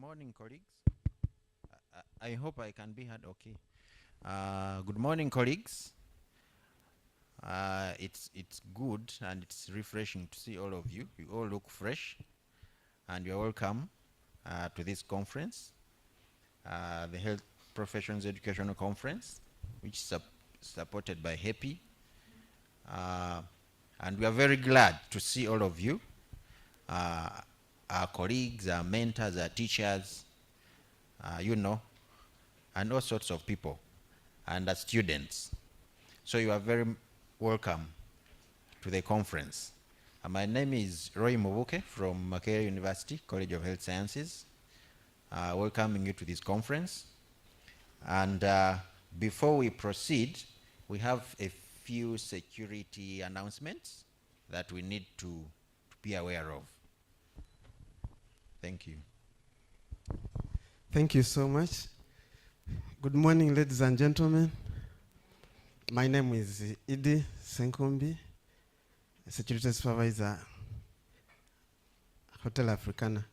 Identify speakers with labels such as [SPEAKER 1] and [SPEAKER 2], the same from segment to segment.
[SPEAKER 1] morning, colleagues. I hope I can be heard okay. Good morning, colleagues. It's good and it's refreshing to see all of you. You all look fresh, and you're welcome to this conference, the Health Professions Educational Conference, which is supported by HEPI. And we are very glad to see all of you, our colleagues, our mentors, our teachers, and all sorts of people, and as students. So you are very welcome to the conference. My name is Roy Mobuke from Makerere University College of Health Sciences, welcoming you to this conference. And before we proceed, we have a few security announcements that we need to be aware of. Thank you.
[SPEAKER 2] Thank you so much. Good morning, ladies and gentlemen. My name is Idi Senkumbi, Security Supervisor, Hotel Africana.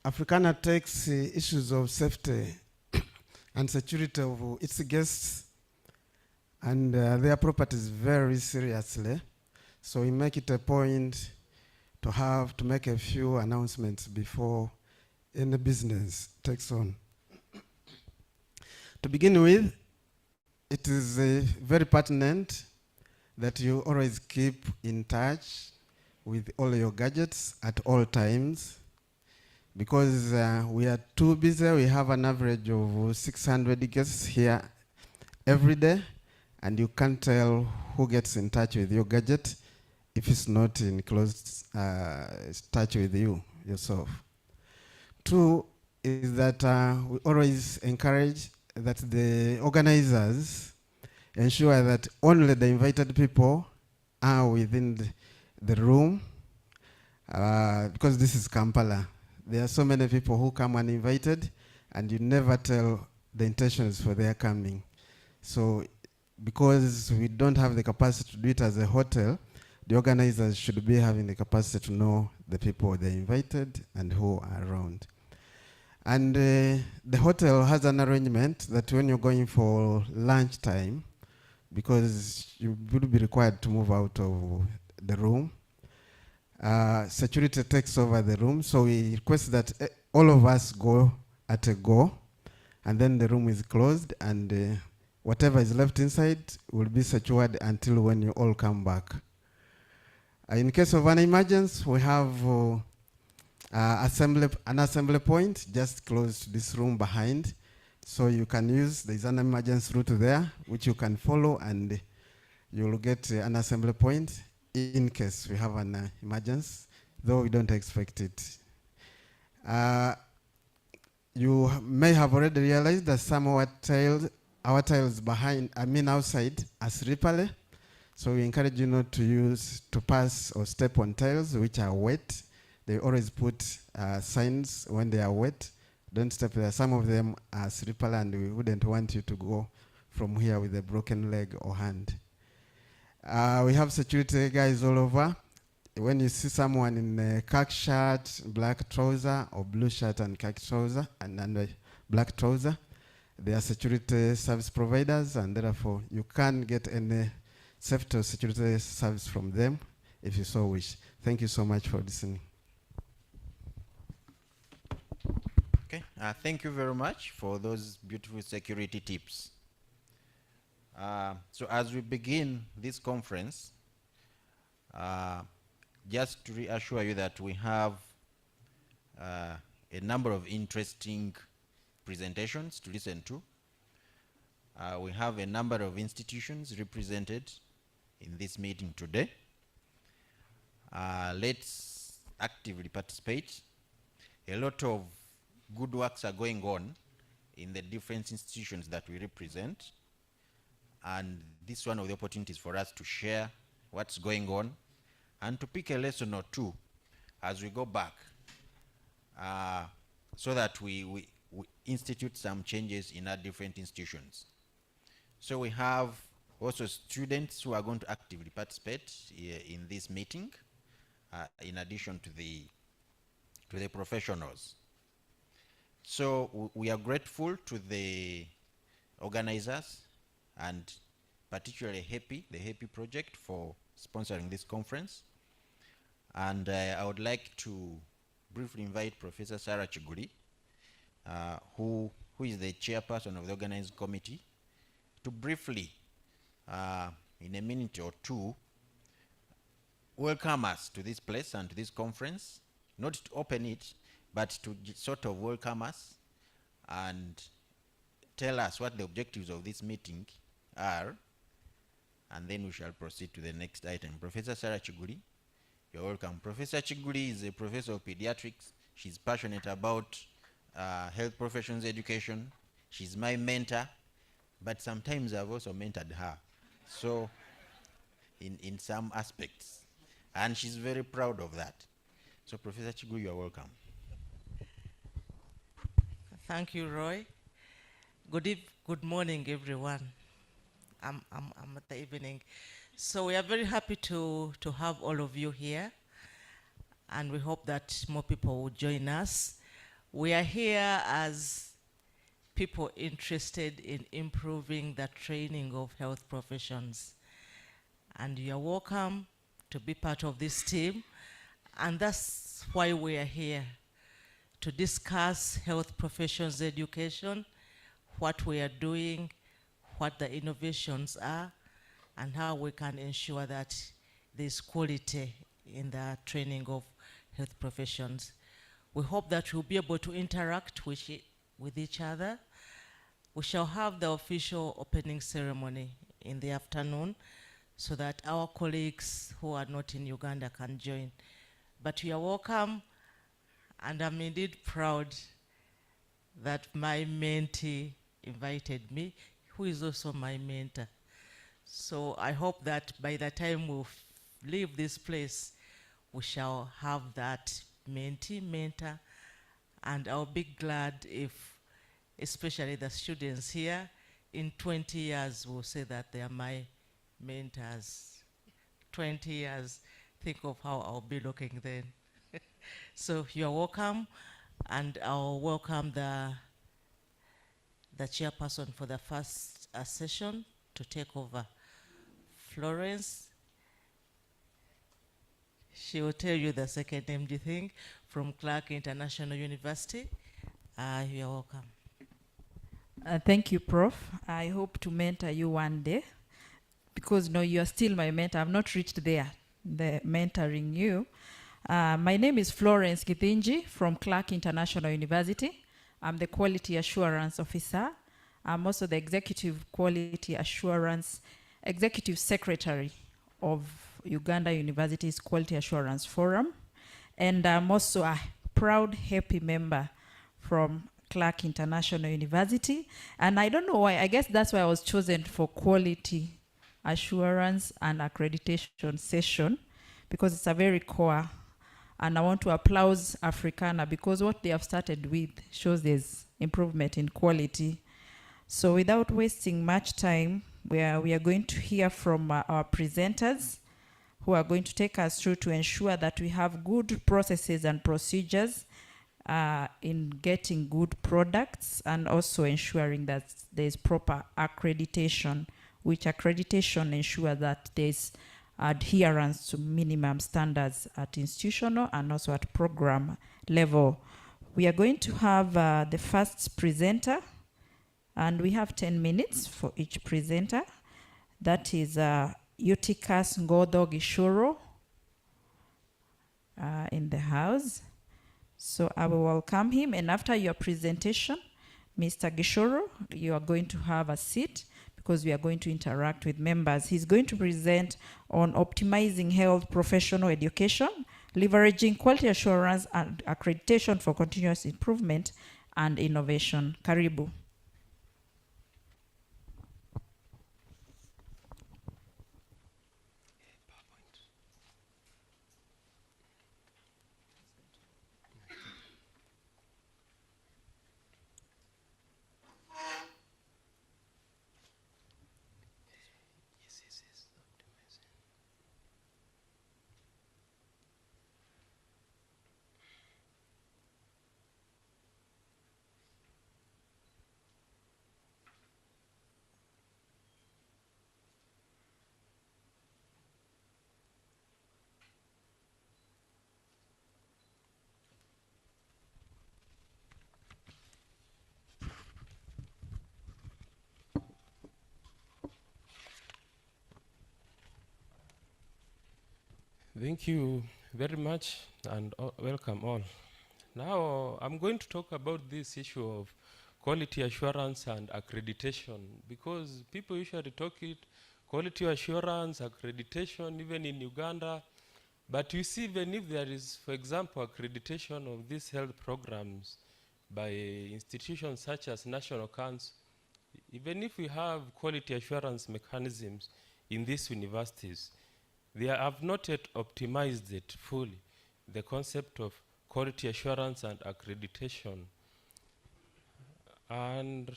[SPEAKER 2] Africana takes issues of safety and security of its guests and their properties very seriously. So we make it a point to make a few announcements before any business takes on. To begin with, it is very pertinent that you always keep in touch with all your gadgets at all times, because we are too busy. We have an average of 600 guests here every day, and you can't tell who gets in touch with your gadget if it's not in close touch with you yourself. Two is that we always encourage that the organizers ensure that only the invited people are within the room, because this is Kampala. There are so many people who come uninvited, and you never tell the intentions for their coming. So because we don't have the capacity to do it as a hotel, the organizers should be having the capacity to know the people they invited and who are around. And the hotel has an arrangement that when you're going for lunchtime, because you will be required to move out of the room, security takes over the room. So we request that all of us go at a go, and then the room is closed, and whatever is left inside will be secured until when you all come back. In case of an emergency, we have an assembly point just close to this room behind. So you can use, there's an emergency route there, which you can follow, and you'll get an assembly point in case we have an emergency, though we don't expect it. You may have already realized that some of our tiles outside are slippery. So we encourage you not to pass or step on tiles which are wet. They always put signs when they are wet. Don't step there. Some of them are slippery, and we wouldn't want you to go from here with a broken leg or hand. We have security guys all over. When you see someone in a khaki shirt, black trouser, or blue shirt and khaki trouser, and black trouser, they are security service providers, and therefore you can't get any safety or security service from them if you so wish. Thank you so much for listening.
[SPEAKER 1] Okay, thank you very much for those beautiful security tips. So as we begin this conference, just to reassure you that we have a number of interesting presentations to listen to. We have a number of institutions represented in this meeting today. Let's actively participate. A lot of good works are going on in the different institutions that we represent, and this is one of the opportunities for us to share what's going on and to pick a lesson or two as we go back, so that we institute some changes in our different institutions. So we have also students who are going to actively participate in this meeting, in addition to the to the professionals. So we are grateful to the organizers and particularly HEPI, the HEPI project, for sponsoring this conference. And I would like to briefly invite Professor Sarah Chiguri, who is the chairperson of the organizing committee, to briefly, in a minute or two, welcome us to this place and to this conference, not to open it, but to sort of welcome us and tell us what the objectives of this meeting are, and then we shall proceed to the next item. Professor Sarah Chiguri, you're welcome. Professor Chiguri is a professor of pediatrics. She's passionate about health professions education. She's my mentor, but sometimes I've also mentored her. So, in some aspects. And she's very proud of that. So, Professor Chiguri, you're welcome.
[SPEAKER 3] Thank you, Roy. Good morning, everyone. I'm at the evening. So we are very happy to have all of you here, and we hope that more people will join us. We are here as people interested in improving the training of health professions. And you are welcome to be part of this team. And that's why we are here, to discuss health professions education, what we are doing, what the innovations are, and how we can ensure that there's quality in the training of health professions. We hope that we'll be able to interact with each other. We shall have the official opening ceremony in the afternoon so that our colleagues who are not in Uganda can join. But you are welcome, and I'm indeed proud that my mentee invited me, who is also my mentor. So I hope that by the time we leave this place, we shall have that mentee, mentor, and I'll be glad if, especially the students here, in 20 years will say that they are my mentors. 20 years, think of how I'll be looking then. So you're welcome, and I'll welcome the chairperson for the first session to take over. Florence, she will tell you the second MD thing, from Clark International University. You're welcome.
[SPEAKER 4] Thank you, Prof. I hope to mentor you one day, because no, you are still my mentor. I've not reached there, the mentoring you. My name is Florence Kithinji from Clark International University. I'm the Quality Assurance Officer. I'm also the Executive Quality Assurance Executive Secretary of Uganda University's Quality Assurance Forum. And I'm also a proud HEPI member from Clark International University. And I don't know why, I guess that's why I was chosen for Quality Assurance and Accreditation session, because it's a very core. And I want to applaud Africana, because what they have started with shows there's improvement in quality. So without wasting much time, we are going to hear from our presenters, who are going to take us through to ensure that we have good processes and procedures in getting good products, and also ensuring that there's proper accreditation, which accreditation ensures that there's adherence to minimum standards at institutional and also at program level. We are going to have the first presenter, and we have 10 minutes for each presenter. That is Eutychus Ngodo Gishoro in the house. So I will welcome him, and after your presentation, Mr. Gishoro, you are going to have a seat, because we are going to interact with members. He's going to present on optimizing health professional education, leveraging quality assurance and accreditation for continuous improvement and innovation. Karibu.
[SPEAKER 5] Thank you very much and welcome all. Now I'm going to talk about this issue of quality assurance and accreditation, because people usually talk it quality assurance, accreditation, even in Uganda. But you see, even if there is, for example, accreditation of these health programs by institutions such as National Council, even if we have quality assurance mechanisms in these universities, they have not yet optimized it fully, the concept of quality assurance and accreditation. And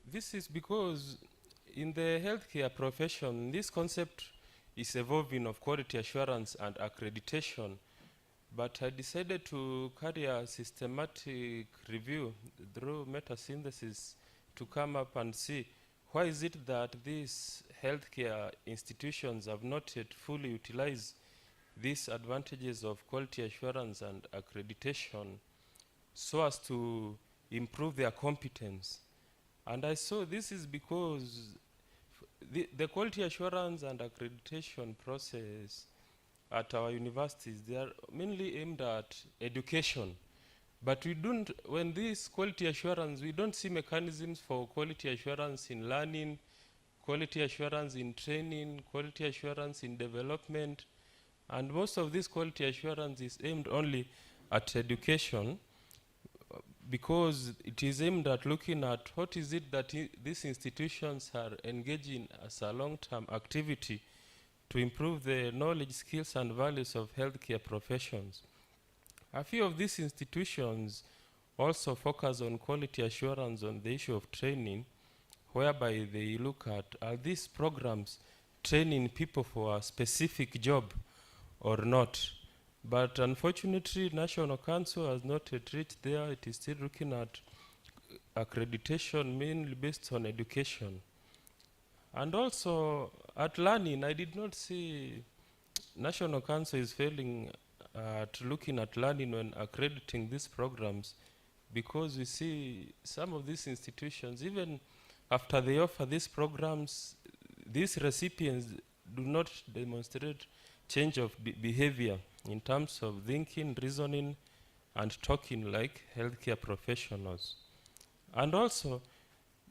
[SPEAKER 5] this is because in the healthcare profession, this concept is evolving of quality assurance and accreditation. But I decided to carry a systematic review through meta-synthesis to come up and see why is it that these healthcare institutions have not yet fully utilized these advantages of quality assurance and accreditation so as to improve their competence. And I saw this is because the quality assurance and accreditation process at our universities, they are mainly aimed at education. But we don't, when this quality assurance, we don't see mechanisms for quality assurance in learning, quality assurance in training, quality assurance in development. And most of this quality assurance is aimed only at education, because it is aimed at looking at what is it that these institutions are engaging as a long-term activity to improve the knowledge, skills, and values of healthcare professions. A few of these institutions also focus on quality assurance on the issue of training, whereby they look at, are these programs training people for a specific job or not? But unfortunately, National Council has not yet reached there. It is still looking at accreditation mainly based on education. And also at learning, I did not see National Council is failing at looking at learning when accrediting these programs, because we see some of these institutions, even after they offer these programs, these recipients do not demonstrate change of behavior in terms of thinking, reasoning, and talking like healthcare professionals. And also,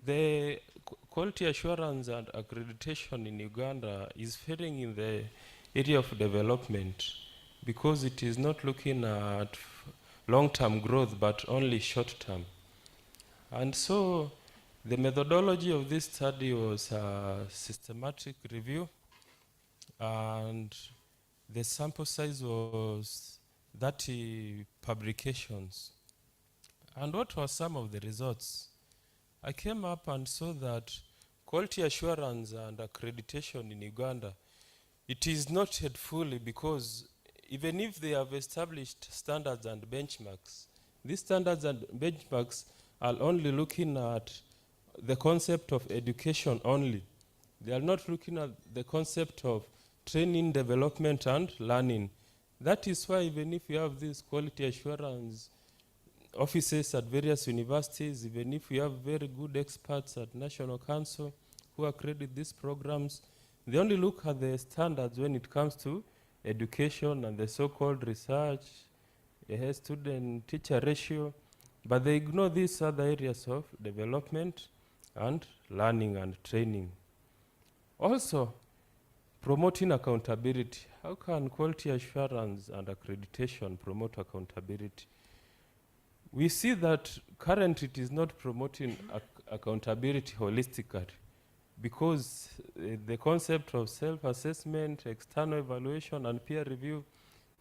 [SPEAKER 5] the quality assurance and accreditation in Uganda is failing in the area of development, because it is not looking at long-term growth but only short-term. And so the methodology of this study was a systematic review, and the sample size was 30 publications. And what were some of the results? I came up and saw that quality assurance and accreditation in Uganda, it is not yet fully, because even if they have established standards and benchmarks, these standards and benchmarks are only looking at the concept of education only. They are not looking at the concept of training, development, and learning. That is why even if you have these quality assurance offices at various universities, even if we have very good experts at National Council who accredit these programs, they only look at the standards when it comes to education and the so-called research, student-teacher ratio, but they ignore these other areas of development and learning and training. Also, promoting accountability. How can quality assurance and accreditation promote accountability? We see that currently it is not promoting accountability holistically, because the concept of self-assessment, external evaluation, and peer review,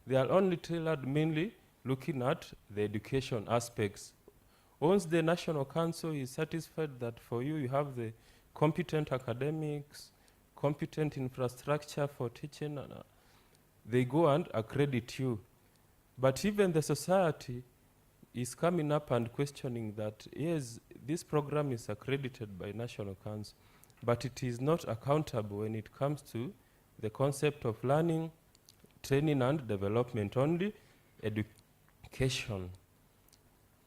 [SPEAKER 5] they are only tailored mainly looking at the education aspects. Once the National Council is satisfied that for you, you have the competent academics, competent infrastructure for teaching, they go and accredit you. But even the society is coming up and questioning that, yes, this program is accredited by National Council, but it is not accountable when it comes to the concept of learning, training, and development, only education.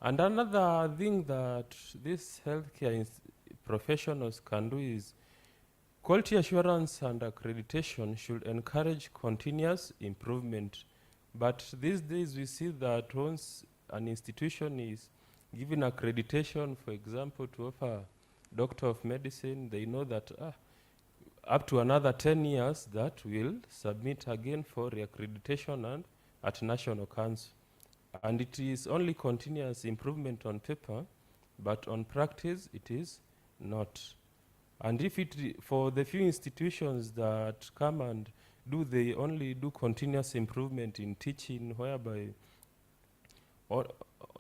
[SPEAKER 5] And another thing that these healthcare professionals can do is quality assurance and accreditation should encourage continuous improvement. But these days we see that once an institution is given accreditation, for example, to offer doctor of medicine, they know that up to another 10 years that will submit again for reaccreditation and at national council. And it is only continuous improvement on paper, but on practice it is not. And if for the few institutions that come and they only do continuous improvement in teaching, whereby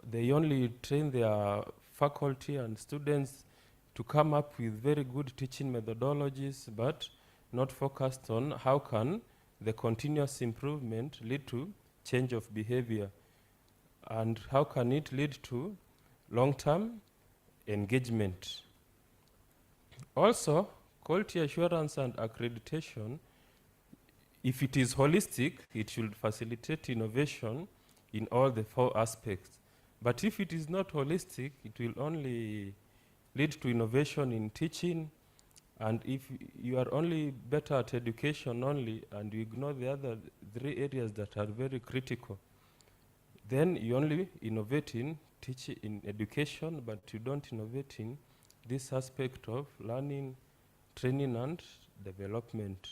[SPEAKER 5] they only train their faculty and students to come up with very good teaching methodologies, but not focused on how can the continuous improvement lead to change of behavior, and how can it lead to long-term engagement. Also, quality assurance and accreditation, if it is holistic, it should facilitate innovation in all the 4 aspects. But if it is not holistic, it will only lead to innovation in teaching. And if you are only better at education only and you ignore the other 3 areas that are very critical, then you only innovate in education, but you don't innovate in this aspect of learning, training, and development.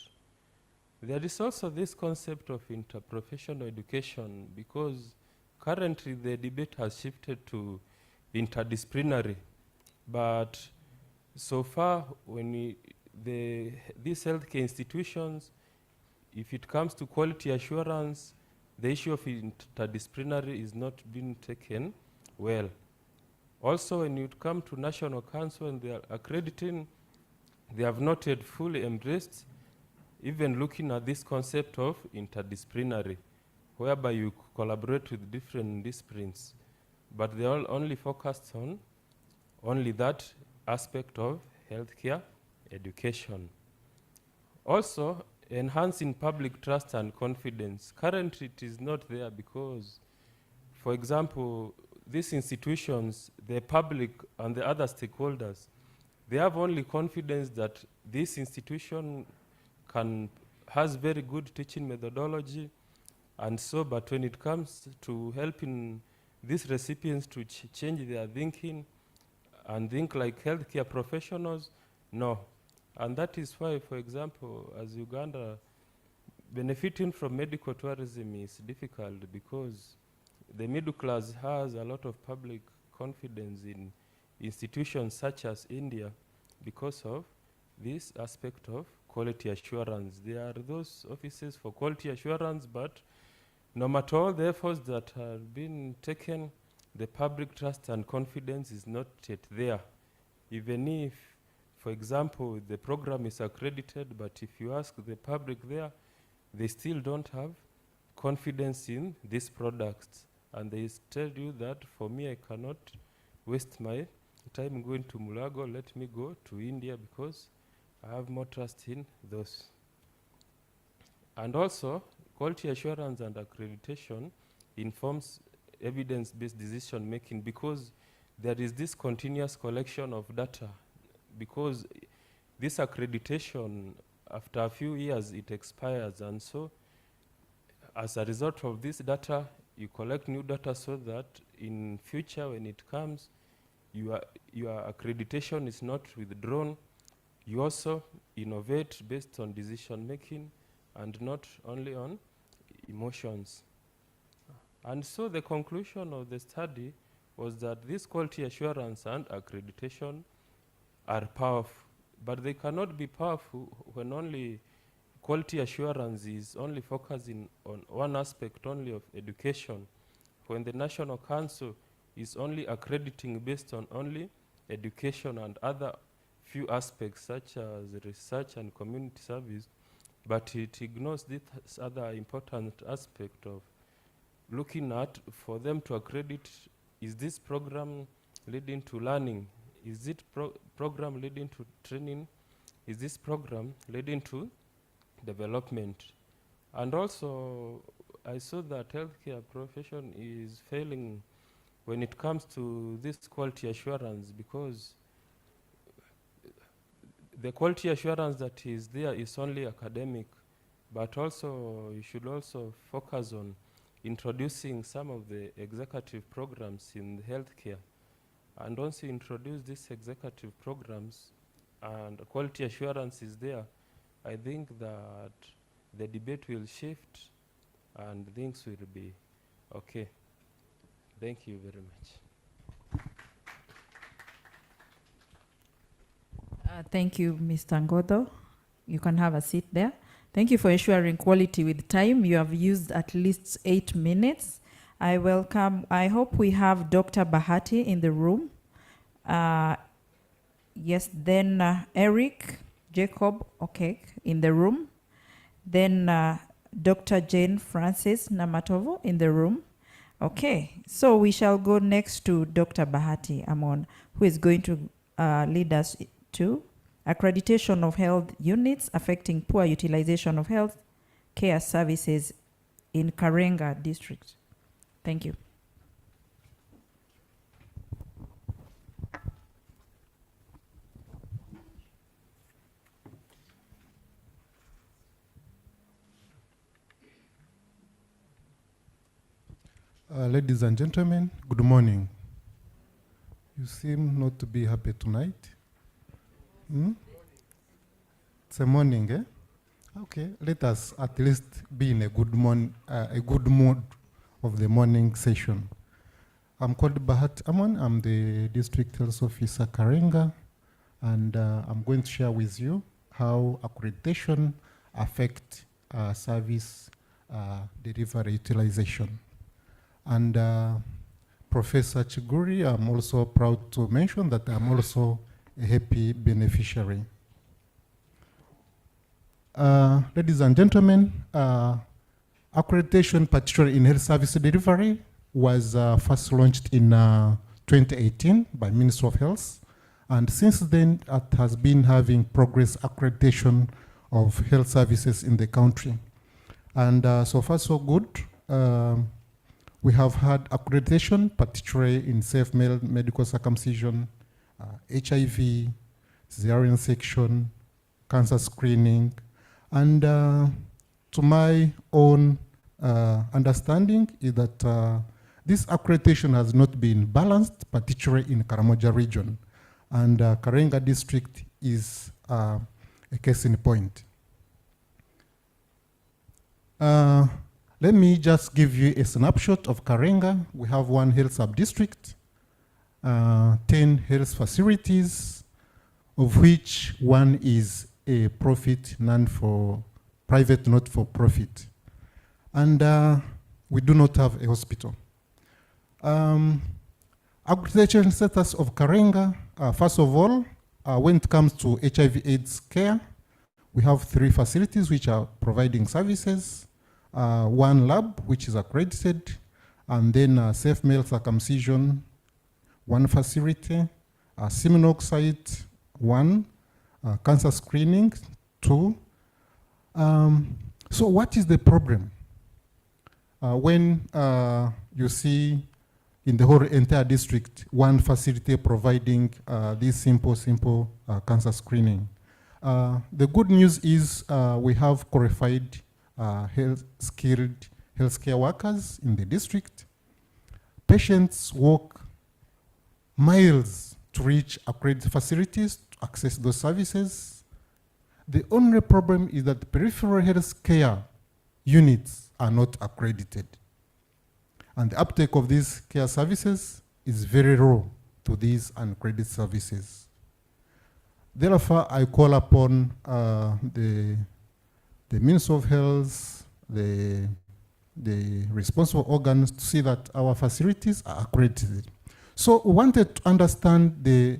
[SPEAKER 5] There is also this concept of interprofessional education, because currently the debate has shifted to interdisciplinary. But so far, when these healthcare institutions, if it comes to quality assurance, the issue of interdisciplinary is not being taken well. Also, when you come to National Council and they are accrediting, they have not yet fully embraced even looking at this concept of interdisciplinary, whereby you collaborate with different disciplines, but they are only focused on only that aspect of healthcare education. Also, enhancing public trust and confidence. Currently, it is not there because, for example, these institutions, the public and the other stakeholders, they have only confidence that this institution has very good teaching methodology, and so, but when it comes to helping these recipients to change their thinking and think like healthcare professionals, no. And that is why, for example, as Uganda, benefiting from medical tourism is difficult, because the middle class has a lot of public confidence in institutions such as India because of this aspect of quality assurance. There are those offices for quality assurance, but no matter all the efforts that have been taken, the public trust and confidence is not yet there. Even if, for example, the program is accredited, but if you ask the public there, they still don't have confidence in these products. And they tell you that, for me, I cannot waste my time going to Mulago, let me go to India because I have more trust in those. And also, quality assurance and accreditation informs evidence-based decision making, because there is this continuous collection of data, because this accreditation, after a few years, it expires. And so, as a result of this data, you collect new data so that in future, when it comes, your accreditation is not withdrawn. You also innovate based on decision making and not only on emotions. And so the conclusion of the study was that this quality assurance and accreditation are powerful, but they cannot be powerful when only quality assurance is only focusing on one aspect only of education, when the National Council is only accrediting based on only education and other few aspects such as research and community service, but it ignores this other important aspect of looking at, for them to accredit, is this program leading to learning? Is it program leading to training? Is this program leading to development? And also, I saw that healthcare profession is failing when it comes to this quality assurance, because the quality assurance that is there is only academic, but also you should also focus on introducing some of the executive programs in healthcare. And once you introduce these executive programs and quality assurance is there, I think that the debate will shift and things will be okay. Thank you very much.
[SPEAKER 4] Thank you, Mr. Ngodo. You can have a seat there. Thank you for ensuring quality with time. You have used at least 8 minutes. I hope we have Dr. Bahati in the room. Yes, then Eric Jacob Okek in the room. Then Dr. Jane Francis Namatovo in the room. Okay, so we shall go next to Dr. Bahati Amon, who is going to lead us to accreditation of health units affecting poor utilization of health care services in Karenga district. Thank you.
[SPEAKER 6] Ladies and gentlemen, good morning. You seem not to be happy tonight. It's a morning, eh? Okay, let us at least be in a good mood of the morning session. I'm called Bahat Amon. I'm the District Health Officer Karenga, and I'm going to share with you how accreditation affect service delivery utilization. And Professor Chiguri, I'm also proud to mention that I'm also a HEPI beneficiary. Ladies and gentlemen, accreditation, particularly in health service delivery, was first launched in 2018 by Ministry of Health. And since then, it has been having progress accreditation of health services in the country. And so far, so good. We have had accreditation, particularly in safe male medical circumcision, HIV, cesarean section, cancer screening, and to my own understanding is that this accreditation has not been balanced, particularly in Karamoja region. And Karenga district is a case in point. Let me just give you a snapshot of Karenga. We have one health sub-district, 10 health facilities, of which one is a profit, private, not for profit. And we do not have a hospital. Accreditation status of Karenga, first of all, when it comes to HIV/AIDS care, we have 3 facilities which are providing services. One lab, which is accredited, and then safe male circumcision, 1 facility, semen oxide, 1, cancer screening, 2. So what is the problem? When you see in the whole entire district, 1 facility providing this simple cancer screening. The good news is we have qualified skilled healthcare workers in the district. Patients walk miles to reach accredited facilities to access those services. The only problem is that peripheral healthcare units are not accredited. And the uptake of these care services is very low to these unaccredited services. Therefore, I call upon the Ministry of Health, the responsible organs to see that our facilities are accredited. So we wanted to understand the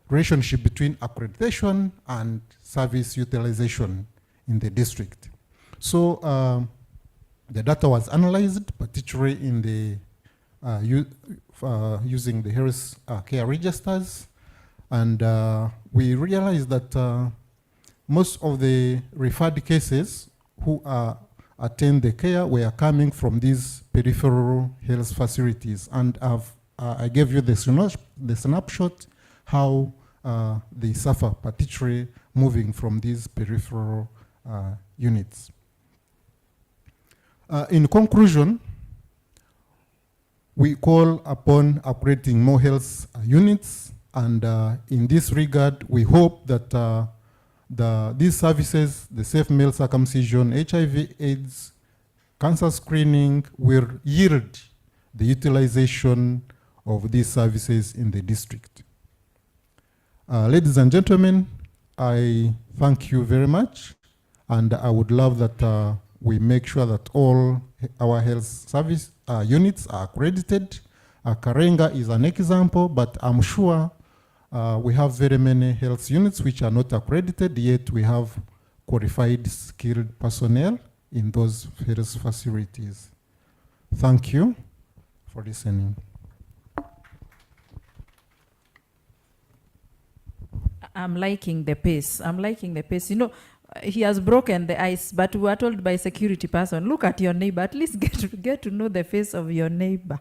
[SPEAKER 6] relationship between accreditation and service utilization in the district. So the data was analyzed, particularly in the using the health care registers, and we realized that most of the referred cases who attend the care were coming from these peripheral health facilities, and I've I gave you the snapshot, how they suffer, particularly moving from these peripheral units. In conclusion, we call upon upgrading more health units, and in this regard, we hope that these services, the safe male circumcision, HIV/AIDS, cancer screening, will yield the utilization of these services in the district. Ladies and gentlemen, I thank you very much, and I would love that we make sure that all our health service units are accredited. Karenga is an example, but I'm sure we have very many health units which are not accredited, yet we have qualified, skilled personnel in those various facilities. Thank you for listening.
[SPEAKER 4] I'm liking the pace. I'm liking the pace. You know, he has broken the ice, but we were told by a security person, look at your neighbor, at least get to know the face of your neighbor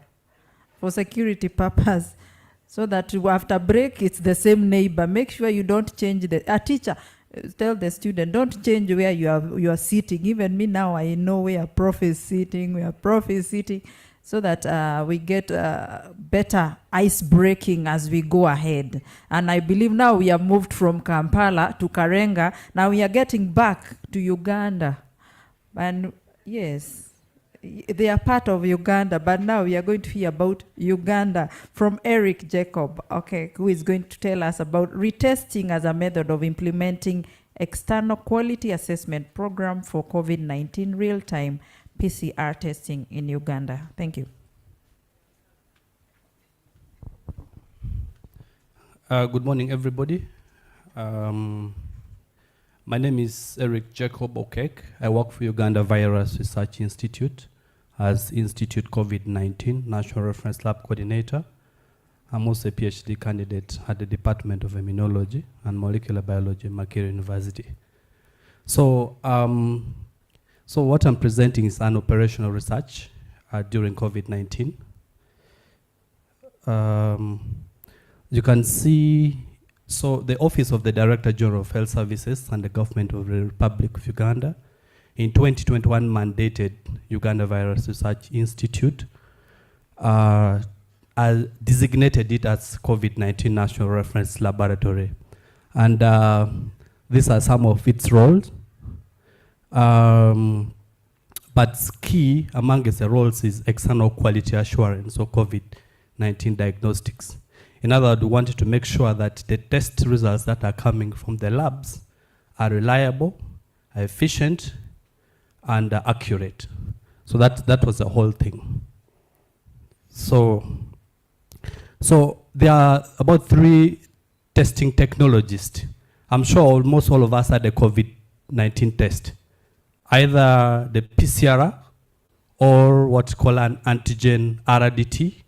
[SPEAKER 4] for security purpose, so that after break, it's the same neighbor. Make sure you don't change a teacher, tell the student, don't change where you are sitting. Even me now, I know where Prof is sitting, so that we get better ice breaking as we go ahead. And I believe now we have moved from Kampala to Karenga. Now we are getting back to Uganda. And yes, they are part of Uganda, but now we are going to hear about Uganda from Eric Jacob, okay, who is going to tell us about retesting as a method of implementing external quality assessment program for COVID-19 real-time PCR testing in Uganda. Thank you.
[SPEAKER 7] Good morning, everybody. My name is Eric Jacob Okek. I work for Uganda Virus Research Institute as Institute COVID-19 National Reference Lab Coordinator. I'm also a PhD candidate at the Department of Immunology and Molecular Biology at Makerere University. So what I'm presenting is an operational research during COVID-19. You can see, so the Office of the Director General of Health Services and the Government of the Republic of Uganda in 2021 mandated Uganda Virus Research Institute, designated it as COVID-19 National Reference Laboratory. And these are some of its roles. But key amongst the roles is external quality assurance of COVID-19 diagnostics. In other words, we wanted to make sure that the test results that are coming from the labs are reliable, are efficient, and are accurate. So that was the whole thing. So there are about 3 testing technologies. I'm sure almost all of us had a COVID-19 test, either the PCR or what's called an antigen RDT.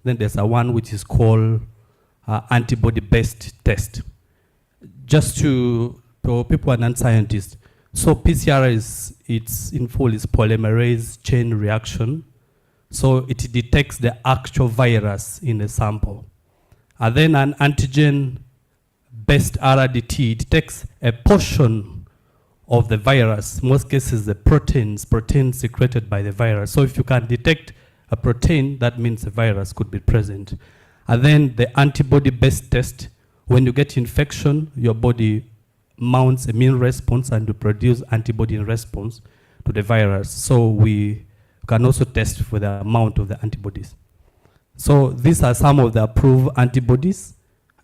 [SPEAKER 7] Then there's a one which is called antibody-based test. Just to people who are non-scientists, so PCR it's in full is polymerase chain reaction. So it detects the actual virus in the sample. And then an antigen-based RDT detects a portion of the virus, most cases the proteins secreted by the virus. So if you can detect a protein, that means the virus could be present. And then the antibody-based test, when you get infection, your body mounts immune response and to produce antibody in response to the virus. So we can also test for the amount of the antibodies. So these are some of the approved antibodies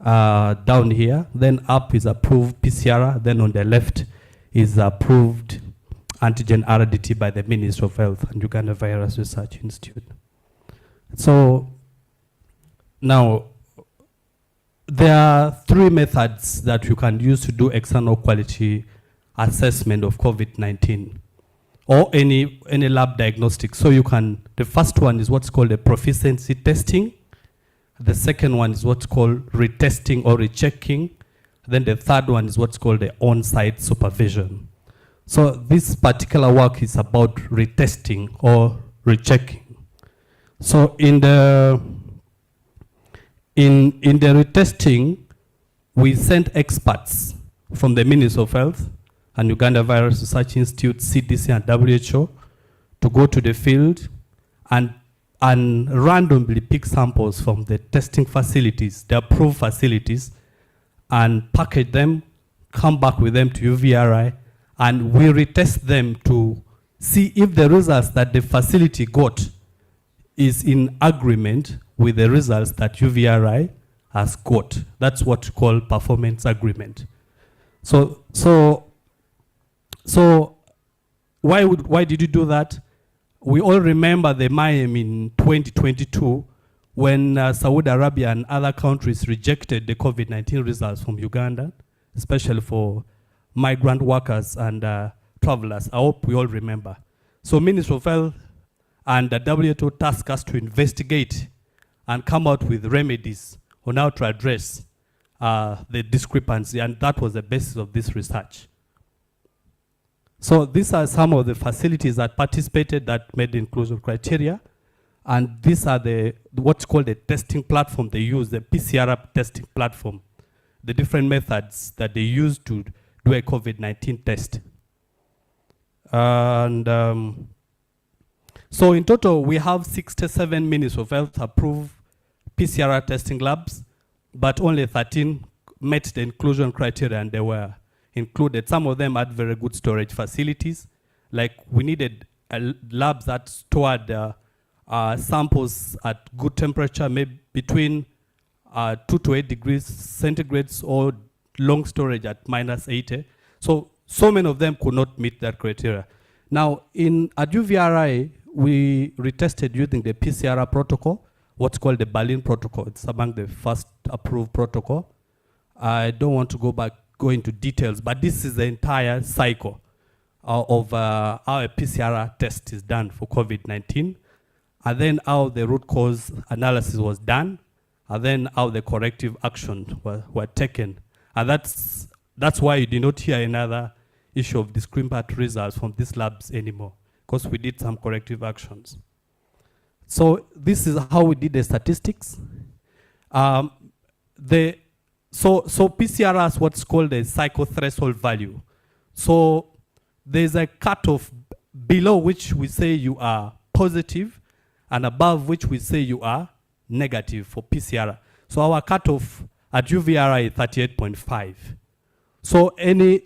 [SPEAKER 7] down here. Then up is approved PCR. Then on the left is approved antigen RDT by the Ministry of Health and Uganda Virus Research Institute. So now, there are 3 methods that you can use to do external quality assessment of COVID-19 or any lab diagnostic. So you can, the first one is what's called a proficiency testing. The second one is what's called retesting or rechecking. Then the third one is what's called the on-site supervision. So this particular work is about retesting or rechecking. So in the in the retesting, we sent experts from the Ministry of Health and Uganda Virus Research Institute, CDC and WHO, to go to the field and randomly pick samples from the testing facilities, the approved facilities, and package them, come back with them to UVRI, and we retest them to see if the results that the facility got is in agreement with the results that UVRI has got. That's what we call performance agreement. So why did you do that? We all remember the Mayhem in 2022 when Saudi Arabia and other countries rejected the COVID-19 results from Uganda, especially for migrant workers and travelers. I hope we all remember. So Ministry of Health and the WHO tasked us to investigate and come out with remedies on how to address the discrepancy, and that was the basis of this research. So these are some of the facilities that participated that made the inclusion criteria, and these are what's called the testing platform they use, the PCR testing platform, the different methods that they use to do a COVID-19 test. And so in total, we have 67 Ministry of Health approved PCR testing labs, but only 13 met the inclusion criteria, and they were included. Some of them had very good storage facilities. Like we needed labs that stored samples at good temperature, maybe between 2 to 8 degrees centigrade, or long storage at -80. So many of them could not meet that criteria. Now, at UVRI, we retested using the PCR protocol, what's called the Berlin protocol. It's among the first approved protocol. I don't want to go into details, but this is the entire cycle of how a PCR test is done for COVID-19, and then how the root cause analysis was done, and then how the corrective actions were taken. And that's why you did not hear another issue of discrepant results from these labs anymore, because we did some corrective actions. So this is how we did the statistics. So PCR has what's called a psychothreshold value. So there's a cutoff below which we say you are positive, and above which we say you are negative for PCR. So our cutoff at UVRI is 38.5. So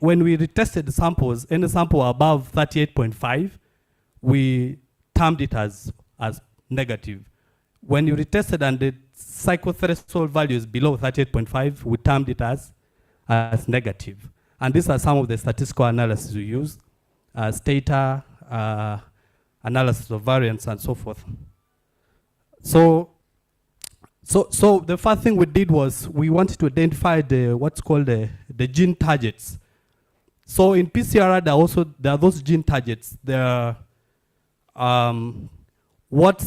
[SPEAKER 7] when we retested the samples, any sample above 38.5, we termed it as negative. When you retested and the psychothreshold value is below 38.5, we termed it as negative. And these are some of the statistical analysis we use, Stata, analysis of variance, and so forth. So the first thing we did was we wanted to identify what's called the gene targets. So in PCR, there are those gene targets. There are what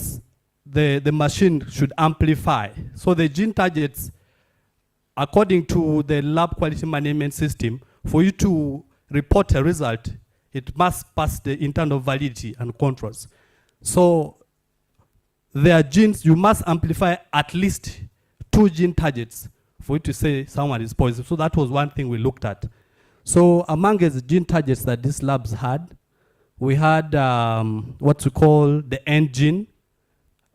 [SPEAKER 7] the machine should amplify. So the gene targets, according to the lab quality management system, for you to report a result, it must pass the internal validity and controls. So there are genes, you must amplify at least 2 gene targets for you to say someone is positive. So that was one thing we looked at. So among the gene targets that these labs had, we had what we call the N gene.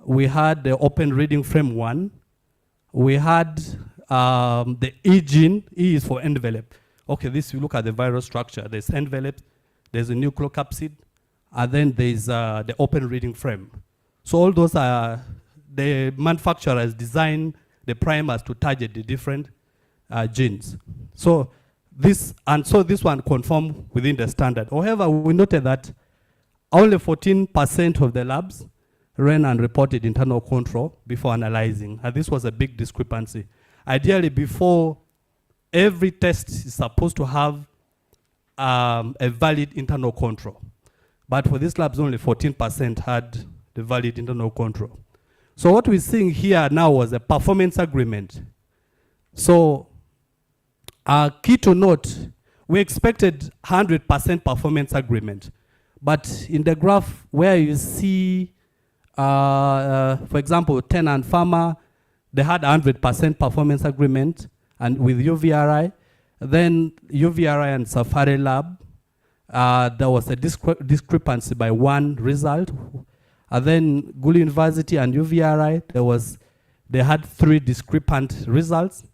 [SPEAKER 7] We had the open reading frame 1. We had the E gene. E is for envelope. Okay, this, you look at the viral structure. There's envelope, there's a nucleocapsid, and then there's the open reading frame. So all those are, the manufacturers design the primers to target the different genes. So this one conformed within the standard. However, we noted that only 14% of the labs ran and reported internal control before analyzing, and this was a big discrepancy. Ideally, before every test is supposed to have a valid internal control, but for these labs, only 14% had the valid internal control. So what we're seeing here now was a performance agreement. So key to note, we expected 100% performance agreement, but in the graph where you see, for example, 10 and Pharma, they had 100% performance agreement and with UVRI. Then UVRI and Safari Lab, there was a discrepancy by one result. And then Gulu University and UVRI, they had 3 discrepant results.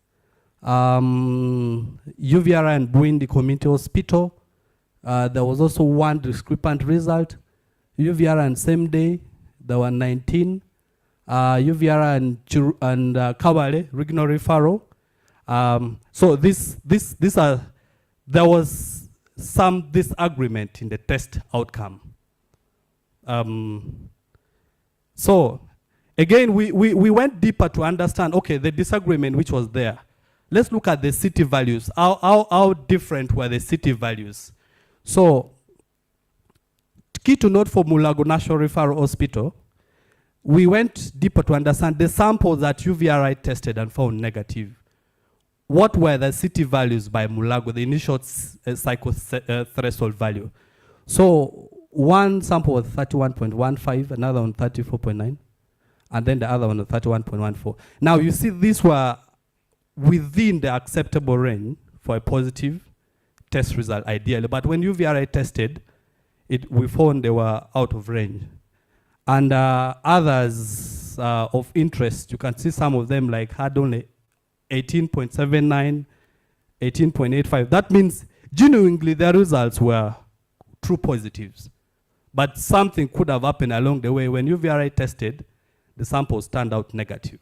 [SPEAKER 7] UVRI and Buindi Community Hospital, there was also 1 discrepant result. UVRI and same day, there were 19. UVRI and Kabale, regional referral. So there was some disagreement in the test outcome. So again, we went deeper to understand, okay, the disagreement which was there. Let's look at the city values. How different were the city values? So, key to note for Mulago National Referral Hospital, we went deeper to understand the samples that UVRI tested and found negative. What were the city values by Mulago, the initial threshold value? So, one sample was 31.15, another one 34.9, and then the other one was 31.14. Now, you see these were within the acceptable range for a positive test result, ideally. But when UVRI tested, we found they were out of range. And others of interest, you can see some of them like had only 18.79, 18.85. That means genuinely their results were true positives. But something could have happened along the way. When UVRI tested, the samples turned out negative.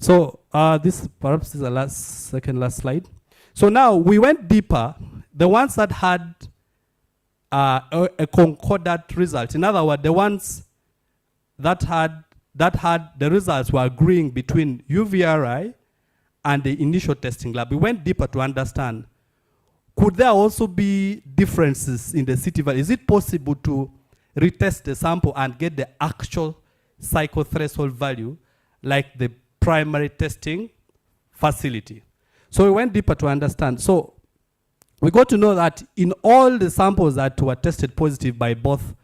[SPEAKER 7] So this perhaps is the second last slide. So now we went deeper. The ones that had a concordant result, in other words, the ones that had the results were agreeing between UVRI and the initial testing lab. We went deeper to understand, could there also be differences in the city value? Is it possible to retest the sample and get the actual psychothreshold value like the primary testing facility? So we went deeper to understand. So we got to know that in all the samples that were tested positive by both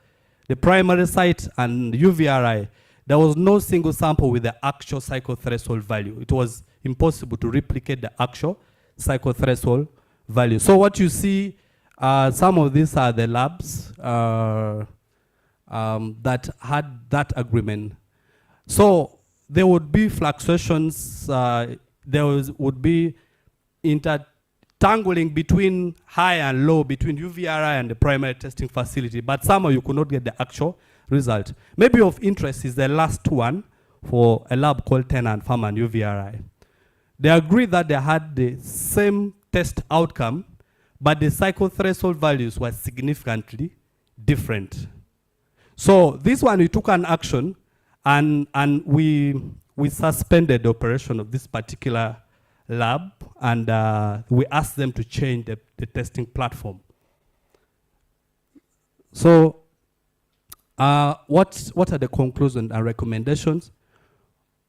[SPEAKER 7] the primary site and UVRI, there was no single sample with the actual psychothreshold value. It was impossible to replicate the actual psychothreshold value. So what you see, some of these are the labs that had that agreement. So there would be fluctuations, would be intertangling between high and low, between UVRI and the primary testing facility, but somehow you could not get the actual result. Maybe of interest is the last one for a lab called Tenant Farm and UVRI. They agreed that they had the same test outcome, but the psychothreshold values were significantly different. So this one, we took an action and we suspended the operation of this particular lab, and we asked them to change the testing platform. So what are the conclusions and recommendations?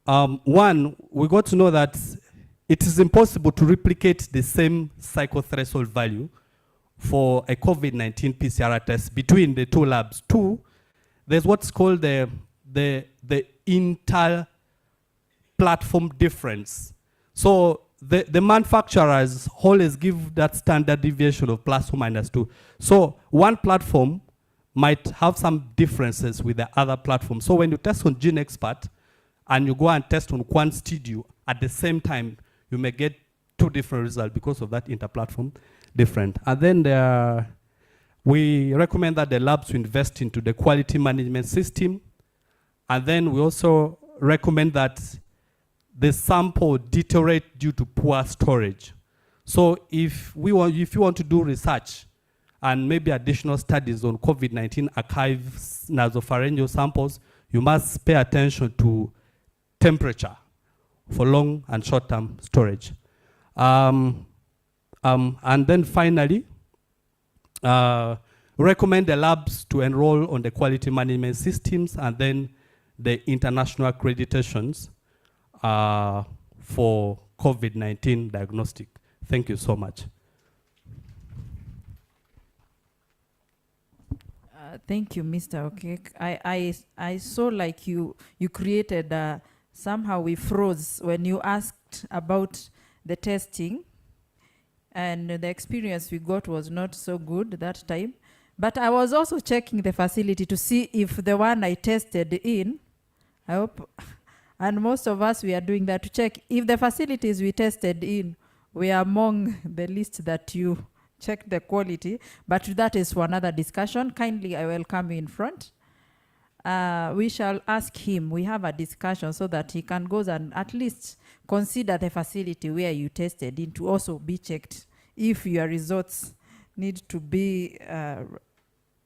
[SPEAKER 7] One, we got to know that it is impossible to replicate the same psychothreshold value for a COVID-19 PCR test between the two labs. Two, there's what's called the inter-platform difference. So the manufacturers always give that standard deviation of plus or minus 2. So one platform might have some differences with the other platform. So when you test on GeneXpert and you go and test on QuantStudio at the same time, you may get 2 different results because of that inter-platform different. And then we recommend that the labs invest into the quality management system. And then we also recommend that the sample deteriorate due to poor storage. So if you want to do research and maybe additional studies on COVID-19 archives nasopharyngeal samples, you must pay attention to temperature for long and short-term storage. And then finally, recommend the labs to enroll on the quality management systems and then the international accreditations for COVID-19 diagnostic. Thank you so much.
[SPEAKER 4] Thank you, Mr. Okek. I saw like you created, somehow we froze when you asked about the testing, and the experience we got was not so good that time. But I was also checking the facility to see if the one I tested in, I hope, and most of us, we are doing that to check if the facilities we tested in were among the list that you check the quality, but that is for another discussion. Kindly, I welcome you in front. We shall ask him, we have a discussion so that he can go and at least consider the facility where you tested in to also be checked if your results need to be,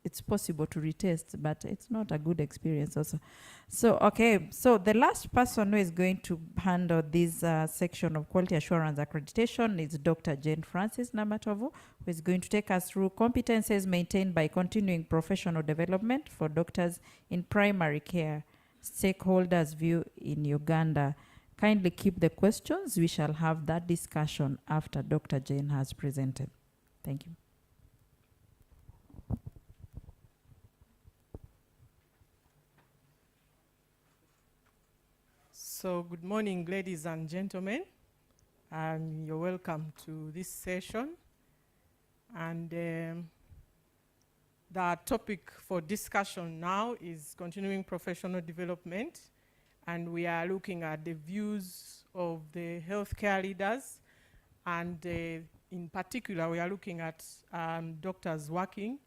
[SPEAKER 4] it's possible to retest, but it's not a good experience also. So, okay, so the last person who is going to handle this section of quality assurance accreditation is Dr. Jane Francis Namatovu, who is going to take us through competences maintained by continuing professional development for doctors in primary care, stakeholders' view in Uganda. Kindly keep the questions. We shall have that discussion after Dr. Jane has presented. Thank you.
[SPEAKER 8] So good morning, ladies and gentlemen. You're welcome to this session. And the topic for discussion now is continuing professional development. And we are looking at the views of the healthcare leaders. And in particular, we are looking at doctors working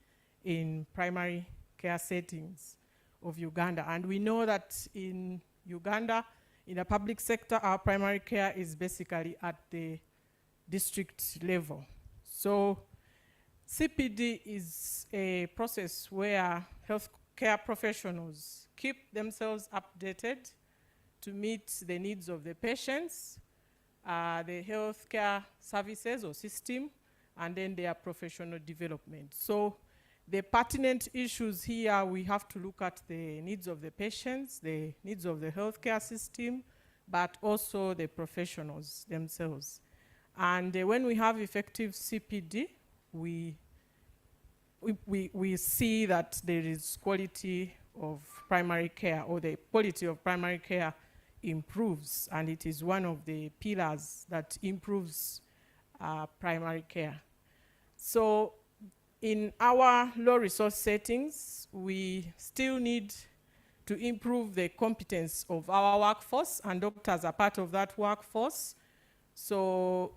[SPEAKER 8] in primary care settings of Uganda. And we know that in Uganda, in the public sector, our primary care is basically at the district level. So CPD is a process where healthcare professionals keep themselves updated to meet the needs of the patients, the healthcare services or system, and then their professional development. So the pertinent issues here, we have to look at the needs of the patients, the needs of the healthcare system, but also the professionals themselves. And when we have effective CPD, we see that there is quality of primary care, or the quality of primary care improves, and it is one of the pillars that improves primary care. So in our low resource settings, we still need to improve the competence of our workforce, and doctors are part of that workforce. So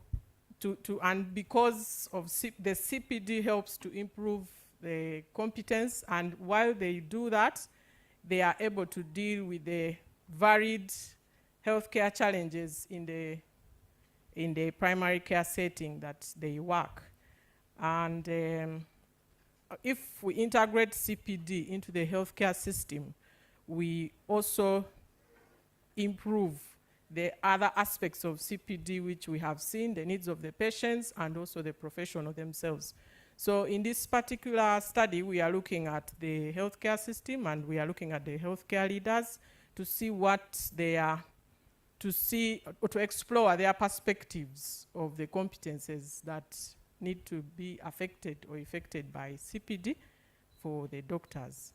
[SPEAKER 8] and because of the CPD helps to improve the competence, and while they do that, they are able to deal with the varied healthcare challenges in the primary care setting that they work. And if we integrate CPD into the healthcare system, we also improve the other aspects of CPD which we have seen, the needs of the patients and also the professional themselves. So in this particular study, we are looking at the healthcare system, and we are looking at the healthcare leaders to see what they are, to explore their perspectives of the competences that need to be affected or affected by CPD for the doctors.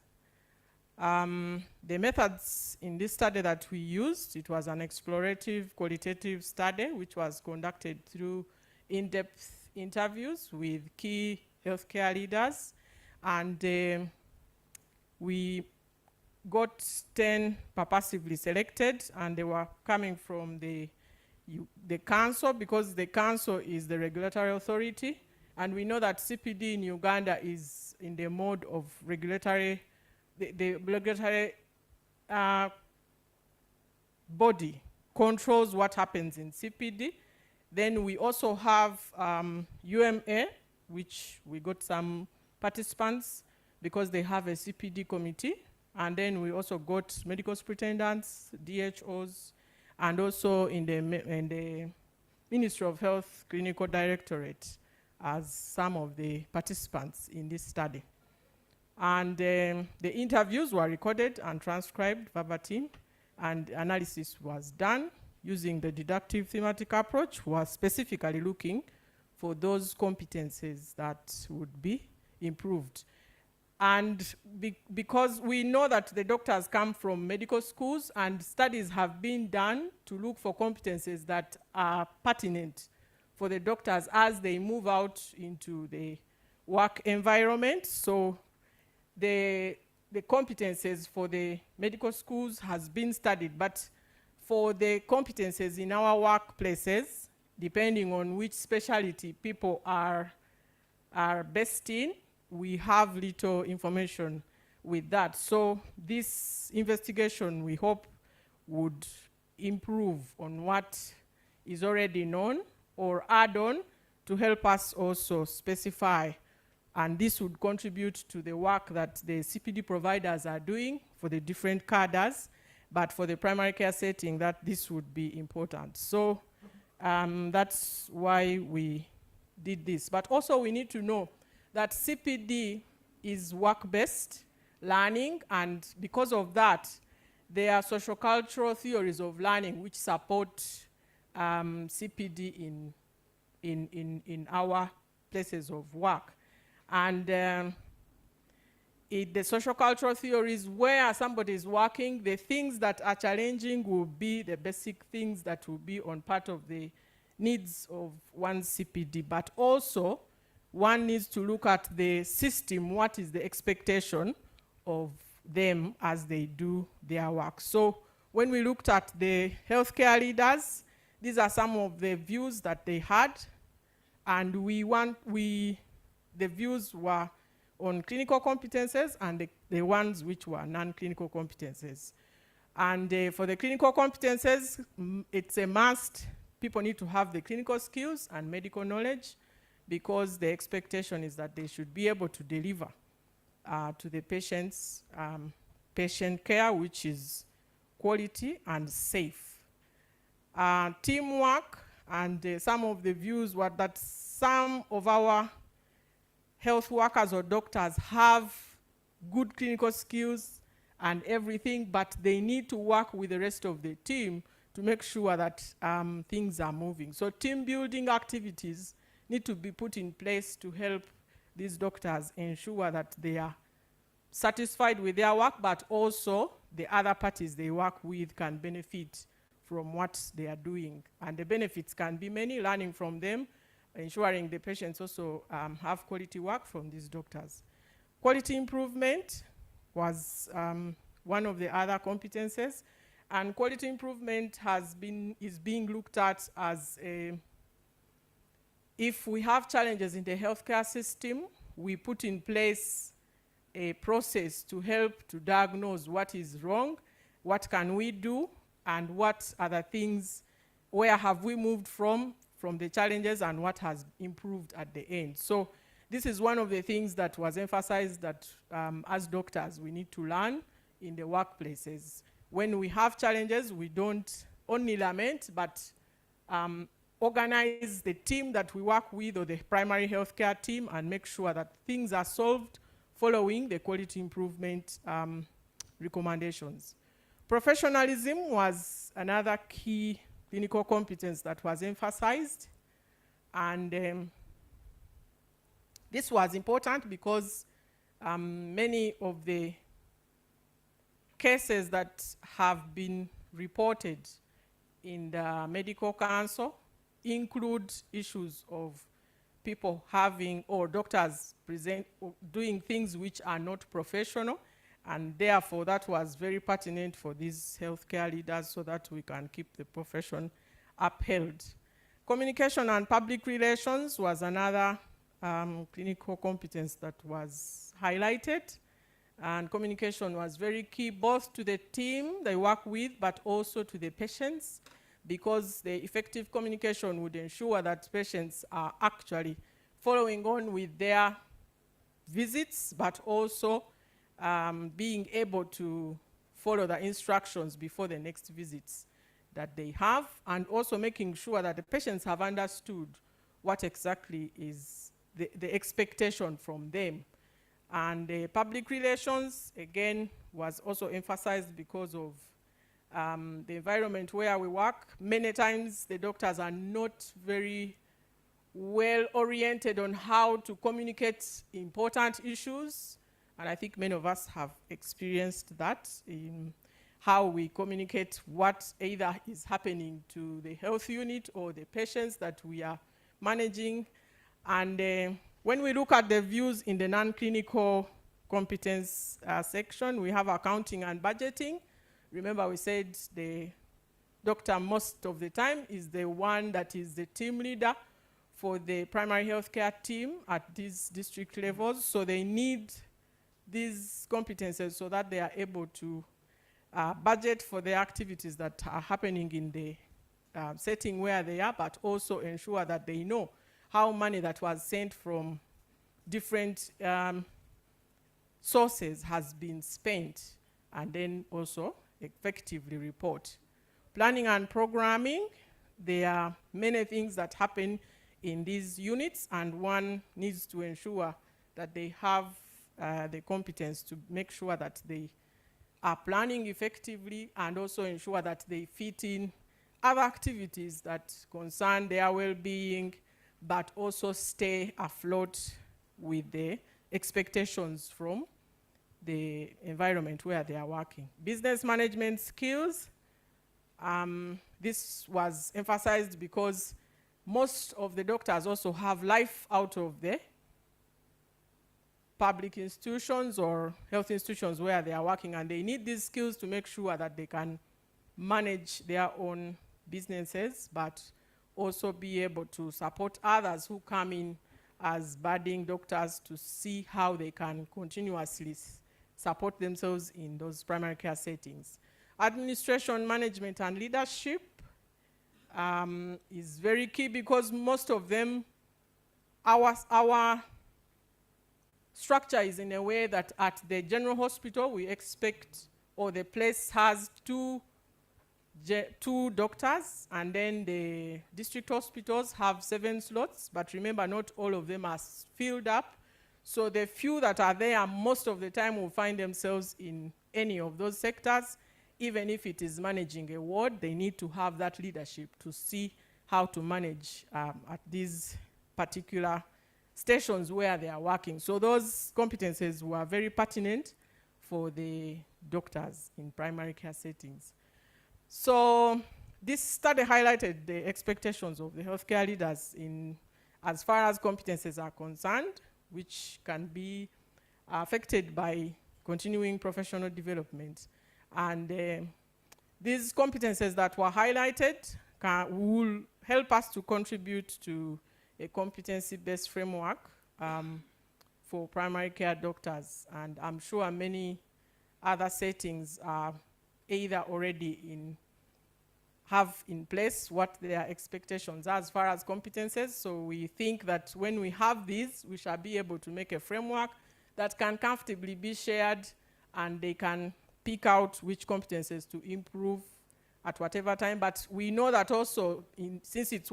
[SPEAKER 8] The methods in this study that we used, it was an explorative qualitative study which was conducted through in-depth interviews with key healthcare leaders, and we got 10 purposively selected, and they were coming from the council, because the council is the regulatory authority, and we know that CPD in Uganda is in the mode of regulatory, the regulatory body controls what happens in CPD. Then we also have UMA, which we got some participants because they have a CPD committee, and then we also got medical superintendents, DHOs, and also in the Ministry of Health Clinical Directorate as some of the participants in this study. And the interviews were recorded and transcribed verbatim, and analysis was done using the deductive thematic approach, was specifically looking for those competencies that would be improved. And because we know that the doctors come from medical schools, and studies have been done to look for competencies that are pertinent for the doctors as they move out into the work environment. So the competencies for the medical schools has been studied, but for the competencies in our workplaces, depending on which specialty people are based in, we have little information with that. So this investigation, we hope, would improve on what is already known or add on to help us also specify. And this would contribute to the work that the CPD providers are doing for the different cadres, but for the primary care setting, that this would be important. So that's why we did this. But also we need to know that CPD is work-based learning, and because of that, there are sociocultural theories of learning which support CPD in our places of work. And the sociocultural theories, where somebody is working, the things that are challenging will be the basic things that will be on part of the needs of one's CPD. But also, one needs to look at the system, what is the expectation of them as they do their work. So when we looked at the healthcare leaders, these are some of the views that they had, and the views were on clinical competences and the ones which were non-clinical competences. And for the clinical competences, it's a must. People need to have the clinical skills and medical knowledge, because the expectation is that they should be able to deliver to the patients patient care, which is quality and safe. Teamwork, and some of the views were that some of our health workers or doctors have good clinical skills and everything, but they need to work with the rest of the team to make sure that things are moving. So team building activities need to be put in place to help these doctors ensure that they are satisfied with their work, but also the other parties they work with can benefit from what they are doing. And the benefits can be many: learning from them, ensuring the patients also have quality work from these doctors. Quality improvement was one of the other competences, and quality improvement is being looked at as if we have challenges in the healthcare system, we put in place a process to help to diagnose what is wrong, what can we do, and what other things, where have we moved from the challenges, and what has improved at the end. So this is one of the things that was emphasized, that as doctors we need to learn in the workplaces. When we have challenges, we don't only lament, but organize the team that we work with, or the primary healthcare team, and make sure that things are solved following the quality improvement recommendations. Professionalism was another key clinical competence that was emphasized, and this was important because many of the cases that have been reported in the medical council include issues of people having, or doctors doing things which are not professional, and therefore that was very pertinent for these healthcare leaders, so that we can keep the profession upheld. Communication and public relations was another clinical competence that was highlighted, and communication was very key, both to the team they work with, but also to the patients, because the effective communication would ensure that patients are actually following on with their visits, but also being able to follow the instructions before the next visits that they have, and also making sure that the patients have understood what exactly is the expectation from them. And public relations, again, was also emphasized because of the environment where we work. Many times the doctors are not very well oriented on how to communicate important issues And I think many of us have experienced that in how we communicate what either is happening to the health unit or the patients that we are managing. And when we look at the views in the non-clinical competence section, we have accounting and budgeting. Remember, we said the doctor most of the time is the one that is the team leader for the primary healthcare team at these district levels. So they need these competences so that they are able to budget for the activities that are happening in the setting where they are, but also ensure that they know how money that was sent from different sources has been spent, and then also effectively report. Planning and programming, there are many things that happen in these units, and one needs to ensure that they have the competence to make sure that they are planning effectively and also ensure that they fit in other activities that concern their well-being, but also stay afloat with the expectations from the environment where they are working. Business management skills, this was emphasized because most of the doctors also have life out of the public institutions or health institutions where they are working, and they need these skills to make sure that they can manage their own businesses, but also be able to support others who come in as budding doctors to see how they can continuously support themselves in those primary care settings. Administration, management, and leadership is very key because most of them, our structure is in a way that at the general hospital we expect, or the place has two doctors, and then the district hospitals have 7 slots, but remember not all of them are filled up. So the few that are there most of the time will find themselves in any of those sectors. Even if it is managing a ward, they need to have that leadership to see how to manage at these particular stations where they are working. So those competences were very pertinent for the doctors in primary care settings. So this study highlighted the expectations of the healthcare leaders in as far as competences are concerned, which can be affected by continuing professional development. And these competences that were highlighted will help us to contribute to a competency-based framework for primary care doctors. And I'm sure many other settings are either already have in place what their expectations are as far as competences. So we think that when we have these, we shall be able to make a framework that can comfortably be shared, and they can pick out which competences to improve at whatever time. But we know that also, since it's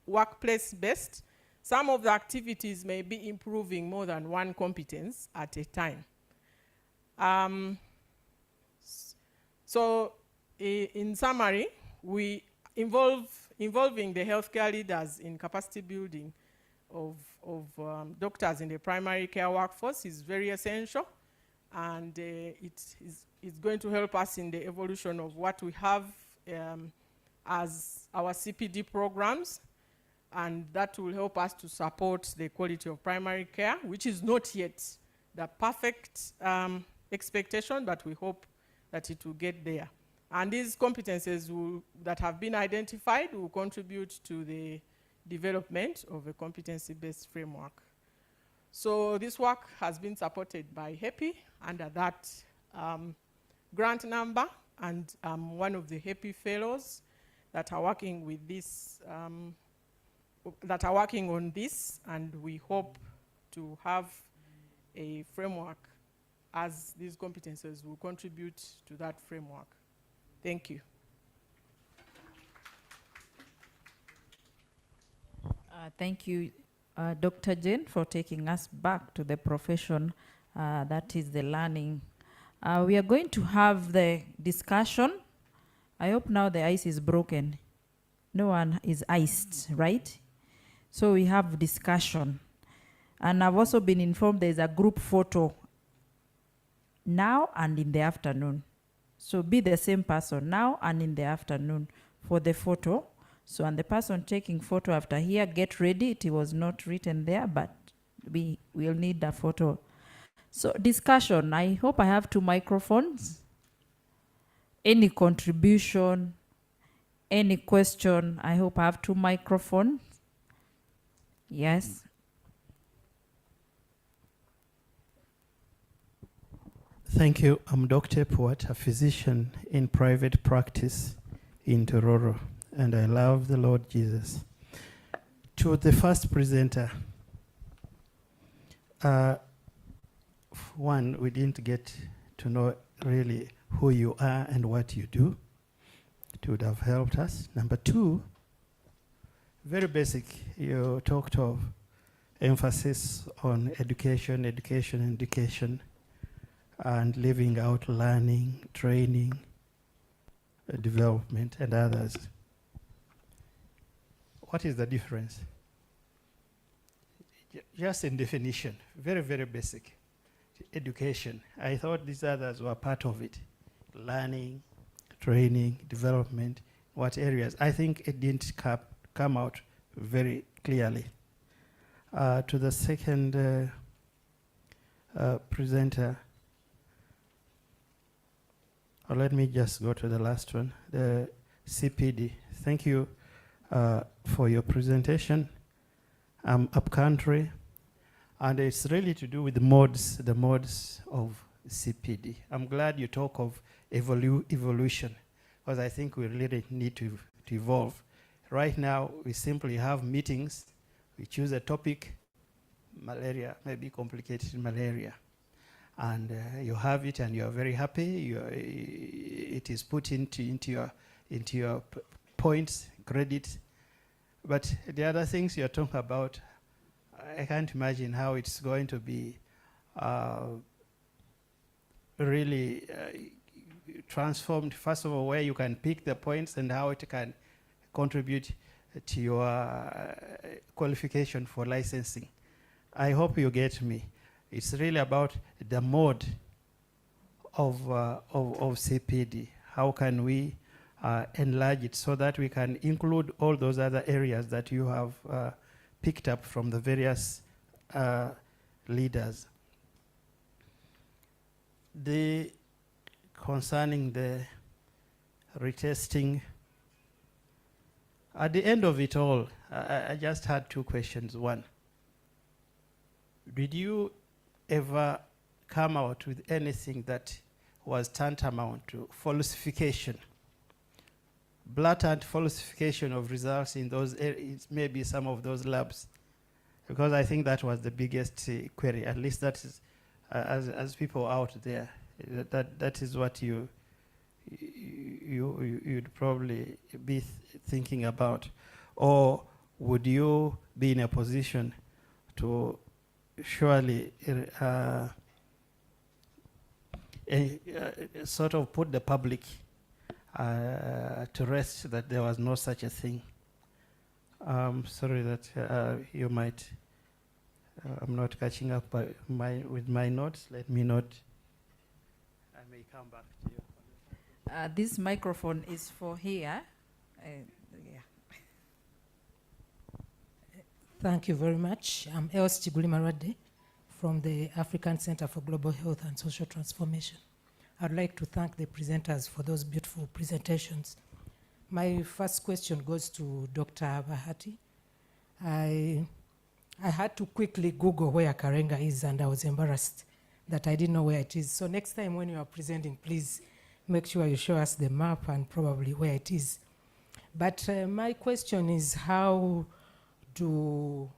[SPEAKER 8] workplace-based, some of the activities may be improving more than one competence at a time. So in summary, we involving the healthcare leaders in capacity building of doctors in the primary care workforce is very essential, and it's going to help us in the evolution of what we have as our CPD programs, and that will help us to support the quality of primary care, which is not yet the perfect expectation, but we hope that it will get there. And these competences that have been identified will contribute to the development of a competency-based framework. So this work has been supported by HEPI under that grant number, and one of the HEPI fellows that are working with this, that are working on this, and we hope to have a framework as these competences will contribute to that framework. Thank you.
[SPEAKER 4] Thank you, Dr. Jane, for taking us back to the profession that is the learning. We are going to have the discussion. I hope now the ice is broken. No one is iced, right? So we have discussion. And I've also been informed there's a group photo now and in the afternoon. So be the same person now and in the afternoon for the photo. So, and the person taking photo after here, get ready. It was not written there, but we will need a photo. So discussion, I hope I have 2 microphones. Any contribution, any question, I hope I have 2 microphones. Yes.
[SPEAKER 9] Thank you. I'm Dr. Puat, a physician in private practice in Tororo, and I love the Lord Jesus. To the first presenter, one, we didn't get to know really who you are and what you do. It would have helped us. Number 2, very basic, you talked of emphasis on education, and living out learning, training, development, and others. What is the difference? Just in definition, very, very basic. Education. I thought these others were part of it. Learning, training, development, what areas? I think it didn't come out very clearly. To the second presenter, or let me just go to the last one, the CPD. Thank you for your presentation. I'm upcountry, and it's really to do with the modes of CPD. I'm glad you talk of evolution, because I think we really need to evolve. Right now, we simply have meetings, we choose a topic, malaria, maybe complicated malaria, and you have it and you're very happy. It is put into your points, credit. But the other things you're talking about, I can't imagine how it's going to be really transformed. First of all, where you can pick the points and how it can contribute to your qualification for licensing. I hope you get me. It's really about the mode of CPD. How can we enlarge it so that we can include all those other areas that you have picked up from the various leaders? Concerning the retesting, at the end of it all, I just had 2 questions. One, did you ever come out with anything that was tantamount to falsification, blatant falsification of results in those areas, maybe some of those labs? Because I think that was the biggest query, at least that is, as people out there, that is what you'd probably be thinking about. Or would you be in a position to surely sort of put the public to rest that there was no such a thing? Sorry that you might, I'm not catching up with my notes. Let me note. I may come back to you.
[SPEAKER 4] This microphone is for here. Yeah.
[SPEAKER 10] Thank you very much. I'm Els Chigulimarade from the African Center for Global Health and Social Transformation. I'd like to thank the presenters for those beautiful presentations. My first question goes to Dr. Bahati. I had to quickly Google where Karenga is, and I was embarrassed that I didn't know where it is. So next time when you are presenting, please make sure you show us the map and probably where it is. But my question is, how do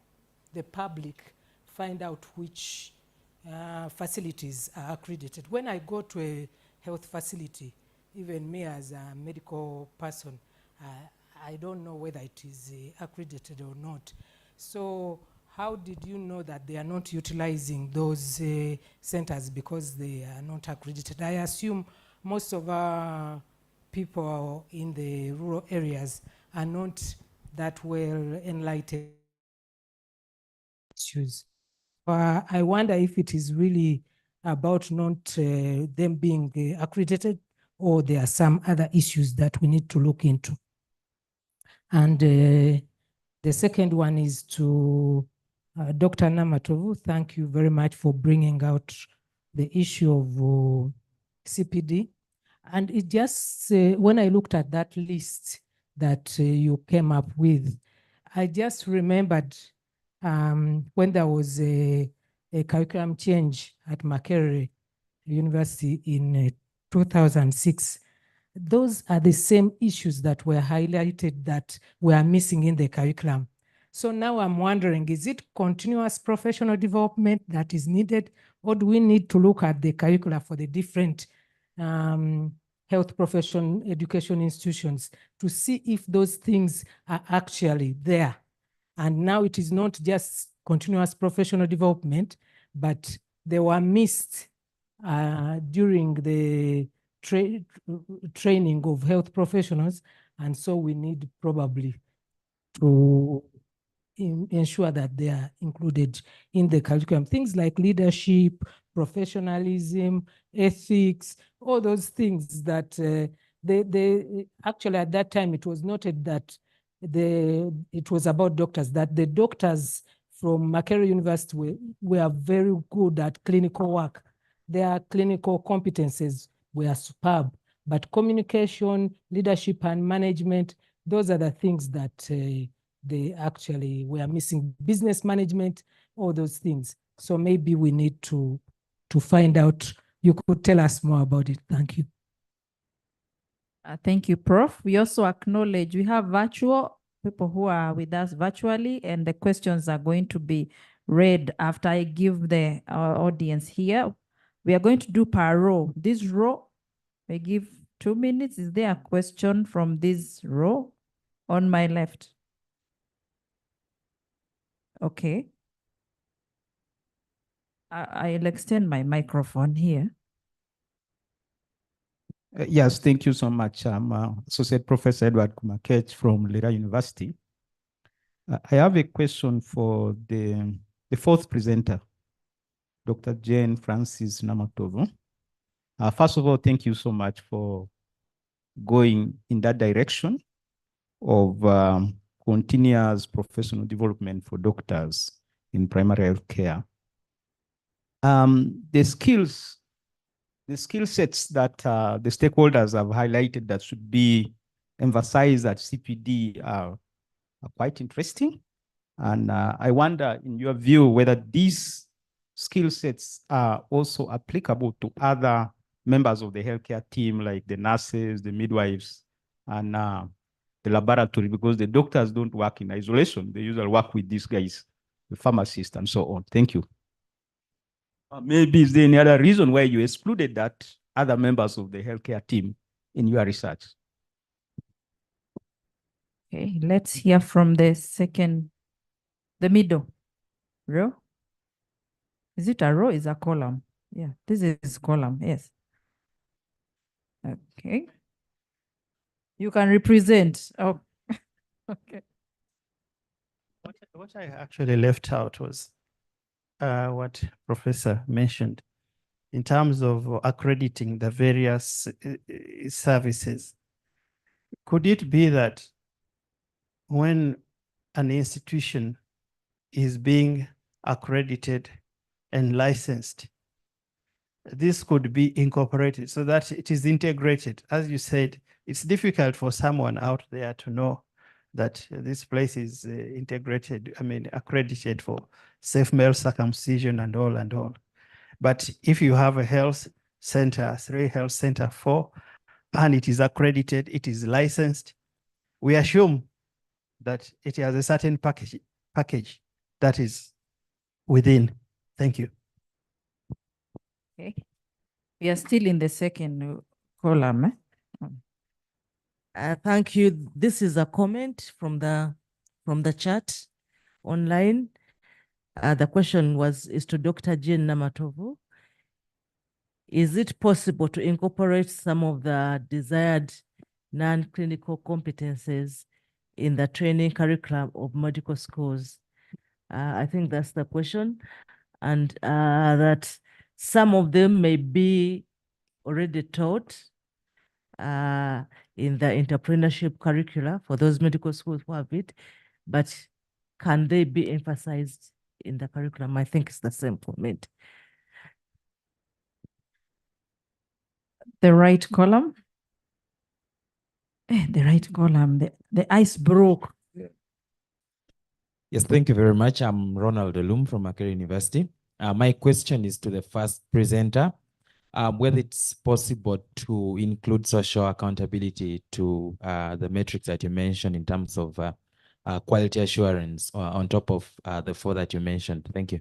[SPEAKER 10] the public find out which facilities are accredited? When I go to a health facility, even me as a medical person, I don't know whether it is accredited or not. So how did you know that they are not utilizing those centers because they are not accredited? I assume most of our people in the rural areas are not that well enlightened. I wonder if it is really about not them being accredited, or there are some other issues that we need to look into. And the second one is to Dr. Namatovu. Thank you very much for bringing out the issue of CPD. And it just, when I looked at that list that you came up with, I just remembered when there was a curriculum change at Makerere University in 2006. Those are the same issues that were highlighted that were missing in the curriculum. So now I'm wondering, is it continuous professional development that is needed, or do we need to look at the curricula for the different health profession education institutions to see if those things are actually there? And now it is not just continuous professional development, but they were missed during the training of health professionals. And so we need probably to ensure that they are included in the curriculum. Things like leadership, professionalism, ethics, all those things that they actually at that time it was noted that it was about doctors, that the doctors from Makerere University were very good at clinical work. Their clinical competences were superb, but communication, leadership, and management, those are the things that they actually were missing. Business management, all those things. So maybe we need to find out. You could tell us more about it. Thank you.
[SPEAKER 4] Thank you, Prof. We also acknowledge we have virtual people who are with us virtually, and the questions are going to be read after I give the audience here. We are going to do per row. This row, we give 2 minutes. Is there a question from this row on my left? Okay. I'll extend my microphone here.
[SPEAKER 11] Yes, thank you so much. I'm Associate Professor Edward Kumakech from Lira University. I have a question for the fourth presenter, Dr. Jane Francis Namatovu. First of all, thank you so much for going in that direction of continuous professional development for doctors in primary health care. The skill sets that the stakeholders have highlighted that should be emphasized at CPD are quite interesting. And I wonder, in your view, whether these skill sets are also applicable to other members of the healthcare team, like the nurses, the midwives, and the laboratory, because the doctors don't work in isolation. They usually work with these guys, the pharmacists, and so on. Thank you. Maybe is there any other reason why you excluded that other members of the healthcare team in your research?
[SPEAKER 4] Okay, let's hear from the middle row. Is it a row? Is a column? Yeah, this is column, yes. Okay. You can represent. Oh, okay.
[SPEAKER 9] What I actually left out was what Professor mentioned in terms of accrediting the various services. Could it be that when an institution is being accredited and licensed, this could be incorporated so that it is integrated? As you said, it's difficult for someone out there to know that this place is integrated, accredited for safe male circumcision and all. But if you have a health center, 3 health center, 4, and it is accredited, it is licensed, we assume that it has a certain package that is within. Thank you.
[SPEAKER 4] Okay. We are still in the second column.
[SPEAKER 3] Thank you. This is a comment from the chat online. The question is to Dr. Jane Namatovu. Is it possible to incorporate some of the desired non-clinical competencies in the training curriculum of medical schools? I think that's the question. And that Some of them may be already taught in the entrepreneurship curricula for those medical schools who have it, but can they be emphasized in the curriculum? I think it's the same comment.
[SPEAKER 4] The right column. The right column, the ice broke.
[SPEAKER 12] Yes, thank you very much. I'm Ronald Delum from Makerere University. My question is to the first presenter, whether it's possible to include social accountability to the metrics that you mentioned in terms of quality assurance on top of the 4 that you mentioned. Thank you.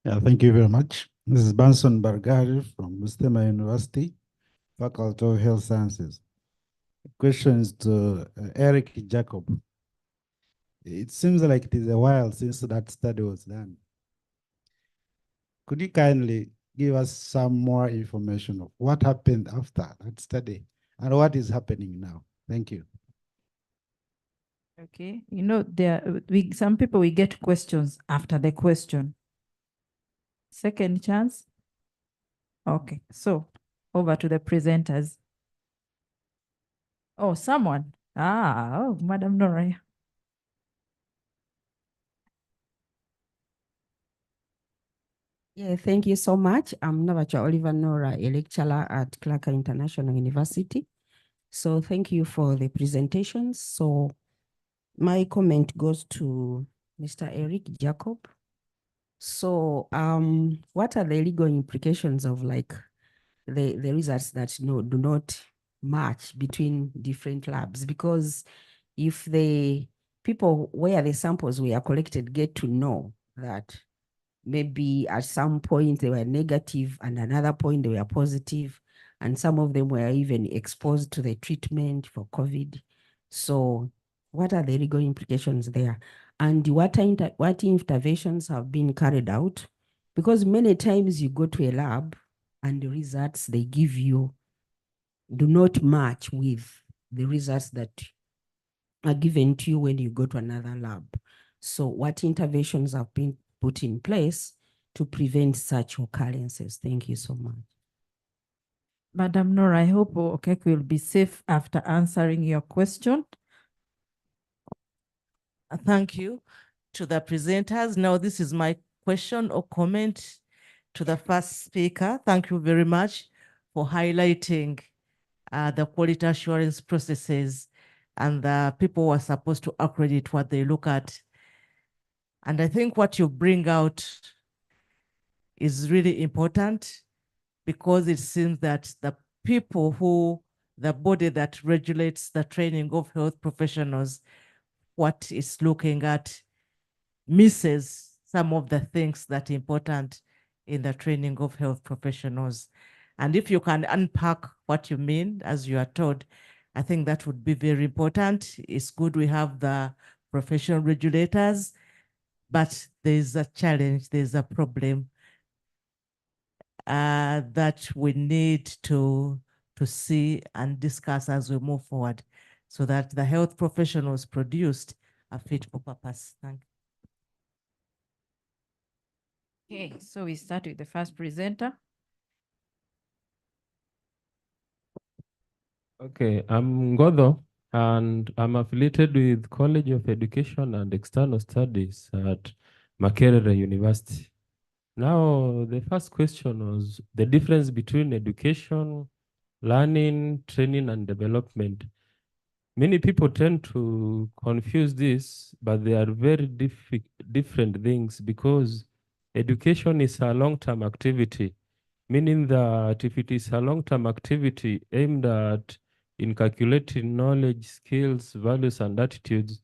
[SPEAKER 13] Yeah, thank you very much. This is Banson Bargari from Mustema University, Faculty of Health Sciences. The question is to Eric Jacob. It seems like it is a while since that study was done. Could you kindly give us some more information of what happened after that study and what is happening now? Thank you.
[SPEAKER 4] Okay, you know, some people, we get questions after the question. Second chance. Okay, so over to the presenters. Oh, someone. Oh, Madam Nora.
[SPEAKER 14] Yeah, thank you so much. I'm Navacha Oliver Nora, a lecturer at Clark International University. So thank you for the presentations. So my comment goes to Mr. Eric Jacob. So what are the legal implications of like the results that do not match between different labs? Because if the people where the samples were collected get to know that maybe at some point they were negative and another point they were positive, and some of them were even exposed to the treatment for COVID. So what are the legal implications there? And what interventions have been carried out? Because many times you go to a lab and the results they give you do not match with the results that are given to you when you go to another lab. So what interventions have been put in place to prevent such occurrences? Thank you so much.
[SPEAKER 4] Madam Nora, I hope Okeke will be safe after answering your question.
[SPEAKER 3] Thank you to the presenters. Now, this is my question or comment to the first speaker. Thank you very much for highlighting the quality assurance processes and the people who are supposed to accredit what they look at. And I think what you bring out is really important, because it seems that the body that regulates the training of health professionals, what it's looking at, misses some of the things that are important in the training of health professionals. And if you can unpack what you mean as you are told, I think that would be very important. It's good we have the professional regulators, but there's a challenge, there's a problem that we need to see and discuss as we move forward, so that the health professionals produced are fit for purpose. Thank you.
[SPEAKER 4] Okay, so we start with the first presenter.
[SPEAKER 5] Okay, I'm Ngodo, and I'm affiliated with College of Education and External Studies at Makerere University. Now, the first question was the difference between education, learning, training, and development. Many people tend to confuse this, but they are very different things, because education is a long-term activity, meaning that if it is a long-term activity aimed at calculating knowledge, skills, values, and attitudes,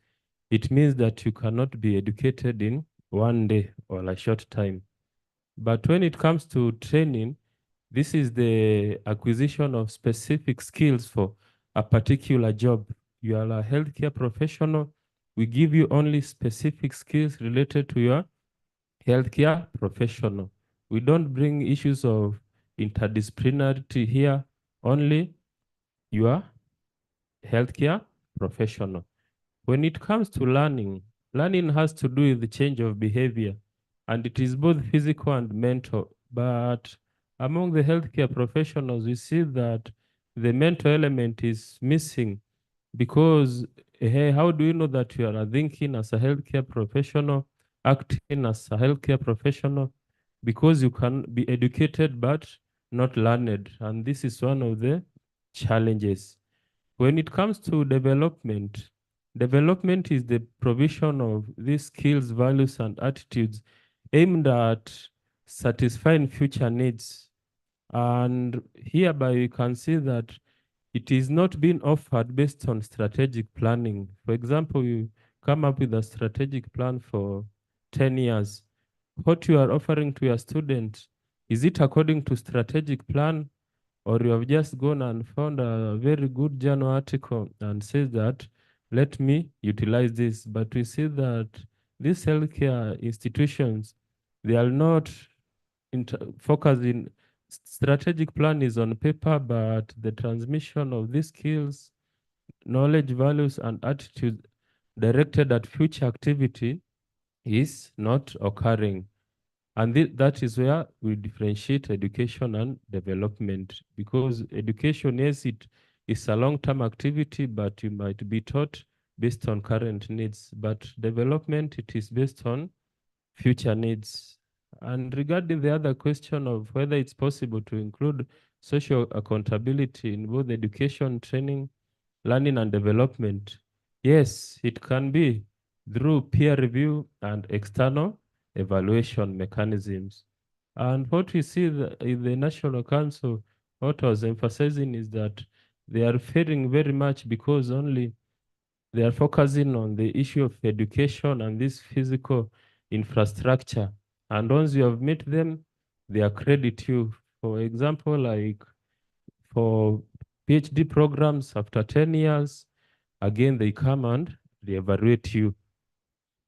[SPEAKER 5] it means that you cannot be educated in one day or a short time. But when it comes to training, this is the acquisition of specific skills for a particular job. You are a healthcare professional. We give you only specific skills related to your healthcare professional. We don't bring issues of interdisciplinarity here, only your healthcare professional. When it comes to learning, learning has to do with the change of behavior, and it is both physical and mental. But among the healthcare professionals, we see that the mental element is missing because hey, how do you know that you are thinking as a healthcare professional, acting as a healthcare professional? Because you can be educated but not learned. And this is one of the challenges. When it comes to development, development is the provision of these skills, values, and attitudes aimed at satisfying future needs. And hereby we can see that it is not being offered based on strategic planning. For example, you come up with a strategic plan for 10 years. What you are offering to your student, is it according to strategic plan, or you have just gone and found a very good journal article and says that, let me utilize this. But we see that these healthcare institutions, they are not focusing. Strategic plan is on paper, but the transmission of these skills, knowledge, values, and attitudes directed at future activity is not occurring. And that is where we differentiate education and development, because education, yes, it is a long-term activity, but you might be taught based on current needs. But development, it is based on future needs. And regarding the other question of whether it's possible to include social accountability in both education, training, learning, and development, yes, it can be through peer review and external evaluation mechanisms. And what we see in the National Council, what I was emphasizing is that they are failing very much because only they are focusing on the issue of education and this physical infrastructure. And once you have met them, they accredit you. For example, like for PhD programs after 10 years, again, they come and they evaluate you.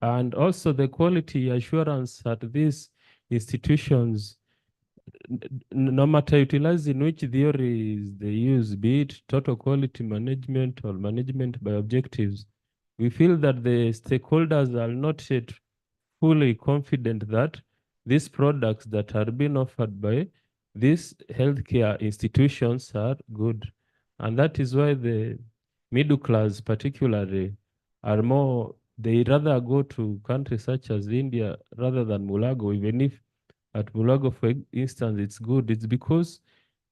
[SPEAKER 5] And also the quality assurance at these institutions, no matter utilizing which theories they use, be it total quality management or management by objectives, we feel that the stakeholders are not yet fully confident that these products that are being offered by these healthcare institutions are good. And that is why the middle class particularly are more, they rather go to countries such as India rather than Mulago, even if at Mulago, for instance, it's good. It's because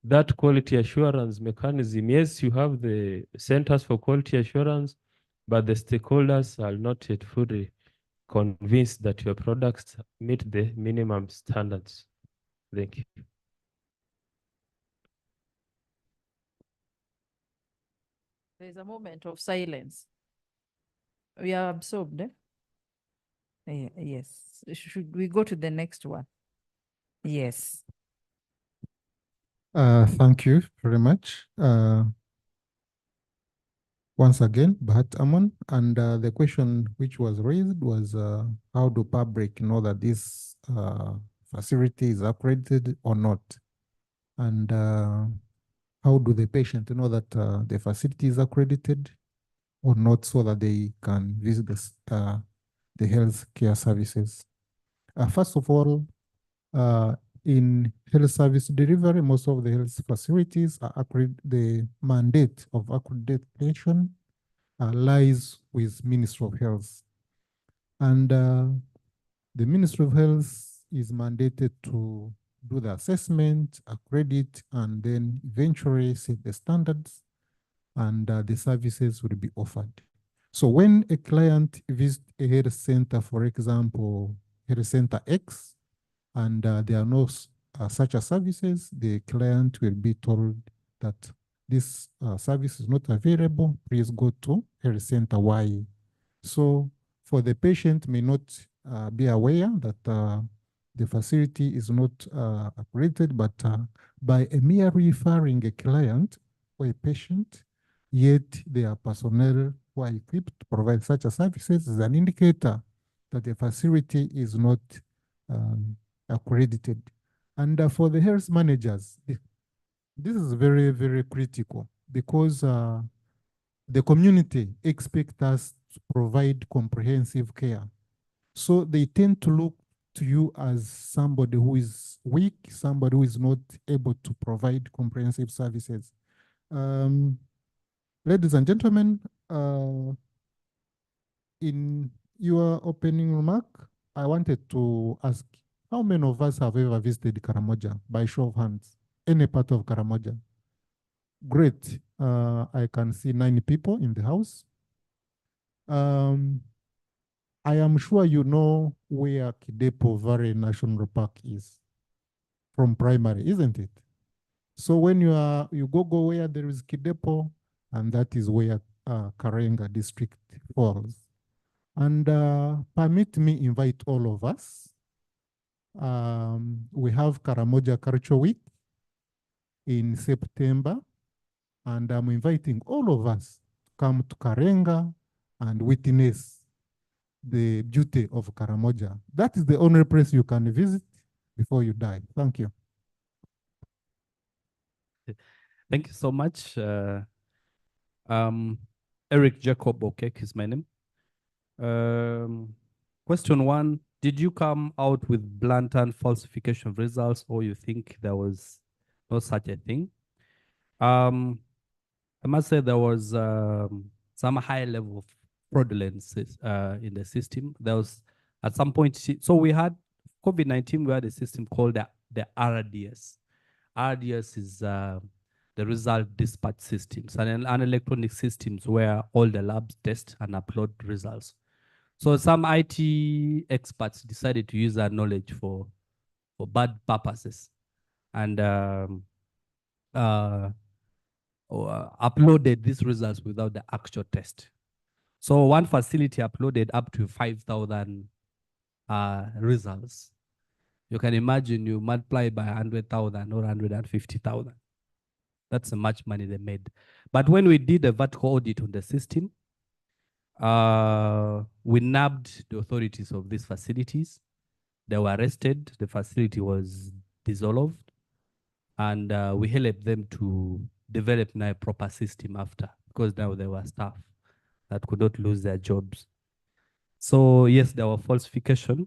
[SPEAKER 5] that quality assurance mechanism, yes, you have the centers for quality assurance, but the stakeholders are not yet fully convinced that your products meet the minimum standards. Thank you.
[SPEAKER 4] There's a moment of silence. We are absorbed. Yes. Should we go to the next one? Yes.
[SPEAKER 6] Thank you very much. Once again, Bahat Aman, and the question which was raised was how do public know that this facility is accredited or not? And how do the patient know that the facility is accredited or not, so that they can visit the health care services? First of all, in health service delivery, most of the health facilities are the mandate of accreditation lies with Ministry of Health. And the Ministry of Health is mandated to do the assessment, accredit, and then eventually set the standards, and the services will be offered. So when a client visits a health center, for example, health center X, and there are no such services, the client will be told that this service is not available, please go to health center Y. So for the patient may not be aware that the facility is not accredited, but by a mere referring a client or a patient, yet their personnel who are equipped to provide such services is an indicator that the facility is not accredited. And for the health managers, this is very, very critical, because the community expect us to provide comprehensive care. So they tend to look to you as somebody who is weak, somebody who is not able to provide comprehensive services. Ladies and gentlemen, in your opening remark, I wanted to ask, how many of us have ever visited Karamoja? By show of hands, any part of Karamoja? Great. I can see 9 people in the house. I am sure you know where Kidepo Valley National Park is from primary, isn't it? So when you go where there is Kidepo, and that is where Karenga district falls. And permit me invite all of us. We have Karamoja Culture Week in September, and I'm inviting all of us to come to Karenga and witness the beauty of Karamoja. That is the only place you can visit before you die. Thank you.
[SPEAKER 7] Thank you so much. Eric Jacob Okek is my name. Question 1, did you come out with blatant falsification of results, or you think there was no such a thing? I must say there was some high level of fraudulence in the system. There was at some point, so we had COVID-19, we had a system called the RDS. RDS is the result dispatch systems, and an electronic systems where all the labs test and upload results. So some IT experts decided to use that knowledge for bad purposes, and uploaded these results without the actual test. So one facility uploaded up to 5,000 results. You can imagine you multiply by 100,000 or 150,000. That's how much money they made. But when we did a vertical audit on the system, we nabbed the authorities of these facilities. They were arrested. The facility was dissolved. And we helped them to develop now a proper system after, because now there were staff that could not lose their jobs. So yes, there were falsification,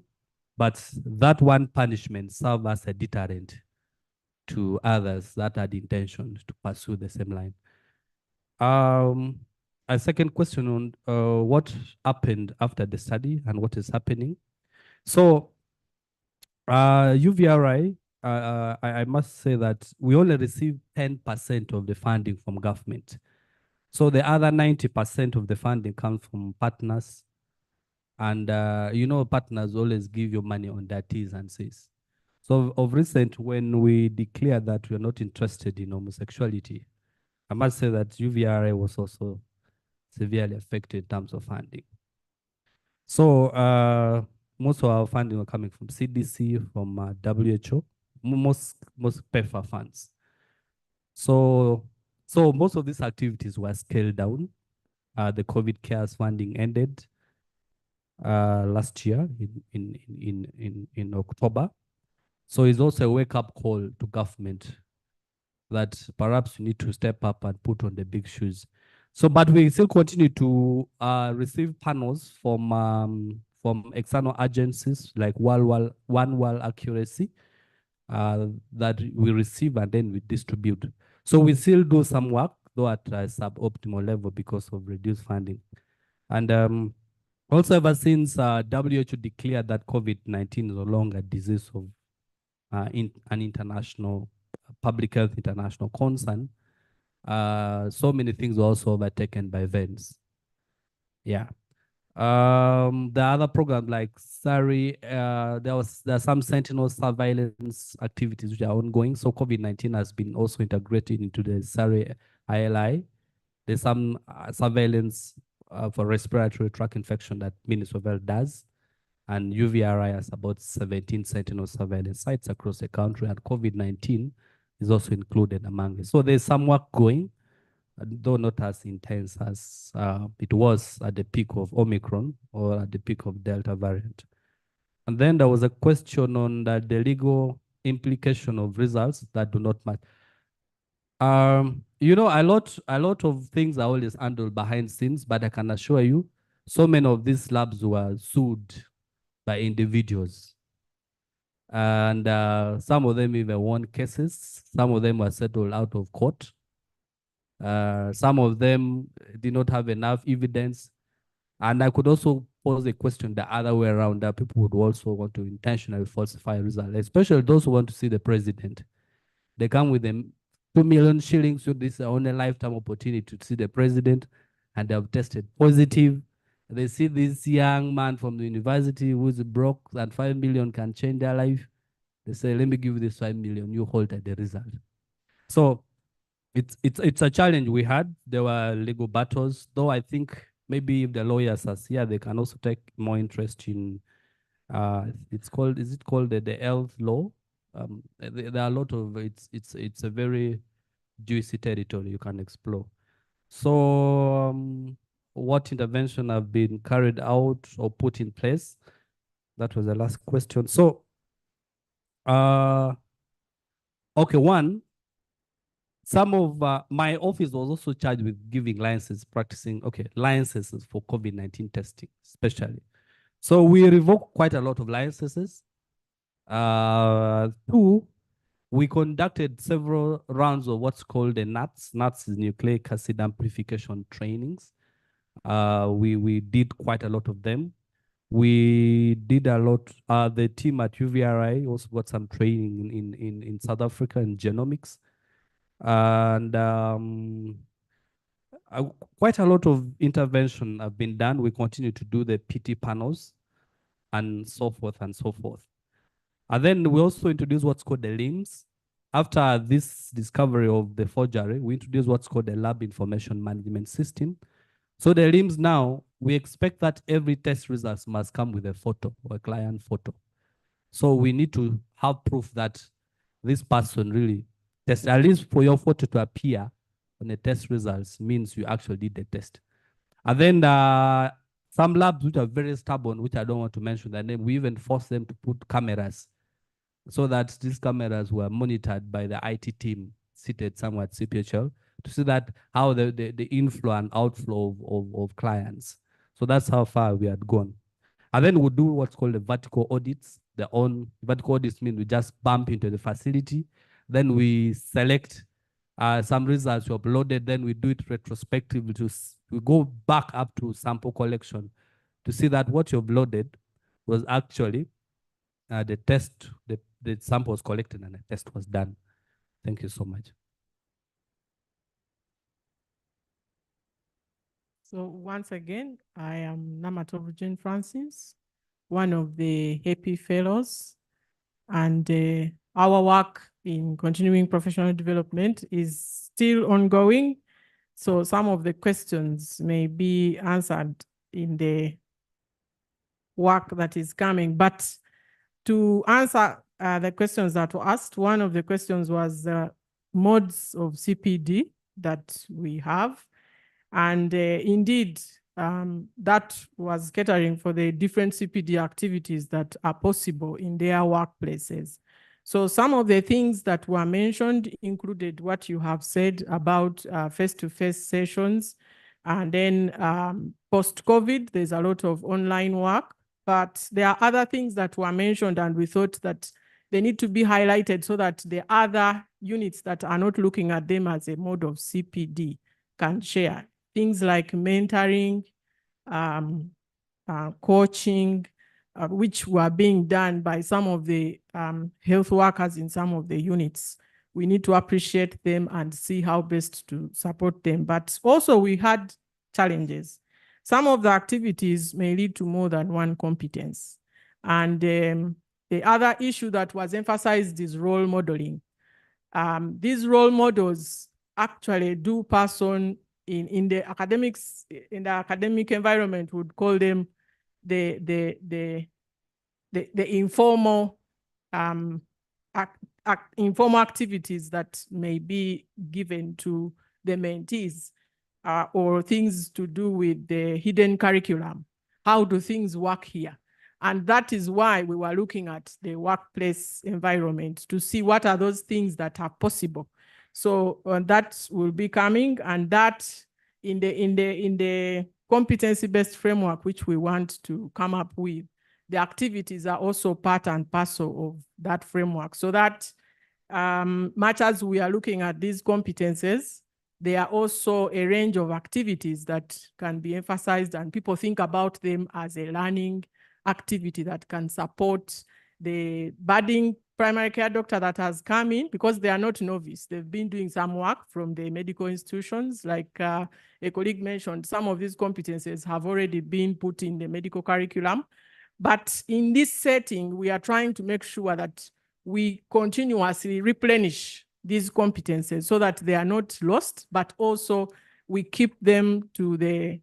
[SPEAKER 7] but that one punishment served as a deterrent to others that had intention to pursue the same line. A second question on what happened after the study and what is happening. So UVRI, I must say that we only receive 10% of the funding from government. So the other 90% of the funding comes from partners. And you know, partners always give you money on their T's and C's. So of recent, when we declared that we are not interested in homosexuality, I must say that UVRI was also severely affected in terms of funding. So most of our funding were coming from CDC, from WHO, most PEFA funds. So most of these activities were scaled down. The COVID cares funding ended last year in October. So it's also a wake-up call to government that perhaps you need to step up and put on the big shoes. So, but we still continue to receive panels from external agencies like One World Accuracy that we receive and then we distribute. So we still do some work, though at a suboptimal level because of reduced funding. And also ever since WHO declared that COVID-19 is no longer a disease of an international public health international concern, so many things were also overtaken by events. Yeah. The other program like SARI, there are some sentinel surveillance activities which are ongoing. So COVID-19 has been also integrated into the SARI ILI. There's some surveillance for respiratory tract infection that Ministry of Health does. And UVRI has about 17 sentinel surveillance sites across the country, and COVID-19 is also included among it. So there's some work going, though not as intense as it was at the peak of Omicron or at the peak of Delta variant. And then there was a question on the legal implication of results that do not match. You know, a lot of things are always handled behind scenes, but I can assure you, so many of these labs were sued by individuals. And some of them even won cases. Some of them were settled out of court. Some of them did not have enough evidence. And I could also pose a question the other way around, that people would also want to intentionally falsify results, especially those who want to see the president. They come with them 2 million shillings, so this is only a lifetime opportunity to see the president, and they have tested positive. They see this young man from the university who is broke and 5 million can change their life. They say, let me give you this 5 million, you hold at the result. So it's a challenge we had. There were legal battles, though I think maybe if the lawyers are here, they can also take more interest in, is it called the health law? There are a lot of, it's a very juicy territory you can explore. So what intervention have been carried out or put in place? That was the last question. So, okay, one, some of my office was also charged with giving licenses, licenses for COVID-19 testing, especially. So we revoked quite a lot of licenses. Two, we conducted several rounds of what's called the NATS. NATS is nucleic acid amplification trainings. We did quite a lot of them. We did a lot. The team at UVRI also got some training in South Africa in genomics. And quite a lot of intervention have been done. We continue to do the PT panels and so forth and so forth. And then we also introduced what's called the LIMS. After this discovery of the forgery, we introduced what's called the Lab Information Management System. So the LIMS now, we expect that every test results must come with a photo or a client photo. So we need to have proof that this person really tested, at least for your photo to appear on the test results means you actually did the test. And then some labs which are very stubborn, which I don't want to mention their name, we even forced them to put cameras so that these cameras were monitored by the IT team seated somewhere at CPHL to see that how the inflow and outflow of clients. So that's how far we had gone. And then we'll do what's called the vertical audits. Vertical audits mean we just bump into the facility, then we select some results you uploaded, then we do it retrospectively. We go back up to sample collection to see that what you uploaded was actually the test, the sample was collected and the test was done. Thank you so much.
[SPEAKER 8] So once again, I am Namatov Jane Francis, one of the HEPI fellows, and our work in continuing professional development is still ongoing. So some of the questions may be answered in the work that is coming, but to answer the questions that were asked, one of the questions was modes of CPD that we have. And indeed, that was catering for the different CPD activities that are possible in their workplaces. So some of the things that were mentioned included what you have said about face-to-face sessions. And then post-COVID, there's a lot of online work, but there are other things that were mentioned and we thought that they need to be highlighted so that the other units that are not looking at them as a mode of CPD can share. Things like mentoring, coaching, which were being done by some of the health workers in some of the units. We need to appreciate them and see how best to support them. But also we had challenges. Some of the activities may lead to more than one competence. And the other issue that was emphasized is role modeling. These role models actually do pass on in the academics, in the academic environment, would call them the informal informal activities that may be given to the mentees, or things to do with the hidden curriculum. How do things work here? And that is why we were looking at the workplace environment to see what are those things that are possible So that will be coming, and that in the competency-based framework which we want to come up with, the activities are also part and parcel of that framework. So that much as we are looking at these competences, there are also a range of activities that can be emphasized, and people think about them as a learning activity that can support the budding primary care doctor that has come in, because they are not novice. They've been doing some work from the medical institutions. Like a colleague mentioned, some of these competences have already been put in the medical curriculum. But in this setting, we are trying to make sure that we continuously replenish these competences so that they are not lost, but also we keep them to the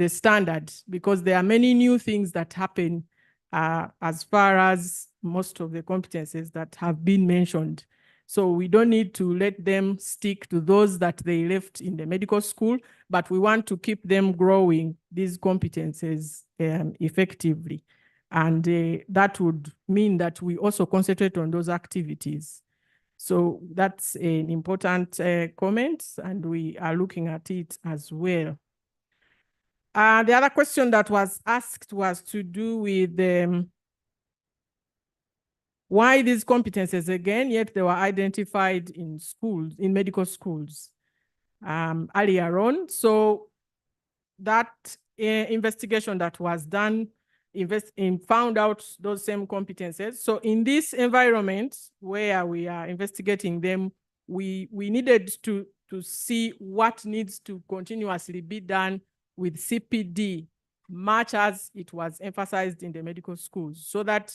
[SPEAKER 8] standard, because there are many new things that happen as far as most of the competences that have been mentioned. So we don't need to let them stick to those that they left in the medical school, but we want to keep them growing these competences effectively. And that would mean that we also concentrate on those activities. So that's an important comment, and we are looking at it as well. The other question that was asked was to do with why these competences again, yet they were identified in schools, in medical schools earlier on. So that investigation that was done found out those same competences. So in this environment where we are investigating them, we needed to see what needs to continuously be done with CPD, much as it was emphasized in the medical schools, so that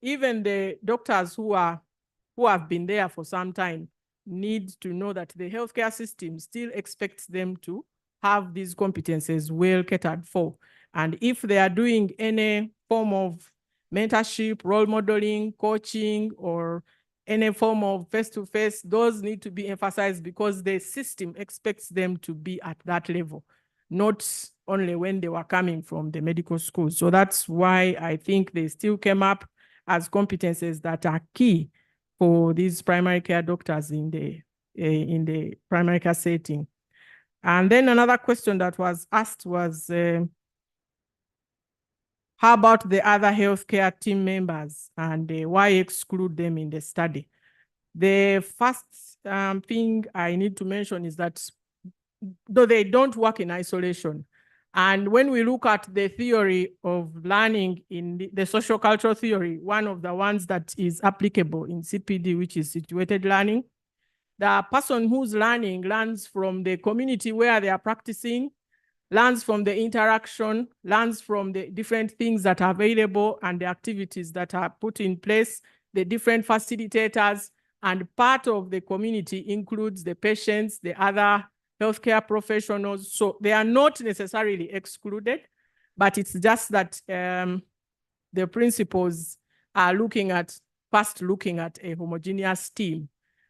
[SPEAKER 8] even the doctors who have been there for some time need to know that the healthcare system still expects them to have these competences well catered for. And if they are doing any form of mentorship, role modeling, coaching, or any form of face-to-face, those need to be emphasized, because the system expects them to be at that level, not only when they were coming from the medical school. So that's why I think they still came up as competences that are key for these primary care doctors in the primary care setting. And then another question that was asked was, how about the other healthcare team members, and why exclude them in the study? The first thing I need to mention is that though they don't work in isolation, and when we look at the theory of learning in the social cultural theory, one of the ones that is applicable in CPD, which is situated learning, the person who's learning learns from the community where they are practicing, learns from the interaction, learns from the different things that are available and the activities that are put in place, the different facilitators, and part of the community includes the patients, the other healthcare professionals. So they are not necessarily excluded, but it's just that the principles are first looking at a homogeneous team.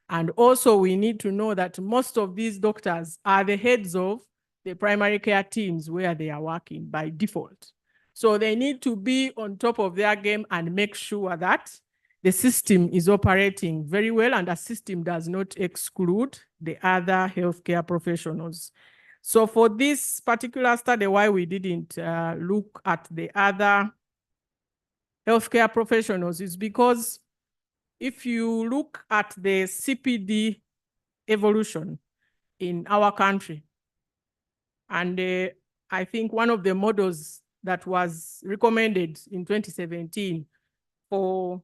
[SPEAKER 8] And also we need to know that most of these doctors are the heads of the primary care teams where they are working by default. So they need to be on top of their game and make sure that the system is operating very well, and the system does not exclude the other healthcare professionals. So for this particular study, why we didn't look at the other healthcare professionals is because if you look at the CPD evolution in our country, and I think one of the models that was recommended in 2017 for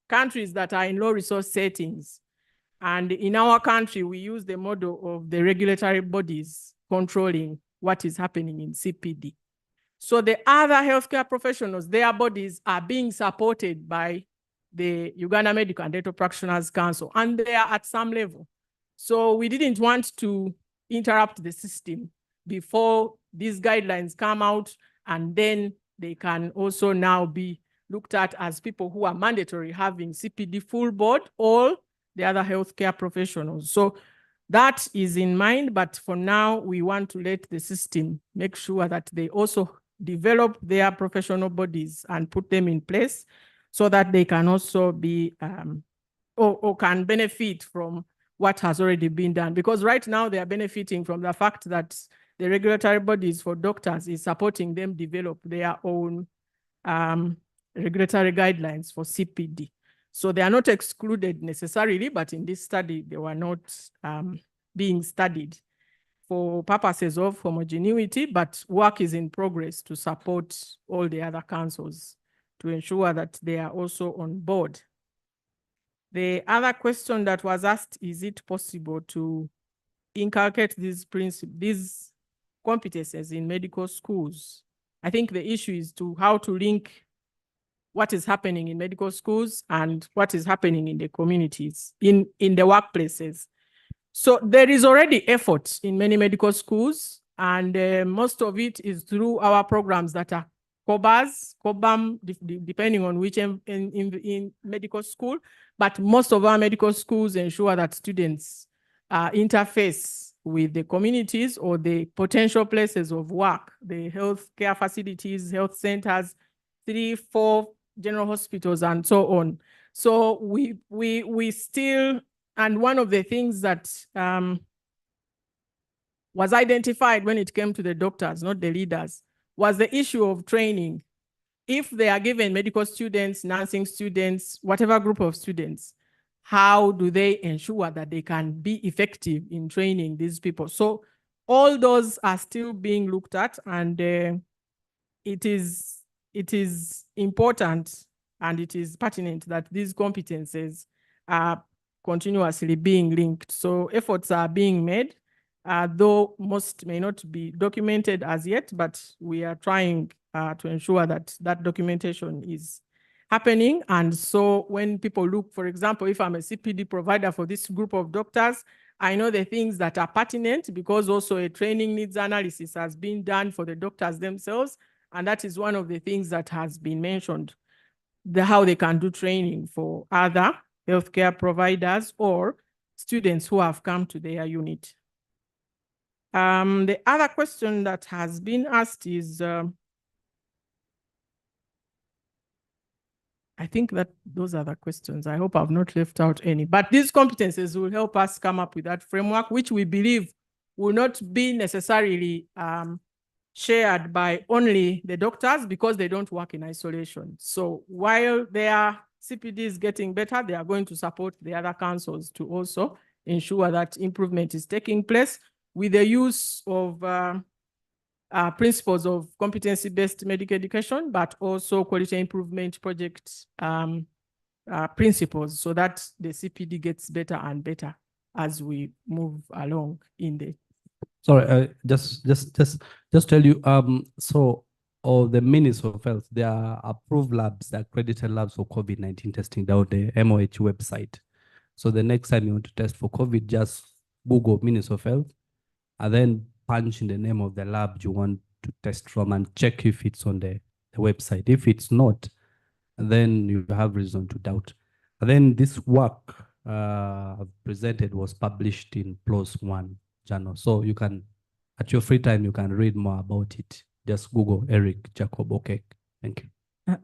[SPEAKER 8] countries that are in low resource settings, and in our country, we use the model of the regulatory bodies controlling what is happening in CPD. So the other healthcare professionals, their bodies are being supported by the Uganda Medical and Dental Practitioners Council, and they are at some level. So we didn't want to interrupt the system before these guidelines come out, and then they can also now be looked at as people who are mandatory having CPD full board, all the other healthcare professionals. So that is in mind, but for now, we want to let the system make sure that they also develop their professional bodies and put them in place so that they can also be or can benefit from what has already been done. Because right now they are benefiting from the fact that the regulatory bodies for doctors is supporting them develop their own regulatory guidelines for CPD. So they are not excluded necessarily, but in this study, they were not being studied for purposes of homogeneity, but work is in progress to support all the other councils to ensure that they are also on board. The other question that was asked, is it possible to inculcate these competences in medical schools? I think the issue is to how to link what is happening in medical schools and what is happening in the communities, in the workplaces. So there is already effort in many medical schools, and most of it is through our programs that are COBAM, depending on which in medical school. But most of our medical schools ensure that students interface with the communities or the potential places of work, the healthcare facilities, health centers, 3, 4 general hospitals, and so on. So we still, and one of the things that was identified when it came to the doctors, not the leaders, was the issue of training. If they are given medical students, nursing students, whatever group of students, how do they ensure that they can be effective in training these people? So all those are still being looked at, and it is important and it is pertinent that these competences are continuously being linked. So efforts are being made, though most may not be documented as yet, but we are trying to ensure that that documentation is happening. And so when people look, for example, if I'm a CPD provider for this group of doctors, I know the things that are pertinent, because also a training needs analysis has been done for the doctors themselves. And that is one of the things that has been mentioned, how they can do training for other healthcare providers or students who have come to their unit. The other question that has been asked is, I think that those are the questions. I hope I've not left out any, but these competences will help us come up with that framework, which we believe will not be necessarily shared by only the doctors, because they don't work in isolation. So while their CPD is getting better, they are going to support the other councils to also ensure that improvement is taking place with the use of principles of competency-based medical education, but also quality improvement project principles, so that the CPD gets better and better as we move along in the.
[SPEAKER 7] Sorry, just tell you, so all the Ministry of Health, there are approved labs, the accredited labs for COVID-19 testing down the MOH website. So the next time you want to test for COVID, just Google Ministry of Health and then punch in the name of the lab you want to test from and check if it's on the website. If it's not, then you have reason to doubt. And then this work I've presented was published in PLOS One journal. So you can, at your free time, you can read more about it. Just Google Eric Jacob Okek. Thank you.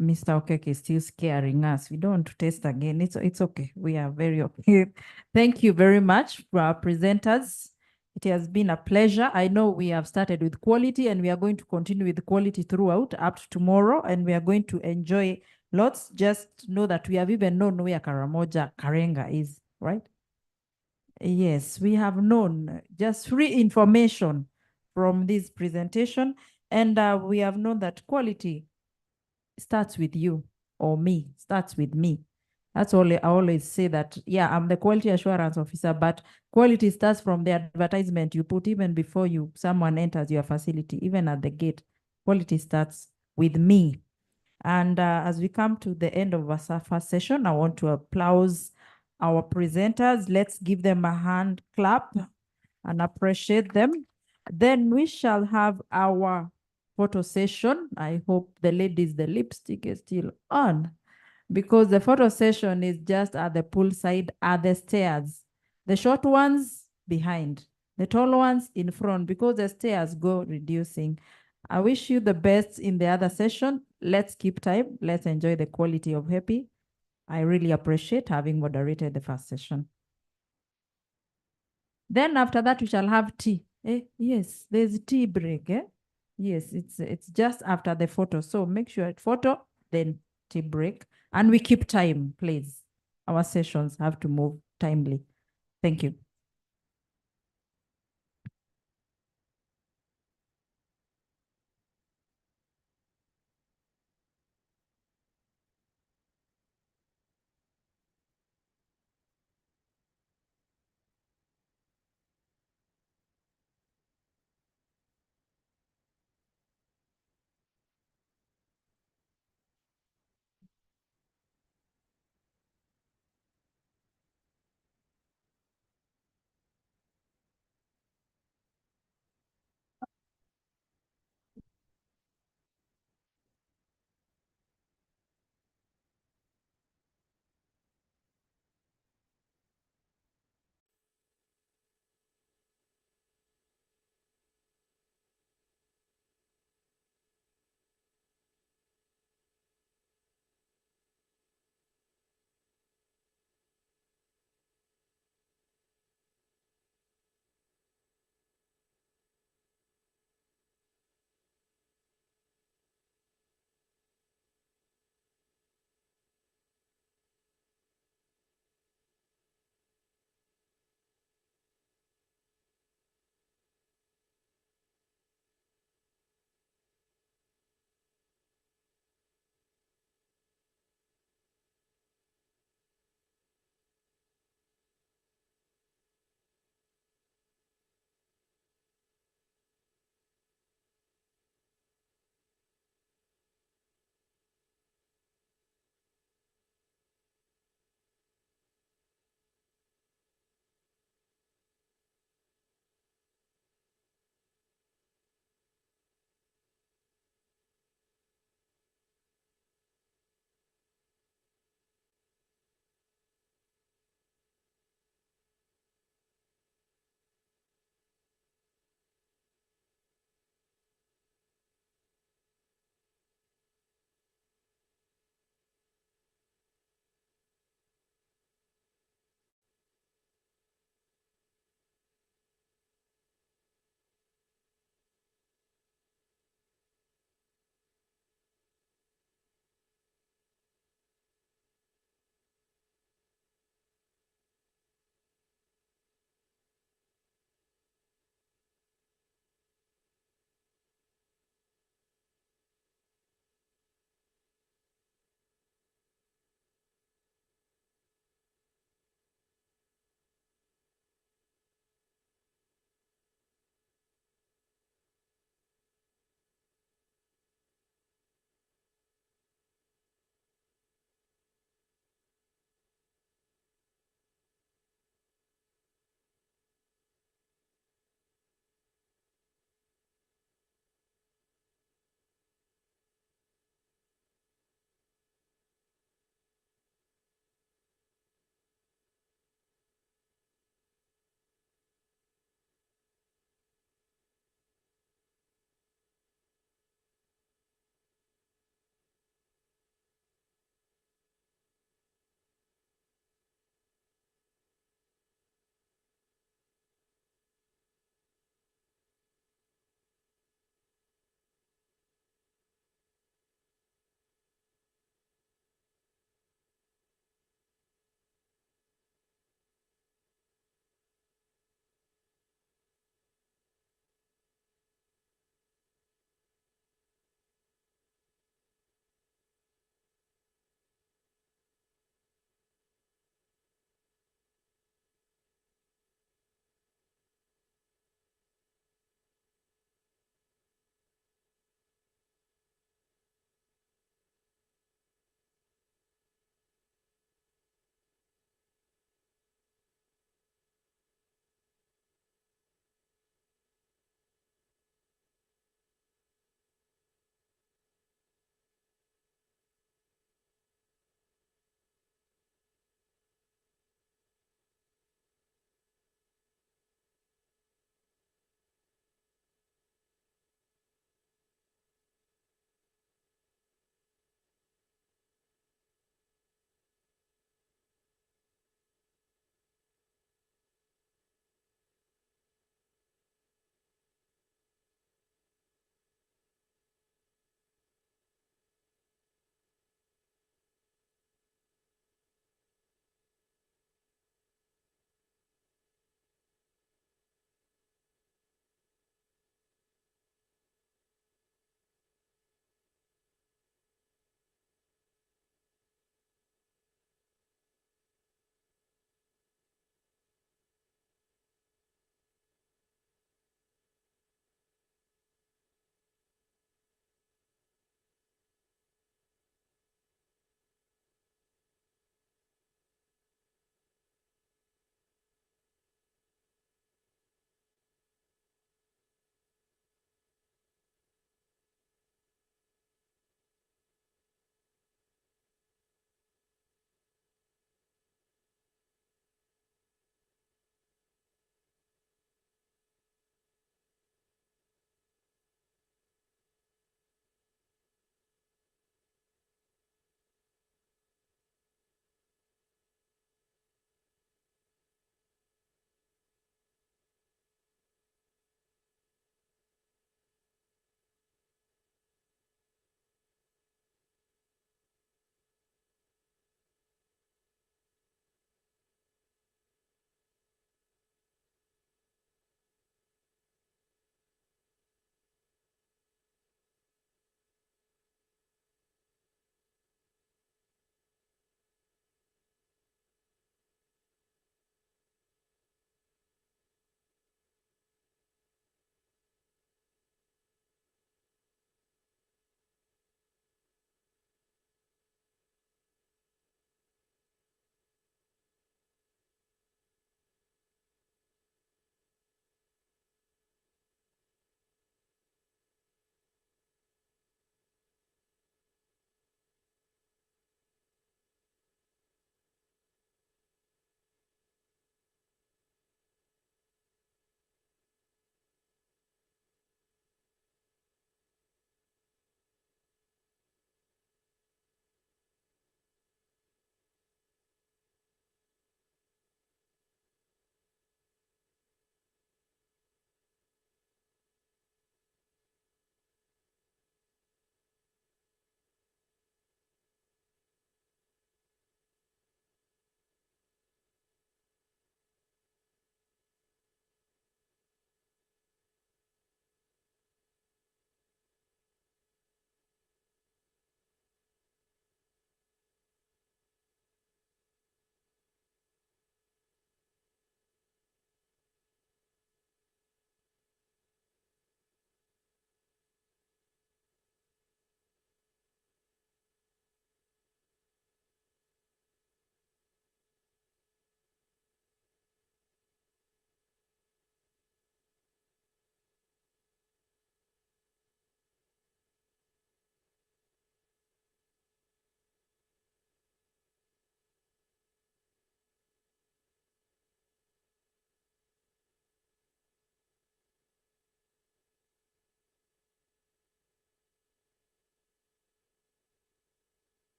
[SPEAKER 4] Mr. Okek is still scaring us. We don't want to test again. It's okay. We are very okay. Thank you very much for our presenters. It has been a pleasure. I know we have started with quality and we are going to continue with quality throughout up to tomorrow, and we are going to enjoy lots. Just know that we have even known where Karamoja Karenga is, right? Yes, we have known just free information from this presentation, and we have known that quality starts with you or me, starts with me. That's all I always say, that, yeah, I'm the quality assurance officer, but quality starts from the advertisement you put even before someone enters your facility, even at the gate. Quality starts with me. And as we come to the end of our first session, I want to applaud our presenters. Let's give them a hand clap and appreciate them. Then we shall have our photo session. I hope the ladies, the lipstick is still on, because the photo session is just at the poolside, at the stairs. The short ones behind, the tall ones in front, because the stairs go reducing. I wish you the best in the other session. Let's keep time. Let's enjoy the quality of HEPI. I really appreciate having moderated the first session. Then after that, we shall have tea. Yes, there's tea break. Yes, it's just after the photo. So make sure at photo, then tea break. And we keep time, please. Our sessions have to move timely. Thank you.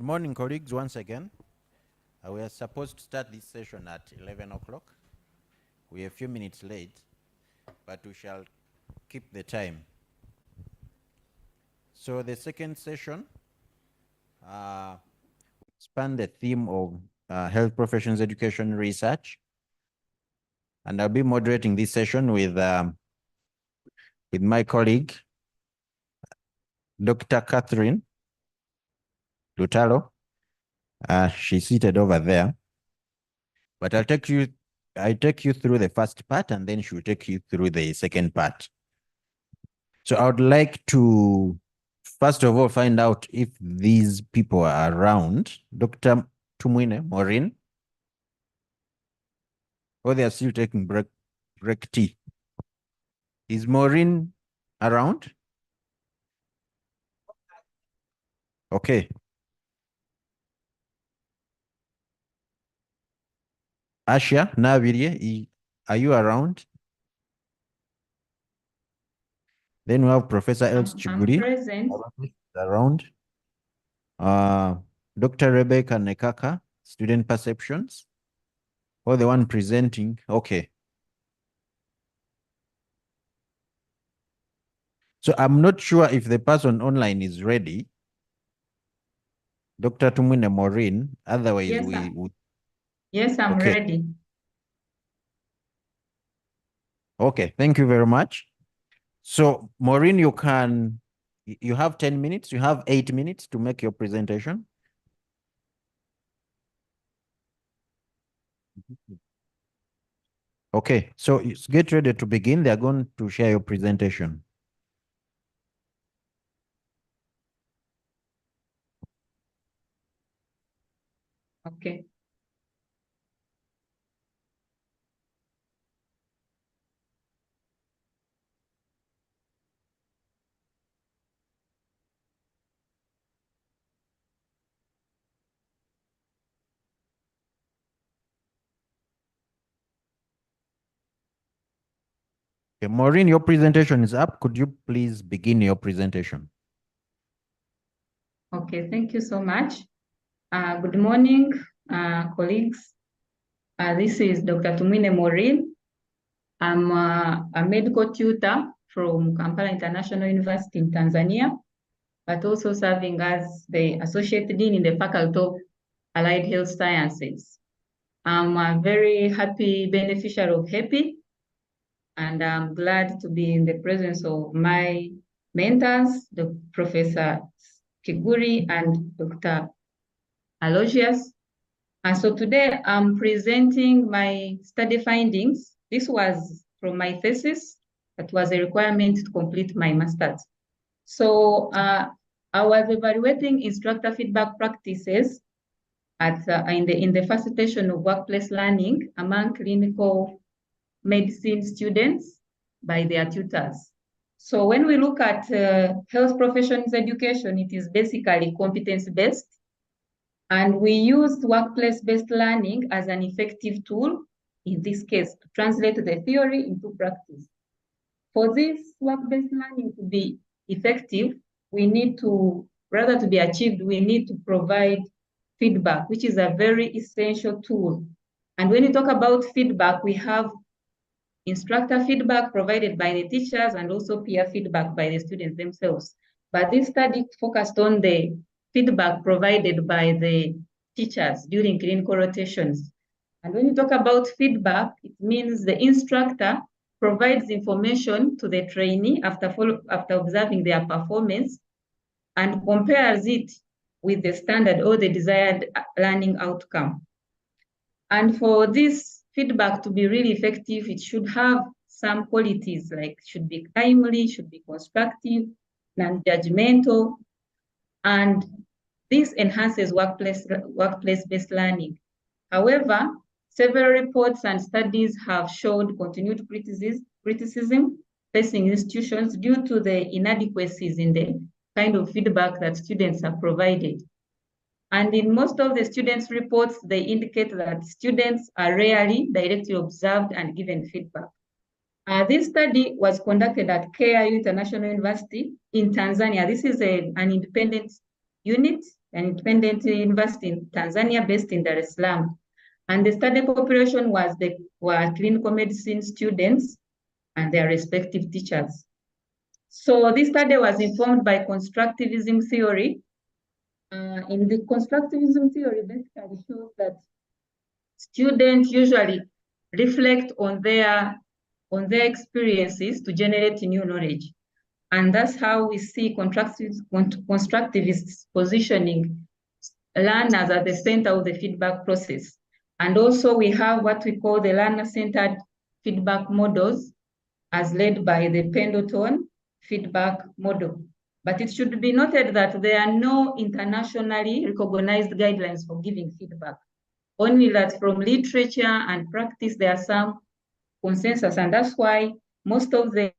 [SPEAKER 1] Good morning, colleagues, once again. We are supposed to start this session at 11 o'clock. We are a few minutes late, but we shall keep the time. So the second session span the theme of health professions education research. And I'll be moderating this session with my colleague, Dr. Catherine Lutalo. She's seated over there. But I'll take you through the first part, and then she'll take you through the second part. So I would like to, first of all, find out if these people are around. Dr. Tumwine Maureen, or they are still taking break tea. Is Maureen around? Okay. Asha Navirie, are you around? Then we have Professor Els Chiguri.
[SPEAKER 15] I'm present.
[SPEAKER 1] Around. Dr. Rebecca Nekaka, student perceptions. Or the one presenting. Okay. So I'm not sure if the person online is ready. Dr. Tumwine Maureen. Otherwise,
[SPEAKER 15] Yes,
[SPEAKER 1] we
[SPEAKER 15] sir.
[SPEAKER 1] would.
[SPEAKER 15] Yes, I'm
[SPEAKER 1] Okay.
[SPEAKER 15] ready.
[SPEAKER 1] Okay, thank you very much. So Maureen, you have 10 minutes, you have 8 minutes to make your presentation. Okay, so get ready to begin. They are going to share your presentation.
[SPEAKER 15] Okay.
[SPEAKER 1] Okay, Maureen, your presentation is up. Could you please begin your presentation?
[SPEAKER 15] Okay, thank you so much. Good morning, colleagues. This is Dr. Tumwine Maureen. I'm a medical tutor from Kampala International University in Tanzania, but also serving as the Associate Dean in the Faculty of Allied Health Sciences. I'm a very happy beneficiary of HEPI, and I'm glad to be in the presence of my mentors, the Professor Kiguri and Dr. Aloysius. And so today I'm presenting my study findings. This was from my thesis. That was a requirement to complete my master's. So I was evaluating instructor feedback practices in the facilitation of workplace learning among clinical medicine students by their tutors. So when we look at health professions education, it is basically competence-based. And we used workplace-based learning as an effective tool, in this case, to translate the theory into practice. For this work-based learning to be effective, we need to, rather to be achieved, we need to provide feedback, which is a very essential tool. And when you talk about feedback, we have instructor feedback provided by the teachers and also peer feedback by the students themselves. But this study focused on the feedback provided by the teachers during clinical rotations. And when you talk about feedback, it means the instructor provides information to the trainee after observing their performance and compares it with the standard or the desired learning outcome. And for this feedback to be really effective, it should have some qualities, like should be timely, should be constructive, non-judgmental, and this enhances workplace-based learning. However, several reports and studies have showed continued criticism facing institutions due to the inadequacies in the kind of feedback that students are provided. And in most of the students' reports, they indicate that students are rarely directly observed and given feedback. This study was conducted at KIU International University in Tanzania. This is an independent unit an independent university in Tanzania based in Dar es Salaam. And the study population were clinical medicine students and their respective teachers. So this study was informed by constructivism theory. In the constructivism theory, basically shows that students usually reflect on their experiences to generate new knowledge. And that's how we see constructivist positioning learners at the center of the feedback process. And also we have what we call the learner-centered feedback models as led by the Pendleton feedback model. But it should be noted that there are no internationally recognized guidelines for giving feedback. Only that from literature and practice, there are some consensus, and that's why most of the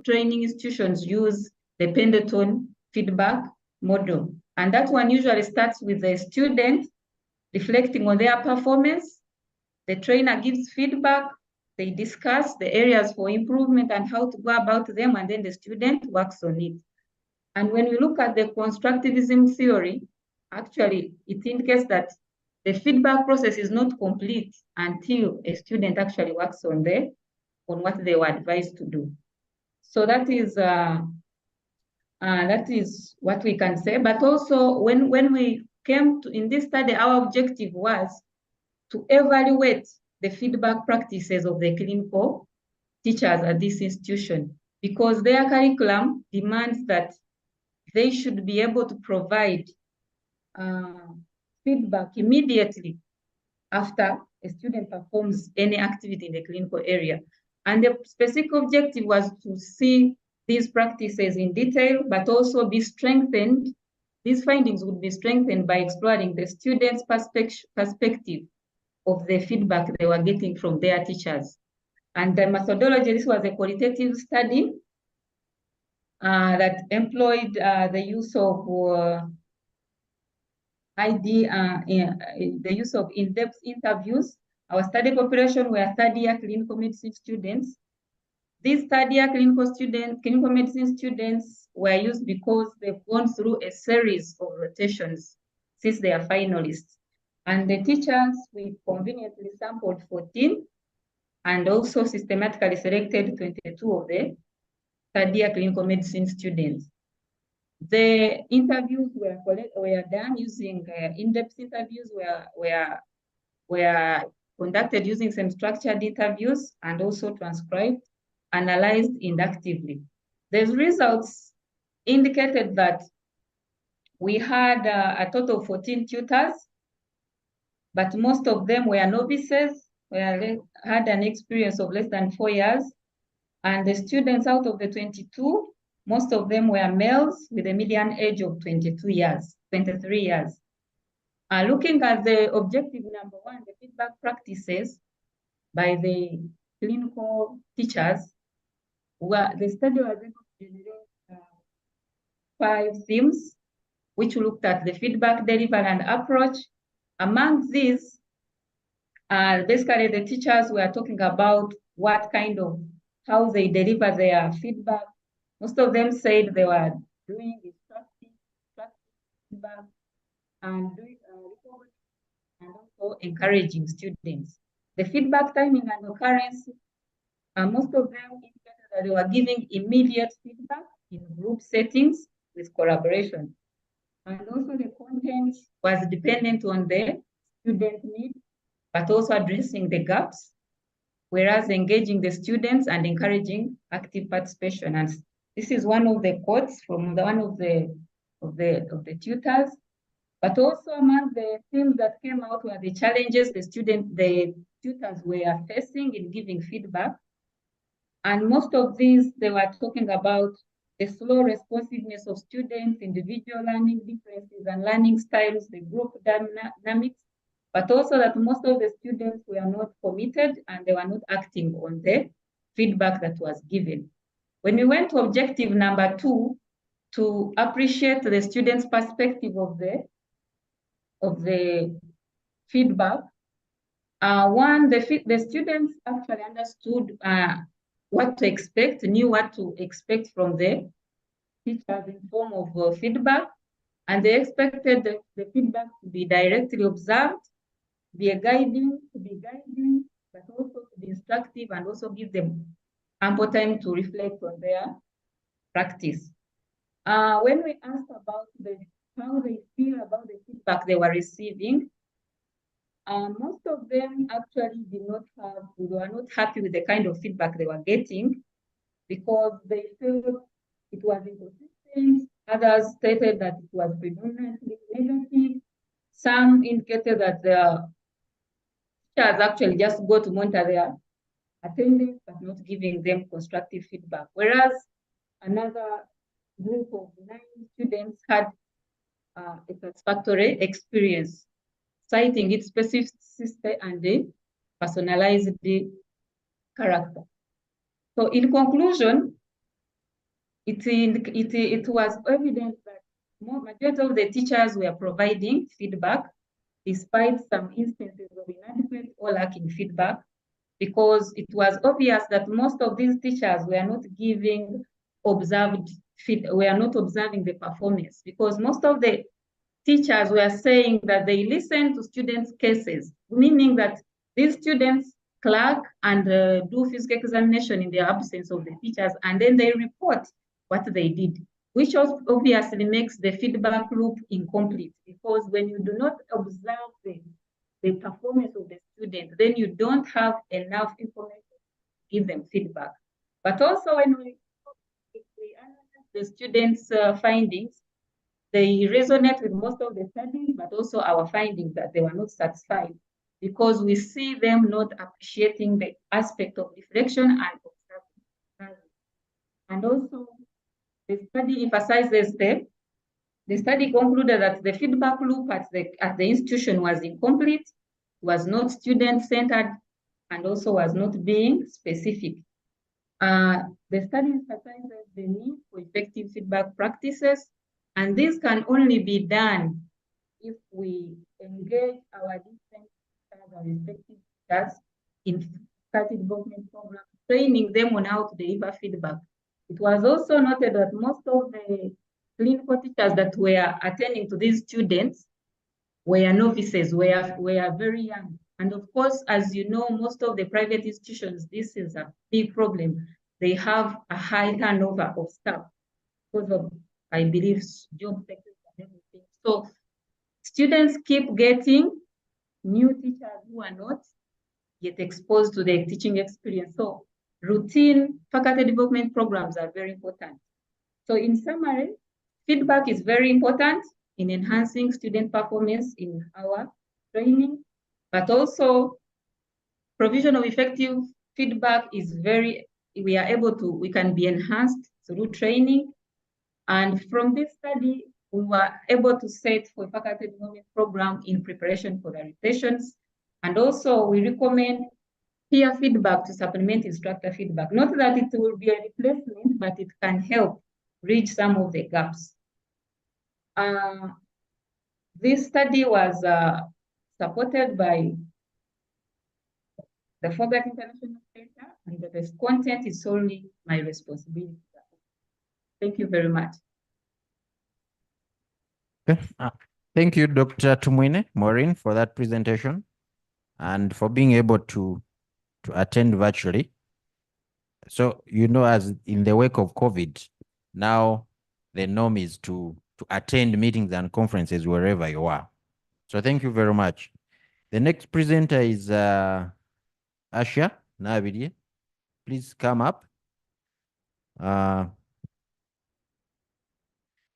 [SPEAKER 15] training institutions use the Pendleton feedback model. And that one usually starts with the student reflecting on their performance. The trainer gives feedback, they discuss the areas for improvement and how to go about them, and then the student works on it. And when we look at the constructivism theory, actually, it indicates that the feedback process is not complete until a student actually works on what they were advised to do. So that is what we can say. But also, when we came to in this study, our objective was to evaluate the feedback practices of the clinical teachers at this institution, because their curriculum demands that they should be able to provide feedback immediately after a student performs any activity in the clinical area. And the specific objective was to see these practices in detail, but also be strengthened. These findings would be strengthened by exploring the students' perspective of the feedback they were getting from their teachers. And the methodology, this was a qualitative study that employed the use of the use of in-depth interviews. Our study population were third-year clinical medicine students. These third-year clinical medicine students were used because they've gone through a series of rotations since they are finalists. And the teachers, we conveniently sampled 14 and also systematically selected 22 of the third-year clinical medicine students. The interviews were done using in-depth interviews were conducted using some structured interviews and also transcribed, analyzed inductively. The results indicated that we had a total of 14 tutors, but most of them were novices, had an experience of less than 4 years. And the students out of the 22, most of them were males with a median age of 23 years. Looking at the objective number one, the feedback practices by the clinical teachers, the study was able to generate 5 themes, which looked at the feedback delivery and approach. Among these, basically the teachers were talking about how they deliver their feedback. Most of them said they were doing instructive feedback and also encouraging students. The feedback timing and occurrence, most of them indicated that they were giving immediate feedback in group settings with collaboration. And also the content was dependent on the student need, but also addressing the gaps, whereas engaging the students and encouraging active participation. And this is one of the quotes from one of the tutors. But also among the themes that came out were the challenges the tutors were facing in giving feedback. And most of these, they were talking about the slow responsiveness of students, individual learning differences and learning styles, the group dynamics, but also that most of the students were not committed and they were not acting on the feedback that was given. When we went to objective number 2, to appreciate the students' perspective of the feedback, the students actually understood what to expect, knew what to expect from the teachers in form of feedback. And they expected the feedback to be directly observed, to be guiding, but also to be instructive and also give them ample time to reflect on their practice. When we asked about how they feel about the feedback they were receiving, most of them actually they were not happy with the kind of feedback they were getting because they felt it was inconsistent. Others stated that it was predominantly negative. Some indicated that the teachers actually just go to monitor their attendance but not giving them constructive feedback. Whereas another group of 9 students had a satisfactory experience, citing its specificity and the personalized character. So in conclusion, it was evident that majority of the teachers were providing feedback despite some instances of inadequate or lacking feedback, because it was obvious that most of these teachers were not giving were not observing the performance, because most of the teachers were saying that they listen to students' cases, meaning that these students clerk and do physical examination in the absence of the teachers, and then they report what they did, which obviously makes the feedback loop incomplete, because when you do not observe the performance of the student, then you don't have enough information to give them feedback. But also when we analyze the students' findings, they resonate with most of the studies, but also our findings that they were not satisfied because we see them not appreciating the aspect of reflection and observing. And also, the study emphasizes the study concluded that the feedback loop at the institution was incomplete, was not student-centered, and also was not being specific. The study emphasizes the need for effective feedback practices, and this can only be done if we engage our different respective teachers in faculty development programs, training them on how to deliver feedback. It was also noted that most of the clinical teachers that were attending to these students were novices, were very young. And of course, as you know, most of the private institutions, this is a big problem. They have a high turnover of staff because of, I believe, job sectors and everything. So students keep getting new teachers who are not yet exposed to the teaching experience. So routine faculty development programs are very important. So in summary, feedback is very important in enhancing student performance in our training, but also provision of effective feedback is we can be enhanced through training. And from this study, we were able to set for faculty development program in preparation for the rotations. And also we recommend peer feedback to supplement instructor feedback. Not that it will be a replacement, but it can help bridge some of the gaps. This study was supported by the Fogart International Center, and the content is solely my responsibility. Thank you very much.
[SPEAKER 1] Okay. Thank you, Dr. Tumwine Maureen, for that presentation and for being able to attend virtually. So, you know, as in the wake of COVID, now the norm is to attend meetings and conferences wherever you are. So thank you very much. The next presenter is Asha Nabidi. Please come up.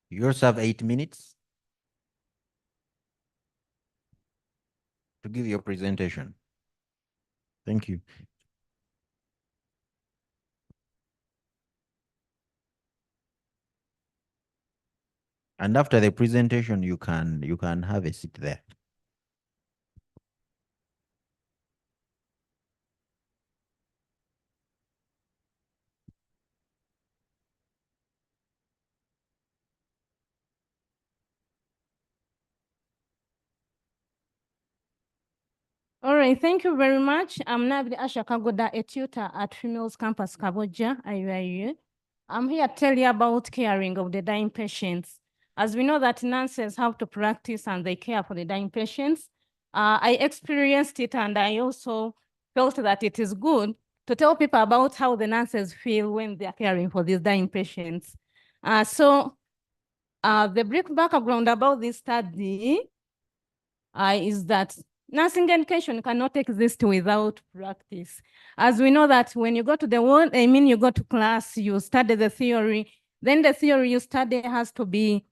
[SPEAKER 1] You also have 8 minutes to give your presentation. Thank you. And after the presentation, you can have a seat there.
[SPEAKER 16] All right, thank you very much. I'm Nabdi Asha Kagoda, a tutor at Females Campus Kaboja, IUIU. I'm here to tell you about caring of the dying patients. as we know that nurses have to practice and they care for the dying patients. I experienced it, and I also felt that it is good to tell people about how the nurses feel when they are caring for these dying patients. So the brief background about this study is that nursing education cannot exist without practice. As we know that when you go to the world, you go to class, you study the theory, then the theory you study has to be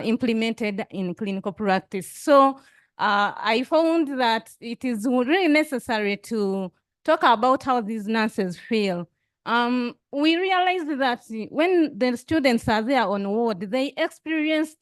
[SPEAKER 16] implemented in clinical practice. So I found that it is really necessary to talk about how these nurses feel. We realized that when the students are there on ward, they experience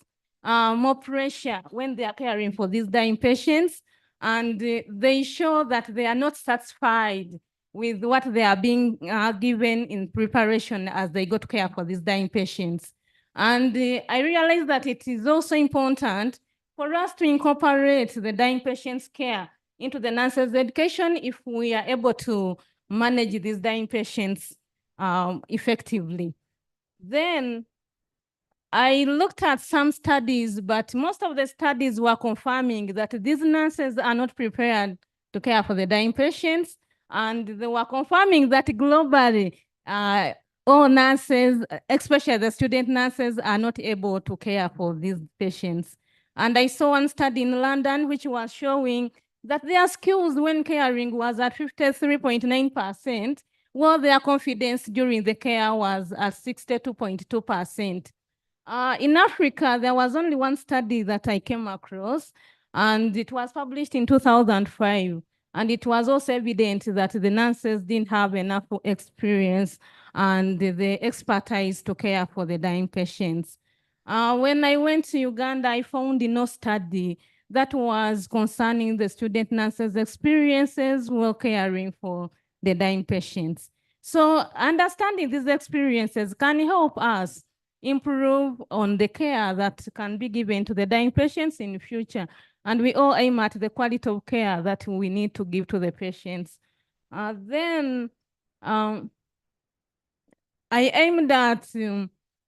[SPEAKER 16] more pressure when they are caring for these dying patients, and they show that they are not satisfied with what they are being given in preparation as they go to care for these dying patients. And I realized that it is also important for us to incorporate the dying patients' care into the nurses' education if we are able to manage these dying patients effectively. Then I looked at some studies, but most of the studies were confirming that these nurses are not prepared to care for the dying patients. And they were confirming that globally, all nurses, especially the student nurses, are not able to care for these patients. And I saw one study in London which was showing that their skills when caring was at 53.9%, while their confidence during the care was at 62.2%. In Africa, there was only one study that I came across, and it was published in 2005. And it was also evident that the nurses didn't have enough experience and the expertise to care for the dying patients. When I went to Uganda, I found no study that was concerning the student nurses' experiences while caring for the dying patients. So understanding these experiences can help us improve on the care that can be given to the dying patients in the future. And we all aim at the quality of care that we need to give to the patients. Then I aimed at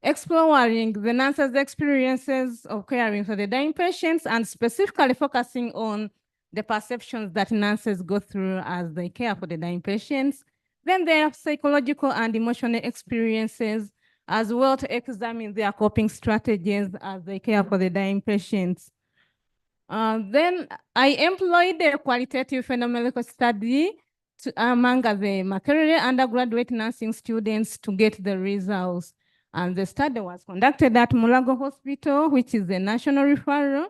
[SPEAKER 16] exploring the nurses' experiences of caring for the dying patients and specifically focusing on the perceptions that nurses go through as they care for the dying patients. Then their psychological and emotional experiences, as well to examine their coping strategies as they care for the dying patients. Then I employed a qualitative phenomenological study among the Makerere undergraduate nursing students to get the results. And the study was conducted at Mulago Hospital, which is a national referral,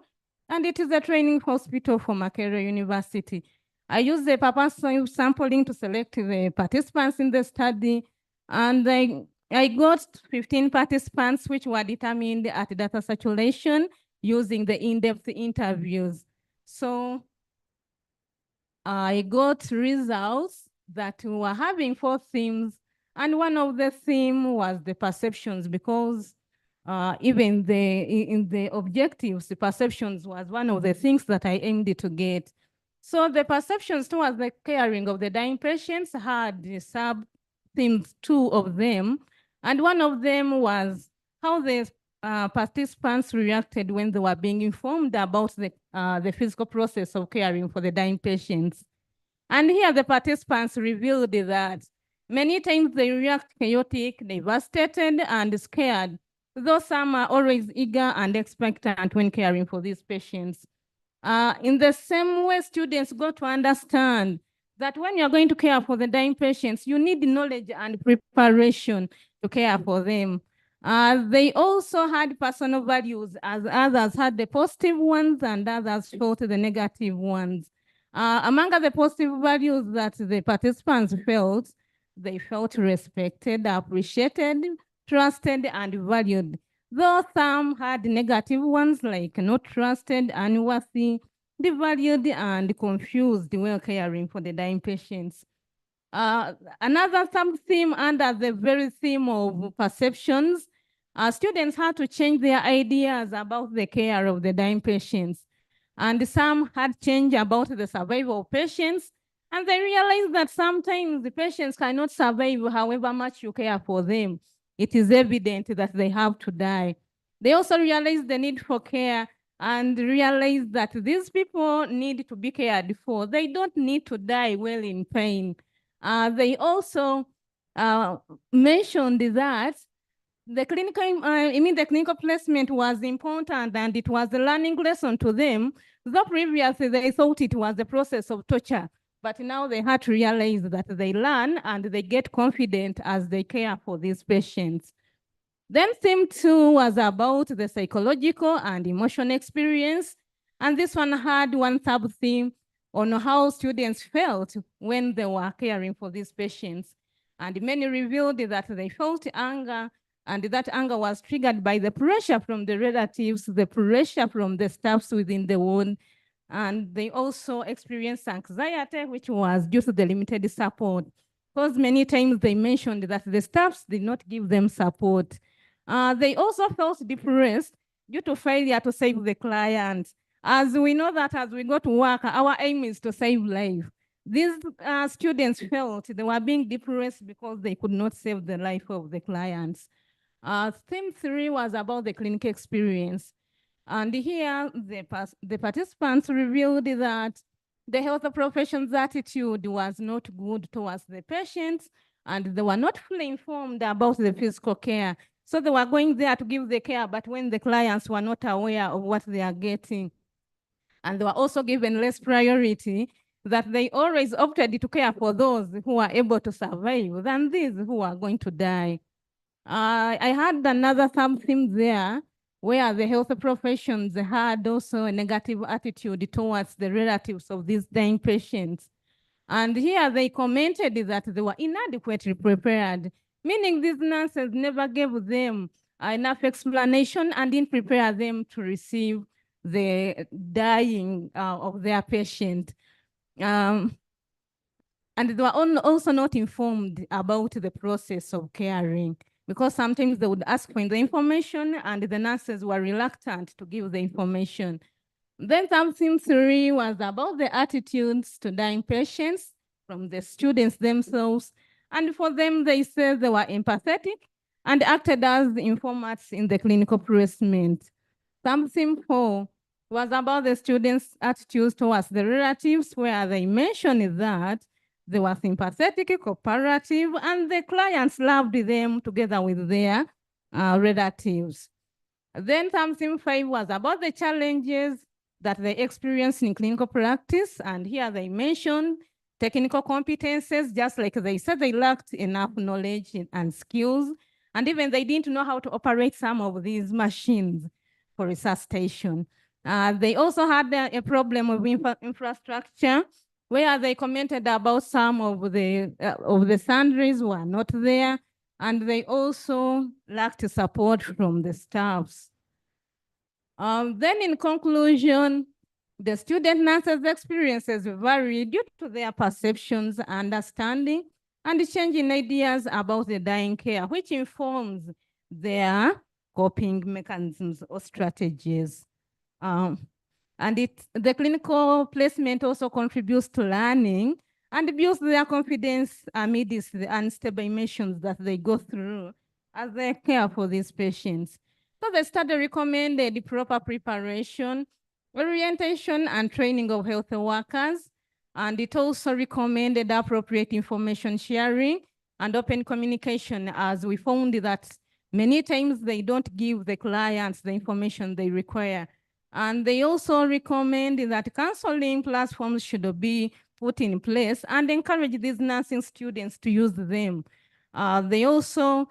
[SPEAKER 16] and it is a training hospital for Makerere University. I used the purpose sampling to select the participants in the study, and I got 15 participants which were determined at data saturation using the in-depth interviews. So I got results that were having 4 themes, and one of the themes was the perceptions, because even in the objectives, the perceptions was one of the things that I aimed to get. So the perceptions towards the caring of the dying patients had sub-themes, 2 of them. And one of them was how the participants reacted when they were being informed about the physical process of caring for the dying patients. And here the participants revealed that many times they react chaotic, devastated, and scared, though some are always eager and expectant when caring for these patients. In the same way, students got to understand that when you're going to care for the dying patients, you need knowledge and preparation to care for them. They also had personal values, as others had the positive ones and others felt the negative ones. Among the positive values that the participants felt, they felt respected, appreciated, trusted, and valued. Though some had negative ones like not trusted, unworthy, devalued, and confused while caring for the dying patients. Another theme under the very theme of perceptions, students had to change their ideas about the care of the dying patients. And some had changed about the survival of patients, and they realized that sometimes the patients cannot survive however much you care for them. It is evident that they have to die. They also realized the need for care and realized that these people need to be cared for. They don't need to die well in pain. They also mentioned that the clinical placement was important and it was a learning lesson to them. Though previously they thought it was a process of torture, but now they had to realize that they learn and they get confident as they care for these patients. Then theme 2 was about the psychological and emotional experience. And this one had one sub-theme on how students felt when they were caring for these patients. And many revealed that they felt anger, and that anger was triggered by the pressure from the relatives, the pressure from the staffs within the ward. And they also experienced anxiety, which was due to the limited support. Because many times they mentioned that the staffs did not give them support. They also felt depressed due to failure to save the client. As we know that as we go to work, our aim is to save life. These students felt they were being depressed because they could not save the life of the clients. Theme 3 was about the clinical experience. And here, the participants revealed that the health profession's attitude was not good towards the patients, and they were not fully informed about the physical care. So they were going there to give the care, but when the clients were not aware of what they are getting, and they were also given less priority, that they always opted to care for those who are able to survive than these who are going to die. I had another theme there where the health professions had also a negative attitude towards the relatives of these dying patients. And here they commented that they were inadequately prepared, meaning these nurses never gave them enough explanation and didn't prepare them to receive the dying of their patient. And they were also not informed about the process of caring, because sometimes they would ask for the information and the nurses were reluctant to give the information. Then theme 3 was about the attitudes to dying patients from the students themselves. And for them, they said they were empathetic and acted as informants in the clinical placement. Theme 4 was about the students' attitudes towards the relatives, where they mentioned that they were sympathetic, cooperative, and the clients loved them together with their relatives. Then theme 5 was about the challenges that they experienced in clinical practice, and here they mentioned technical competences, just like they said they lacked enough knowledge and skills, and even they didn't know how to operate some of these machines for resuscitation. They also had a problem of infrastructure, where they commented about some of the sundries were not there, and they also lacked support from the staffs. Then in conclusion, the student nurses' experiences vary due to their perceptions, understanding, and changing ideas about the dying care, which informs their coping mechanisms or strategies. And the clinical placement also contributes to learning and builds their confidence amidst the unstable emotions that they go through as they care for these patients. So the study recommended proper preparation, orientation, and training of health workers. And it also recommended appropriate information sharing and open communication, as we found that many times they don't give the clients the information they require. And they also recommend that counseling platforms should be put in place and encourage these nursing students to use them. They also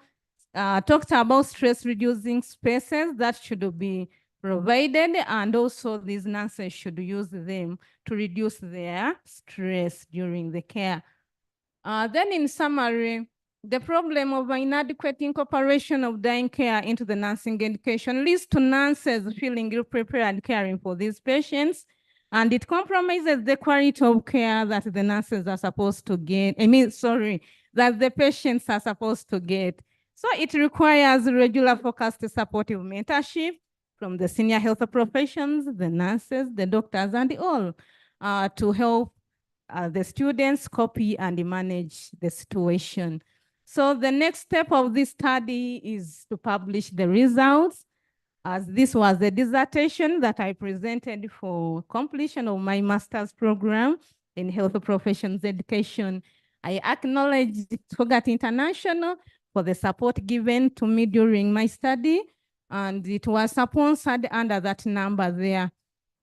[SPEAKER 16] talked about stress-reducing spaces that should be provided, and also these nurses should use them to reduce their stress during the care. Then in summary, the problem of inadequate incorporation of dying care into the nursing education leads to nurses feeling ill-prepared caring for these patients, and it compromises the quality of care that the nurses are supposed to get, that the patients are supposed to get. So it requires regular focused supportive mentorship from the senior health professions, the nurses, the doctors, and all to help the students copy and manage the situation. So the next step of this study is to publish the results. as this was the dissertation that I presented for completion of my master's program in health professions education. I acknowledge Fogat International for the support given to me during my study, and it was sponsored under that number there.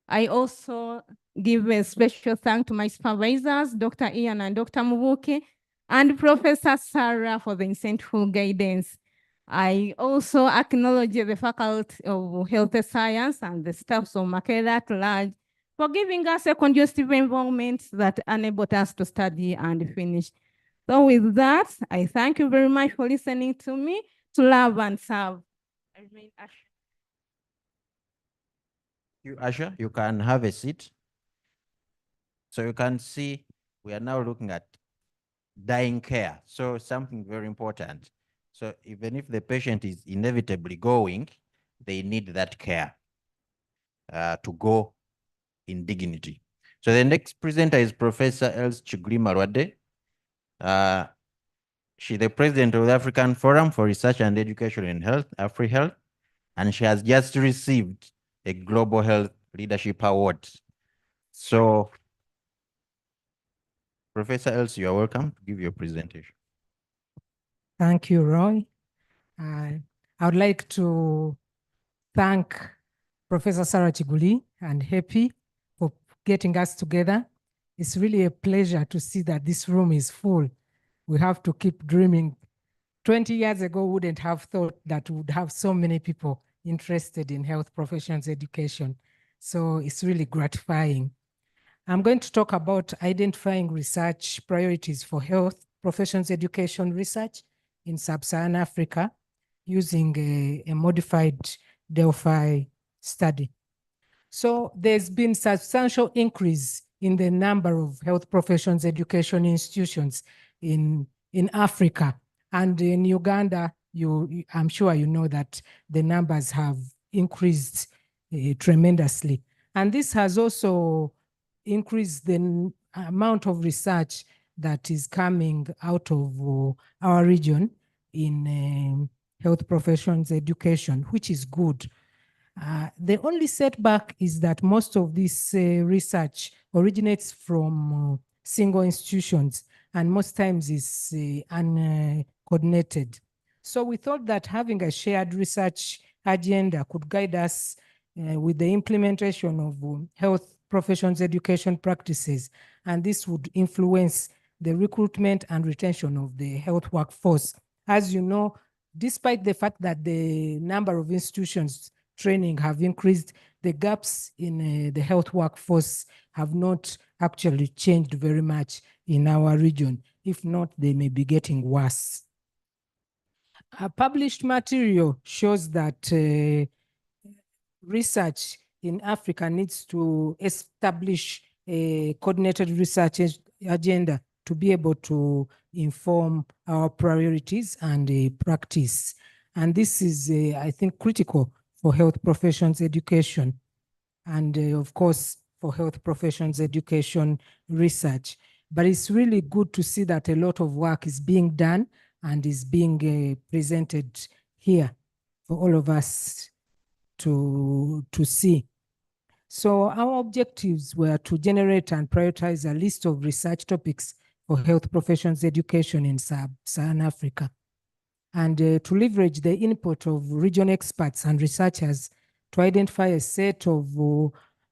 [SPEAKER 16] I also give a special thanks to my supervisors, Dr. Ian and Dr. Mubuke, and Professor Sarah for the insightful guidance. I also acknowledge the Faculty of Health Science and the staffs of Makerere at large for giving us a conducive environment that enabled us to study and finish. So with that, I thank you very much for listening to me, to love and serve. I remain Asha.
[SPEAKER 1] You, Asha, you can have a seat. So you can see we are now looking at dying care. So something very important. So even if the patient is inevitably going, they need that care to go in dignity. So the next presenter is Professor Els Chiguli-Marwadde. She's the president of the African Forum for Research and Education in Health, AfriHealth, and she has just received a Global Health Leadership Award. So, Professor Els, you are welcome to give your presentation.
[SPEAKER 10] Thank you, Roy. I would like to thank Professor Sarah Chiguli and HEPI for getting us together. It's really a pleasure to see that this room is full. We have to keep dreaming. 20 years ago, we wouldn't have thought that we would have so many people interested in health professions education. So it's really gratifying. I'm going to talk about identifying research priorities for health professions education research in sub-Saharan Africa using a modified Delphi study. So there's been substantial increase in the number of health professions education institutions in Africa. And in Uganda, I'm sure you know that the numbers have increased tremendously. And this has also increased the amount of research that is coming out of our region in health professions education, which is good. The only setback is that most of this research originates from single institutions and most times is uncoordinated. So we thought that having a shared research agenda could guide us with the implementation of health professions education practices, and this would influence the recruitment and retention of the health workforce. As you know, despite the fact that the number of institutions training have increased, the gaps in the health workforce have not actually changed very much in our region. If not, they may be getting worse. Published material shows that research in Africa needs to establish a coordinated research agenda to be able to inform our priorities and practice. And this is, I think, critical for health professions education and, of course, for health professions education research. But it's really good to see that a lot of work is being done and is being presented here for all of us to see. So our objectives were to generate and prioritize a list of research topics for health professions education in sub-Saharan Africa, and to leverage the input of region experts and researchers to identify a set of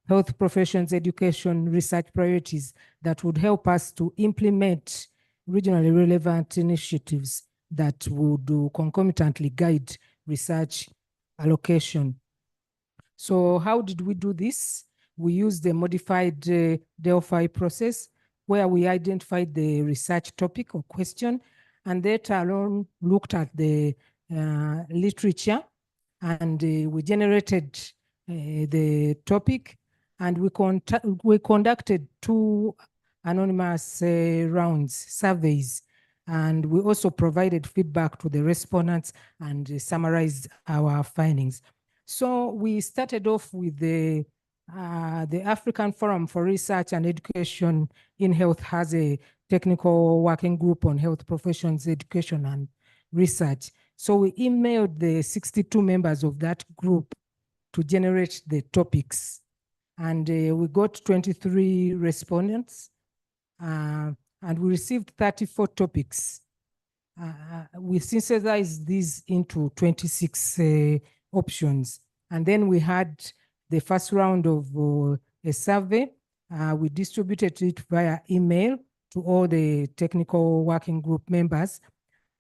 [SPEAKER 10] health professions education research priorities that would help us to implement regionally relevant initiatives that would concomitantly guide research allocation. So how did we do this? We used the modified Delphi process where we identified the research topic or question, and later on looked at the literature, and we generated the topic, and we conducted 2 anonymous rounds, surveys, and we also provided feedback to the respondents and summarized our findings. So we started off with the African Forum for Research and Education in Health has a technical working group on health professions, education, and research. So we emailed the 62 members of that group to generate the topics. And we got 23 respondents, and we received 34 topics. We synthesized these into 26 options. And then we had the first round of a survey. We distributed it via email to all the technical working group members,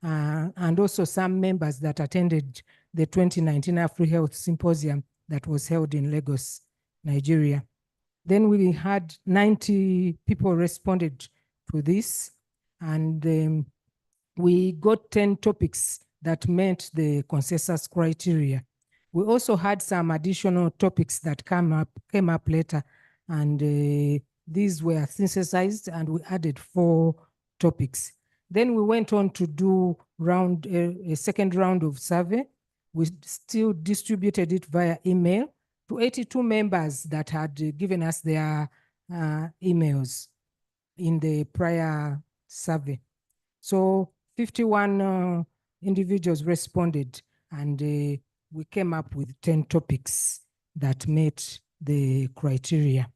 [SPEAKER 10] and also some members that attended the 2019 Afri-Health Symposium that was held in Lagos, Nigeria. Then we had 90 people responded to this, and we got 10 topics that met the consensus criteria. We also had some additional topics that came up later, and these were synthesized, and we added 4 topics. Then we went on to do a second round of survey. We still distributed it via email to 82 members that had given us their emails in the prior survey. So 51 individuals responded, and we came up with 10 topics that met the criteria.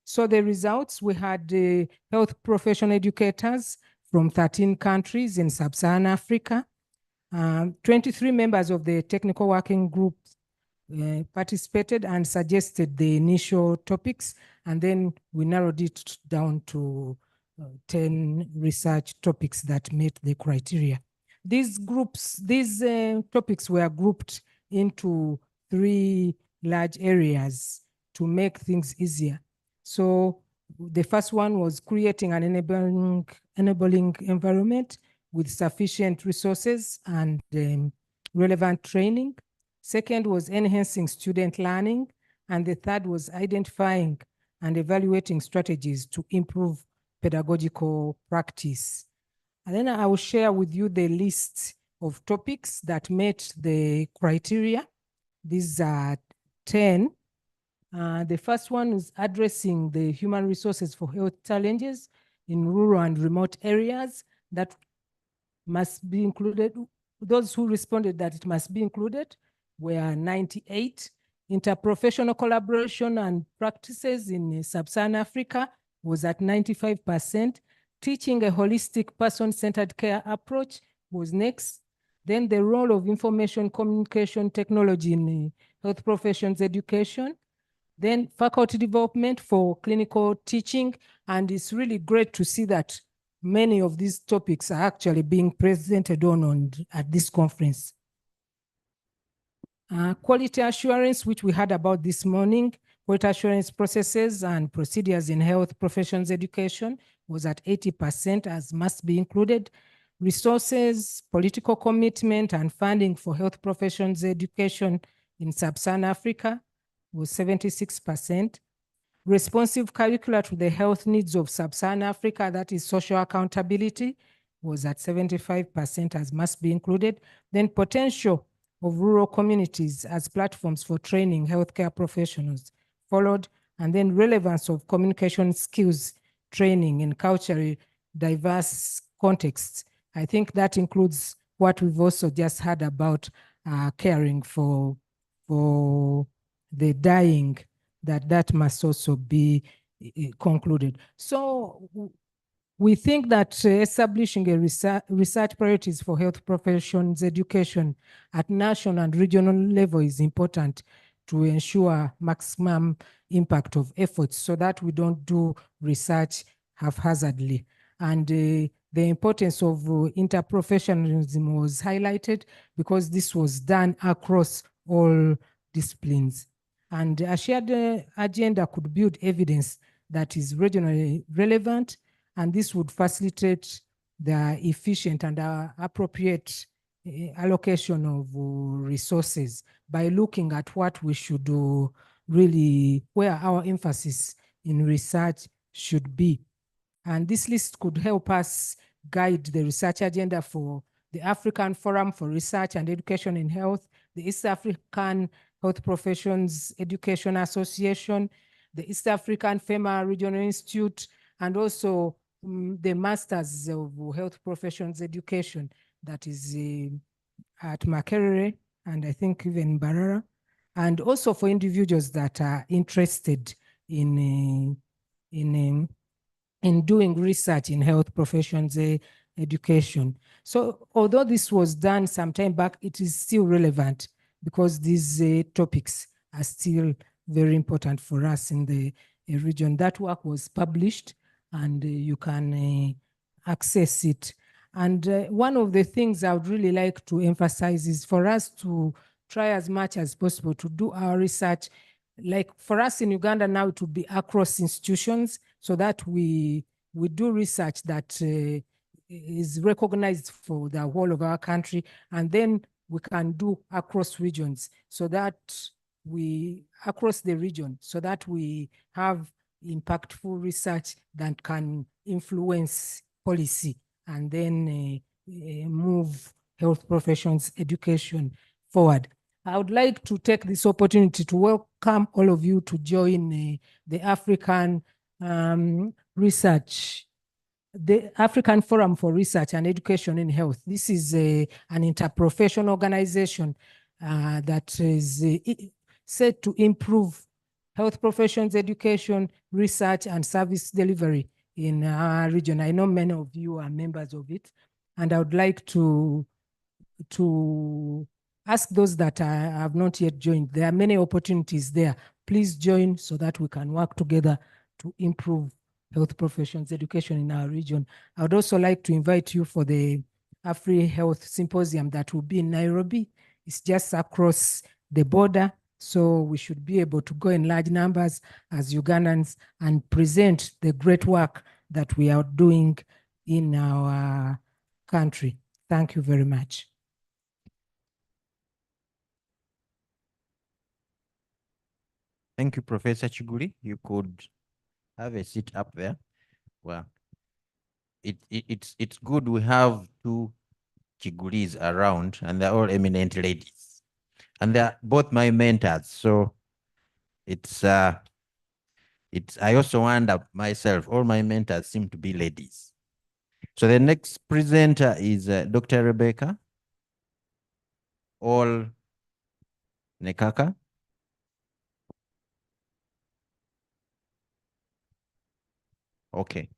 [SPEAKER 10] So the results, we had health profession educators from 13 countries in sub-Saharan Africa. 23 members of the technical working group participated and suggested the initial topics, and then we narrowed it down to 10 research topics that met the criteria. These topics were grouped into 3 large areas to make things easier. So the first one was creating an enabling environment with sufficient resources and relevant training. Second was enhancing student learning. And the third was identifying and evaluating strategies to improve pedagogical practice. And then I will share with you the list of topics that met the criteria. These are 10. The first one is addressing the human resources for health challenges in rural and remote areas that must be included. Those who responded that it must be included were 98. Interprofessional collaboration and practices in sub-Saharan Africa was at 95%. Teaching a holistic person-centered care approach was next. Then the role of information communication technology in health professions education. Then faculty development for clinical teaching. And it's really great to see that many of these topics are actually being presented at this conference. Quality assurance, which we heard about this morning, quality assurance processes and procedures in health professions education was at 80%, as must be included. Resources, political commitment, and funding for health professions education in sub-Saharan Africa was 76%. Responsive curricula to the health needs of sub-Saharan Africa, that is social accountability, was at 75%, as must be included. Then potential of rural communities as platforms for training healthcare professionals followed, and then relevance of communication skills training in culturally diverse contexts. I think that includes what we've also just heard about caring for the dying, that must also be concluded. So we think that establishing a research priorities for health professions education at national and regional level is important to ensure maximum impact of efforts so that we don't do research haphazardly. And the importance of interprofessionalism was highlighted because this was done across all disciplines. And a shared agenda could build evidence that is regionally relevant, and this would facilitate the efficient and appropriate allocation of resources by looking at what we should really, where our emphasis in research should be. And this list could help us guide the research agenda for the African Forum for Research and Education in Health, the East African Health Professions Education Association, the East African FEMA Regional Institute, and also the Masters of Health Professions Education that is at Makerere, and I think even Barara. and also for individuals that are interested in doing research in health professions education. So although this was done some time back, it is still relevant because these topics are still very important for us in the region. That work was published and you can access it. And one of the things I would really like to emphasize is for us to try as much as possible to do our research. Like for us in Uganda now, it would be across institutions so that we do research that is recognized for the whole of our country, and then we can do across regions so that across the region, so that we have impactful research that can influence policy and then move health professions education forward. I would like to take this opportunity to welcome all of you to join the African the African Forum for Research and Education in Health. This is an interprofessional organization that is set to improve health professions education, research, and service delivery in our region. I know many of you are members of it, and I would like to ask those that have not yet joined. There are many opportunities there. Please join so that we can work together to improve health professions education in our region. I would also like to invite you for the Afri Health Symposium that will be in Nairobi. It's just across the border, so we should be able to go in large numbers as Ugandans and present the great work that we are doing in our country. Thank you very much.
[SPEAKER 1] Thank you, Professor Chiguli. You could have a seat up there. Well, it's good we have two Chigulis around, and they're all eminent ladies, and they're both my mentors. So I also wonder myself, all my mentors seem to be ladies. So the next presenter is Dr. Rebecca All Nekaka. Okay.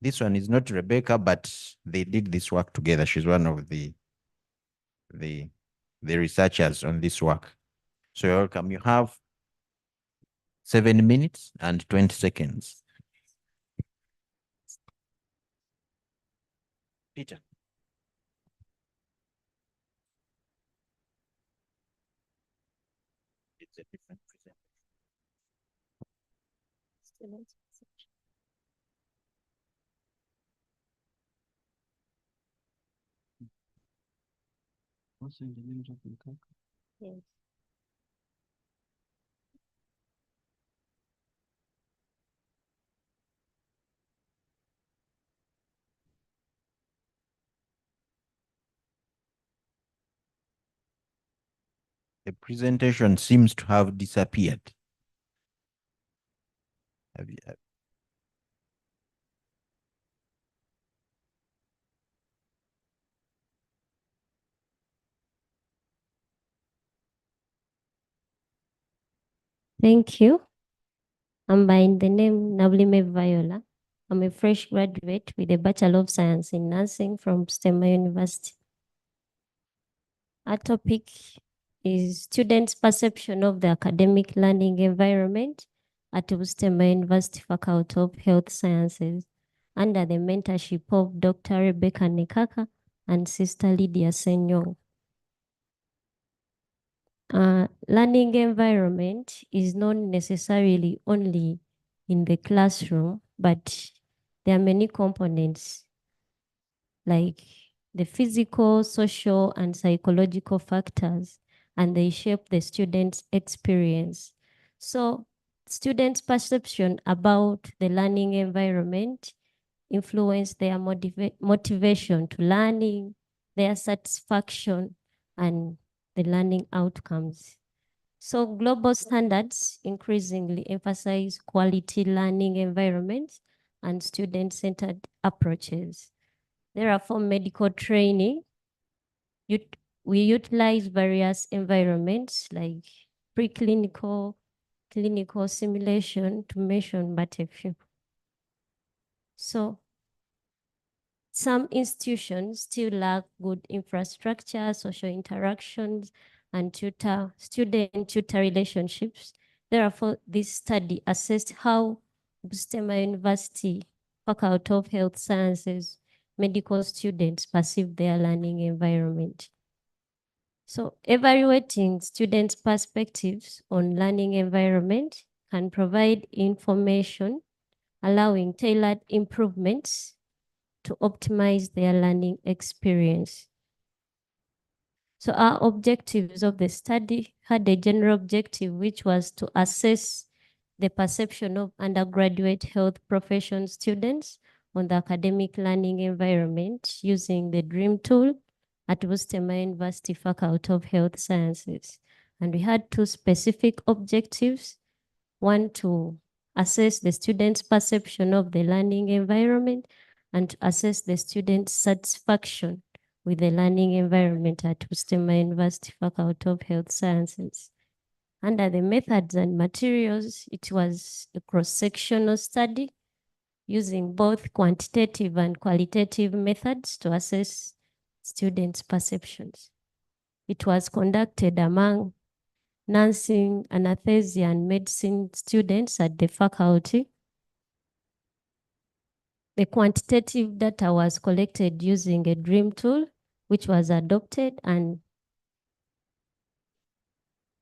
[SPEAKER 1] This one is not Rebecca, but they did this work together. She's one of the researchers on this work. So you're welcome. You have 7 minutes and 20 seconds. Peter. It's a different presentation. What's in the name of the cook? Yes. The presentation seems to have disappeared.
[SPEAKER 17] Thank you. I'm by the name Nablime Viola. I'm a fresh graduate with a Bachelor of Science in Nursing from STEM University. Our topic is students' perception of the academic learning environment at STEM University Faculty of Health Sciences under the mentorship of Dr. Rebecca Nekaka and Sister Lydia Senyong. Learning environment is not necessarily only in the classroom, but there are many components like the physical, social, and psychological factors, and they shape the student's experience. So students' perception about the learning environment influence their motivation to learning, their satisfaction, and the learning outcomes. So global standards increasingly emphasize quality learning environments and student-centered approaches. Therefore, medical training We utilize various environments like preclinical, clinical simulation, to mention but a few. So some institutions still lack good infrastructure, social interactions, and student-tutor relationships. Therefore, this study assessed how Bustema University Faculty of Health Sciences medical students perceive their learning environment. So evaluating students' perspectives on learning environment can provide information, allowing tailored improvements to optimize their learning experience. So our objectives of the study had a general objective, which was to assess the perception of undergraduate health profession students on the academic learning environment using the DREAM tool at Bustema University Faculty of Health Sciences. And we had two specific objectives. One, to assess the students' perception of the learning environment and to assess the students' satisfaction with the learning environment at Bustema University Faculty of Health Sciences. Under the methods and materials, it was a cross-sectional study using both quantitative and qualitative methods to assess students' perceptions. It was conducted among nursing, anesthesia, and medicine students at the faculty. The quantitative data was collected using a DREAM tool, which was adopted, and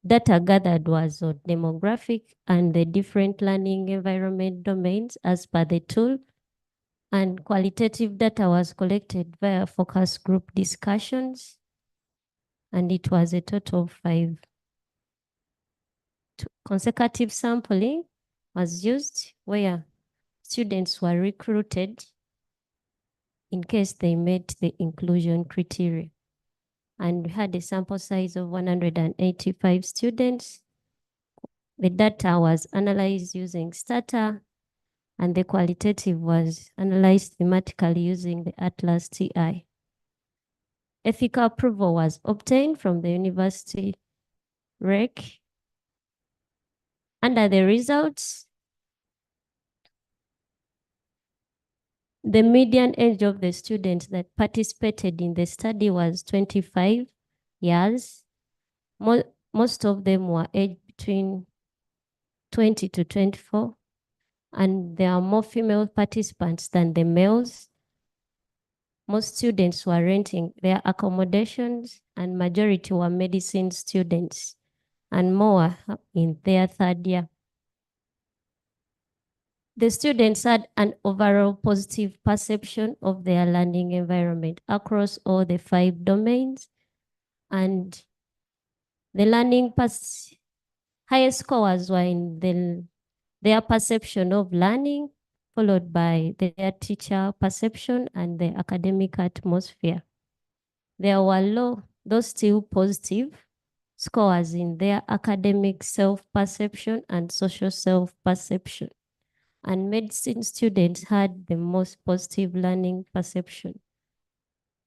[SPEAKER 17] data gathered was on demographic and the different learning environment domains as per the tool. And qualitative data was collected via focus group discussions. And it was a total of 5. Consecutive sampling was used where students were recruited in case they met the inclusion criteria. And we had a sample size of 185 students. The data was analyzed using Stata, and the qualitative was analyzed thematically using the Atlas TI. Ethical approval was obtained from the university REC. Under the results, the median age of the students that participated in the study was 25 years. Most of them were aged between 20 to 24, and there are more female participants than the males. Most students were renting their accommodations, and majority were medicine students, and more in their 3rd year. The students had an overall positive perception of their learning environment across all the 5 domains, and the highest scores were in their perception of learning, followed by their teacher perception and the academic atmosphere. There were low, though still positive, scores in their academic self-perception and social self-perception. And medicine students had the most positive learning perception,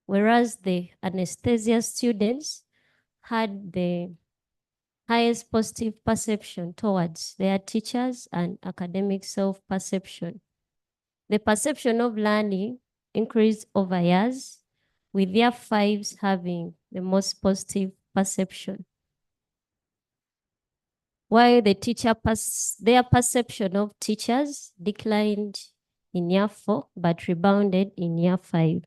[SPEAKER 17] whereas the anesthesia students had the highest positive perception towards their teachers and academic self-perception. The perception of learning increased over years, with their 5s having the most positive perception. While the their perception of teachers declined in year 4, but rebounded in year 5.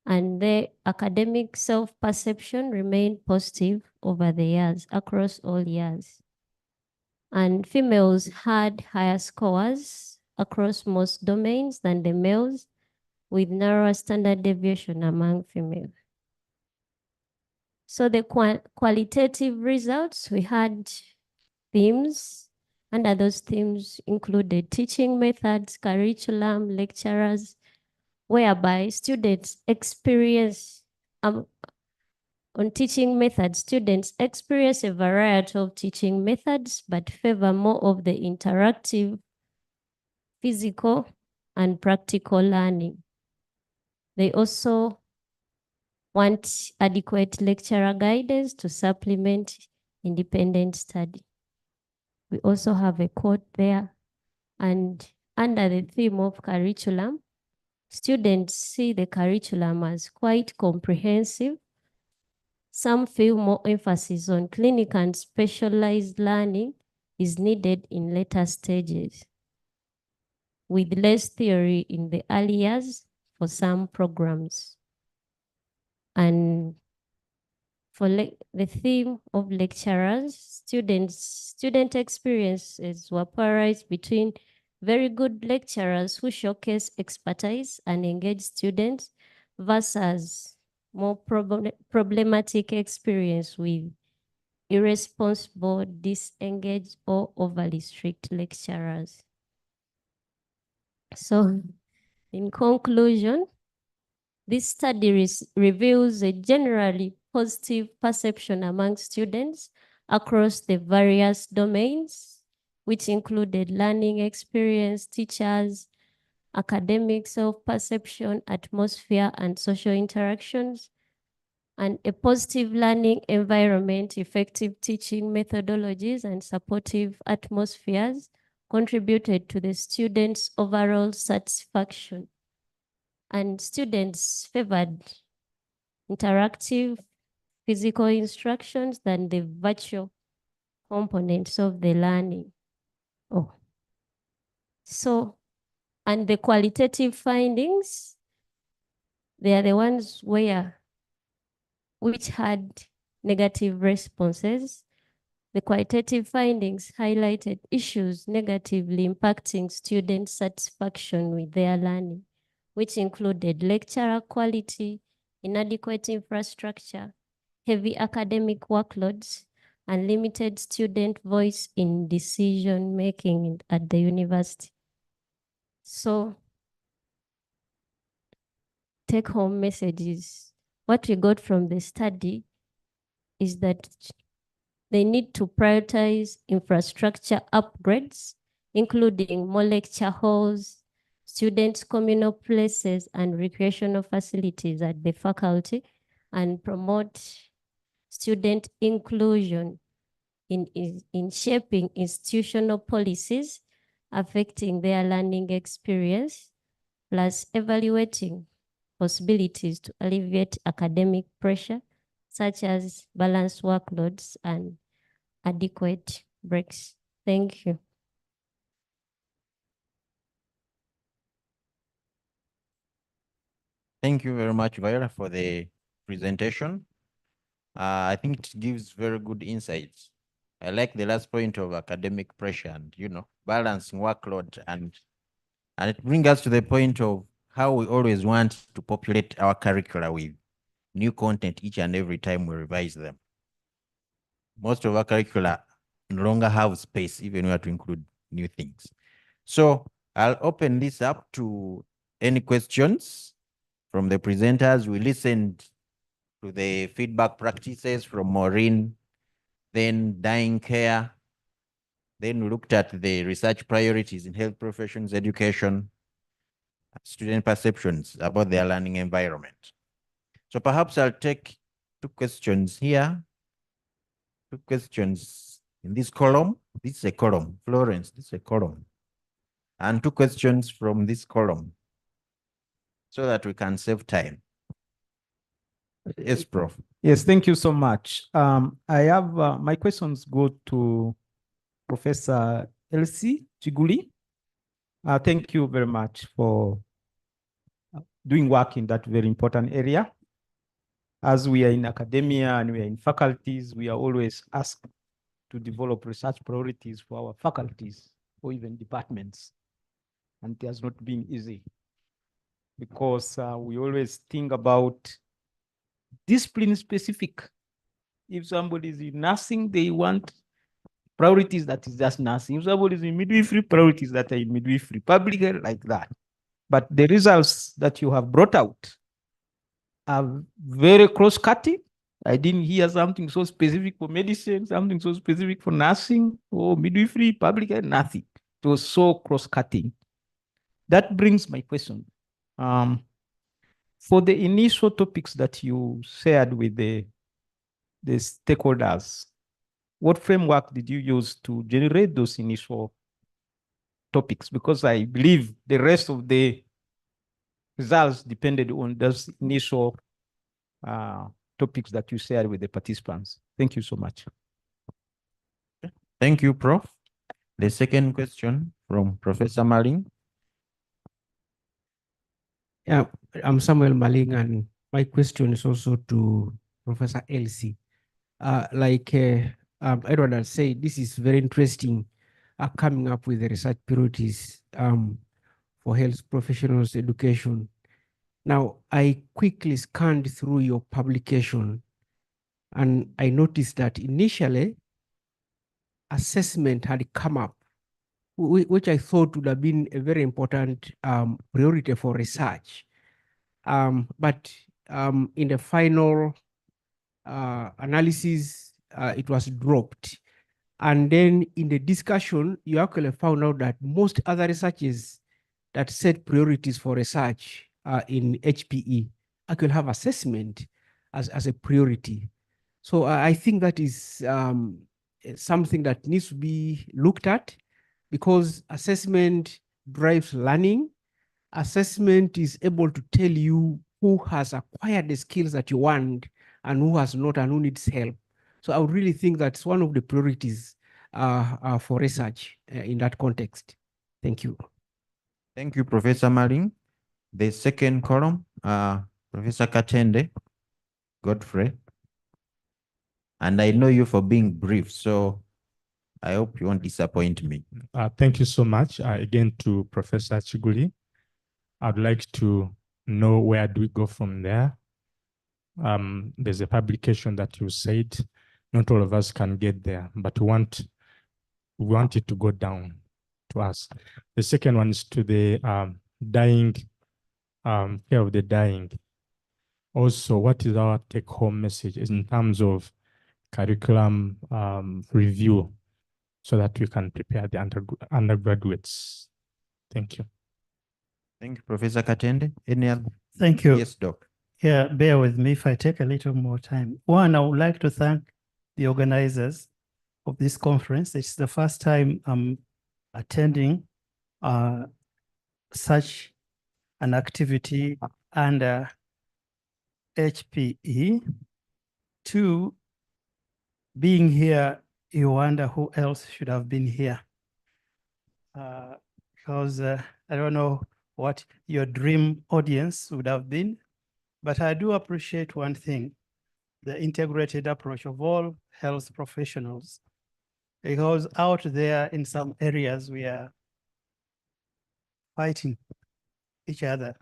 [SPEAKER 17] And the academic self-perception remained positive over the years, across all years. And females had higher scores across most domains than the males, with narrower standard deviation among females. So the qualitative results, we had themes. Under those themes included teaching methods, curriculum, lecturers, whereby students experience, on teaching methods, students experience a variety of teaching methods, but favor more of the interactive, physical, and practical learning. They also want adequate lecturer guidance to supplement independent study. We also have a quote there. And under the theme of curriculum, students see the curriculum as quite comprehensive. Some feel more emphasis on clinical and specialized learning is needed in later stages, with less theory in the early years for some programs. And for the theme of lecturers, student experiences were polarized between very good lecturers who showcase expertise and engage students versus more problematic experience with irresponsible, disengaged, or overly strict lecturers. So, in conclusion, this study reveals a generally positive perception among students across the various domains, which included learning experience, teachers, academic self-perception, atmosphere, and social interactions, and a positive learning environment, effective teaching methodologies, and supportive atmospheres contributed to the students' overall satisfaction. And students favored interactive physical instructions than the virtual components of the learning. So, and the qualitative findings, they are the ones which had negative responses. The qualitative findings highlighted issues negatively impacting student satisfaction with their learning, which included lecturer quality, inadequate infrastructure, heavy academic workloads, and limited student voice in decision-making at the university. So, take-home messages. What we got from the study is that they need to prioritize infrastructure upgrades, including more lecture halls, students' communal places, and recreational facilities at the faculty, and promote student inclusion in shaping institutional policies affecting their learning experience, plus evaluating possibilities to alleviate academic pressure, such as balanced workloads and adequate breaks. Thank you.
[SPEAKER 1] Thank you very much, Viola, for the presentation. I think it gives very good insights. I like the last point of academic pressure and, balancing workload, and it brings us to the point of how we always want to populate our curricula with new content each and every time we revise them. Most of our curricula no longer have space, even we have to include new things. So I'll open this up to any questions from the presenters. We listened to the feedback practices from Maureen, then dying care. Then we looked at the research priorities in health professions, education, student perceptions about their learning environment. So perhaps I'll take two questions here. Two questions in this column. This is a column. Florence, this is a column. And two questions from this column so that we can save time. Yes, Prof.
[SPEAKER 11] Yes, thank you so much. I have my questions go to Professor Elsie Chiguli. Thank you very much for doing work in that very important area. As we are in academia and we are in faculties, we are always asked to develop research priorities for our faculties or even departments. And it has not been easy because we always think about discipline specific. If somebody is in nursing, they want priorities that is just nursing. If somebody is in midwifery, priorities that are in midwifery, public health, like that. But the results that you have brought out are very cross-cutting. I didn't hear something so specific for medicine, something so specific for nursing or midwifery, public health, nothing. It was so cross-cutting. That brings my question. For the initial topics that you shared with the stakeholders, what framework did you use to generate those initial topics? Because I believe the rest of the results depended on those initial topics that you shared with the participants. Thank you so much.
[SPEAKER 1] Thank you, Prof. The second question from Professor Maling.
[SPEAKER 18] Yeah, I'm Samuel Maling, and my question is also to Professor Elsie. Like Edward has said, this is very interesting, coming up with the research priorities for health professionals' education. Now, I quickly scanned through your publication, and I noticed that initially assessment had come up, which I thought would have been a very important priority for research. But in the final analysis, it was dropped. And then in the discussion, you actually found out that most other researchers that set priorities for research in HPE actually have assessment as a priority. So I think that is something that needs to be looked at, because assessment drives learning. Assessment is able to tell you who has acquired the skills that you want and who has not and who needs help. So I would really think that's one of the priorities for research in that context. Thank you.
[SPEAKER 1] Thank you, Professor Maling. The second column, Professor Katende, Godfrey. And I know you for being brief, so I hope you won't disappoint me.
[SPEAKER 19] Thank you so much. Again, to Professor Chiguli. I'd like to know where do we go from there. There's a publication that you said not all of us can get there, but we want it to go down to us. The second one is to the dying, care of the dying. Also, what is our take-home message in terms of curriculum review so that we can prepare the undergraduates? Thank you.
[SPEAKER 1] Thank you, Professor Katende. Any other?
[SPEAKER 9] Thank you.
[SPEAKER 1] Yes, Doc.
[SPEAKER 9] Yeah, bear with me if I take a little more time. One, I would like to thank the organizers of this conference. It's the first time I'm attending such an activity under HPE. Two, being here, you wonder who else should have been here. Because I don't know what your dream audience would have been, but I do appreciate one thing, the integrated approach of all health professionals, because out there in some areas we are fighting each other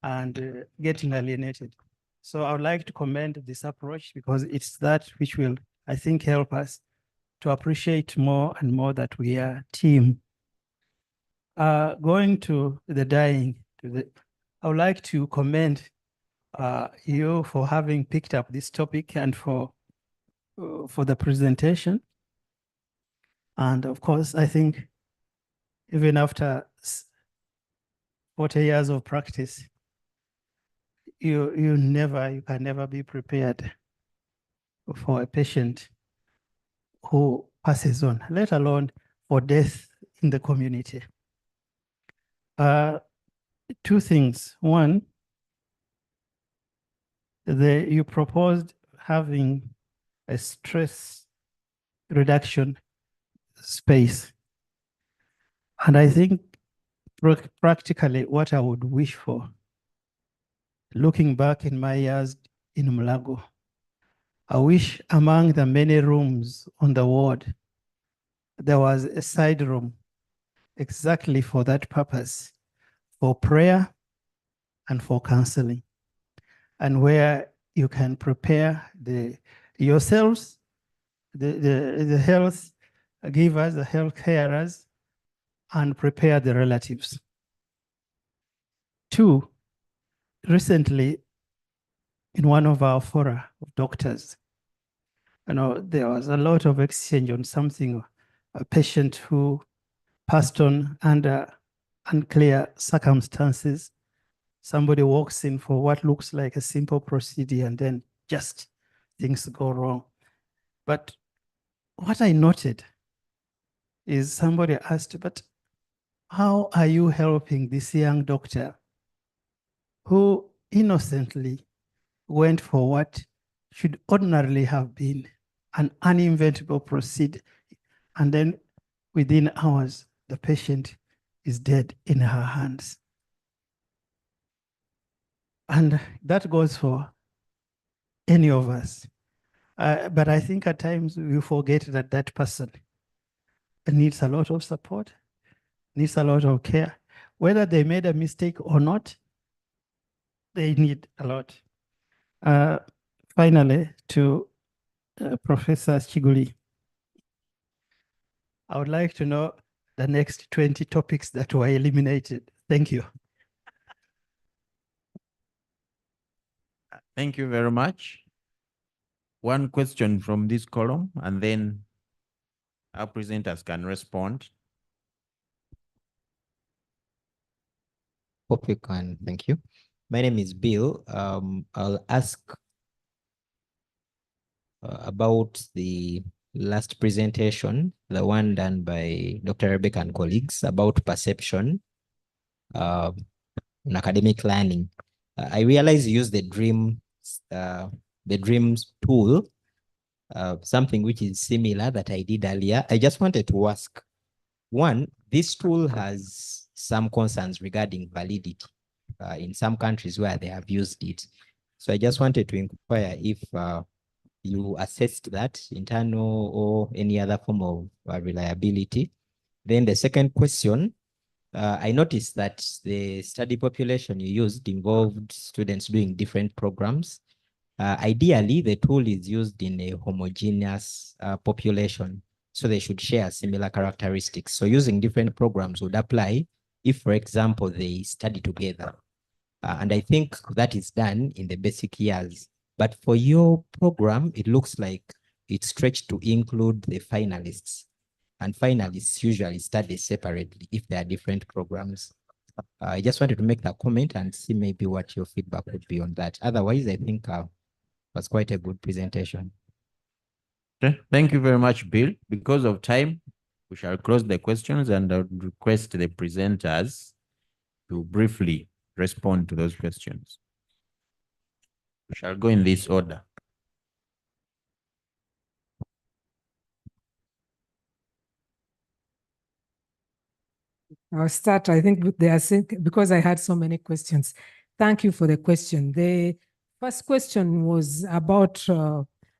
[SPEAKER 9] and getting alienated. So I would like to commend this approach, because it's that which will, I think, help us to appreciate more and more that we are a team. Going to the dying, I would like to commend you for having picked up this topic and for the presentation. And of course, I think even after 40 years of practice, you can never be prepared for a patient who passes on, let alone for death in the community. Two things. One, you proposed having a stress reduction space. And I think practically what I would wish for, looking back in my years in Mulago, I wish among the many rooms on the ward, there was a side room exactly for that purpose, for prayer and for counseling, and where you can prepare yourselves, the health givers, the health carers, and prepare the relatives. Two, recently in one of our fora of doctors, there was a lot of exchange on something, a patient who passed on under unclear circumstances. somebody walks in for what looks like a simple procedure and then just things go wrong. But what I noted is somebody asked, but how are you helping this young doctor who innocently went for what should ordinarily have been an uninventable procedure, and then within hours, the patient is dead in her hands? And that goes for any of us. But I think at times we forget that that person needs a lot of support, needs a lot of care. Whether they made a mistake or not, they need a lot. Finally, to Professor Chiguli, I would like to know the next 20 topics that were eliminated. Thank you.
[SPEAKER 1] Thank you very much. One question from this column, and then our presenters can respond.
[SPEAKER 12] Hope you can. Thank you. My name is Bill. I'll ask about the last presentation, the one done by Dr. Rebecca and colleagues about perception in academic learning. I realize you use the DREAMS tool, something which is similar that I did earlier. I just wanted to ask, one, this tool has some concerns regarding validity in some countries where they have used it. So I just wanted to inquire if you assessed that, internal or any other form of reliability. Then the second question, I noticed that the study population you used involved students doing different programs. Ideally, the tool is used in a homogeneous population, so they should share similar characteristics. So using different programs would apply if, for example, they study together. And I think that is done in the basic years. But for your program, it looks like it's stretched to include the finalists. And finalists usually study separately if there are different programs. I just wanted to make that comment and see maybe what your feedback would be on that. Otherwise, I think it was quite a good presentation.
[SPEAKER 1] Okay. Thank you very much, Bill. Because of time, we shall close the questions, and I would request the presenters to briefly respond to those questions. We shall go in this order.
[SPEAKER 10] I'll start. I think they are saying, because I had so many questions. Thank you for the question. The first question was about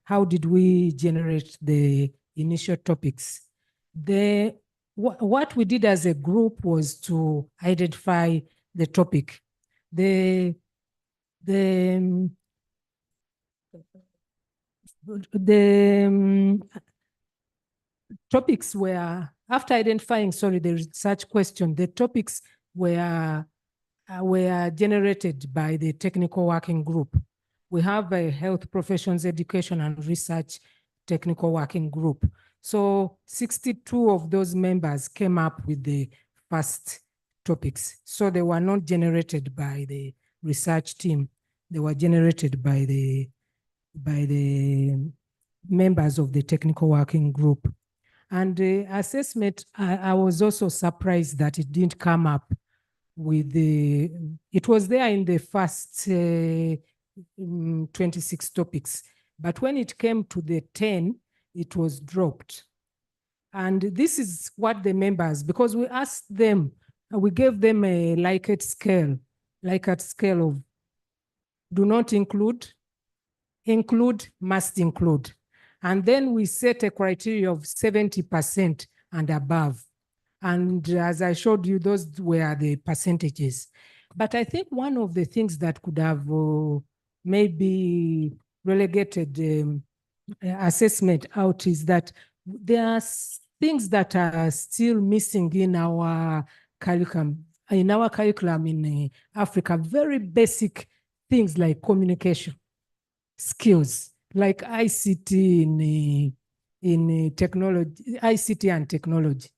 [SPEAKER 10] how did we generate the initial topics. What we did as a group was to identify the topic. The topics were, after identifying, the research question, the topics were generated by the technical working group. We have a health professions education and research technical working group. So 62 of those members came up with the first topics. So they were not generated by the research team. They were generated by the members of the technical working group. And the assessment, I was also surprised that it didn't come up with it was there in the first 26 topics. But when it came to the 10, it was dropped. And this is what the members, because we asked them, we gave them a Likert scale of do not include, include, must include. And then we set a criteria of 70% and above. And as I showed you, those were the percentages. But I think one of the things that could have maybe relegated assessment out is that there are things that are still missing in our curriculum. In our curriculum in Africa, very basic things like communication skills, like ICT in technology, ICT and technology,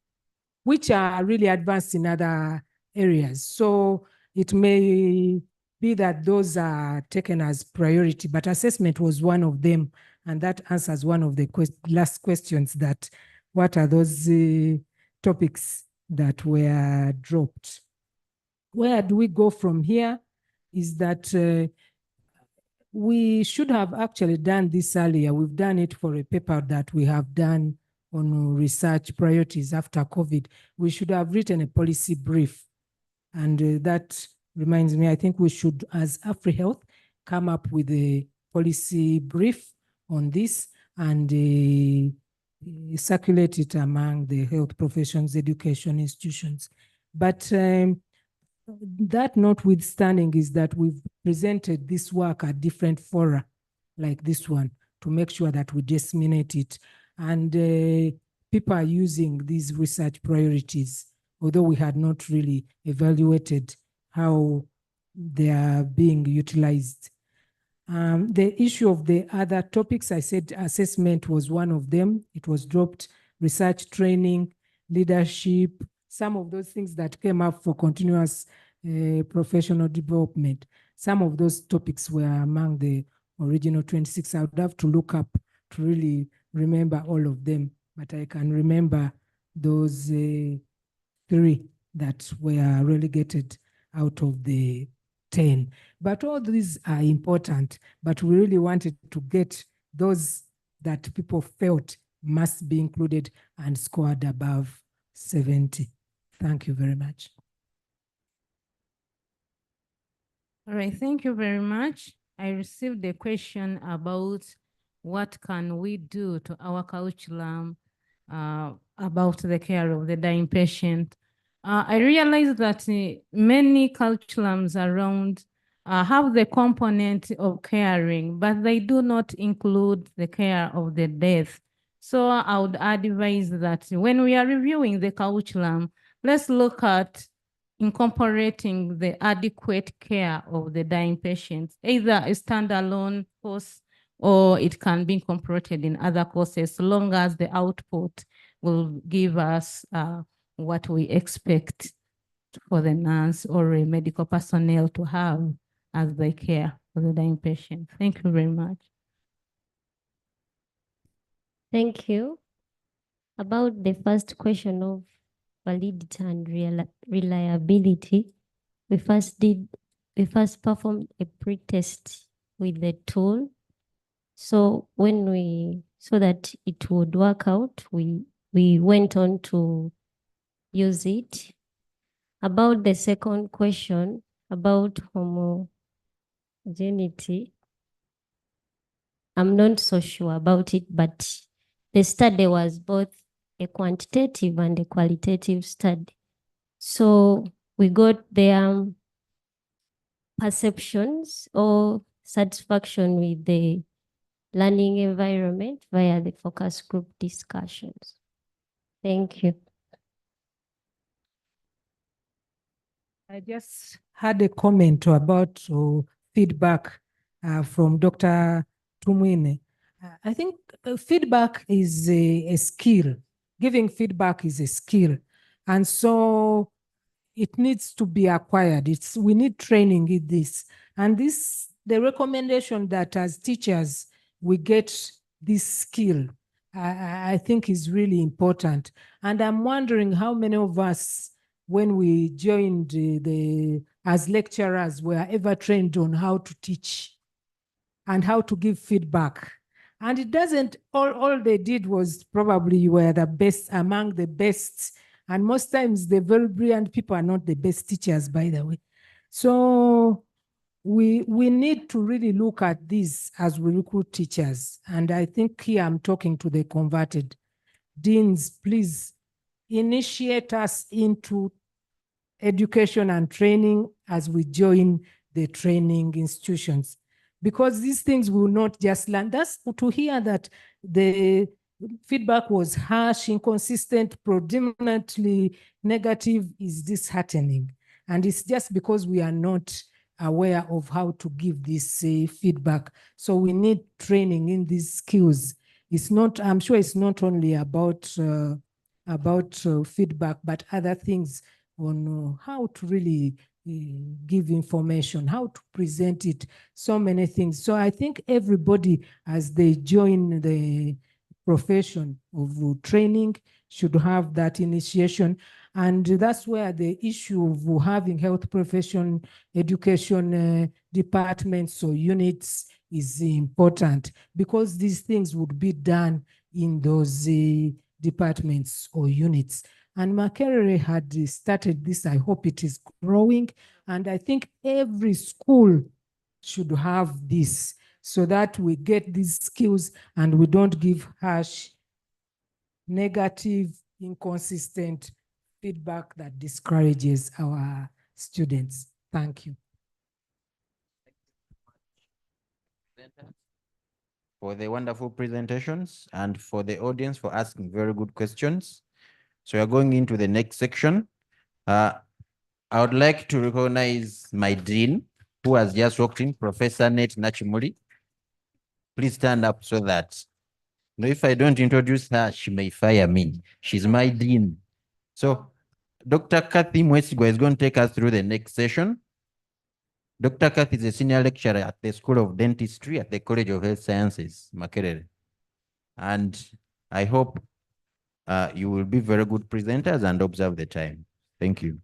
[SPEAKER 10] which are really advanced in other areas. So it may be that those are taken as priority, but assessment was one of them. And that answers one of the last questions, that what are those topics that were dropped. Where do we go from here is that we should have actually done this earlier. We've done it for a paper that we have done on research priorities after COVID. We should have written a policy brief. And that reminds me, I think we should, as AfriHealth, come up with a policy brief on this and circulate it among the health professions, education institutions. But that notwithstanding is that we've presented this work at different fora like this one to make sure that we disseminate it. And people are using these research priorities, although we had not really evaluated how they are being utilized. The issue of the other topics, I said assessment was one of them. It was dropped. Research training, leadership, some of those things that came up for continuous professional development. Some of those topics were among the original 26. I would have to look up to really remember all of them, but I can remember those 3 that were relegated out of the 10. But all these are important, but we really wanted to get those that people felt must be included and scored above 70. Thank you very much.
[SPEAKER 16] All right, thank you very much. I received a question about what can we do to our curriculum about the care of the dying patient. I realize that many curriculums around have the component of caring, but they do not include the care of the death. So I would advise that when we are reviewing the curriculum, let's look at incorporating the adequate care of the dying patients, either a standalone course or it can be incorporated in other courses, so long as the output will give us what we expect for the nurse or a medical personnel to have as they care for the dying patient. Thank you very much.
[SPEAKER 17] Thank you. About the first question of validity and reliability, we first performed a pre-test with the tool. So so that it would work out, we went on to use it. About the second question about homogeneity, I'm not so sure about it, but the study was both a quantitative and a qualitative study. So we got their perceptions or satisfaction with the learning environment via the focus group discussions. Thank you.
[SPEAKER 10] I just had a comment about feedback from Dr. Tumwine. I think feedback is a skill. Giving feedback is a skill. And so it needs to be acquired. We need training in this. And the recommendation that as teachers, we get this skill, I think is really important. And I'm wondering how many of us, when we joined as lecturers, were ever trained on how to teach and how to give feedback. And it doesn't, all they did was probably you were the best among the best. And most times the very brilliant people are not the best teachers, by the way. So we need to really look at this as we recruit teachers. And I think here I'm talking to the converted. Deans, please initiate us into education and training as we join the training institutions. Because these things will not just learn. That's to hear that the feedback was harsh, inconsistent, predominantly negative is disheartening. And it's just because we are not aware of how to give this feedback. So we need training in these skills. It's not, I'm sure it's not only about feedback, but other things on how to really give information, how to present it, so many things. So I think everybody, as they join the profession of training, should have that initiation. And that's where the issue of having health profession education departments or units is important, because these things would be done in those departments or units. And Makerere had started this. I hope it is growing. And I think every school should have this, so that we get these skills and we don't give harsh, negative, inconsistent feedback that discourages our students. Thank you.
[SPEAKER 1] For the wonderful presentations and for the audience for asking very good questions. So we are going into the next section. I would like to recognize my dean, who has just walked in, Professor Nate Nachimuli. Please stand up so that if I don't introduce her, she may fire me. She's my dean. So Dr. Kathy Mwesigwa is going to take us through the next session. Dr. Kathy is a senior lecturer at the School of Dentistry at the College of Health Sciences, Makerere. And I hope you will be very good presenters and observe the time. Thank you.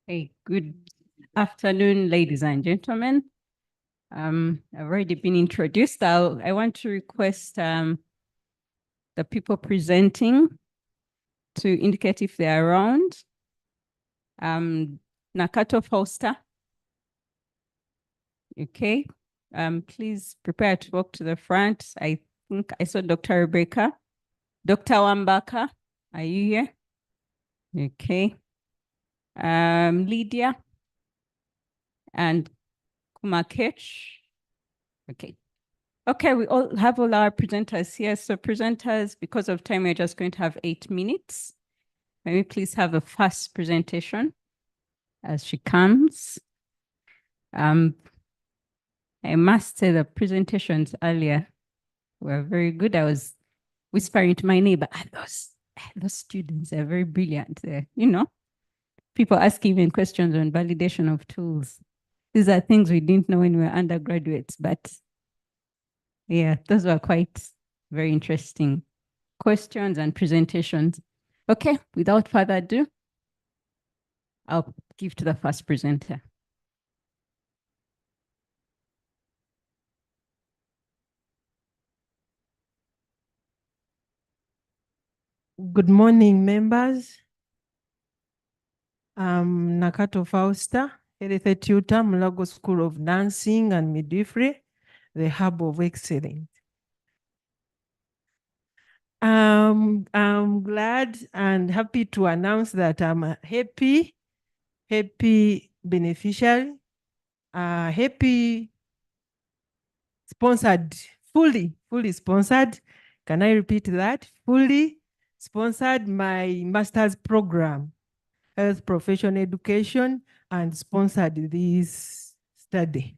[SPEAKER 20] Hey, good afternoon, ladies and gentlemen. I've already been introduced. I want to request the people presenting to indicate if they're around. Nakato Foster. Okay. Please prepare to walk to the front. I think I saw Dr. Rebecca. Dr. Wambaka, are you here? Okay. Lydia and Kumakech. Okay. Okay, we all have all our presenters here. So presenters, because of time, we're just going to have 8 minutes. May we please have a fast presentation as she comes. I must say the presentations earlier were very good. I was whispering to my neighbor, those students are very brilliant there, you know. People asking even questions on validation of tools. These are things we didn't know when we were undergraduates, but yeah, those were quite very interesting questions and presentations. Okay, without further ado, I'll give to the first presenter.
[SPEAKER 21] Good morning, members. I'm Nakato Fausta, health tutor, Mulago School of Nursing and Midwifery, the hub of excellence. I'm glad and happy to announce that I'm a HEPI beneficiary, HEPI sponsored, fully sponsored. Can I repeat that? Fully sponsored my master's program, health profession education, and sponsored this study.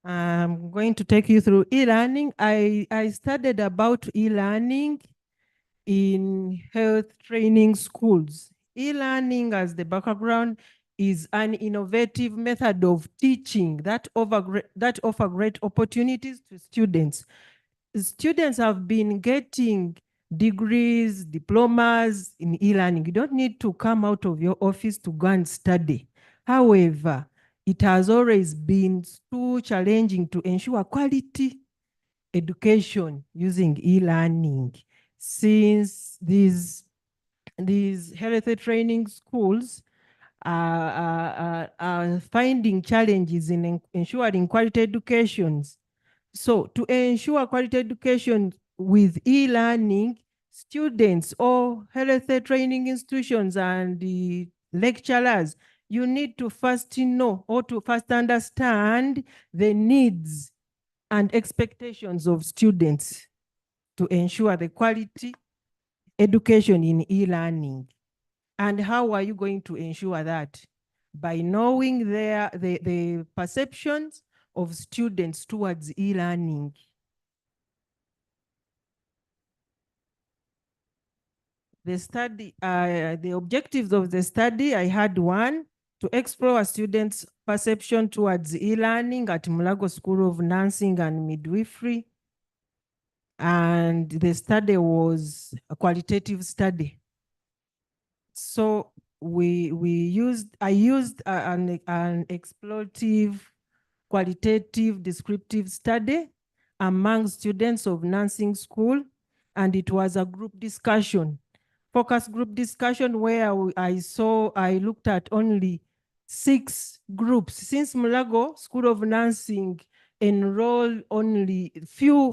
[SPEAKER 21] I'm going to take you through e-learning. I studied about e-learning in health training schools. E-learning, as the background, is an innovative method of teaching that offer great opportunities to students. Students have been getting degrees, diplomas in e-learning. You don't need to come out of your office to go and study. However, it has always been too challenging to ensure quality education using e-learning, since these health training schools are finding challenges in ensuring quality educations. So to ensure quality education with e-learning, students or health training institutions and the lecturers, you need to first know or to first understand the needs and expectations of students to ensure the quality education in e-learning. And how are you going to ensure that? by knowing the perceptions of students towards e-learning. The objectives of the study, I had one, to explore students' perception towards e-learning at Mulago School of Nursing and Midwifery. And the study was a qualitative study. So I used an explorative, qualitative, descriptive study among students of nursing school, and it was a group discussion, focus group discussion, where I looked at only 6 groups. Since Mulago School of Nursing enrolled only few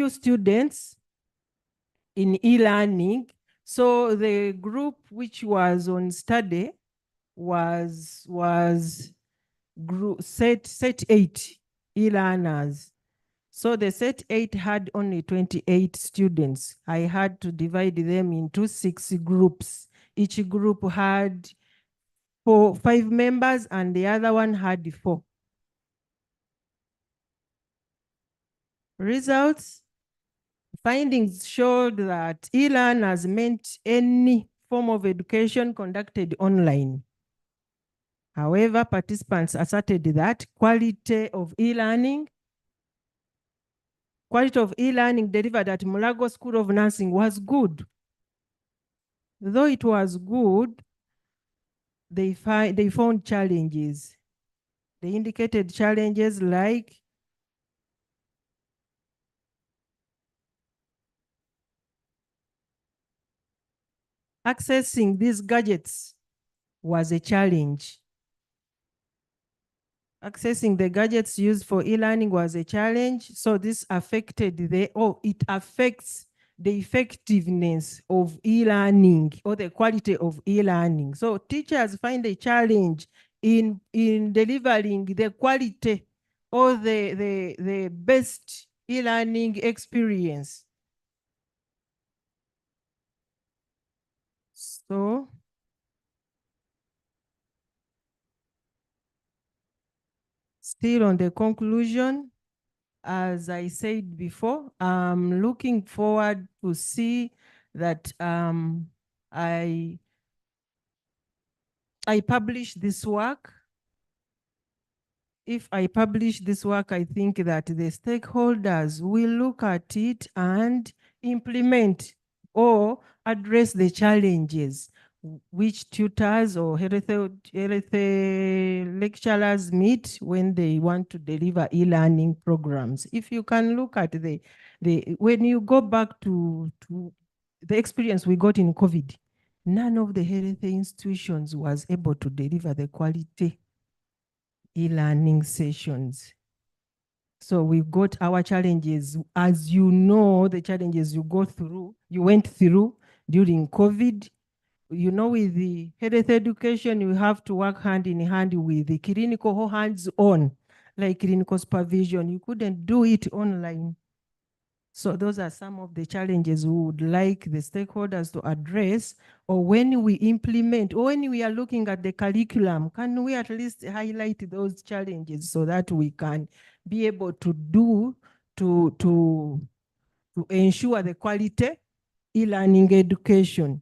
[SPEAKER 21] students in e-learning, so the group which was on study was group set 8 e-learners. So the set 8 had only 28 students. I had to divide them into 6 groups. Each group had 5 members and the other one had 4. Results. Findings showed that e-learners meant any form of education conducted online. However, participants asserted that quality of e-learning delivered at Mulago School of Nursing was good. Though it was good, they found challenges. They indicated challenges like accessing these gadgets was a challenge. Accessing the gadgets used for e-learning was a challenge. So this affected it affects the effectiveness of e-learning or the quality of e-learning. So teachers find a challenge in delivering the quality or the best e-learning experience. So still on the conclusion, as I said before, I'm looking forward to see that I publish this work. If I publish this work, I think that the stakeholders will look at it and implement or address the challenges which tutors or health lecturers meet when they want to deliver e-learning programs. If you can look at when you go back to the experience we got in COVID, none of the health institutions was able to deliver the quality e-learning sessions. So we've got our challenges, as you know, the challenges you went through during COVID. You know, with the health education, you have to work hand in hand with the clinical hands-on, like clinical supervision. You couldn't do it online. So those are some of the challenges we would like the stakeholders to address, or when we implement, or when we are looking at the curriculum, can we at least highlight those challenges so that we can be able to ensure the quality e-learning education.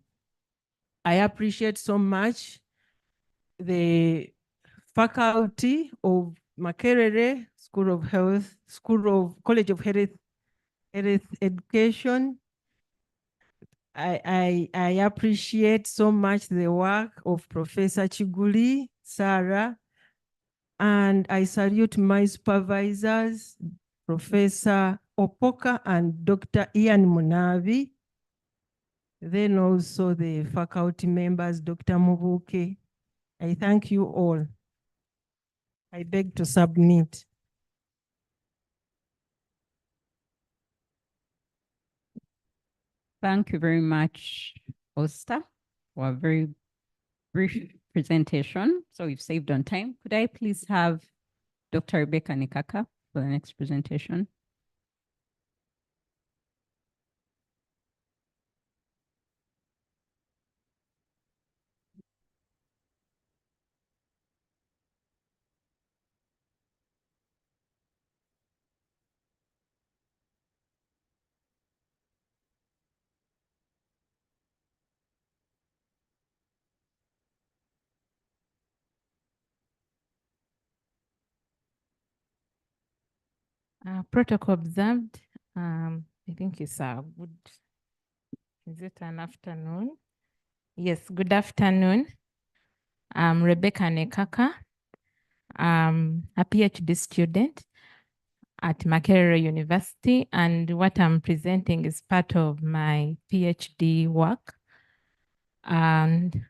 [SPEAKER 21] I appreciate so much the faculty of Makerere School of Health, College of Health Education. I appreciate so much the work of Professor Chiguli, Sarah, and I salute my supervisors, Professor Opoka and Dr. Ian Munavi. Then also the faculty members, Dr. Mubuke. I thank you all. I beg to submit.
[SPEAKER 20] Thank you very much, Osta, for a very brief presentation. So we've saved on time. Could I please have Dr. Rebecca Nikaka for the next presentation?
[SPEAKER 16] Protocol observed. I think it's a good, is it an afternoon? Yes, good afternoon. I'm Rebecca Nekaka. I'm a PhD student at Makerere University, and what I'm presenting is part of my PhD work. And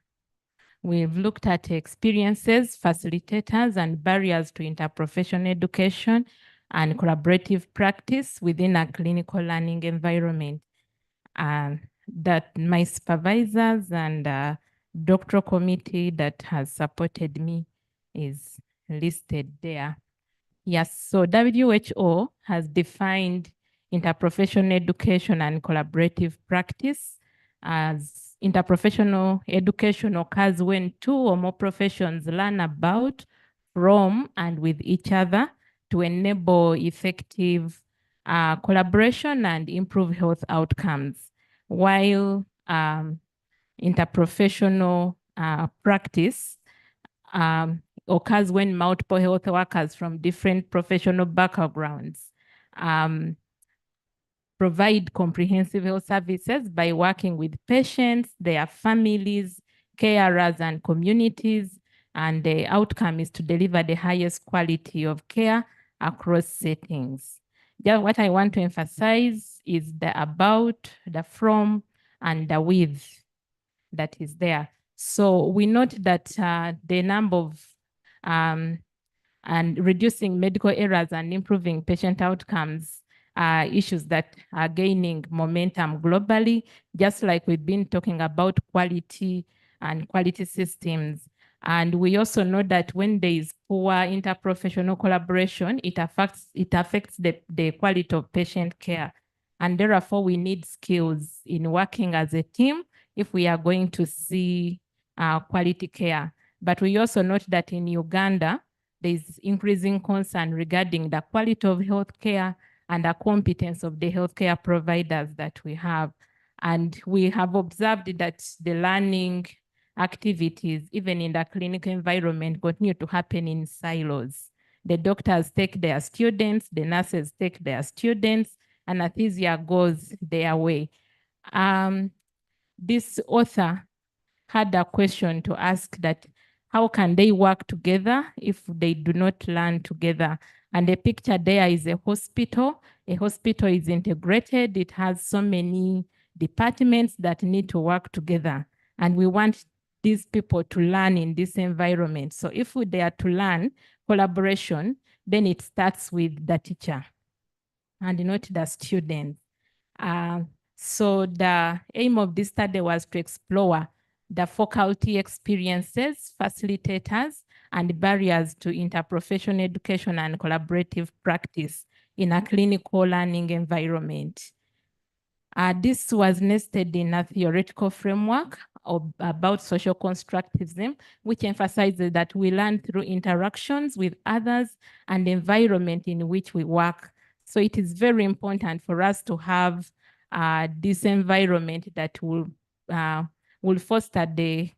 [SPEAKER 16] we've looked at experiences, facilitators, and barriers to interprofessional education and collaborative practice within a clinical learning environment. That my supervisors and doctoral committee that has supported me is listed there. Yes, so WHO has defined interprofessional education and collaborative practice as interprofessional education occurs when two or more professions learn about, from, and with each other to enable effective collaboration and improve health outcomes. While interprofessional practice occurs when multiple health workers from different professional backgrounds provide comprehensive health services by working with patients, their families, carers, and communities. And the outcome is to deliver the highest quality of care across settings. Just what I want to emphasize is the about, the from, and the with that is there. So we note that the number of and reducing medical errors and improving patient outcomes are issues that are gaining momentum globally, just like we've been talking about quality and quality systems. And we also know that when there is poor interprofessional collaboration, it affects the quality of patient care. And therefore, we need skills in working as a team if we are going to see quality care. But we also note that in Uganda, there is increasing concern regarding the quality of healthcare and the competence of the healthcare providers that we have. And we have observed that the learning activities, even in the clinical environment, continue to happen in silos. The doctors take their students, the nurses take their students, anesthesia goes their way. This author had a question to ask that how can they work together if they do not learn together? And the picture there is a hospital. A hospital is integrated. It has so many departments that need to work together. And we want these people to learn in this environment. So if they are to learn collaboration, then it starts with the teacher and not the students. So the aim of this study was to explore the faculty experiences, facilitators, and barriers to interprofessional education and collaborative practice in a clinical learning environment. This was nested in a theoretical framework about social constructivism, which emphasizes that we learn through interactions with others and the environment in which we work. So it is very important for us to have this environment that will foster the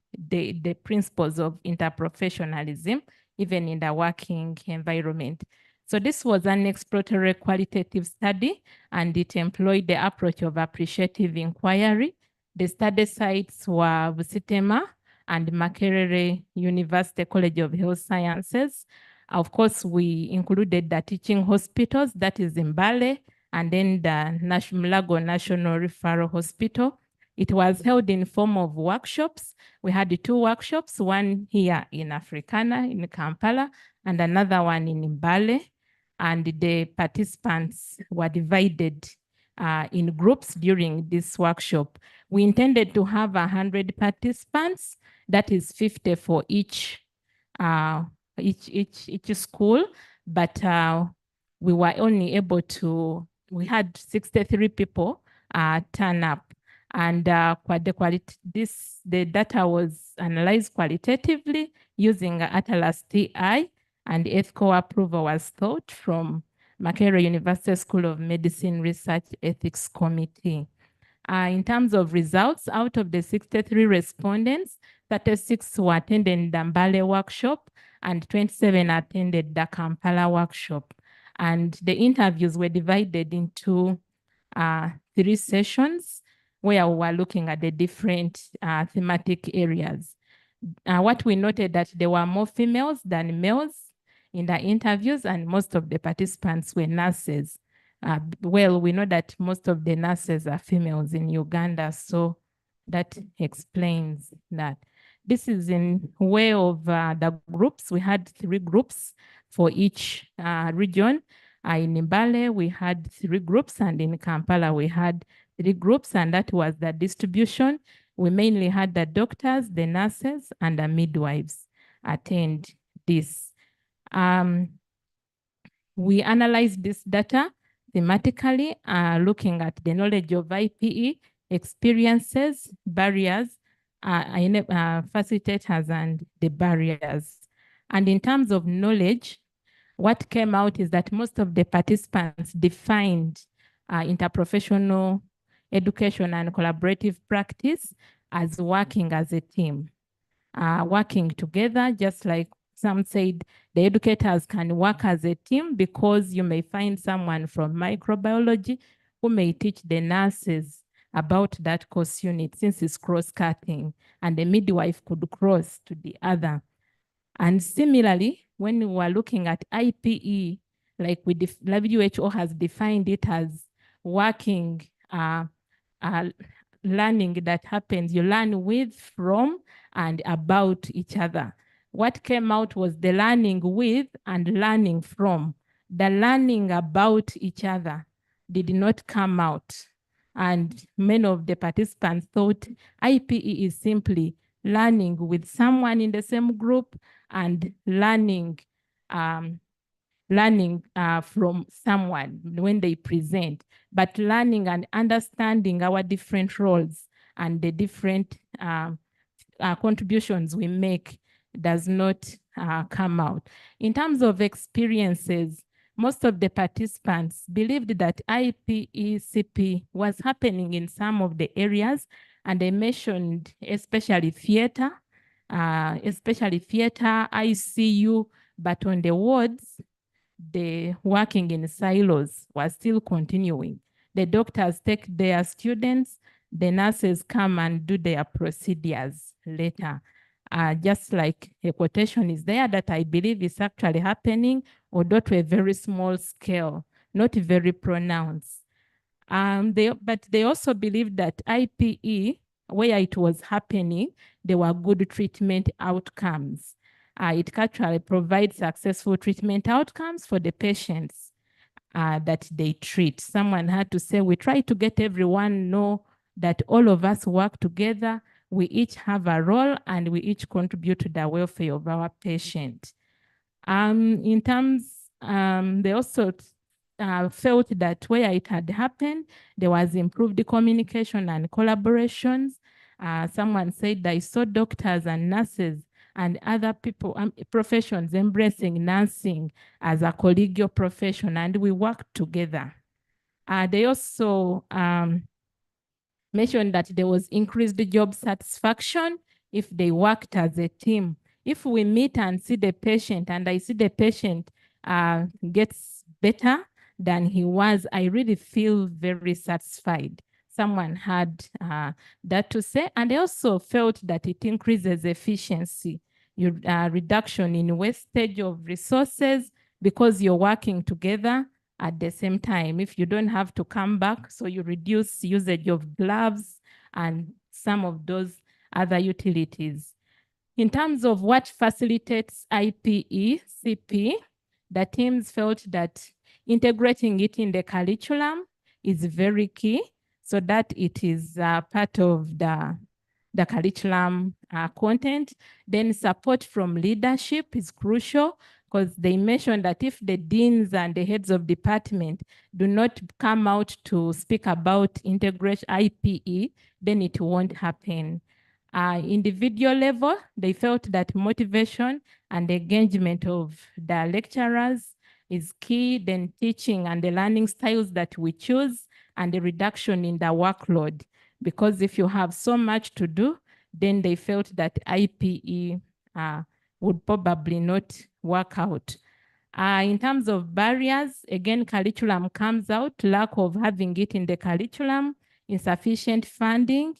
[SPEAKER 16] principles of interprofessionalism, even in the working environment. So this was an exploratory qualitative study, and it employed the approach of appreciative inquiry. The study sites were Busitema and Makerere University College of Health Sciences. Of course, we included the teaching hospitals, that is in Mbale, and then the Mulago National Referral Hospital. It was held in form of workshops. We had 2 workshops, one here in Africana, in Kampala, and another one in Mbale. And the participants were divided in groups during this workshop. We intended to have 100 participants, that is 50 for each school, but we were only able to, we had 63 people turn up. And the data was analyzed qualitatively using Atlas TI, and ethical approval was sought from Makerere University School of Medicine Research Ethics Committee. In terms of results, out of the 63 respondents, 36 who attended the Mbale workshop and 27 attended the Kampala workshop. And the interviews were divided into 3 sessions where we were looking at the different thematic areas. What we noted that there were more females than males in the interviews, and most of the participants were nurses. Well, we know that most of the nurses are females in Uganda, so that explains that. This is in way of the groups. We had 3 groups for each region. In Mbale, we had 3 groups, and in Kampala, we had 3 groups, and that was the distribution. We mainly had the doctors, the nurses, and the midwives attend this. We analyzed this data thematically, looking at the knowledge of IPE, experiences, barriers, facilitators, and the barriers. And in terms of knowledge, what came out is that most of the participants defined interprofessional education and collaborative practice as working as a team, working together, just like some said, the educators can work as a team because you may find someone from microbiology who may teach the nurses about that course unit since it's cross-cutting, and the midwife could cross to the other. And similarly, when we were looking at IPE, like WHO has defined it as working, learning that happens, you learn with, from, and about each other. What came out was the learning with and learning from. The learning about each other did not come out. And many of the participants thought IPE is simply learning with someone in the same group and learning from someone when they present, but learning and understanding our different roles and the different contributions we make does not come out. In terms of experiences, most of the participants believed that IPE-CP was happening in some of the areas, and they mentioned especially theater, ICU, but on the wards, the working in silos was still continuing. The doctors take their students, the nurses come and do their procedures later. Just like a quotation is there that I believe is actually happening, although to a very small scale, not very pronounced. But they also believe that IPE, where it was happening, there were good treatment outcomes. It actually provides successful treatment outcomes for the patients that they treat. Someone had to say, we try to get everyone know that all of us work together, we each have a role, and we each contribute to the welfare of our patient. In terms, they also felt that where it had happened, there was improved communication and collaborations. Someone said they saw doctors and nurses and other people, professions embracing nursing as a collegial profession, and we worked together. They also mentioned that there was increased job satisfaction if they worked as a team. If we meet and see the patient, and I see the patient gets better than he was, I really feel very satisfied. Someone had that to say, and I also felt that it increases efficiency, reduction in wastage of resources because you're working together at the same time. If you don't have to come back, so you reduce usage of gloves and some of those other utilities. In terms of what facilitates IPE-CP, the teams felt that integrating it in the curriculum is very key so that it is part of the curriculum content. Then support from leadership is crucial because they mentioned that if the deans and the heads of department do not come out to speak about integration IPE, then it won't happen. Individual level, they felt that motivation and engagement of the lecturers is key, then teaching and the learning styles that we choose, and the reduction in the workload. Because if you have so much to do, then they felt that IPE would probably not work out. In terms of barriers, again, curriculum comes out, lack of having it in the curriculum, insufficient funding.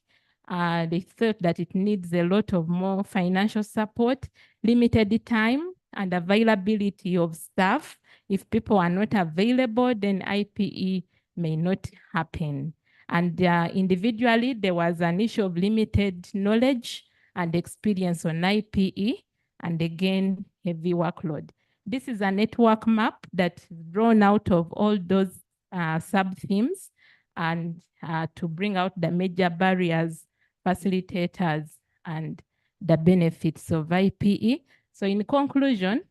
[SPEAKER 16] They thought that it needs a lot of more financial support, limited time and availability of staff. If people are not available, then IPE may not happen. And individually, there was an issue of limited knowledge and experience on IPE, and again, heavy workload. This is a network map that's drawn out of all those sub-themes and to bring out the major barriers, facilitators, and the benefits of IPE. So in conclusion,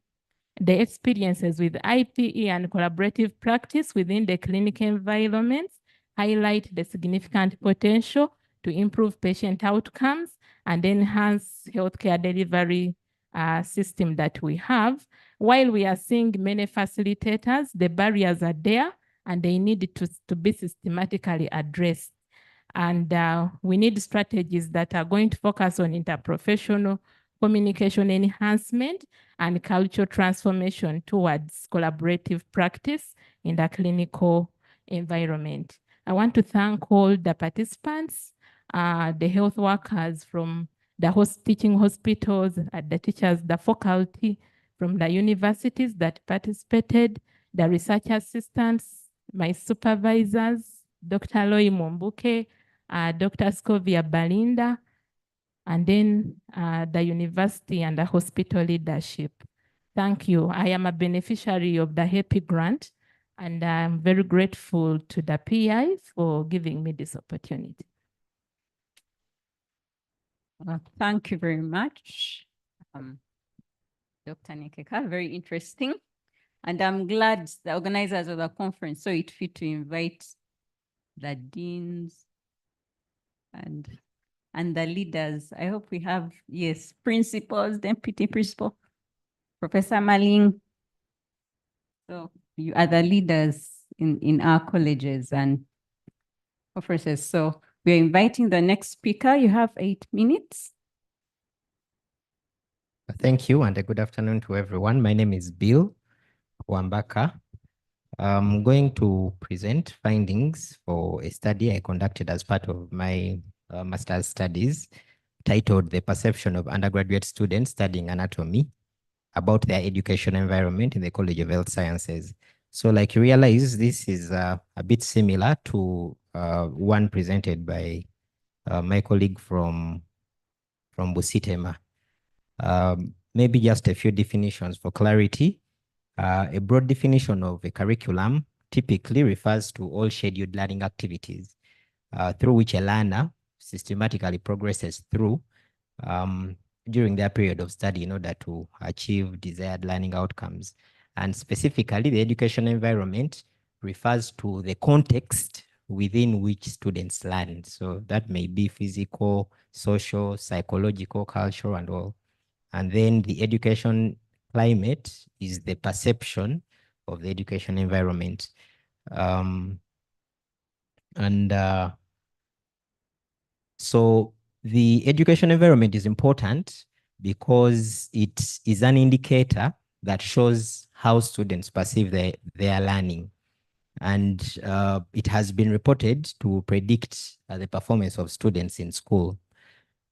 [SPEAKER 16] the experiences with IPE and collaborative practice within the clinical environments highlight the significant potential to improve patient outcomes and enhance healthcare delivery system that we have. While we are seeing many facilitators, the barriers are there and they need to be systematically addressed. And we need strategies that are going to focus on interprofessional communication enhancement and cultural transformation towards collaborative practice in the clinical environment. I want to thank all the participants, the health workers from the teaching hospitals, the teachers, the faculty from the universities that participated, the research assistants, my supervisors, Dr. Loi Mombuke, Dr. Scovia Balinda, and then the university and the hospital leadership. Thank you. I am a beneficiary of the HEPI grant, and I'm very grateful to the PI for giving me this opportunity.
[SPEAKER 20] Thank you very much, Dr. Nikeka. Very interesting. And I'm glad the organizers of the conference saw it fit to invite the deans and the leaders. I hope we have, yes, principals, deputy principal, Professor Maling. So you are the leaders in our colleges and conferences. So we're inviting the next speaker. You have 8 minutes.
[SPEAKER 2] Thank you and a good afternoon to everyone. My name is Bill Wambaka. I'm going to present findings for a study I conducted as part of my master's studies titled The Perception of Undergraduate Students Studying Anatomy about their education environment in the College of Health Sciences. So like you realize, this is a bit similar to one presented by my colleague from Busitema. Maybe just a few definitions for clarity. A broad definition of a curriculum typically refers to all scheduled learning activities through which a learner systematically progresses through during their period of study in order to achieve desired learning outcomes. And specifically, the education environment refers to the context within which students learn. So that may be physical, social, psychological, cultural, and all. And then the education climate is the perception of the education environment. So the education environment is important because it is an indicator that shows how students perceive their learning. And it has been reported to predict the performance of students in school.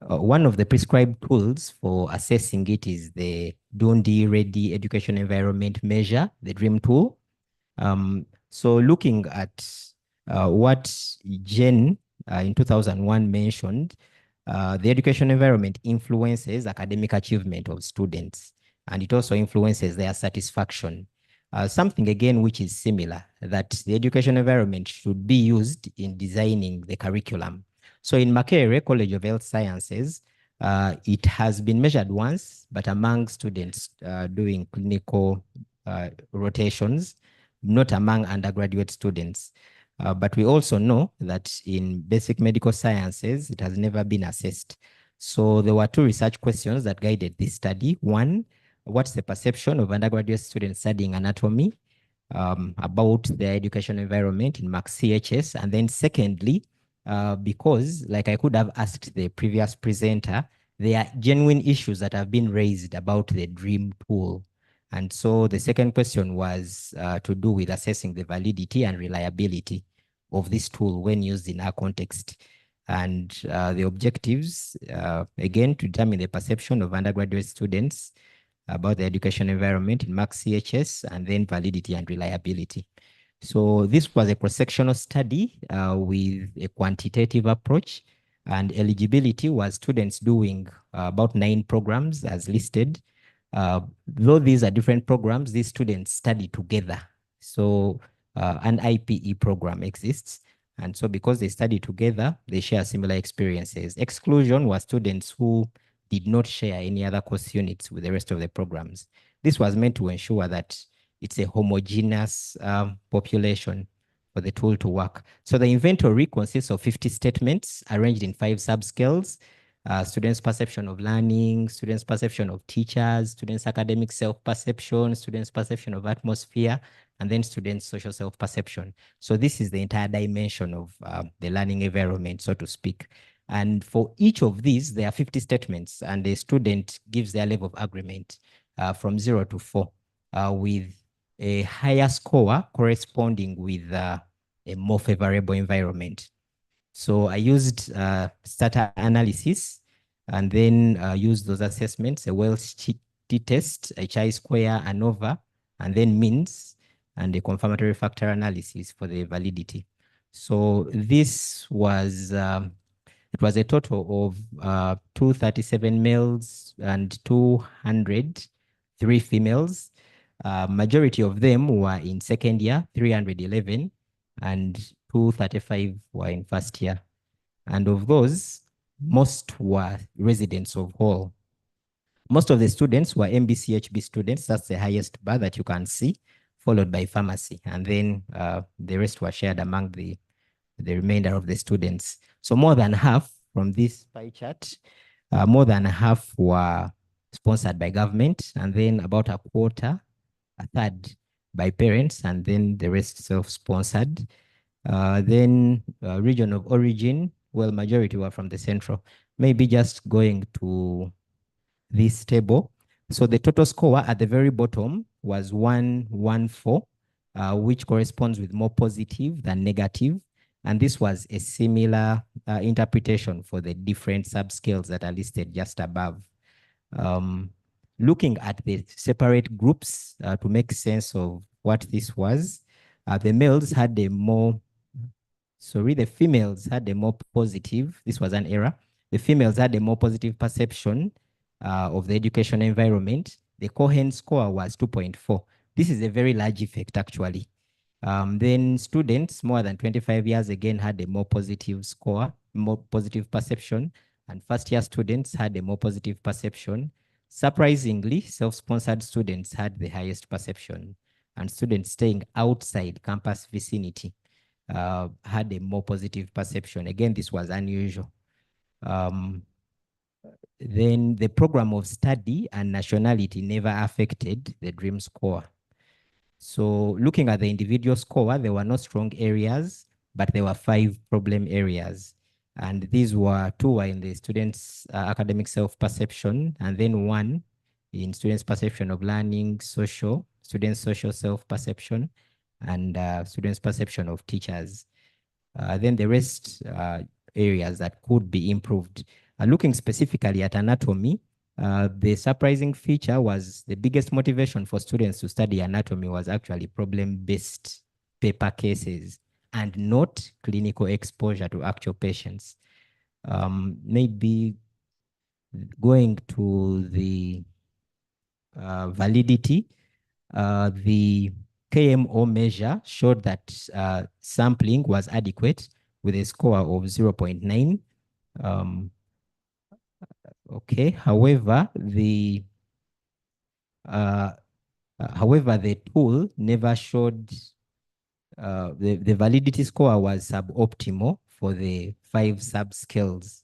[SPEAKER 2] One of the prescribed tools for assessing it is the Dundee Ready Education Environment Measure, the DREAM tool. So looking at what Jen in 2001 mentioned, the education environment influences academic achievement of students, and it also influences their satisfaction. Something again which is similar, that the education environment should be used in designing the curriculum. So in Makerere College of Health Sciences, it has been measured once, but among students doing clinical rotations, not among undergraduate students. But we also know that in basic medical sciences, it has never been assessed. So there were 2 research questions that guided this study. One, what's the perception of undergraduate students studying anatomy about their education environment in Max CHS? And then secondly, because like I could have asked the previous presenter, there are genuine issues that have been raised about the DREAM tool. And so the second question was to do with assessing the validity and reliability of this tool when used in our context. And the objectives, again, to determine the perception of undergraduate students about the education environment in Max CHS, and then validity and reliability. So this was a cross-sectional study with a quantitative approach, and eligibility was students doing about 9 programs as listed. Though these are different programs, these students study together. So an IPE program exists. And so because they study together, they share similar experiences. Exclusion was students who did not share any other course units with the rest of the programs. This was meant to ensure that it's a homogeneous population for the tool to work. So the inventory consists of 50 statements arranged in 5 subscales: students' perception of learning, students' perception of teachers, students' academic self-perception, students' perception of atmosphere, and then students' social self-perception. So this is the entire dimension of the learning environment, so to speak. And for each of these, there are 50 statements, and the student gives their level of agreement from 0 to 4, with a higher score corresponding with a more favorable environment. So I used starter analysis, and then used those assessments: a Welsh t-test, a chi-square, ANOVA, and then means, and a confirmatory factor analysis for the validity. So this was, it was a total of 237 males and 203 females. Majority of them were in second year, 311, and 235 were in first year. And of those, most were residents of Hall. Most of the students were MBCHB students. That's the highest bar that you can see, followed by pharmacy. And then the rest were shared among the remainder of the students. So more than half from this pie chart, more than half were sponsored by government, and then about a quarter, a third by parents, and then the rest self-sponsored. Then region of origin, well, majority were from the central. Maybe just going to this table. So the total score at the very bottom was 114, which corresponds with more positive than negative. And this was a similar interpretation for the different subscales that are listed just above. Looking at the separate groups to make sense of what this was, the males had a more, the females had a more positive, this was an error. The females had a more positive perception of the education environment. The Cohen score was 2.4. This is a very large effect, actually. Then students more than 25 years again had a more positive score, more positive perception, and first-year students had a more positive perception. Surprisingly, self-sponsored students had the highest perception, and students staying outside campus vicinity had a more positive perception. Again, this was unusual. Then the program of study and nationality never affected the DREAM score. So looking at the individual score, there were no strong areas, but there were 5 problem areas. And these were 2 were in the students' academic self-perception, and then 1 in students' perception of learning, students' social self-perception, and students' perception of teachers. Then the rest areas that could be improved. Looking specifically at anatomy, the surprising feature was the biggest motivation for students to study anatomy was actually problem-based paper cases and not clinical exposure to actual patients. Maybe going to the validity, the KMO measure showed that sampling was adequate with a score of 0.9. Okay, however, the tool never showed, the validity score was suboptimal for the 5 subscales.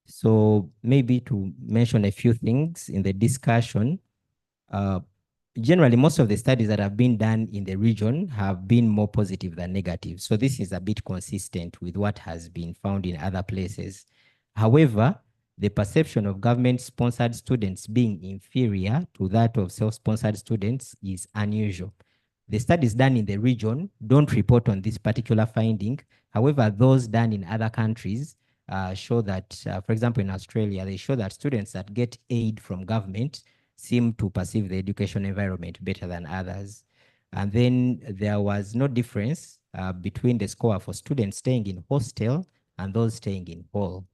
[SPEAKER 2] So maybe to mention a few things in the discussion, generally, most of the studies that have been done in the region have been more positive than negative. So this is a bit consistent with what has been found in other places. However, the perception of government-sponsored students being inferior to that of self-sponsored students is unusual. The studies done in the region don't report on this particular finding. However, those done in other countries show that, for example, in Australia, they show that students that get aid from government seem to perceive the education environment better than others. And then there was no difference between the score for students staying in hostel and those staying in hall.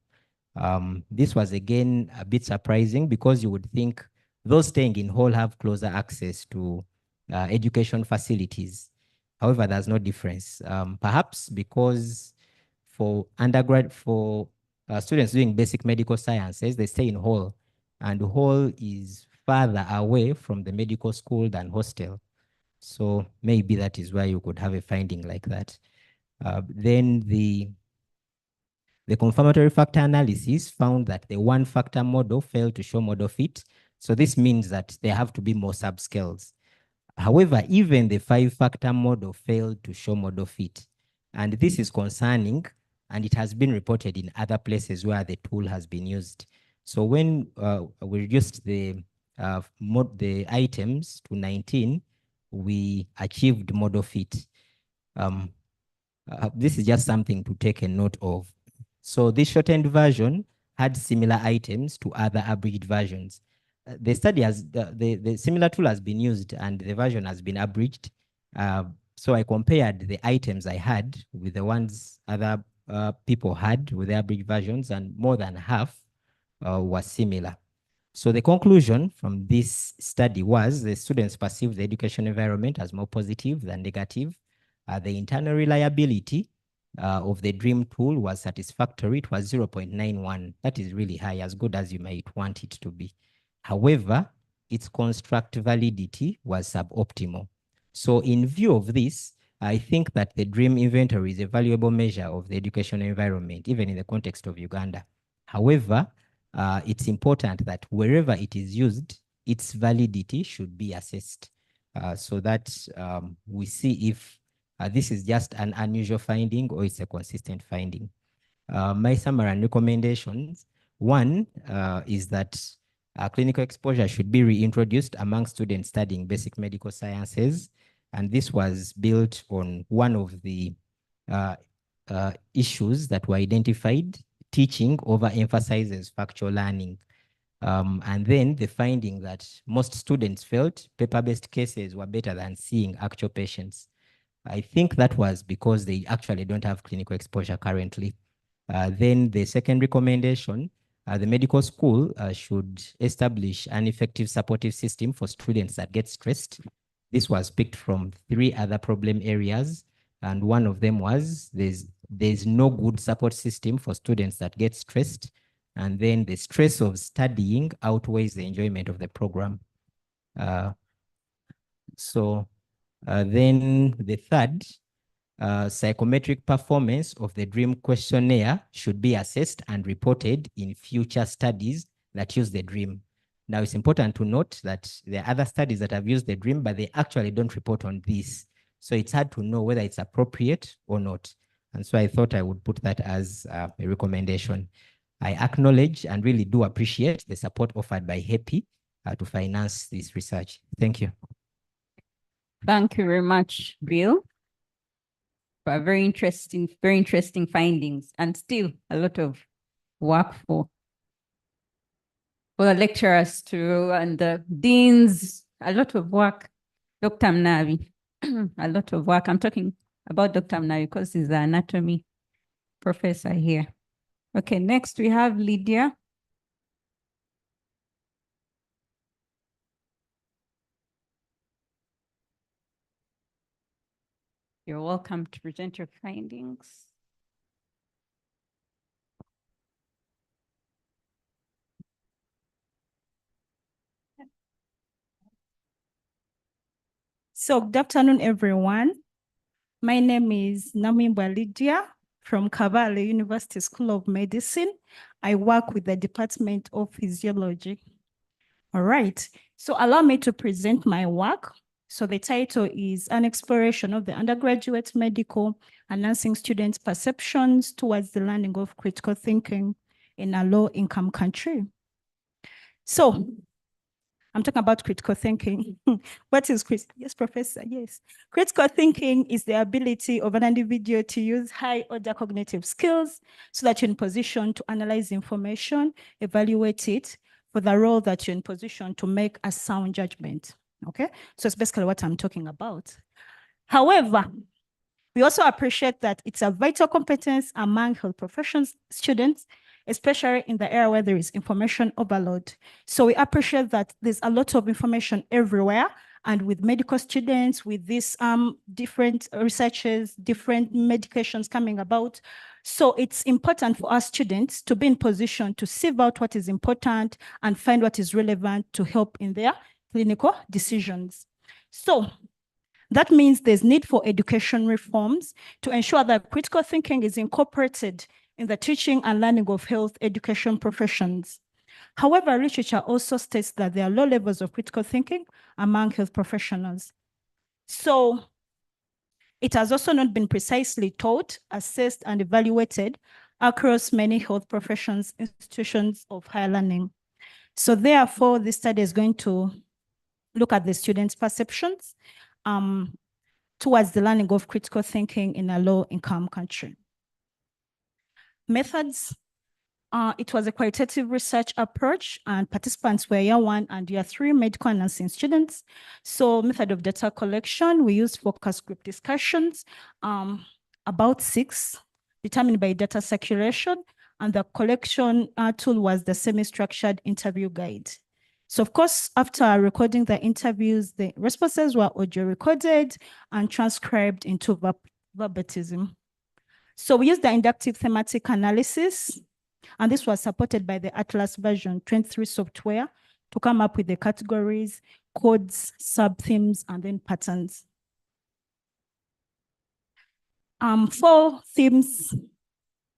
[SPEAKER 2] This was again a bit surprising because you would think those staying in hall have closer access to education facilities. However, there's no difference. Perhaps because for students doing basic medical sciences, they stay in hall, and hall is farther away from the medical school than hostel. So maybe that is why you could have a finding like that. Then the confirmatory factor analysis found that the one factor model failed to show model fit. So this means that there have to be more subscales. However, even the 5-factor model failed to show model fit. And this is concerning, and it has been reported in other places where the tool has been used. So when we reduced the items to 19, we achieved model fit. This is just something to take a note of. So this shortened version had similar items to other abridged versions. The study has, the similar tool has been used and the version has been abridged. So I compared the items I had with the ones other people had with the abridged versions, and more than half was similar. So the conclusion from this study was the students perceived the education environment as more positive than negative. The internal reliability of the DREAM tool was satisfactory. It was 0.91. That is really high, as good as you might want it to be. However, its construct validity was suboptimal. So in view of this, I think that the DREAM inventory is a valuable measure of the education environment, even in the context of Uganda. However, it's important that wherever it is used, its validity should be assessed so that we see if this is just an unusual finding or it's a consistent finding. My summary and recommendations. One is that clinical exposure should be reintroduced among students studying basic medical sciences. And this was built on one of the issues that were identified. Teaching overemphasizes factual learning. And then the finding that most students felt paper-based cases were better than seeing actual patients. I think that was because they actually don't have clinical exposure currently. Then the second recommendation, the medical school should establish an effective supportive system for students that get stressed. This was picked from 3 other problem areas, and one of them was there's no good support system for students that get stressed, and then the stress of studying outweighs the enjoyment of the program. Then the third, psychometric performance of the DREAM questionnaire should be assessed and reported in future studies that use the DREAM. Now, it's important to note that there are other studies that have used the DREAM, but they actually don't report on this. So it's hard to know whether it's appropriate or not. And so I thought I would put that as a recommendation. I acknowledge and really do appreciate the support offered by HEPI to finance this research. Thank you.
[SPEAKER 20] Thank you very much, Bill, for very interesting findings, and still a lot of work for the lecturers too, and the deans, a lot of work. Dr. Mnavi, a lot of work. I'm talking about Dr. Mnavi because he's the anatomy professor here. Okay, next we have Lydia. You're welcome to present your findings.
[SPEAKER 13] So good afternoon, everyone. My name is Namimba Lydia from Kabale University School of Medicine. I work with the Department of Physiology. All right, so allow me to present my work. So the title is An Exploration of the Undergraduate Medical Enhancing Students' Perceptions Towards the Learning of Critical Thinking in a low-income country. So I'm talking about critical thinking. What is yes, Professor? Yes. Critical thinking is the ability of an individual to use high-order cognitive skills so that you're in position to analyze information, evaluate it for the role that you're in position to make a sound judgment. Okay? So it's basically what I'm talking about. However, we also appreciate that it's a vital competence among health professions students, especially in the area where there is information overload. So we appreciate that there's a lot of information everywhere, and with medical students, with these different researches, different medications coming about. So it's important for our students to be in position to sieve out what is important and find what is relevant to help in their clinical decisions. So that means there's need for education reforms to ensure that critical thinking is incorporated in the teaching and learning of health education professions. However, literature also states that there are low levels of critical thinking among health professionals. So it has also not been precisely taught, assessed, and evaluated across many health professions, institutions of higher learning. So therefore, this study is going to look at the students' perceptions towards the learning of critical thinking in a low-income country. Methods, it was a qualitative research approach, and participants were year 1 and year 3 medical and nursing students. So method of data collection, we used focus group discussions, about 6, determined by data circulation, and the collection tool was the semi-structured interview guide. So of course, after recording the interviews, the responses were audio recorded and transcribed into verbatim. So we used the inductive thematic analysis, and this was supported by the Atlas version 23 software to come up with the categories, codes, sub-themes, and then patterns. 4 themes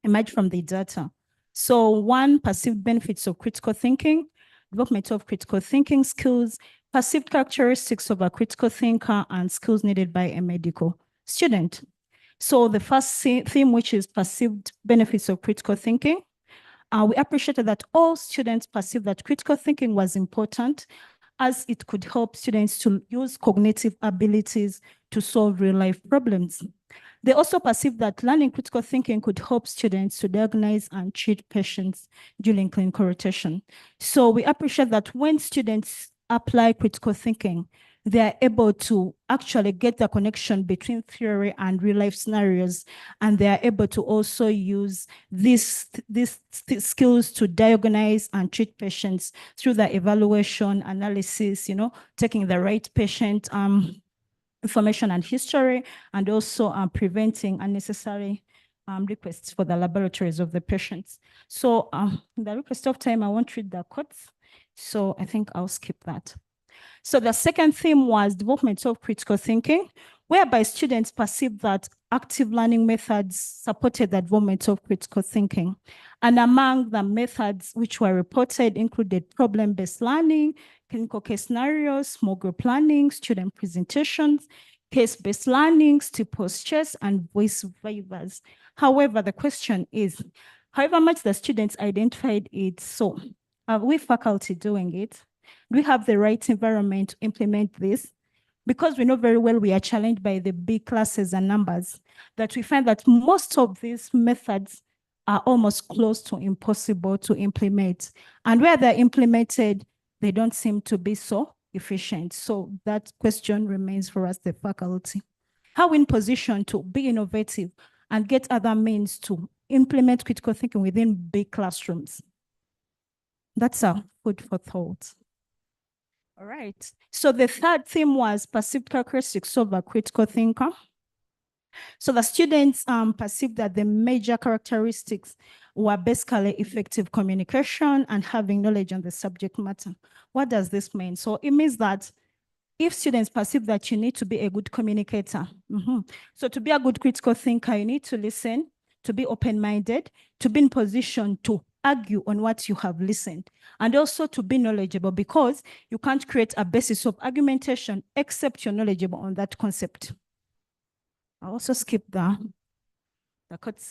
[SPEAKER 13] emerge from the data. So 1, perceived benefits of critical thinking, development of critical thinking skills, perceived characteristics of a critical thinker, and skills needed by a medical student. So the first theme, which is perceived benefits of critical thinking, we appreciated that all students perceived that critical thinking was important as it could help students to use cognitive abilities to solve real-life problems. They also perceived that learning critical thinking could help students to diagnose and treat patients during clinical rotation. So we appreciate that when students apply critical thinking, they are able to actually get the connection between theory and real-life scenarios, and they are able to also use these skills to diagnose and treat patients through the evaluation, analysis, taking the right patient information and history, and also preventing unnecessary requests for the laboratories of the patients. So in the request of time, I won't read the quotes, so I think I'll skip that. So the second theme was development of critical thinking, whereby students perceived that active learning methods supported the development of critical thinking. And among the methods which were reported included problem-based learning, clinical case scenarios, small group learning, student presentations, case-based learning, still postures, and voice vivas. However, the question is, however much the students identified it, so are we faculty doing it? Do we have the right environment to implement this? Because we know very well we are challenged by the big classes and numbers, that we find that most of these methods are almost close to impossible to implement. And where they're implemented, they don't seem to be so efficient. So that question remains for us, the faculty. How in position to be innovative and get other means to implement critical thinking within big classrooms? That's a food for thought. All right. So the third theme was perceived characteristics of a critical thinker. So the students perceived that the major characteristics were basically effective communication and having knowledge on the subject matter. What does this mean? So it means that if students perceive that you need to be a good communicator, so to be a good critical thinker, you need to listen, to be open-minded, to be in position to argue on what you have listened, and also to be knowledgeable, because you can't create a basis of argumentation except you're knowledgeable on that concept. I'll also skip that.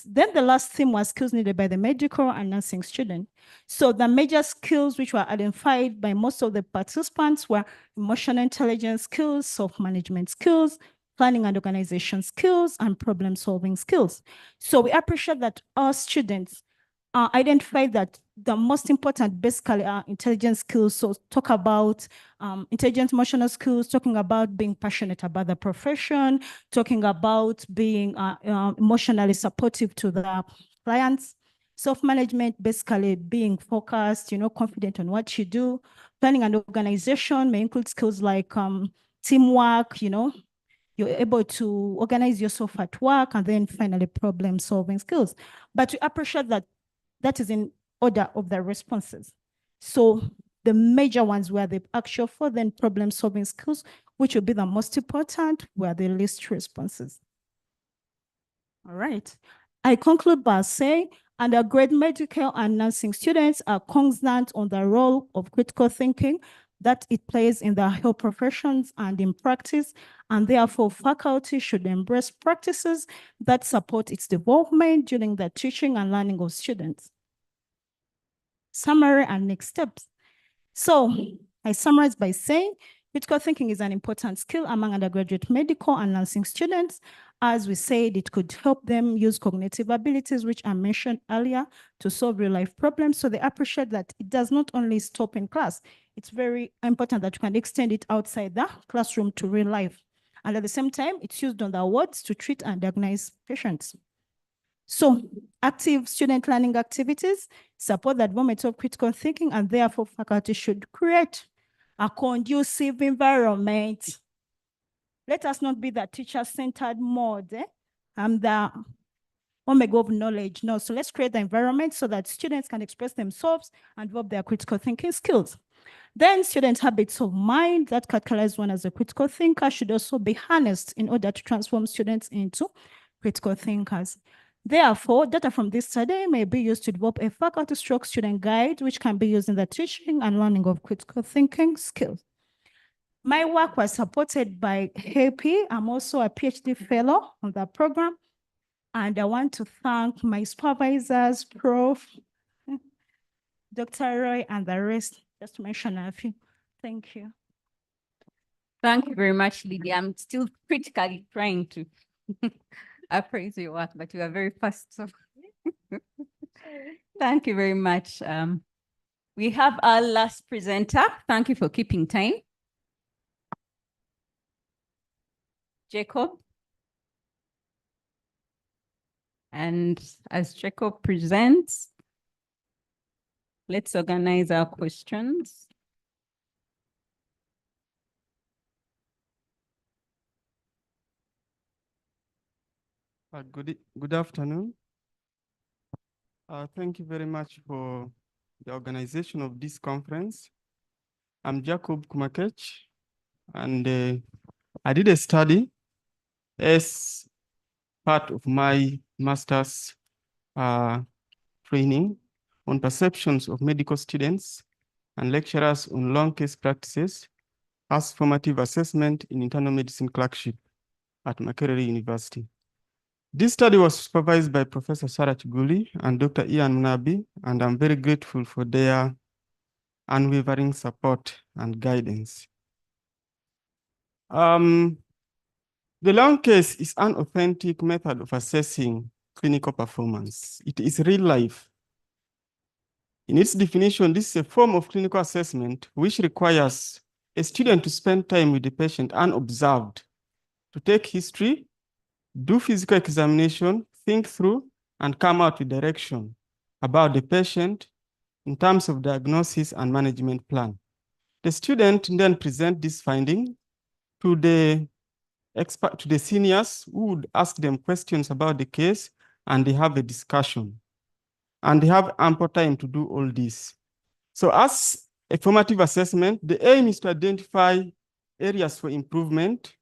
[SPEAKER 13] Then the last theme was skills needed by the medical and nursing student. So the major skills which were identified by most of the participants were emotional intelligence skills, self-management skills, planning and organization skills, and problem-solving skills. So we appreciate that our students identify that the most important basically are intelligence skills. So talk about intelligent emotional skills, talking about being passionate about the profession, talking about being emotionally supportive to the clients. Self-management, basically being focused, confident on what you do. Planning and organization may include skills like teamwork, you're able to organize yourself at work, and then finally problem-solving skills. But we appreciate that that is in order of the responses. So the major ones were the actual 4, then problem-solving skills, which will be the most important, were the least responses. All right. I conclude by saying undergrad medical and nursing students are cognizant on the role of critical thinking that it plays in the health professions and in practice, and therefore faculty should embrace practices that support its development during the teaching and learning of students. Summary and next steps. So I summarize by saying critical thinking is an important skill among undergraduate medical and nursing students. As we said, it could help them use cognitive abilities, which I mentioned earlier, to solve real-life problems. So they appreciate that it does not only stop in class. It's very important that you can extend it outside the classroom to real life. And at the same time, it's used on the wards to treat and diagnose patients. So active student learning activities support the development of critical thinking, and therefore faculty should create a conducive environment. Let us not be the teacher-centered mode and the omega of knowledge. No, so let's create the environment so that students can express themselves and develop their critical thinking skills. Then student habits of mind that characterize one as a critical thinker should also be harnessed in order to transform students into critical thinkers. Therefore, data from this study may be used to develop a faculty-stroke student guide, which can be used in the teaching and learning of critical thinking skills. My work was supported by HEPI. I'm also a PhD fellow on the program. And I want to thank my supervisors, Prof. Dr. Roy, and the rest, just to mention a few. Thank you.
[SPEAKER 20] Thank you very much, Lydia. I'm still critically trying to appraise your work, but you are very fast. So thank you very much. We have our last presenter. Thank you for keeping time. Jacob. And as Jacob presents, let's organize our questions.
[SPEAKER 14] Good afternoon. Thank you very much for the organization of this conference. I'm Jacob Kumakech, and I did a study as part of my master's training on perceptions of medical students and lecturers on long case practices as formative assessment in internal medicine clerkship at Makerere University. This study was supervised by Professor Sarah Chiguli and Dr. Ian Munabi, and I'm very grateful for their unwavering support and guidance. The long case is an authentic method of assessing clinical performance. It is real life. In its definition, this is a form of clinical assessment which requires a student to spend time with the patient unobserved, to take history, do physical examination, think through, and come out with direction about the patient in terms of diagnosis and management plan. The student then present this finding to the seniors who would ask them questions about the case, and they have a discussion. And they have ample time to do all this. So as a formative assessment, the aim is to identify areas for improvement.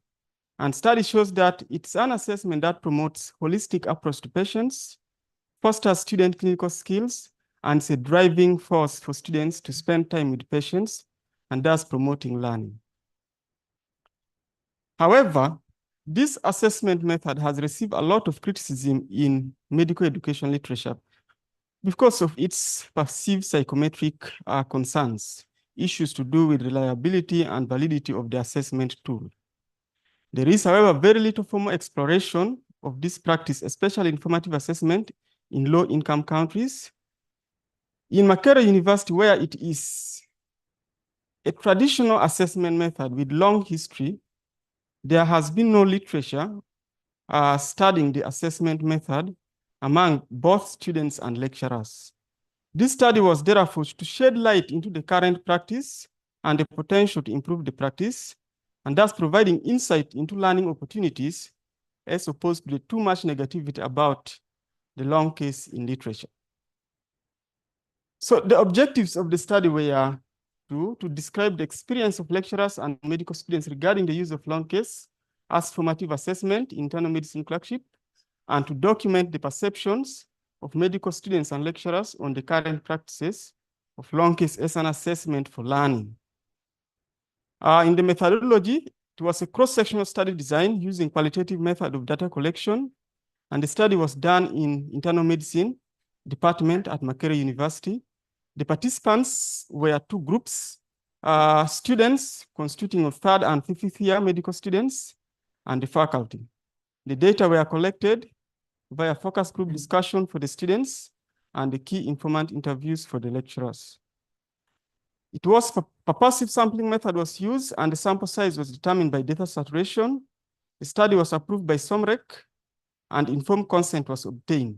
[SPEAKER 14] And study shows that it's an assessment that promotes holistic approach to patients, fosters student clinical skills, and it's a driving force for students to spend time with patients, and thus promoting learning. However, This assessment method has received a lot of criticism in medical education literature because of its perceived psychometric concerns, issues to do with reliability and validity of the assessment tool. There is, however, very little formal exploration of this practice, especially in formative assessment in low-income countries. In Makerere University, where it is a traditional assessment method with long history, there has been no literature studying the assessment method among both students and lecturers. This study was therefore to shed light into the current practice and the potential to improve the practice, and thus providing insight into learning opportunities as opposed to the too much negativity about the long case in literature. So the objectives of the study were to describe the experience of lecturers and medical students regarding the use of long case as formative assessment in internal medicine clerkship, and to document the perceptions of medical students and lecturers on the current practices of long case as an assessment for learning. In the methodology, it was a cross-sectional study design using qualitative method of data collection, and the study was done in internal medicine department at Makerere University. The participants were two groups, students constituting of third and fifth year medical students, and the faculty. The data were collected via focus group discussion for the students and the key informant interviews for the lecturers. It was purposive sampling method was used, and the sample size was determined by data saturation. The study was approved by SOMREC, and informed consent was obtained.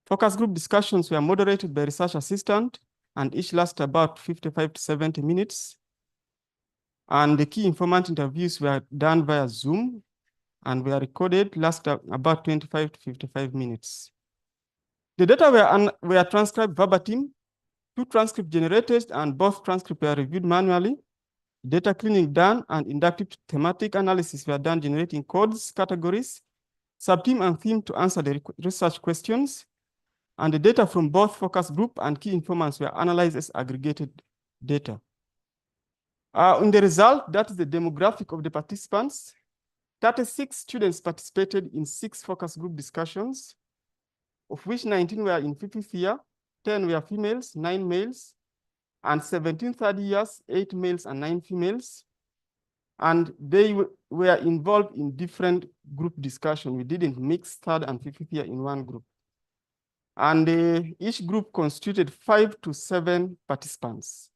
[SPEAKER 14] Focus group discussions were moderated by research assistant, and each lasted about 55 to 70 minutes. And the key informant interviews were done via Zoom and were recorded, lasted about 25 to 55 minutes. The data were transcribed verbatim, 2 transcripts generated, and both transcripts were reviewed manually. Data cleaning done and inductive thematic analysis were done, generating codes, categories, subtheme and theme to answer the research questions. And the data from both focus group and key informants were analyzed as aggregated data. In the result, that is the demographic of the participants. 36 students participated in 6 focus group discussions, of which 19 were in 50th year, 10 were females, 9 males, and 17 third years, 8 males and 9 females. And they were involved in different group discussion. We didn't mix third and 50th year in one group. And each group constituted 5 to 7 participants.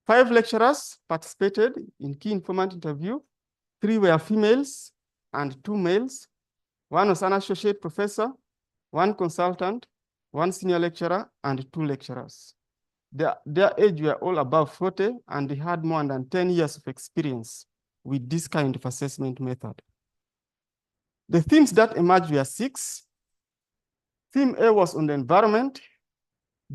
[SPEAKER 14] 5 lecturers participated in key informant interview. 3 were females and 2 males. 1 was an associate professor, 1 consultant, 1 senior lecturer, and 2 lecturers. Their age were all above 40, and they had more than 10 years of experience with this kind of assessment method. The themes that emerged were 6. Theme A was on the environment,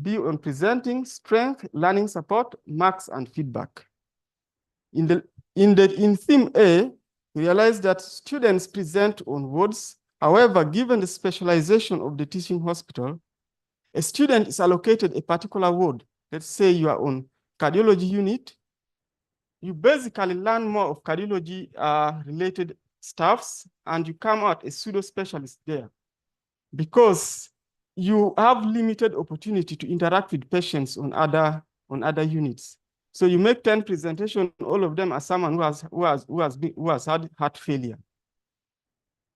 [SPEAKER 14] B on presenting, strength, learning support, marks, and feedback. In theme A, we realized that students present on wards. However, given the specialization of the teaching hospital, a student is allocated a particular ward. Let's say you are on cardiology unit. You basically learn more of cardiology related stuffs, and you come out a pseudo specialist there, because you have limited opportunity to interact with patients on other units. So you make 10 presentations, all of them are someone who has had heart failure.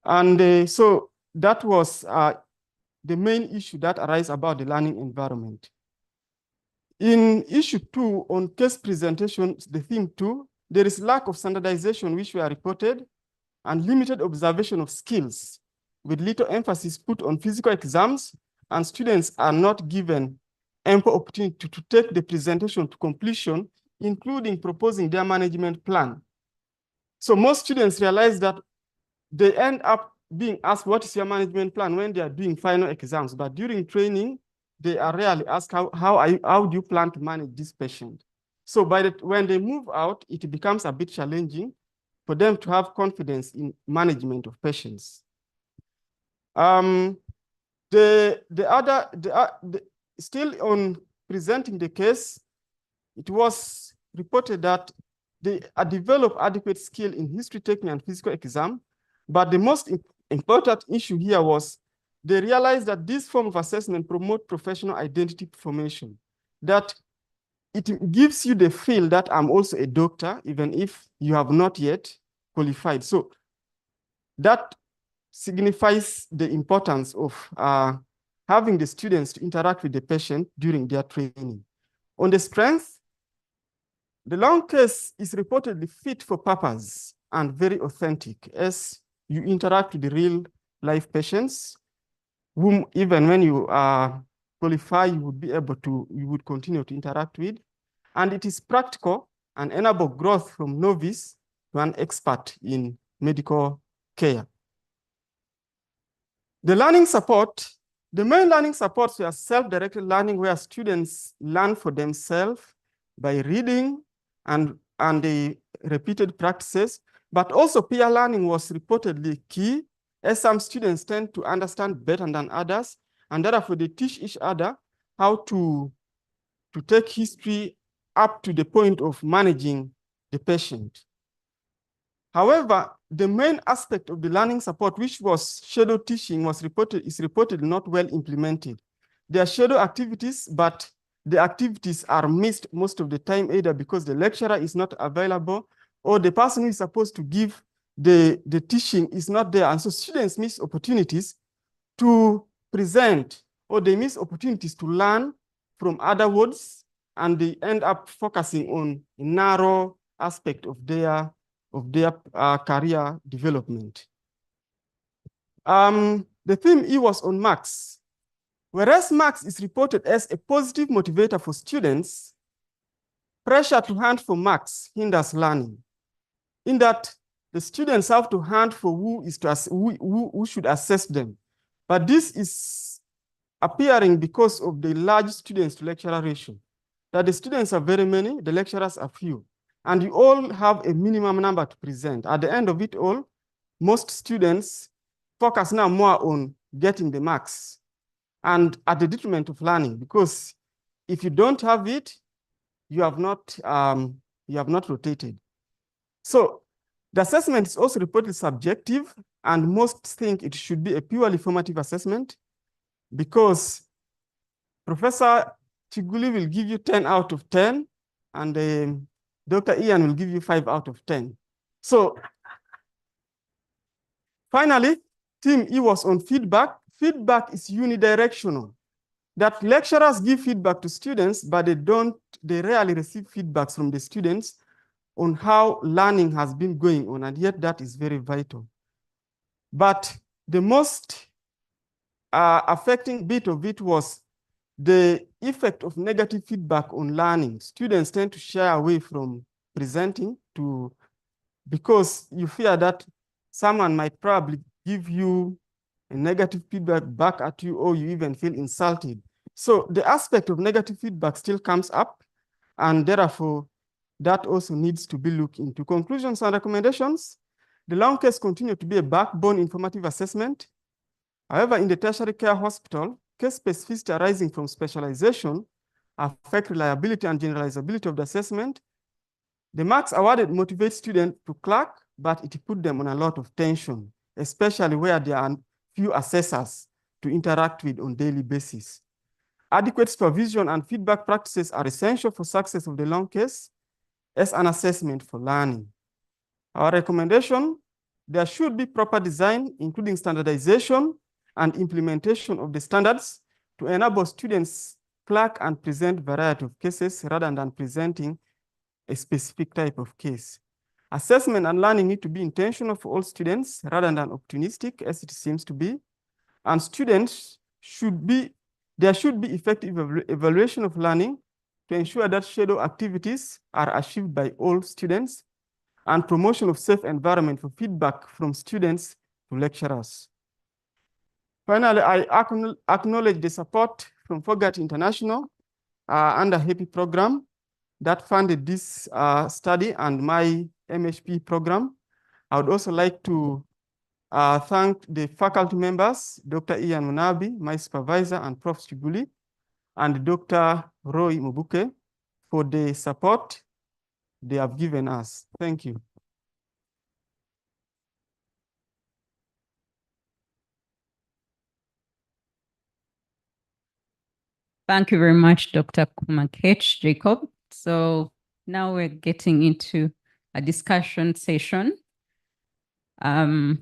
[SPEAKER 14] And so that was the main issue that arises about the learning environment. In issue 2 on case presentations, the theme 2, there is lack of standardization which were reported, and limited observation of skills, with little emphasis put on physical exams, and students are not given ample opportunity to take the presentation to completion, including proposing their management plan. So most students realize that they end up being asked, what is your management plan, when they are doing final exams, but during training, they are rarely asked, how do you plan to manage this patient? So when they move out, it becomes a bit challenging for them to have confidence in management of patients. Still on presenting the case, it was reported that they develop adequate skill in history taking and physical exam, But the most important issue here was they realized that this form of assessment promote professional identity formation, that it gives you the feel that I'm also a doctor, even if you have not yet qualified. So that signifies the importance of having the students to interact with the patient during their training. On the strength, the long case is reportedly fit for purpose and very authentic as you interact with the real life patients, whom even when you qualify, you would continue to interact with. And it is practical and enable growth from novice to an expert in medical care. The learning support, the main learning supports were self-directed learning where students learn for themselves by reading and the repeated practices, but also peer learning was reportedly key as some students tend to understand better than others, and therefore they teach each other how to take history up to the point of managing the patient. However, the main aspect of the learning support, which was shadow teaching, is reported not well implemented. There are shadow activities, but the activities are missed most of the time, either because the lecturer is not available or the person who is supposed to give the teaching is not there. And so students miss opportunities to present, or they miss opportunities to learn from other words, and they end up focusing on a narrow aspect of their career development. The theme E was on marks. Whereas marks is reported as a positive motivator for students, pressure to hunt for marks hinders learning, in that the students have to hunt for who should assess them. But this is appearing because of the large students to lecturer ratio, that the students are very many, the lecturers are few, and you all have a minimum number to present. At the end of it all, most students focus now more on getting the marks and at the detriment of learning, because if you don't have it, you have not rotated. So the assessment is also reported subjective, and most think it should be a purely formative assessment, because Professor Chiguli will give you 10 out of 10, and Dr. Ian will give you 5 out of 10. So finally, Team E was on feedback. Feedback is unidirectional. That lecturers give feedback to students, but they rarely receive feedbacks from the students on how learning has been going on, and yet that is very vital. But the most affecting bit of it was the effect of negative feedback on learning. Students tend to shy away from presenting because you fear that someone might probably give you a negative feedback back at you, or you even feel insulted. So the aspect of negative feedback still comes up, and therefore that also needs to be looked into. Conclusions and recommendations. The long case continued to be a backbone informative assessment. However, in the tertiary care hospital, case specificity arising from specialization affect reliability and generalizability of the assessment. The marks awarded motivate students to clerk, but it put them on a lot of tension, especially where there are few assessors to interact with on daily basis. Adequate supervision and feedback practices are essential for success of the long case as an assessment for learning. Our recommendation, there should be proper design, including standardization and implementation of the standards to enable students clerk and present variety of cases rather than presenting a specific type of case. Assessment and learning need to be intentional for all students rather than opportunistic, as it seems to be. And students there should be effective evaluation of learning to ensure that shadow activities are achieved by all students, and promotion of safe environment for feedback from students to lecturers. Finally, I acknowledge the support from FOGAT International under HEPI program that funded this study and my MHP program. I would also like to thank the faculty members, Dr. Ian Munabi, my supervisor, and Prof. Chiguli, and Dr. Roy Mubuke for the support they have given us. Thank you.
[SPEAKER 20] Thank you very much, Dr. Kumakech Jacob. So now we're getting into a discussion session. I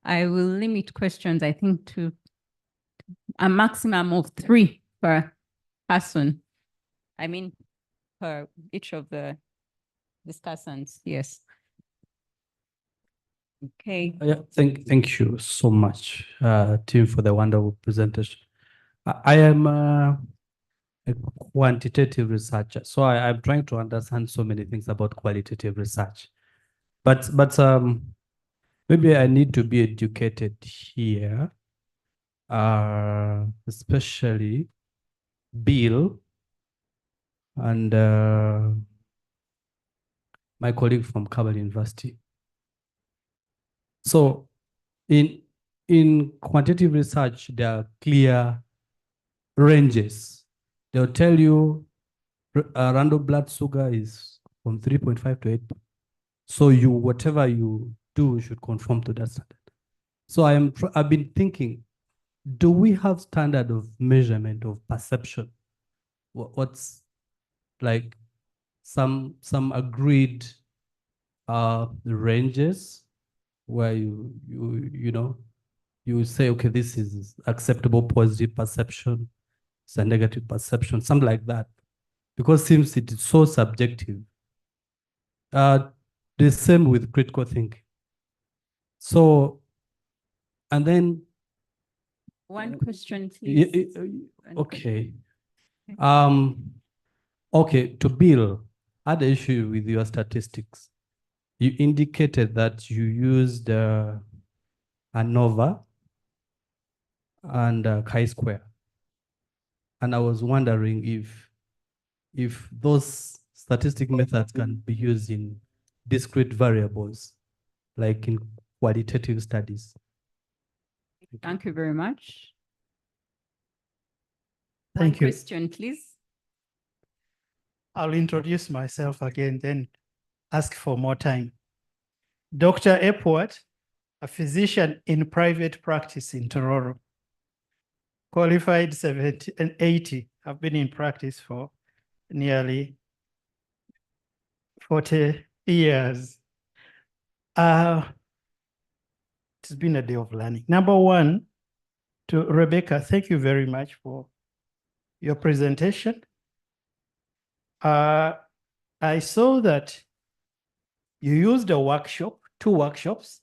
[SPEAKER 20] will limit questions, I think, to a maximum of 3 per person. I mean, per each of the discussants, yes. Okay.
[SPEAKER 7] Yeah, thank you so much, team, for the wonderful presentation. I am a quantitative researcher, so I'm trying to understand so many things about qualitative research. But maybe I need to be educated here, especially Bill and my colleague from Kabul University. So in quantitative research, there are clear ranges. They'll tell you random blood sugar is from 3.5 to 8. So whatever you do should conform to that standard. So I've been thinking, do we have standard of measurement of perception? What's like some agreed ranges where you say, okay, this is acceptable positive perception, it's a negative perception, something like that, because since it is so subjective. The same with critical thinking. So, and then
[SPEAKER 20] one question, please.
[SPEAKER 7] Okay. Okay, to Bill, I had an issue with your statistics. You indicated that you used ANOVA and chi-square. And I was wondering if those statistic methods can be used in discrete variables, like in qualitative studies.
[SPEAKER 20] Thank you very much.
[SPEAKER 9] Thank you.
[SPEAKER 20] Question, please.
[SPEAKER 9] I'll introduce myself again, then ask for more time. Dr. Epworth, a physician in private practice in Tororo. Qualified 70 and 80. I've been in practice for nearly 40 years. It's been a day of learning. Number one, to Rebecca, thank you very much for your presentation. I saw that you used a workshop, 2 workshops.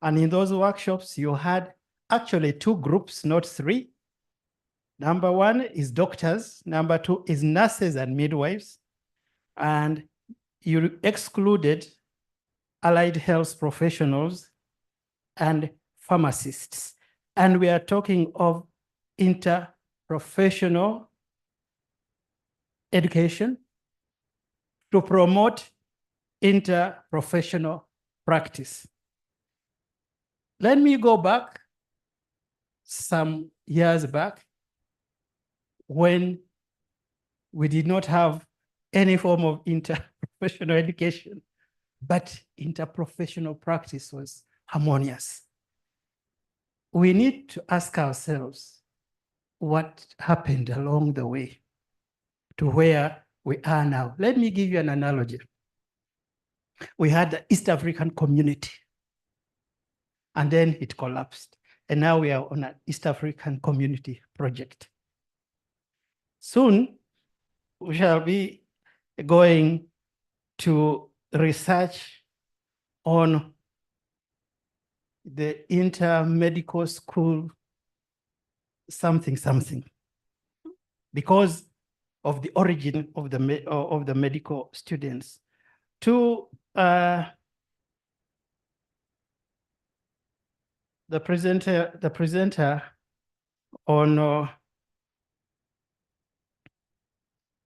[SPEAKER 9] And in those workshops, you had actually 2 groups, not 3. Number 1 is doctors. Number 2 is nurses and midwives. And you excluded allied health professionals and pharmacists. And we are talking of interprofessional education to promote interprofessional practice. Let me go back some years back when we did not have any form of interprofessional education, but interprofessional practice was harmonious. We need to ask ourselves what happened along the way to where we are now. Let me give you an analogy. We had the East African community, and then it collapsed. And now we are on an East African community project. Soon, we shall be going to research on the intermedical school something, because of the origin of the medical students. To the presenter on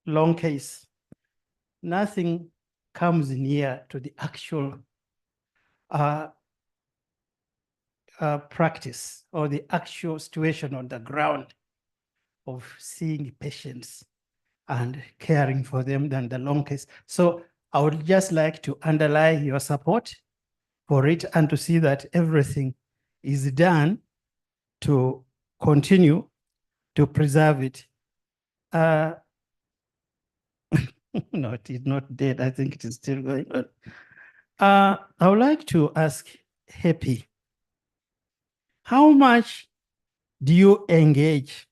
[SPEAKER 9] long case, nothing comes near to the actual practice or the actual situation on the ground of seeing patients and caring for them than the long case. So I would just like to underline your support for it and to see that everything is done to continue to preserve it. No, it is not dead. I think it is still going on. I would like to ask HEPI, how much do you engage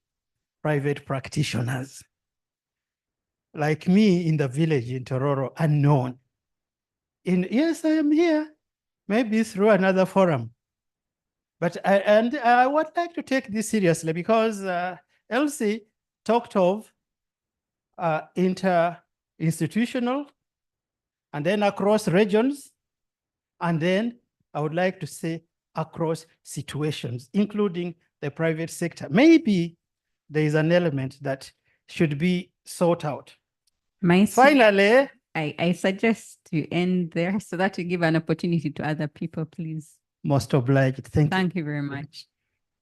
[SPEAKER 9] private practitioners like me in the village in Tororo, unknown? Yes, I am here, maybe through another forum. But I would like to take this seriously because Elsie talked of inter-institutional and then across regions, and then I would like to say across situations, including the private sector. Maybe there is an element that should be sought out. Finally,
[SPEAKER 20] I suggest you end there so that you give an opportunity to other people, please.
[SPEAKER 9] Most obliged. Thank you.
[SPEAKER 20] Thank you very much.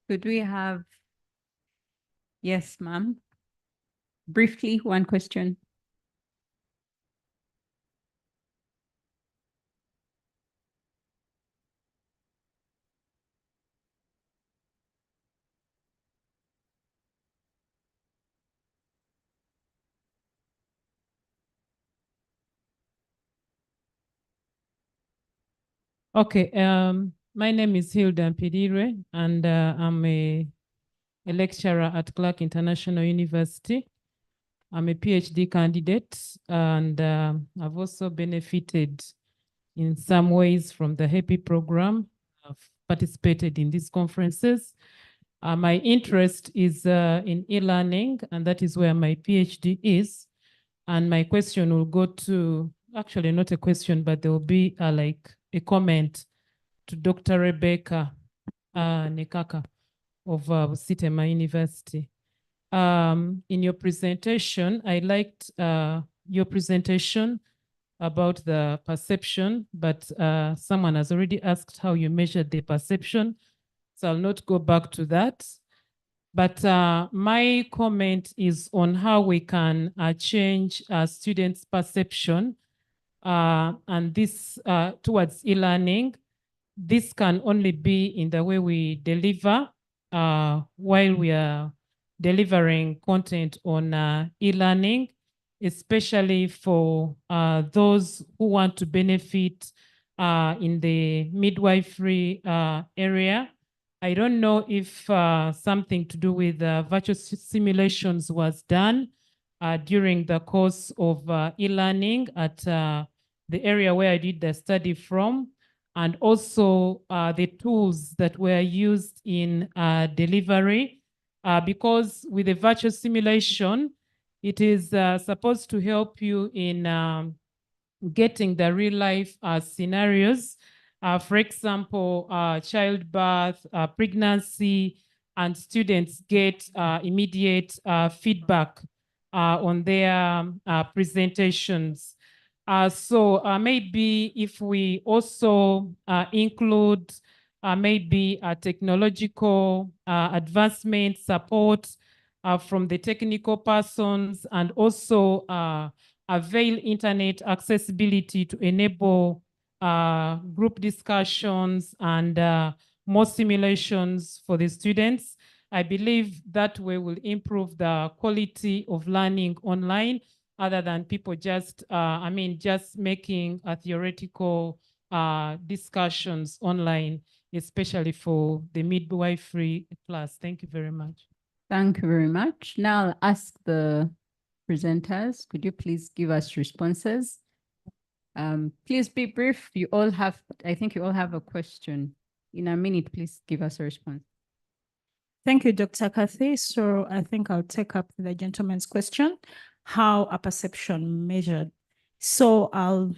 [SPEAKER 20] Could we have, yes, ma'am. Briefly, one question.
[SPEAKER 3] Okay, my name is Hilda Mpidire, and I'm a lecturer at Clark International University. I'm a PhD candidate, and I've also benefited in some ways from the HEPI program. I've participated in these conferences. My interest is in e-learning, and that is where my PhD is. And my question will go to, actually not a question, but there will be like a comment to Dr. Rebecca Nekaka of Sitema University. In your presentation, I liked your presentation about the perception, but someone has already asked how you measured the perception, so I'll not go back to that. But my comment is on how we can change students' perception and this towards e-learning. This can only be in the way we deliver while we are delivering content on e-learning, especially for those who want to benefit in the midwifery area. I don't know if something to do with virtual simulations was done during the course of e-learning at the area where I did the study from, and also the tools that were used in delivery. Because with a virtual simulation, it is supposed to help you in getting the real life scenarios. For example, childbirth, pregnancy, and students get immediate feedback on their presentations. So maybe if we also include maybe a technological advancement support from the technical persons, and also avail internet accessibility to enable group discussions and more simulations for the students, I believe that way will improve the quality of learning online, other than people just, just making a theoretical discussions online, especially for the midwifery class. Thank you very much.
[SPEAKER 20] Thank you very much. Now I'll ask the presenters, could you please give us responses? Please be brief. You all have, I think you all have a question. In a minute, please give us a response.
[SPEAKER 13] Thank you, Dr. Kathy. So I think I'll take up the gentleman's question, how a perception measured. So I'll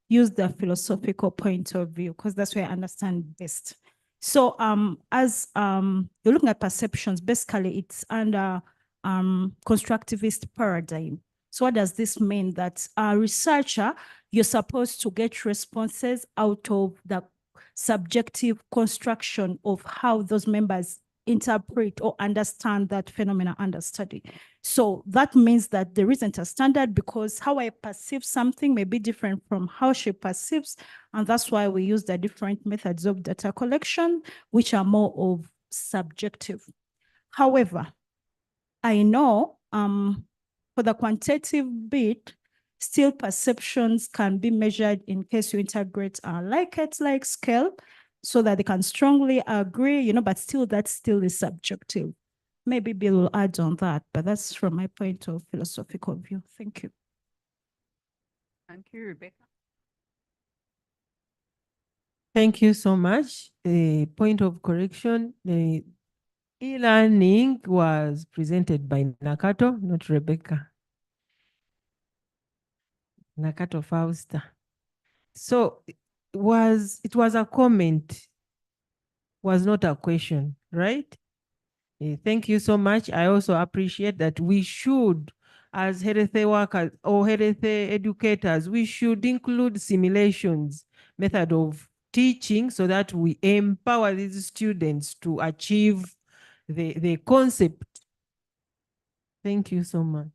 [SPEAKER 13] use the philosophical point of view because that's where I understand best. So as you're looking at perceptions, basically it's under constructivist paradigm. So what does this mean? That a researcher, you're supposed to get responses out of the subjective construction of how those members interpret or understand that phenomena under study. So that means that there isn't a standard, because how I perceive something may be different from how she perceives. And that's why we use the different methods of data collection, which are more of subjective. However, I know for the quantitative bit, still perceptions can be measured in case you integrate a Likert-like scale so that they can strongly agree, you know, but still that still is subjective. Maybe Bill will add on that, but that's from my point of philosophical view. Thank you.
[SPEAKER 20] Thank you, Rebecca.
[SPEAKER 21] Thank you so much. A point of correction, the e-learning was presented by Nakato, not Rebecca. Nakato Fausta. So it was a comment, was not a question, right? Thank you so much. I also appreciate that we should, as health workers or health educators, we should include simulations, method of teaching, so that we empower these students to achieve the concept. Thank you so much.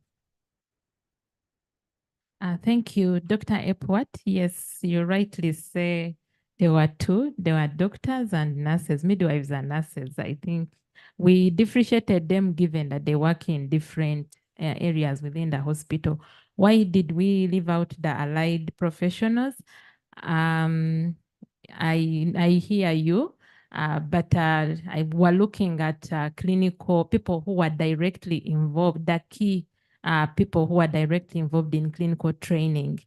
[SPEAKER 3] Thank you, Dr. Epworth. Yes, you rightly say there were two. There were doctors and nurses, midwives and nurses. I think we differentiated them given that they work in different areas within the hospital. Why did we leave out the allied professionals? I hear you, but we're looking at clinical people who are directly involved, the key people who are directly involved in clinical training,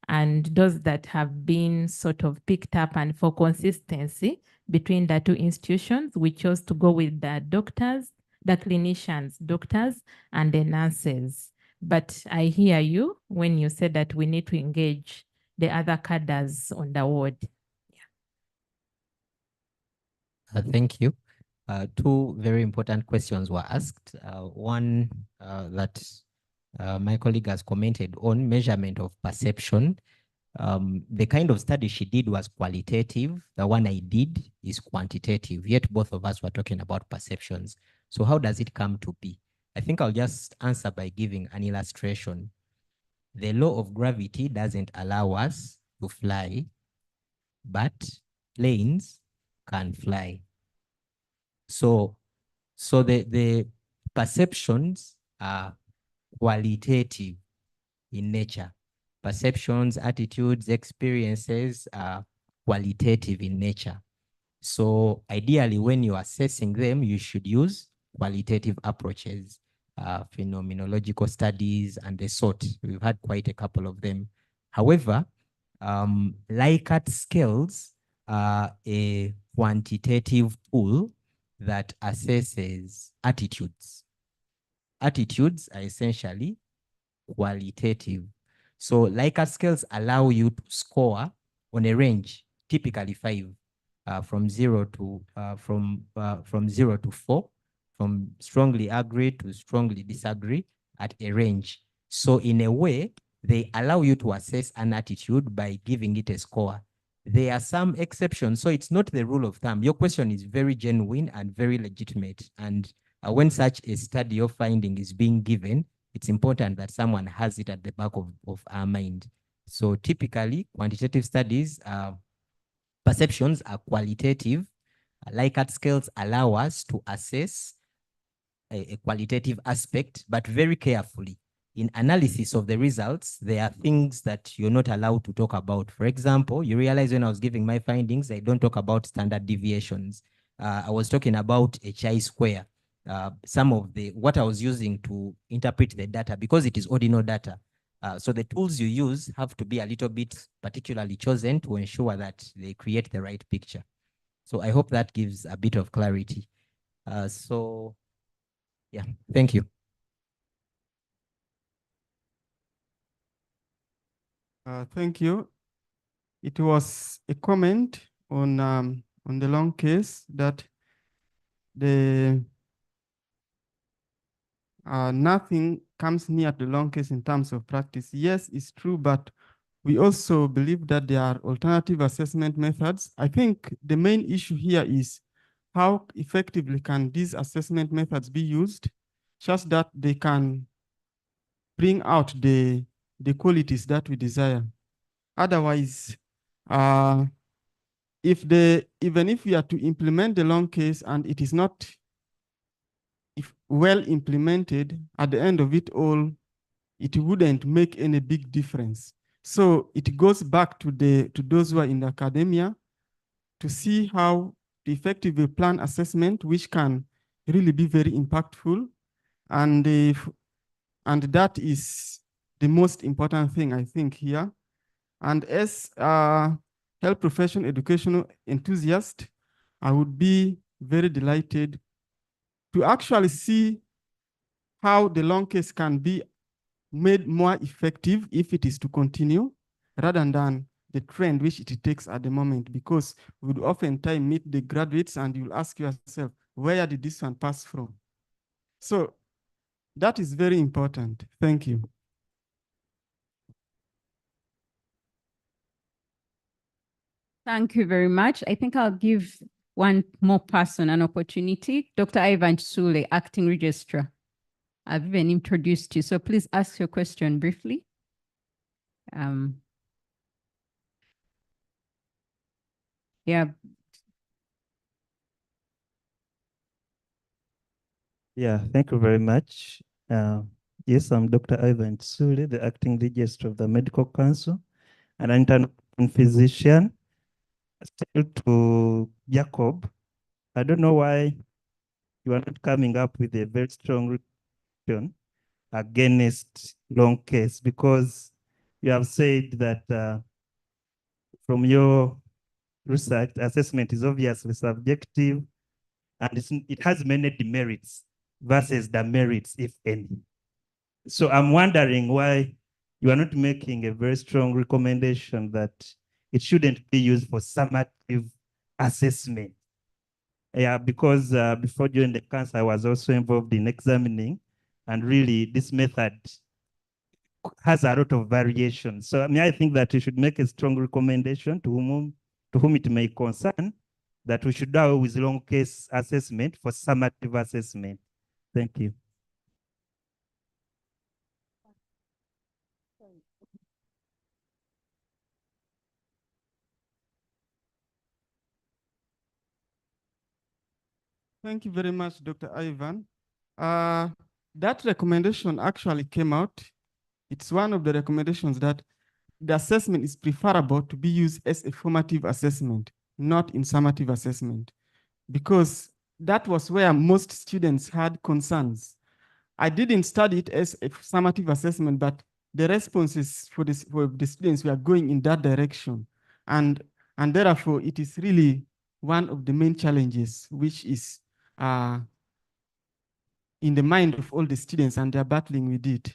[SPEAKER 3] and those that have been sort of picked up. And for consistency between the two institutions, we chose to go with the doctors, the clinicians, doctors, and the nurses. But I hear you when you said that we need to engage the other cadres on the ward.
[SPEAKER 2] Thank you. Two very important questions were asked. One that my colleague has commented on, measurement of perception. The kind of study she did was qualitative. The one I did is quantitative, yet both of us were talking about perceptions. So how does it come to be? I think I'll just answer by giving an illustration. The law of gravity doesn't allow us to fly, but planes can fly. So the perceptions are qualitative in nature. Perceptions, attitudes, experiences are qualitative in nature. So ideally, when you're assessing them, you should use qualitative approaches, phenomenological studies, and the sort. We've had quite a couple of them. However, Likert scales are a quantitative tool that assesses attitudes. Attitudes are essentially qualitative. So Likert scales allow you to score on a range, typically 5, from 0 to 4, from strongly agree to strongly disagree at a range. So in a way, they allow you to assess an attitude by giving it a score. There are some exceptions, so it's not the rule of thumb. Your question is very genuine and very legitimate. And when such a study or finding is being given, it's important that someone has it at the back of our mind. So typically, quantitative studies, perceptions are qualitative. Likert scales allow us to assess a qualitative aspect, but very carefully. In analysis of the results, there are things that you're not allowed to talk about. For example, you realize when I was giving my findings, I don't talk about standard deviations. I was talking about a chi-square. Some of what I was using to interpret the data, because it is ordinal data. So the tools you use have to be a little bit particularly chosen to ensure that they create the right picture. So I hope that gives a bit of clarity. So yeah, thank you.
[SPEAKER 14] Thank you. It was a comment on the long case that nothing comes near the long case in terms of practice. Yes, it's true, but we also believe that there are alternative assessment methods. I think the main issue here is how effectively can these assessment methods be used such that they can bring out the qualities that we desire. Otherwise, even if we are to implement the long case and it is not if well implemented, at the end of it all, it wouldn't make any big difference. So it goes back to those who are in academia to see how to effectively plan assessment, which can really be very impactful. And that is the most important thing, I think, here. And as a health profession educational enthusiast, I would be very delighted to actually see how the long case can be made more effective if it is to continue, rather than the trend which it takes at the moment, because we would oftentimes meet the graduates and you'll ask yourself, where did this one pass from? So that is very important. Thank you.
[SPEAKER 20] Thank you very much. I think I'll give one more person an opportunity. Dr. Ivan Sule, Acting Registrar. I've been introduced you, so please ask your question briefly. Yeah.
[SPEAKER 5] Yeah, thank you very much. Yes, I'm Dr. Ivan Sule, the Acting Registrar of the Medical Council, and an internal physician. Still to Jacob, I don't know why you are not coming up with a very strong reason against long case, because you have said that from your research, assessment is obviously subjective and it has many demerits versus the merits, if any. So I'm wondering why you are not making a very strong recommendation that it shouldn't be used for summative assessment. Yeah, because before joining the council, I was also involved in examining, and really this method has a lot of variation. So I mean, I think that we should make a strong recommendation to whom it may concern, that we should go with long case assessment for summative assessment. Thank you.
[SPEAKER 14] Thank you very much, Dr. Ivan. That recommendation actually came out. It's one of the recommendations that the assessment is preferable to be used as a formative assessment, not in summative assessment, because that was where most students had concerns. I didn't study it as a summative assessment, but the responses for the students were going in that direction. And therefore, it is really one of the main challenges, which is in the mind of all the students, and they're battling with it.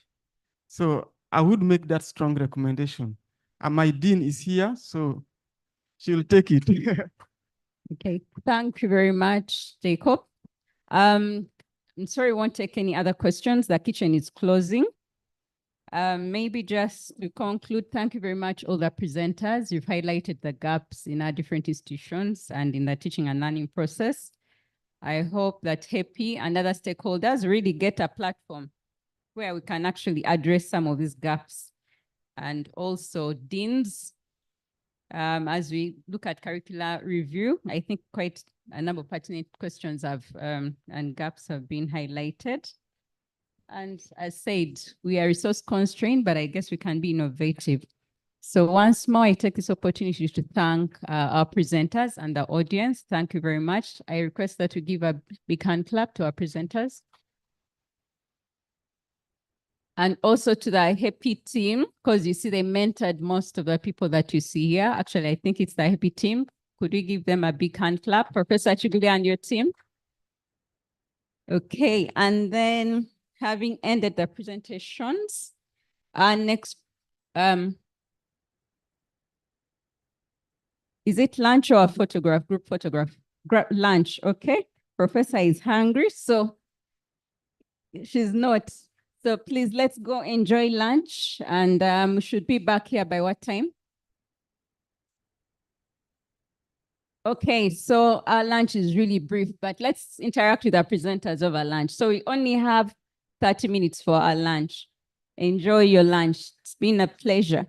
[SPEAKER 14] So I would make that strong recommendation. And my dean is here, so she'll take it.
[SPEAKER 20] Okay, thank you very much, Jacob. I'm sorry, we won't take any other questions. The kitchen is closing. Maybe just to conclude, thank you very much, all the presenters. You've highlighted the gaps in our different institutions and in the teaching and learning process. I hope that HEPI and other stakeholders really get a platform where we can actually address some of these gaps. And also deans, as we look at curricular review, I think quite a number of pertinent questions and gaps have been highlighted. And as said, we are resource constrained, but I guess we can be innovative. So once more, I take this opportunity to thank our presenters and the audience. Thank you very much. I request that we give a big hand clap to our presenters. And also to the HEPI team, because you see they mentored most of the people that you see here. Actually, I think it's the HEPI team. Could we give them a big hand clap? Professor Chiguli and your team. Okay, and then having ended the presentations, our next, is it lunch or a photograph, group photograph? Lunch, okay. Professor is hungry, so she's not. So please, let's go enjoy lunch, and we should be back here by what time? Okay, so our lunch is really brief, but let's interact with our presenters over lunch. So we only have 30 minutes for our lunch. Enjoy your lunch. It's been a pleasure.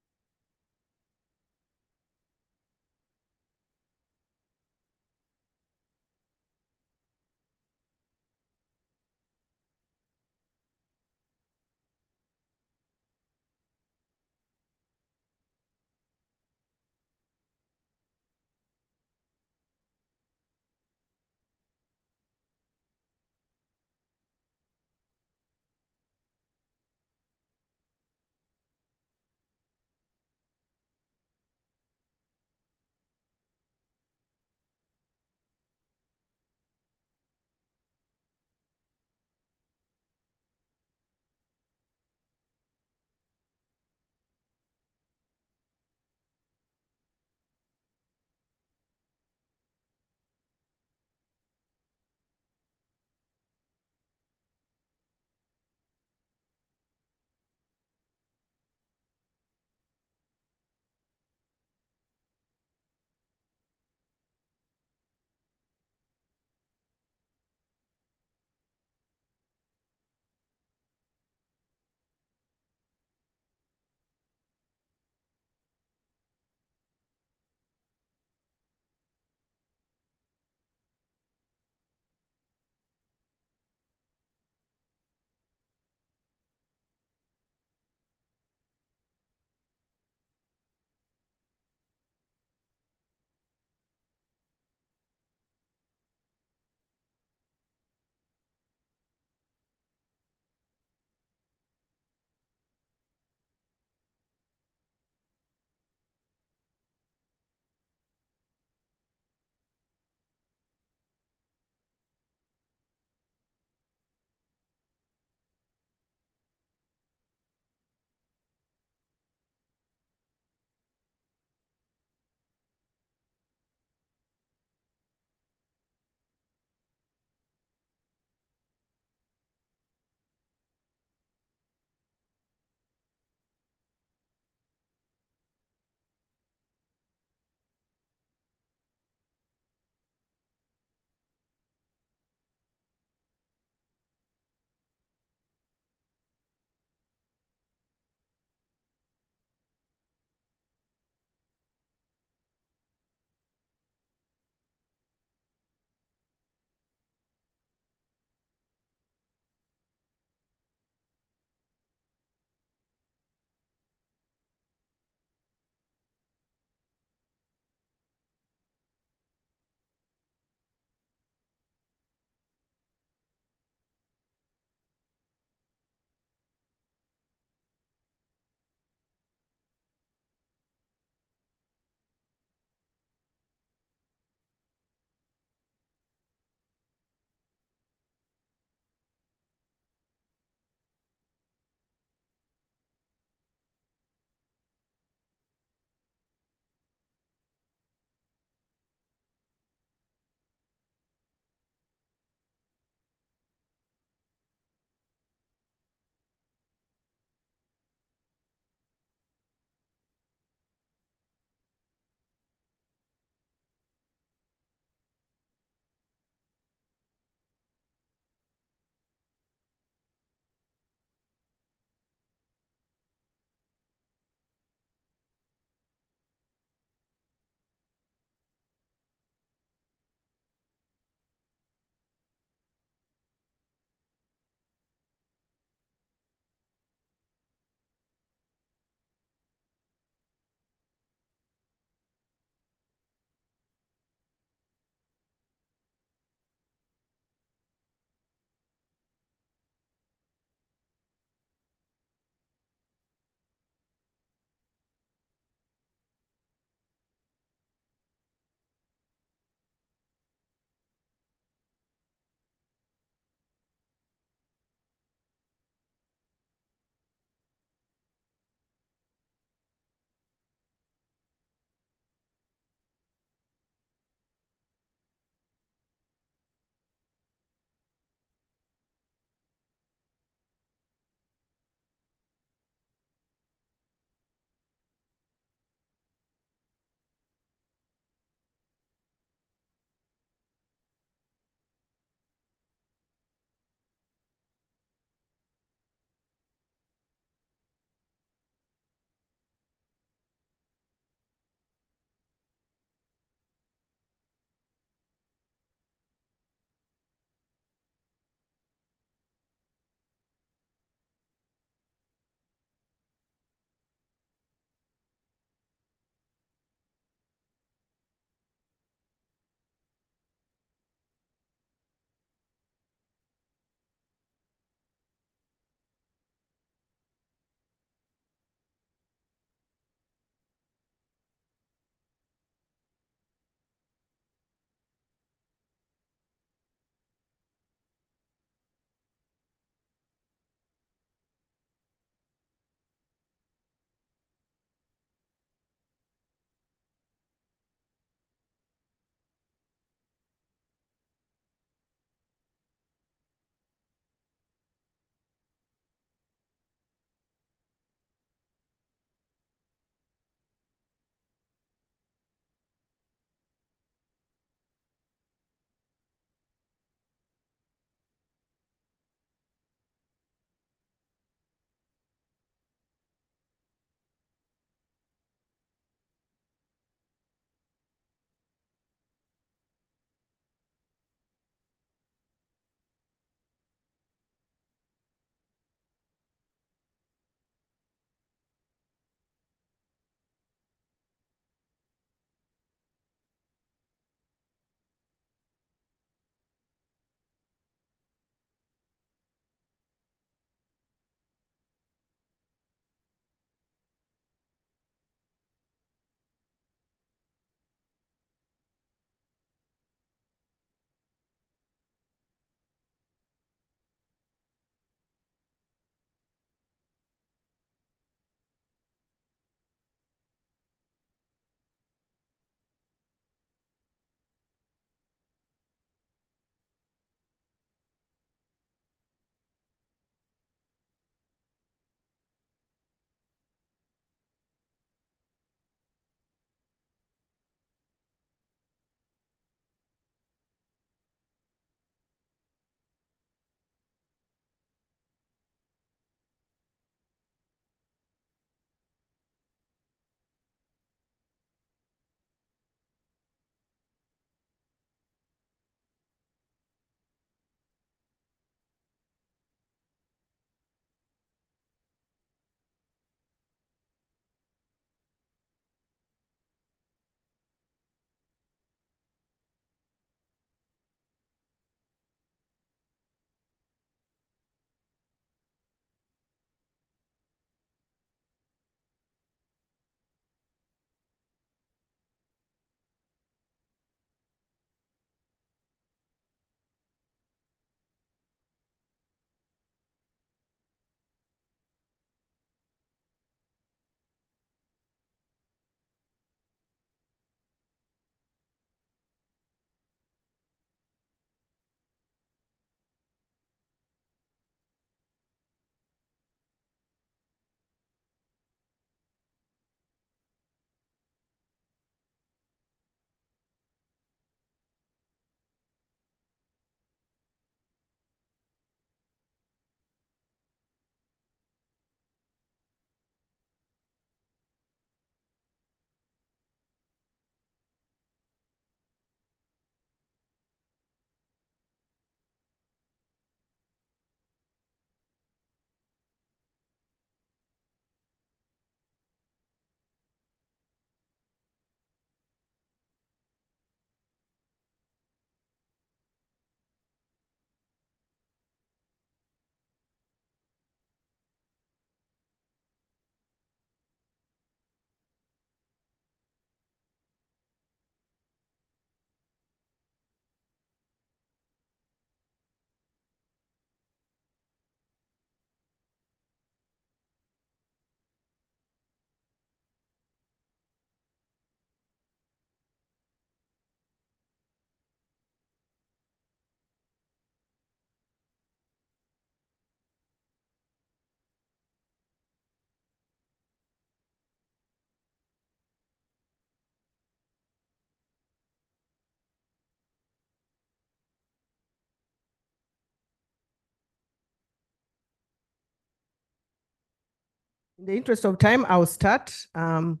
[SPEAKER 21] In the interest of time, I'll start. I'm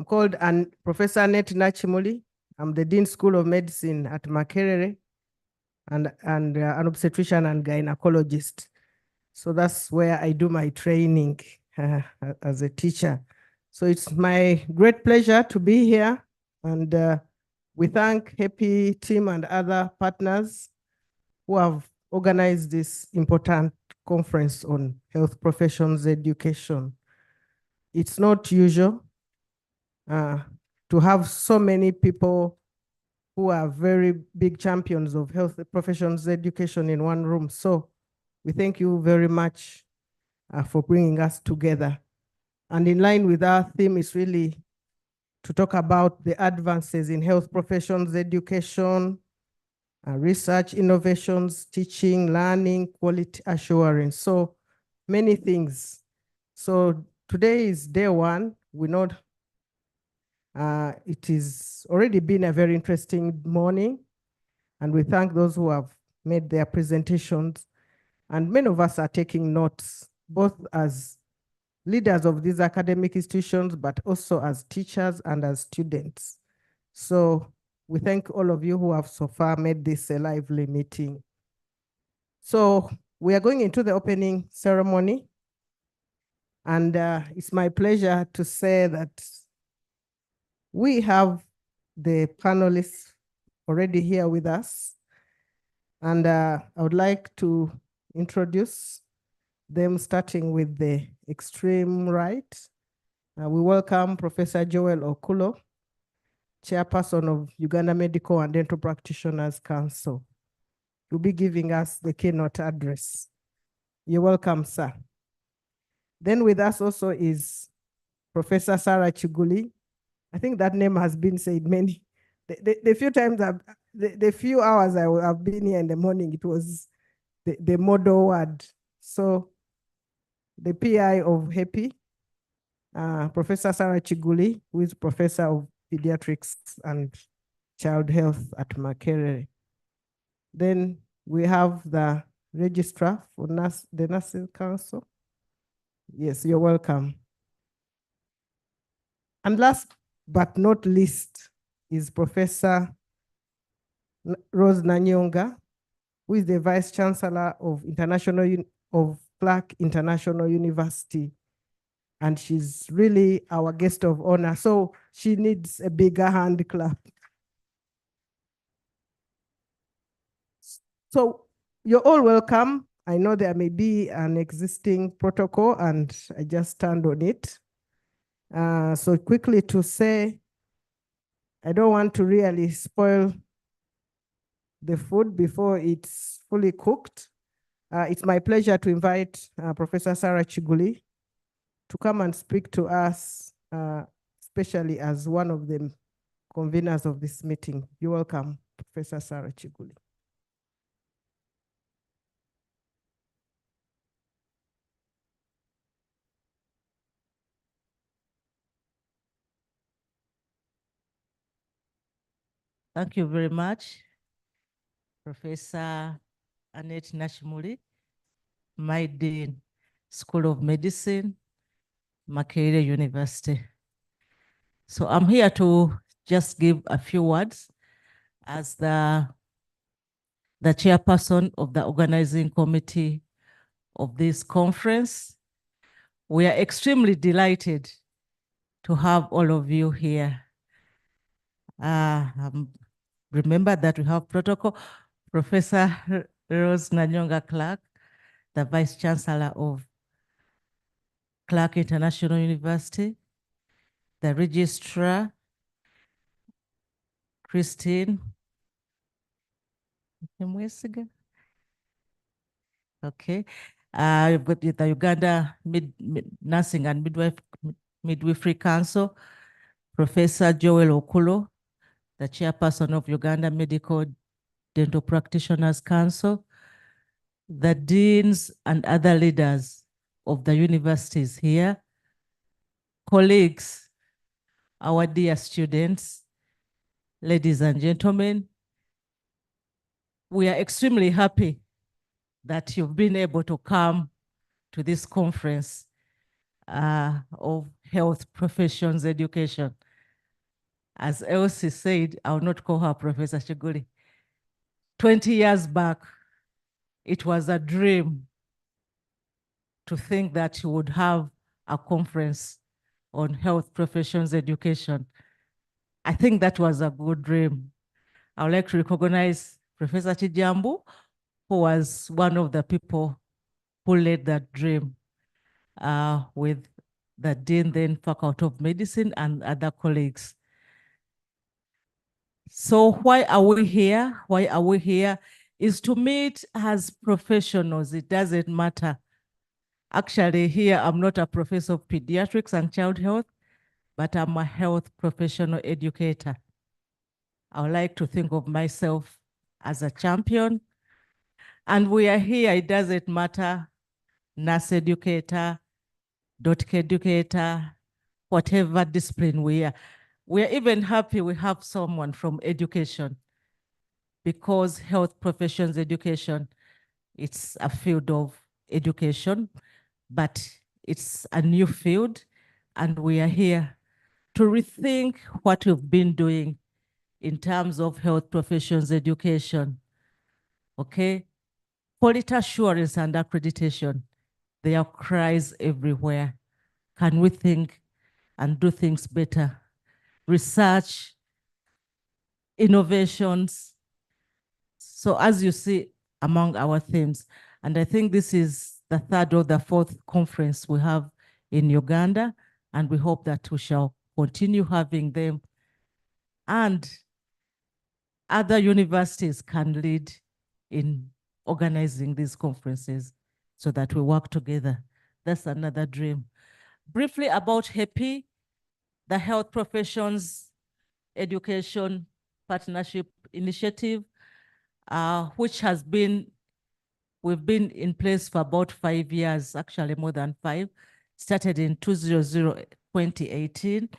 [SPEAKER 21] called Professor Annette Nachimuli. I'm the Dean School of Medicine at Makerere and an obstetrician and gynecologist. So that's where I do my training as a teacher. So it's my great pleasure to be here, and we thank HEPI team and other partners who have organized this important conference on health professions education. It's not usual to have so many people who are very big champions of health professions education in one room. So we thank you very much for bringing us together. And in line with our theme is really to talk about the advances in health professions education, research, innovations, teaching, learning, quality assurance. So many things. So today is day one. We know it has already been a very interesting morning, and we thank those who have made their presentations. And many of us are taking notes, both as leaders of these academic institutions, but also as teachers and as students. So we thank all of you who have so far made this a lively meeting. So we are going into the opening ceremony. And it's my pleasure to say that we have the panelists already here with us. And I would like to introduce them, starting with the extreme right. We welcome Professor Joel Okulo, Chairperson of Uganda Medical and Dental Practitioners Council. He'll be giving us the keynote address. You're welcome, sir. Then with us also is Professor Sarah Chiguli. I think that name has been said many. The few times, the few hours I have been here in the morning, it was the model word. So the PI of HEPI, Professor Sarah Chiguli, who is Professor of Pediatrics and Child Health at Makerere. Then we have the Registrar for the Nursing Council. Yes, you're welcome. And last but not least is Professor Rose Nanyonga, who is the Vice Chancellor of Clark International University. And she's really our guest of honor. So she needs a bigger hand clap. So you're all welcome. I know there may be an existing protocol and I just stand on it. So quickly to say, I don't want to really spoil the food before it's fully cooked. It's my pleasure to invite Professor Sarah Chiguli to come and speak to us, especially as one of the conveners of this meeting. You're welcome, Professor Sarah Chiguli.
[SPEAKER 6] Thank you very much, Professor Annette Nachimuli, my Dean, School of Medicine, Makerere University. So I'm here to just give a few words as the chairperson of the organizing committee of this conference. We are extremely delighted to have all of you here. Remember that we have protocol. Professor Rose Nanyonga Clark, the Vice Chancellor of Clark International University, the Registrar, Christine. Okay. You've got the Uganda Nursing and Midwifery Council, Professor Joel Okulo, the chairperson of Uganda Medical Dental Practitioners Council, the deans and other leaders of the universities here, colleagues, our dear students, ladies and gentlemen, we are extremely happy that you've been able to come to this conference of health professions education. As Elsie said, I will not call her Professor Chiguli. 20 years back, it was a dream to think that you would have a conference on health professions education. I think that was a good dream. I would like to recognize Professor Chijambu, who was one of the people who led that dream with the Dean then Faculty of Medicine and other colleagues. So why are we here? Why are we here? Is to meet as professionals. It doesn't matter. Actually, here I'm not a professor of pediatrics and child health, but I'm a health professional educator. I would like to think of myself as a champion. And we are here, it doesn't matter, nurse educator, doctor educator, whatever discipline we are. We are even happy we have someone from education, because health professions education, it's a field of education, but it's a new field, and we are here to rethink what we've been doing in terms of health professions education. Okay? Quality assurance and accreditation, there are cries everywhere. Can we think and do things better? Research, innovations. So as you see among our themes, and I think this is the third or the fourth conference we have in Uganda, and we hope that we shall continue having them. And other universities can lead in organizing these conferences so that we work together. That's another dream. Briefly about HEPI, the Health Professions Education Partnership Initiative, which has been, we've been in place for about 5 years, actually more than 5, started in 2018,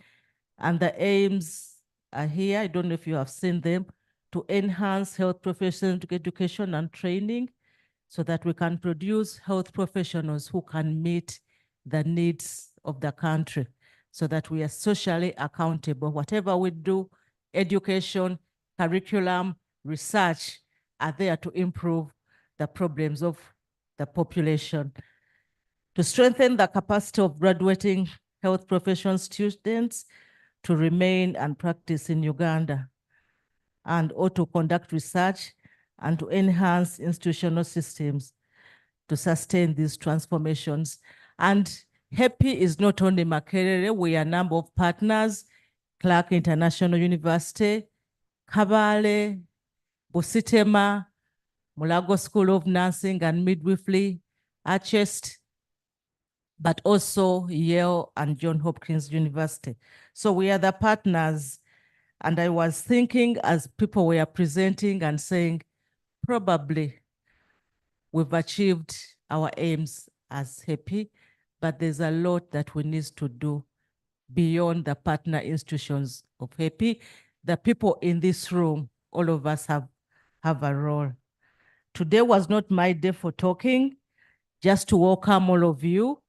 [SPEAKER 6] and the aims are here. I don't know if you have seen them, to enhance health professional education and training so that we can produce health professionals who can meet the needs of the country, so that we are socially accountable. Whatever we do, education, curriculum, research are there to improve the problems of the population. To strengthen the capacity of graduating health profession students to remain and practice in Uganda, and or to conduct research and to enhance institutional systems to sustain these transformations. And HEPI is not only Makerere, we are a number of partners, Clark International University, Kabale, Busitema, Mulago School of Nursing and Midwifery, Achest, but also Yale and Johns Hopkins University. So we are the partners. And I was thinking as people were presenting and saying, probably we've achieved our aims as HEPI, but there's a lot that we need to do beyond the partner institutions of HEPI. The people in this room, all of us have a role. Today was not my day for talking, just to welcome all of you,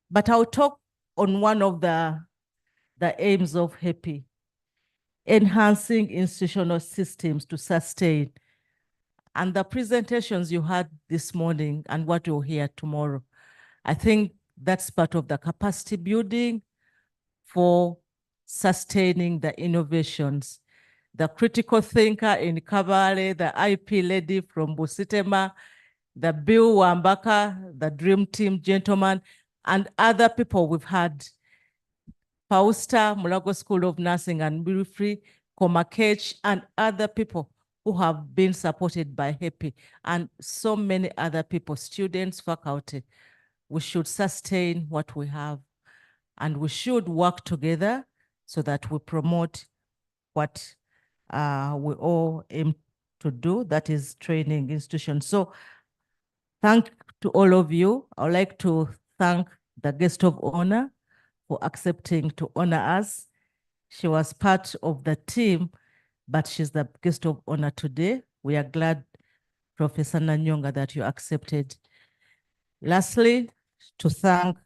[SPEAKER 6] but I'll talk on one of the aims of HEPI, enhancing institutional systems to sustain. And the presentations you had this morning and what you'll hear tomorrow, I think that's part of the capacity building for sustaining the innovations. The critical thinker in Kabale, the IP lady from Busitema, the Bill Wambaka, the Dream Team gentleman, and other people we've had, Pausta, Mulago School of Nursing and Midwifery, Komakech, and other people who have been supported by HEPI, and so many other people, students, faculty. We should sustain what we have, and we should work together so that we promote what we all aim to do, that is training institutions. So thank to all of you. I would like to thank the guest of honor for accepting to honor us. She was part of the team, but she's the guest of honor today. We are glad, Professor Nanyonga, that you accepted. Lastly, to thank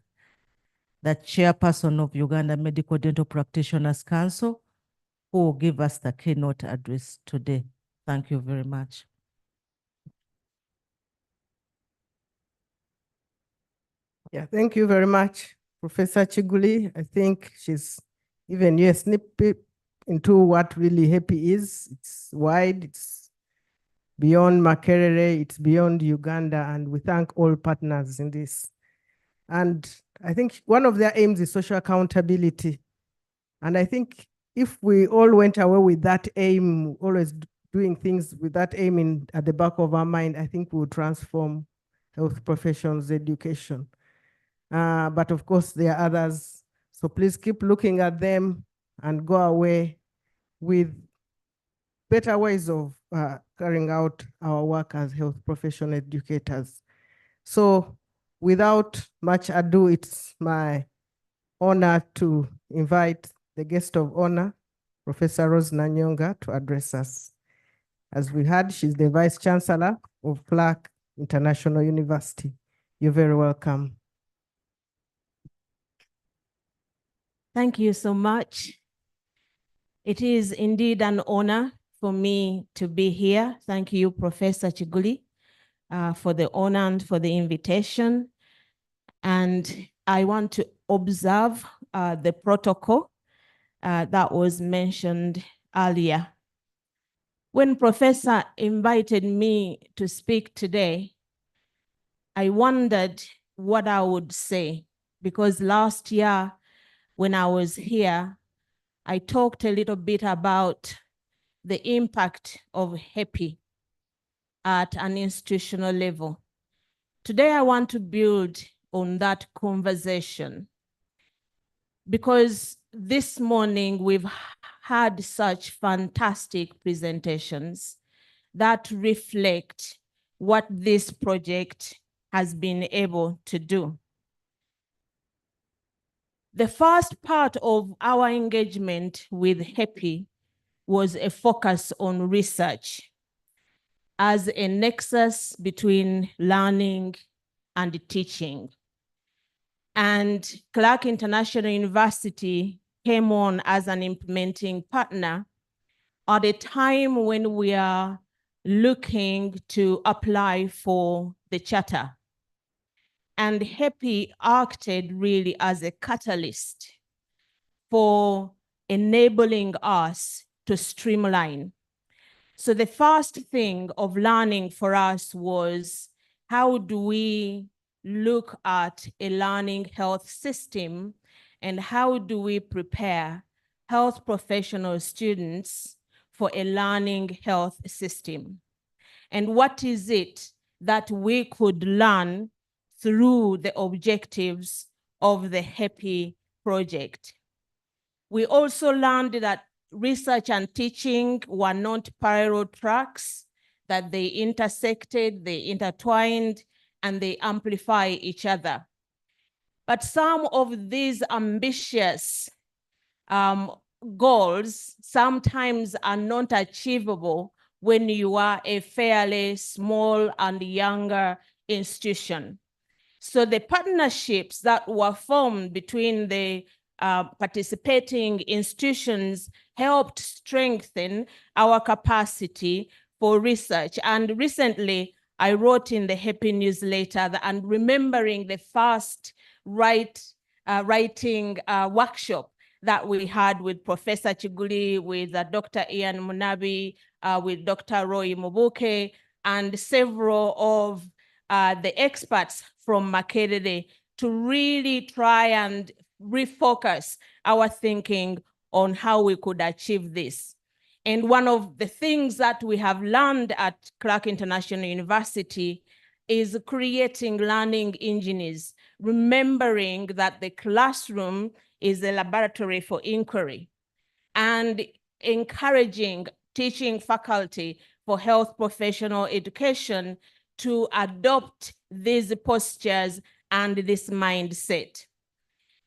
[SPEAKER 6] the chairperson of Uganda Medical Dental Practitioners Council, who will give us the keynote address today. Thank you very much.
[SPEAKER 18] Yeah, thank you very much, Professor Chiguli. I think she's given you a snippet into what really HEPI is. It's wide, it's beyond Makerere, it's beyond Uganda, and we thank all partners in this. And I think one of their aims is social accountability. And I think if we all went away with that aim, always doing things with that aim at the back of our mind, I think we will transform health professions education. But of course, there are others. So please keep looking at them and go away with better ways of carrying out our work as health profession educators. So without much ado, it's my honor to invite the guest of honor, Professor Rose Nanyonga, to address us. As we heard, she's the Vice Chancellor of Clark International University. You're very welcome.
[SPEAKER 2] Thank you so much. It is indeed an honor for me to be here. Thank you, Professor Chiguli, for the honor and for the invitation. And I want to observe the protocol that was mentioned earlier. When Professor invited me to speak today, I wondered what I would say, because last year when I was here, I talked a little bit about the impact of HEPI at an institutional level. Today, I want to build on that conversation, because this morning we've had such fantastic presentations that reflect what this project has been able to do. The first part of our engagement with HEPI was a focus on research as a nexus between learning and teaching. And Clark International University came on as an implementing partner at a time when we are looking to apply for the charter. And HEPI acted really as a catalyst for enabling us to streamline. So the first thing of learning for us was, how do we look at a learning health system, and how do we prepare health professional students for a learning health system? And what is it that we could learn through the objectives of the HEPI project? We also learned that research and teaching were not parallel tracks, that they intersected, they intertwined, and they amplify each other. But some of these ambitious goals sometimes are not achievable when you are a fairly small and younger institution. So the partnerships that were formed between the participating institutions helped strengthen our capacity for research. And recently, I wrote in the HEPI newsletter that I'm remembering the first writing workshop that we had with Professor Chiguli, with Dr. Ian Munabi, with Dr. Roy Mubuke, and several of the experts from Makerere, to really try and refocus our thinking on how we could achieve this. And one of the things that we have learned at Clark International University is creating learning engineers, remembering that the classroom is a laboratory for inquiry, and encouraging teaching faculty for health professional education to adopt these postures and this mindset.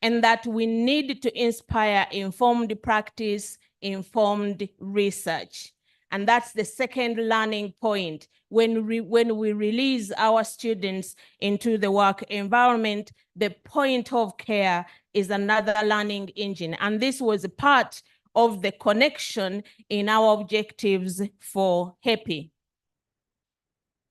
[SPEAKER 2] And that we need to inspire informed practice, informed research.
[SPEAKER 16] And that's the second learning point. When we release our students into the work environment, the point of care is another learning engine. And this was a part of the connection in our objectives for HEPI.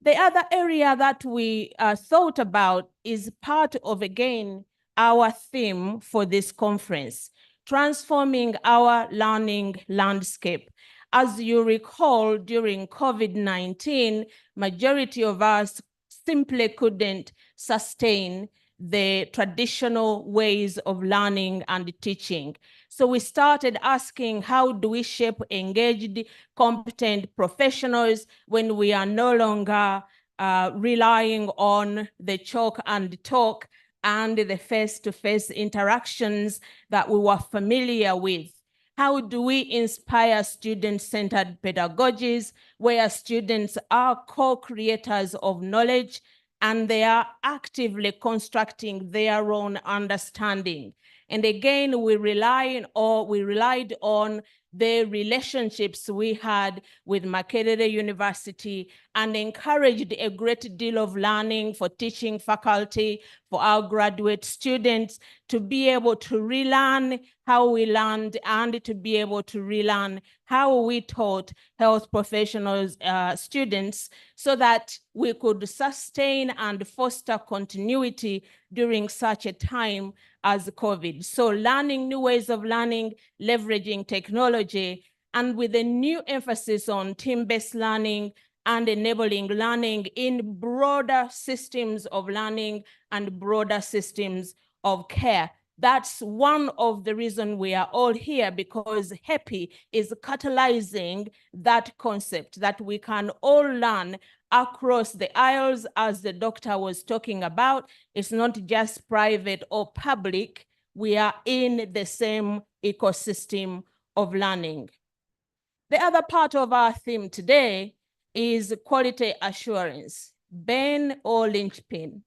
[SPEAKER 16] The other area that we thought about is part of, again, our theme for this conference, transforming our learning landscape. As you recall, during COVID-19, majority of us simply couldn't sustain the traditional ways of learning and teaching. So we started asking, how do we shape engaged, competent professionals when we are no longer relying on the chalk and talk and the face-to-face interactions that we were familiar with? How do we inspire student-centered pedagogies where students are co-creators of knowledge and they are actively constructing their own understanding? And again, we relied on the relationships we had with Makerere University and encouraged a great deal of learning for teaching faculty, for our graduate students to be able to relearn how we learned and to be able to relearn how we taught health professionals, students, so that we could sustain and foster continuity during such a time as COVID. So learning new ways of learning, leveraging technology, and with a new emphasis on team-based learning and enabling learning in broader systems of learning and broader systems of care. That's one of the reasons we are all here, because HEPI is catalyzing that concept that we can all learn across the aisles, as the doctor was talking about. It's not just private or public. We are in the same ecosystem of learning. The other part of our theme today is quality assurance, Ben or linchpin.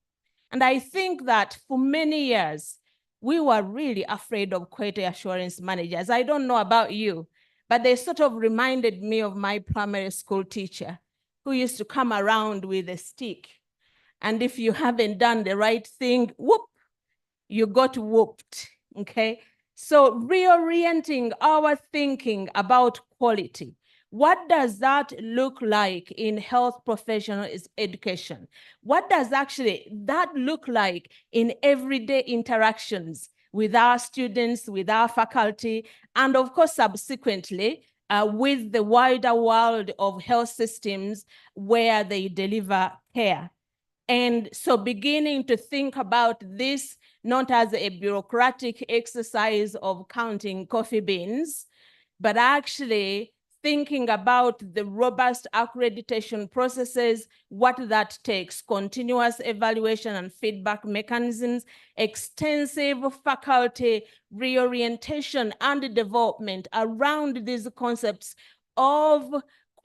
[SPEAKER 16] And I think that for many years, we were really afraid of quality assurance managers. I don't know about you, but they sort of reminded me of my primary school teacher who used to come around with a stick. And if you haven't done the right thing, whoop, you got whooped, okay? So reorienting our thinking about quality. What does that look like in health professional education? What does actually that look like in everyday interactions with our students, with our faculty, and of course, subsequently, with the wider world of health systems where they deliver care? And so beginning to think about this not as a bureaucratic exercise of counting coffee beans, but actually thinking about the robust accreditation processes, what that takes, continuous evaluation and feedback mechanisms, extensive faculty reorientation and development around these concepts of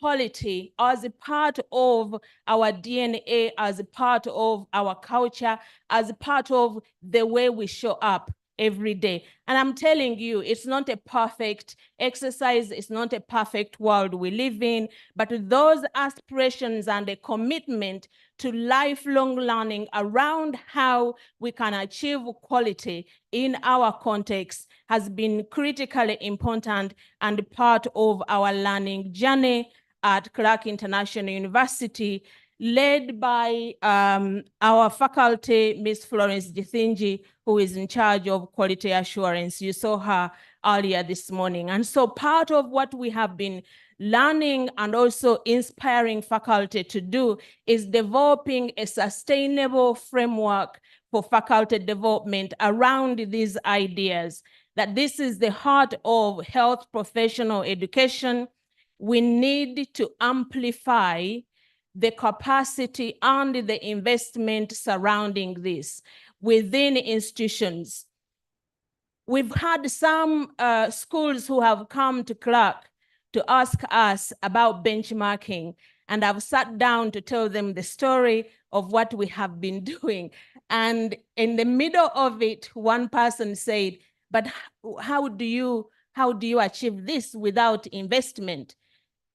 [SPEAKER 16] quality as a part of our DNA, as a part of our culture, as a part of the way we show up every day. And I'm telling you, it's not a perfect exercise, it's not a perfect world we live in, but those aspirations and a commitment to lifelong learning around how we can achieve quality in our context has been critically important and part of our learning journey at Clark International University, led by our faculty, Ms. Florence Githinji, who is in charge of quality assurance. You saw her earlier this morning. And so part of what we have been learning and also inspiring faculty to do is developing a sustainable framework for faculty development around these ideas, that this is the heart of health professional education. We need to amplify the capacity and the investment surrounding this within institutions. We've had some schools who have come to Clark to ask us about benchmarking, and I've sat down to tell them the story of what we have been doing. And in the middle of it, one person said, but how do you achieve this without investment?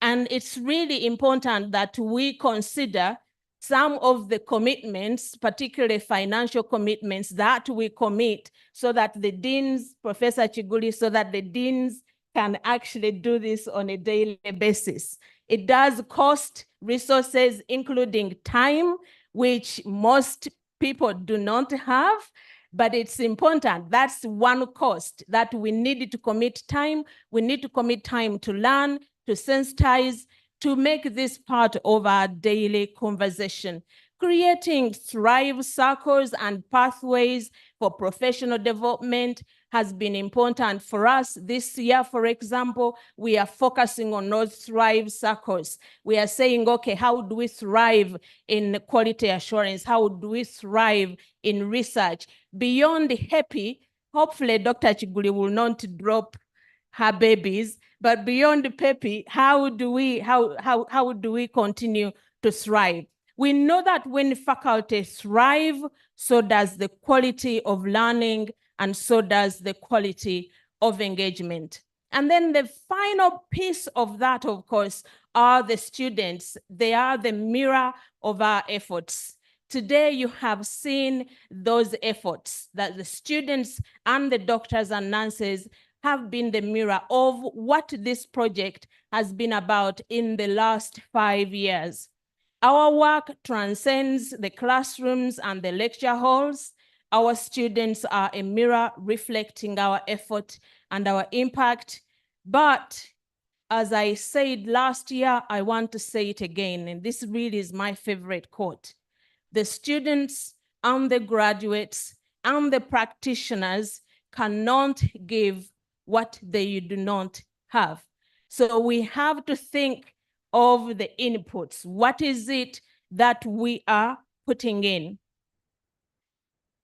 [SPEAKER 16] And it's really important that we consider some of the commitments, particularly financial commitments that we commit so that the deans, Professor Chiguli, so that the deans can actually do this on a daily basis. It does cost resources, including time, which most people do not have, but it's important. That's one cost that we need to commit time. We need to commit time to learn, to sensitize, to make this part of our daily conversation. Creating Thrive circles and pathways for professional development has been important for us. This year, for example, we are focusing on those Thrive circles. We are saying, okay, how do we thrive in quality assurance? How do we thrive in research? Beyond HEPI, hopefully Dr. Chiguli will not drop her babies, but beyond PEPI, how do we continue to thrive? We know that when faculty thrive, so does the quality of learning, and so does the quality of engagement. And then the final piece of that, of course, are the students. They are the mirror of our efforts. Today, you have seen those efforts that the students and the doctors and nurses have been the mirror of what this project has been about in the last 5 years. Our work transcends the classrooms and the lecture halls. Our students are a mirror reflecting our effort and our impact. But as I said last year, I want to say it again, and this really is my favorite quote. The students and the graduates and the practitioners cannot give what they do not have. So we have to think of the inputs. What is it that we are putting in?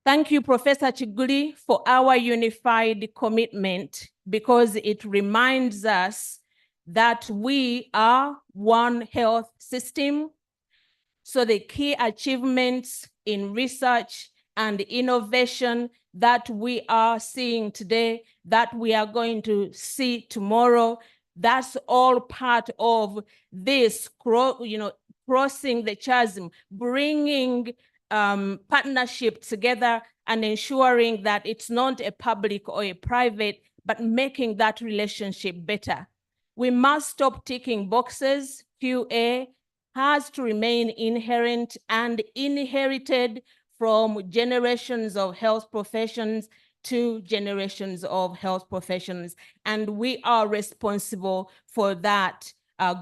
[SPEAKER 16] Thank you, Professor Chiguli, for our unified commitment, because it reminds us that we are one health system. So the key achievements in research and innovation that we are seeing today, that we are going to see tomorrow, that's all part of this, crossing the chasm, bringing partnership together and ensuring that it's not a public or a private, but making that relationship better. We must stop ticking boxes. QA has to remain inherent and inherited from generations of health professions to generations of health professions. And we are responsible for that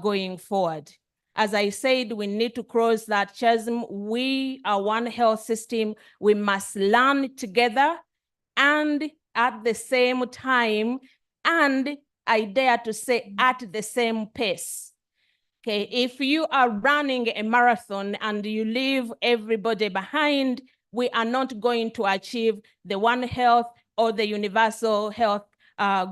[SPEAKER 16] going forward. As I said, we need to cross that chasm. We are one health system. We must learn together and at the same time, and I dare to say at the same pace. Okay, if you are running a marathon and you leave everybody behind, we are not going to achieve the One Health or the universal health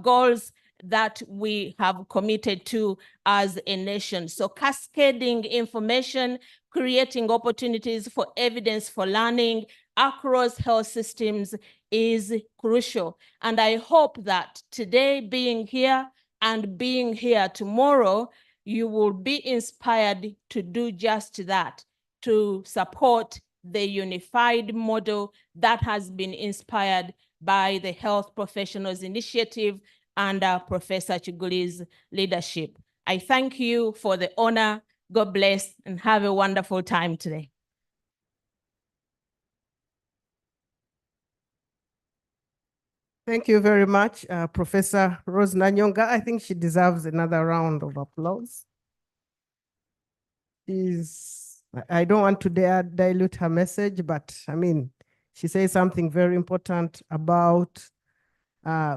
[SPEAKER 16] goals that we have committed to as a nation. So cascading information, creating opportunities for evidence for learning across health systems is crucial. And I hope that today being here and being here tomorrow, you will be inspired to do just that, to support the unified model that has been inspired by the Health Professionals Initiative under Professor Chiguli's leadership. I thank you for the honor. God bless and have a wonderful time today.
[SPEAKER 21] Thank you very much, Professor Rose Nanyonga. I think she deserves another round of applause. I don't want to dilute her message, but I mean, she says something very important about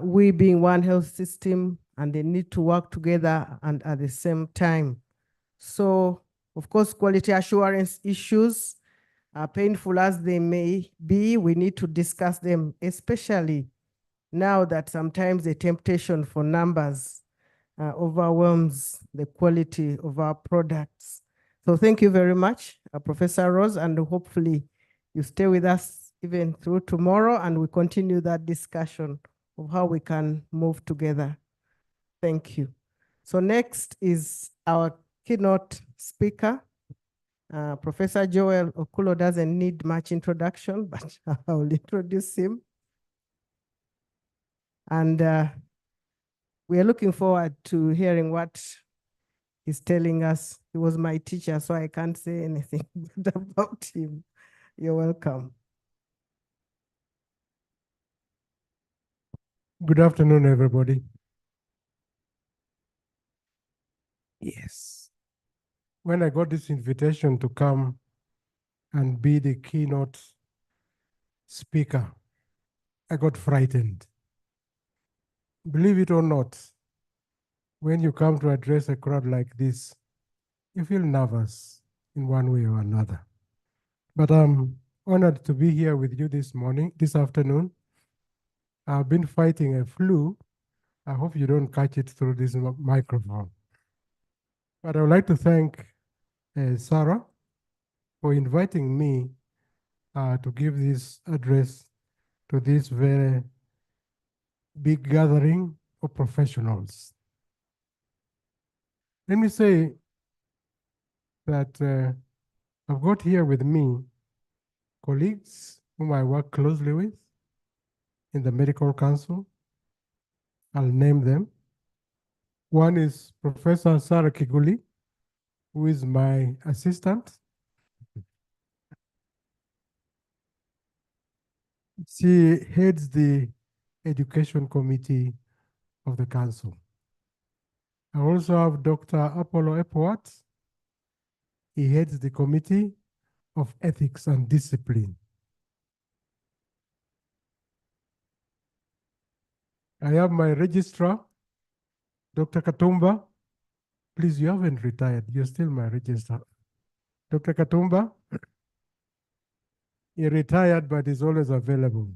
[SPEAKER 21] we being one health system and they need to work together and at the same time. So, of course, quality assurance issues, painful as they may be, we need to discuss them, especially now that sometimes the temptation for numbers overwhelms the quality of our products. So thank you very much, Professor Rose, and hopefully you stay with us even through tomorrow and we continue that discussion of how we can move together. Thank you. So next is our keynote speaker. Professor Joel Okulo doesn't need much introduction, but I'll introduce him. And we are looking forward to hearing what he's telling us. He was my teacher, so I can't say anything good about him. You're welcome.
[SPEAKER 8] Good afternoon, everybody. Yes. When I got this invitation to come and be the keynote speaker, I got frightened. Believe it or not, when you come to address a crowd like this, you feel nervous in one way or another. But I'm honored to be here with you this afternoon. I've been fighting a flu. I hope you don't catch it through this microphone. But I would like to thank Sarah for inviting me to give this address to this very big gathering of professionals. Let me say that I've got here with me colleagues whom I work closely with in the Medical Council. I'll name them. One is Professor Sarah Kiguli, who is my assistant. She heads the Education Committee of the Council. I also have Dr. Apollo Epworth. He heads the Committee of Ethics and Discipline. I have my registrar, Dr. Katumba. Please, you haven't retired. You're still my registrar. Dr. Katumba, he retired, but is always available.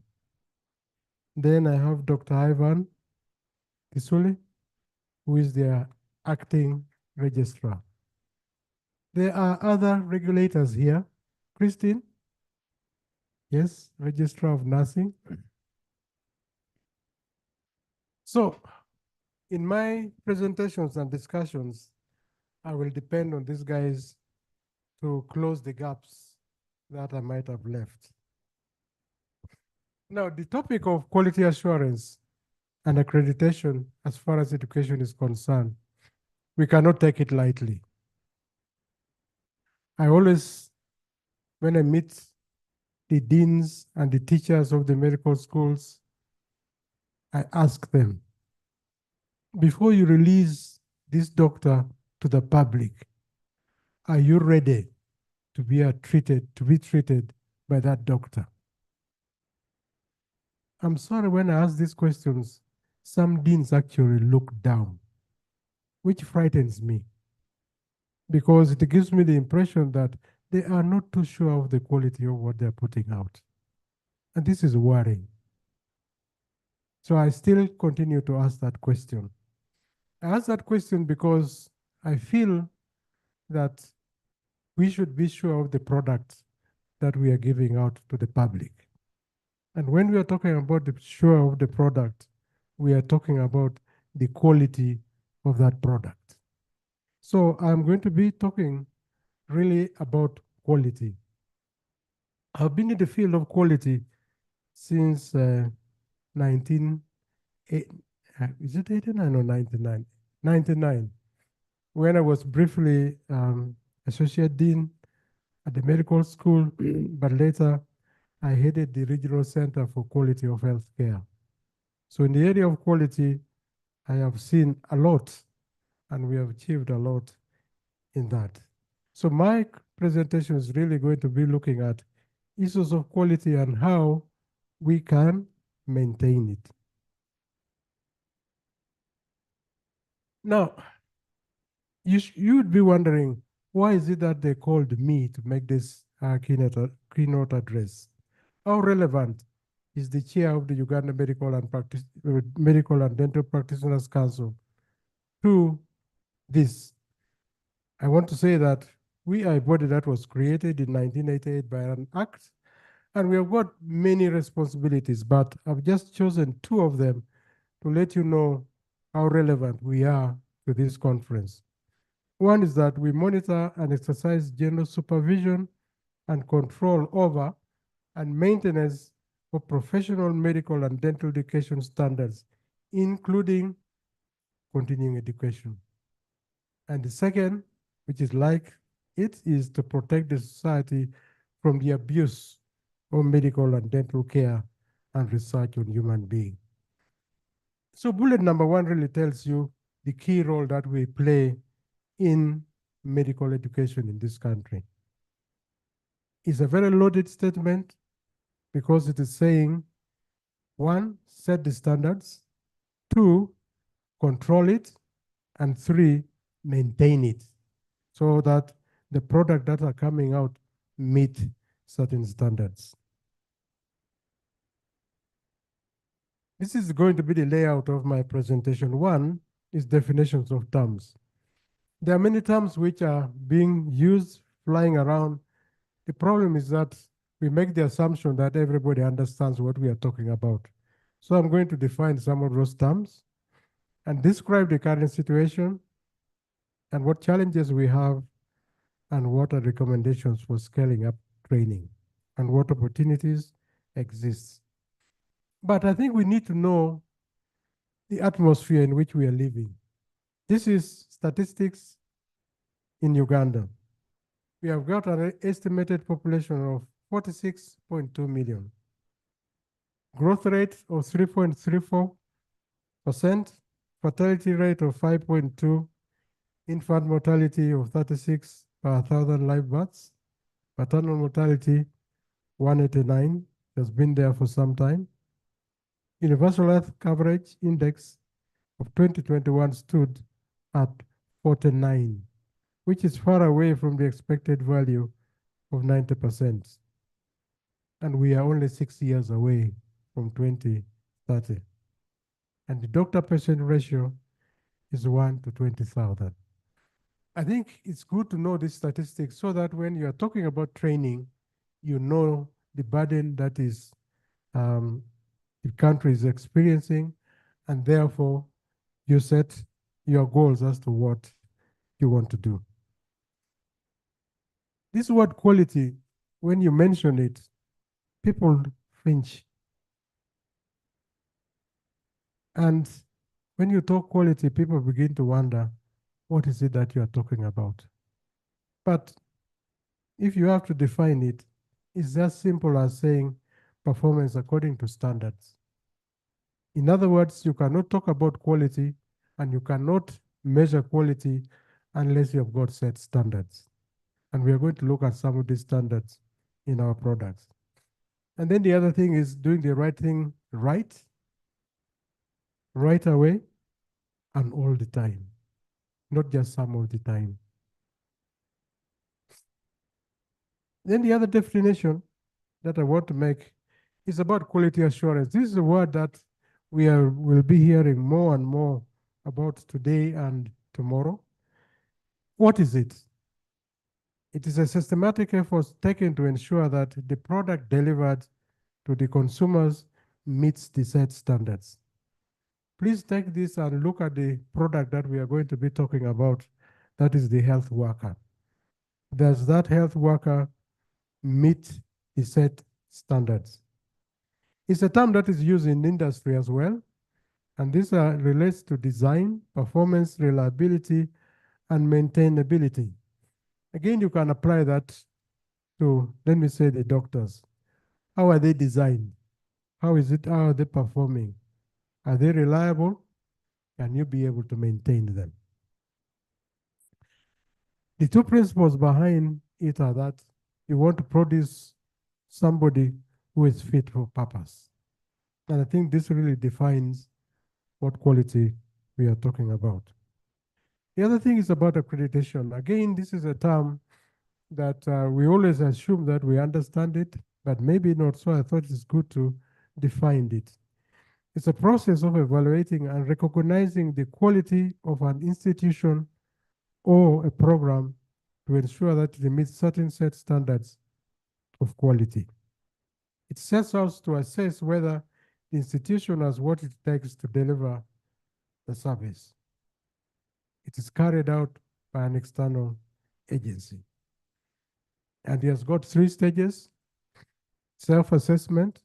[SPEAKER 8] Then I have Dr. Ivan Kisuli, who is their acting registrar. There are other regulators here. Christine, yes, registrar of nursing. So, in my presentations and discussions, I will depend on these guys to close the gaps that I might have left. Now, the topic of quality assurance and accreditation as far as education is concerned, we cannot take it lightly. I always, when I meet the deans and the teachers of the medical schools, I ask them, before you release this doctor to the public, are you ready to be treated by that doctor? I'm sorry, when I ask these questions, some deans actually look down, which frightens me, because it gives me the impression that they are not too sure of the quality of what they're putting out. And this is worrying. So I still continue to ask that question. I ask that question because I feel that we should be sure of the products that we are giving out to the public. And when we are talking about the sure of the product, we are talking about the quality of that product. So I'm going to be talking really about quality. I've been in the field of quality since 1989 or 99? 99, when I was briefly associate dean at the medical school, but later I headed the Regional Center for Quality of Healthcare. So in the area of quality, I have seen a lot, and we have achieved a lot in that. So my presentation is really going to be looking at issues of quality and how we can maintain it. Now, you would be wondering, why is it that they called me to make this keynote address? How relevant is the chair of the Uganda Medical and Dental Practitioners Council to this? I want to say that we are a body that was created in 1988 by an act, and we have got many responsibilities, but I've just chosen two of them to let you know how relevant we are to to this conference. One is that we monitor and exercise general supervision and control over and maintenance of professional medical and dental education standards, including continuing education. And the second, which is like it, is to protect the society from the abuse of medical and dental care and research on human beings. So bullet number 1 really tells you the key role that we play in medical education in this country. It's a very loaded statement because it is saying, 1, set the standards, 2, control it, and 3, maintain it so that the product that are coming out meet certain standards. This is going to be the layout of my presentation. 1 is definitions of terms. There are many terms which are being used, flying around. The problem is that we make the assumption that everybody understands what we are talking about. So I'm going to define some of those terms and describe the current situation and what challenges we have and what are recommendations for scaling up training and what opportunities exist. But I think we need to know the atmosphere in which we are living. This is statistics in Uganda. We have got an estimated population of 46.2 million. Growth rate of 3.34%, fertility rate of 5.2, infant mortality of 36 per 1,000 live births, maternal mortality 189, has been there for some time. Universal health coverage index of 2021 stood at 49, which is far away from the expected value of 90%. And we are only 6 years away from 2030. And the doctor-patient ratio is 1 to 20,000. I think it's good to know these statistics so that when you are talking about training, you know the burden that is the country is experiencing, and therefore you set your goals as to what you want to do. This word quality, when you mention it, people flinch. And when you talk quality, people begin to wonder, what is it that you are talking about? But if you have to define it, it's as simple as saying performance according to standards. In other words, you cannot talk about quality and you cannot measure quality unless you have got set standards. And we are going to look at some of these standards in our products. And then the other thing is doing the right thing right away, and all the time, not just some of the time. Then the other definition that I want to make is about quality assurance. This is a word that will be hearing more and more about today and tomorrow. What is it? It is a systematic effort taken to ensure that the product delivered to the consumers meets the set standards. Please take this and look at the product that we are going to be talking about. That is the health worker. Does that health worker meet the set standards? It's a term that is used in industry as well. And this relates to design, performance, reliability, and maintainability. Again, you can apply that to, let me say, the doctors. How are they designed? How are they performing? Are they reliable? Can you be able to maintain them? The 2 principles behind it are that you want to produce somebody who is fit for purpose. And I think this really defines what quality we are talking about. The other thing is about accreditation. Again, this is a term that we always assume that we understand it, but maybe not, so I thought it's good to define it. It's a process of evaluating and recognizing the quality of an institution or a program to ensure that it meets certain set standards of quality. It sets us to assess whether the institution has what it takes to deliver the service. It is carried out by an external agency. And it has got 3 stages: self-assessment,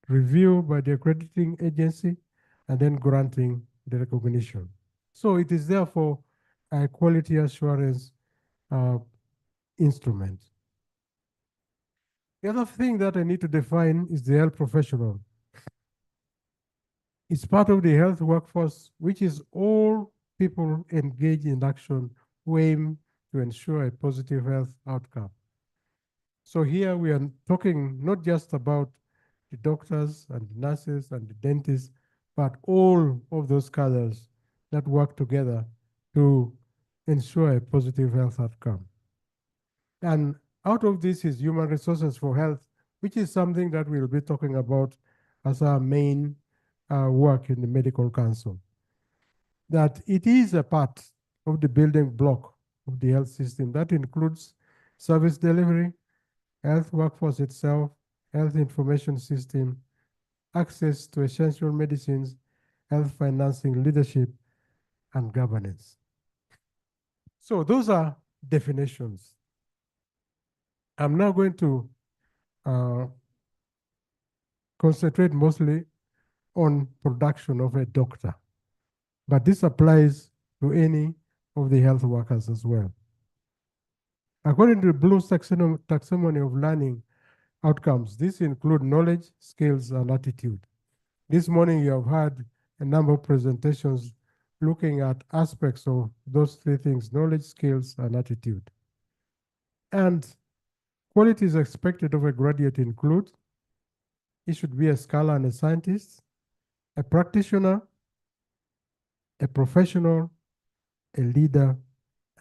[SPEAKER 8] review by the accrediting agency, and then granting the recognition. So it is therefore a quality assurance instrument. The other thing that I need to define is the health professional. It's part of the health workforce, which is all people engaged in action who aim to ensure a positive health outcome. So here we are talking not just about the doctors and the nurses and the dentists, but all of those cadres that work together to ensure a positive health outcome. And out of this is human resources for health, which is something that we'll be talking about as our main work in the Medical Council. That it is a part of the building block of the health system that includes service delivery, health workforce itself, health information system, access to essential medicines, health financing, leadership, and governance. So those are definitions. I'm now going to concentrate mostly on production of a doctor, but this applies to any of the health workers as well. According to the Bloom's taxonomy of learning outcomes, these include knowledge, skills, and attitude. This morning you have had a number of presentations looking at aspects of those 3 things: knowledge, skills, and attitude. And qualities expected of a graduate include: he should be a scholar and a scientist, a practitioner, a professional, a leader,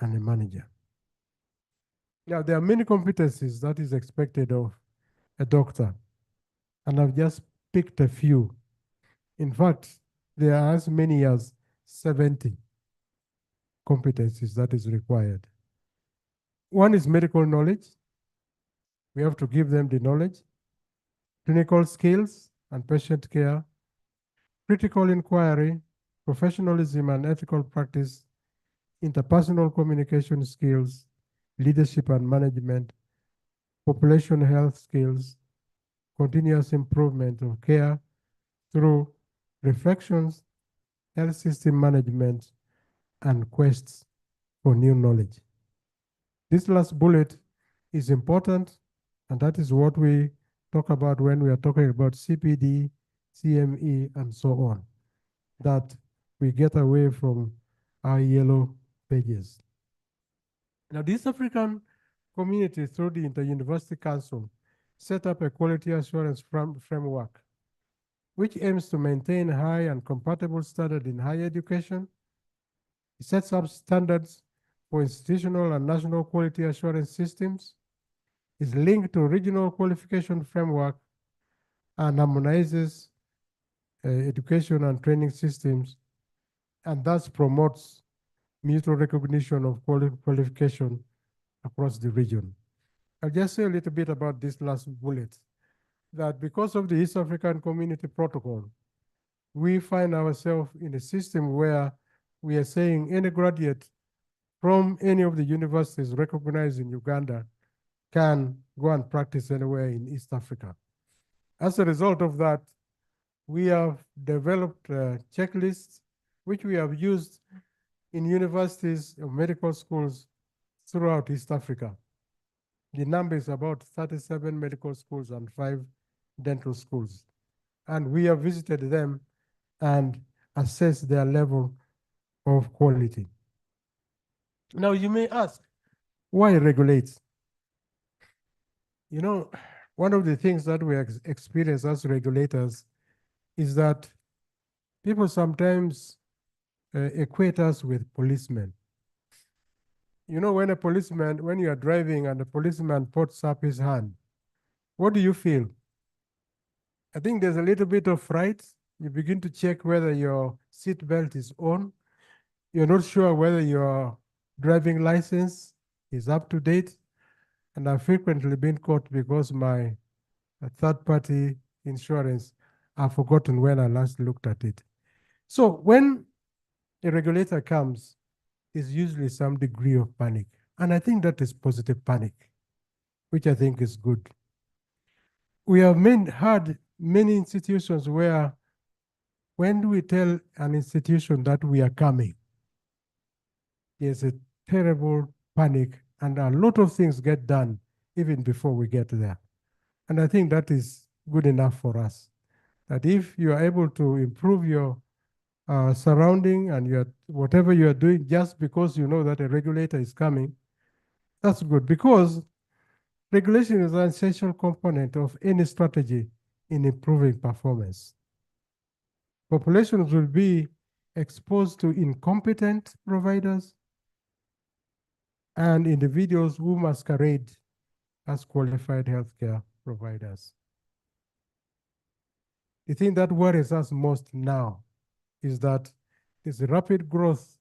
[SPEAKER 8] and a manager. Now, there are many competencies that is expected of a doctor, and I've just picked a few. In fact, there are as many as 70 competencies that is required. One is medical knowledge. We have to give them the knowledge, clinical skills and patient care, critical inquiry, professionalism and ethical practice, interpersonal communication skills, leadership and management, population health skills, continuous improvement of care through reflections, health system management, and quests for new knowledge. This last bullet is important, and that is what we talk about when we are talking about CPD, CME, and so on, that we get away from our yellow pages. Now, the East African community, through the Inter-University Council, set up a quality assurance framework, which aims to maintain high and compatible standard in higher education. It sets up standards for institutional and national quality assurance systems, is linked to regional qualification framework, and harmonizes education and training systems, and thus promotes mutual recognition of qualification across the region. I'll just say a little bit about this last bullet, that because of the East African Community Protocol, we find ourselves in a system where we are saying any graduate from any of the universities recognized in Uganda can go and practice anywhere in East Africa. As a result of that, we have developed checklists which we have used in universities or medical schools throughout East Africa. The number is about 37 medical schools and 5 dental schools. And we have visited them and assessed their level of quality. Now you may ask, why regulate? You know, one of the things that we experience as regulators is that people sometimes equate us with policemen. You know, when you are driving and a policeman puts up his hand, what do you feel? I think there's a little bit of fright. You begin to check whether your seat belt is on. You're not sure whether your driving license is up to date. And I've frequently been caught because my third-party insurance, I've forgotten when I last looked at it. So when a regulator comes, is usually some degree of panic. And I think that is positive panic, which I think is good. We have had many institutions where when we tell an institution that we are coming, there's a terrible panic and a lot of things get done even before we get there. And I think that is good enough for us. That if you are able to improve your surrounding and whatever you are doing just because you know that a regulator is coming, that's good, because regulation is an essential component of any strategy in improving performance. Populations will be exposed to incompetent providers and individuals who masquerade as qualified healthcare providers. The thing that worries us most now is that there's a rapid growth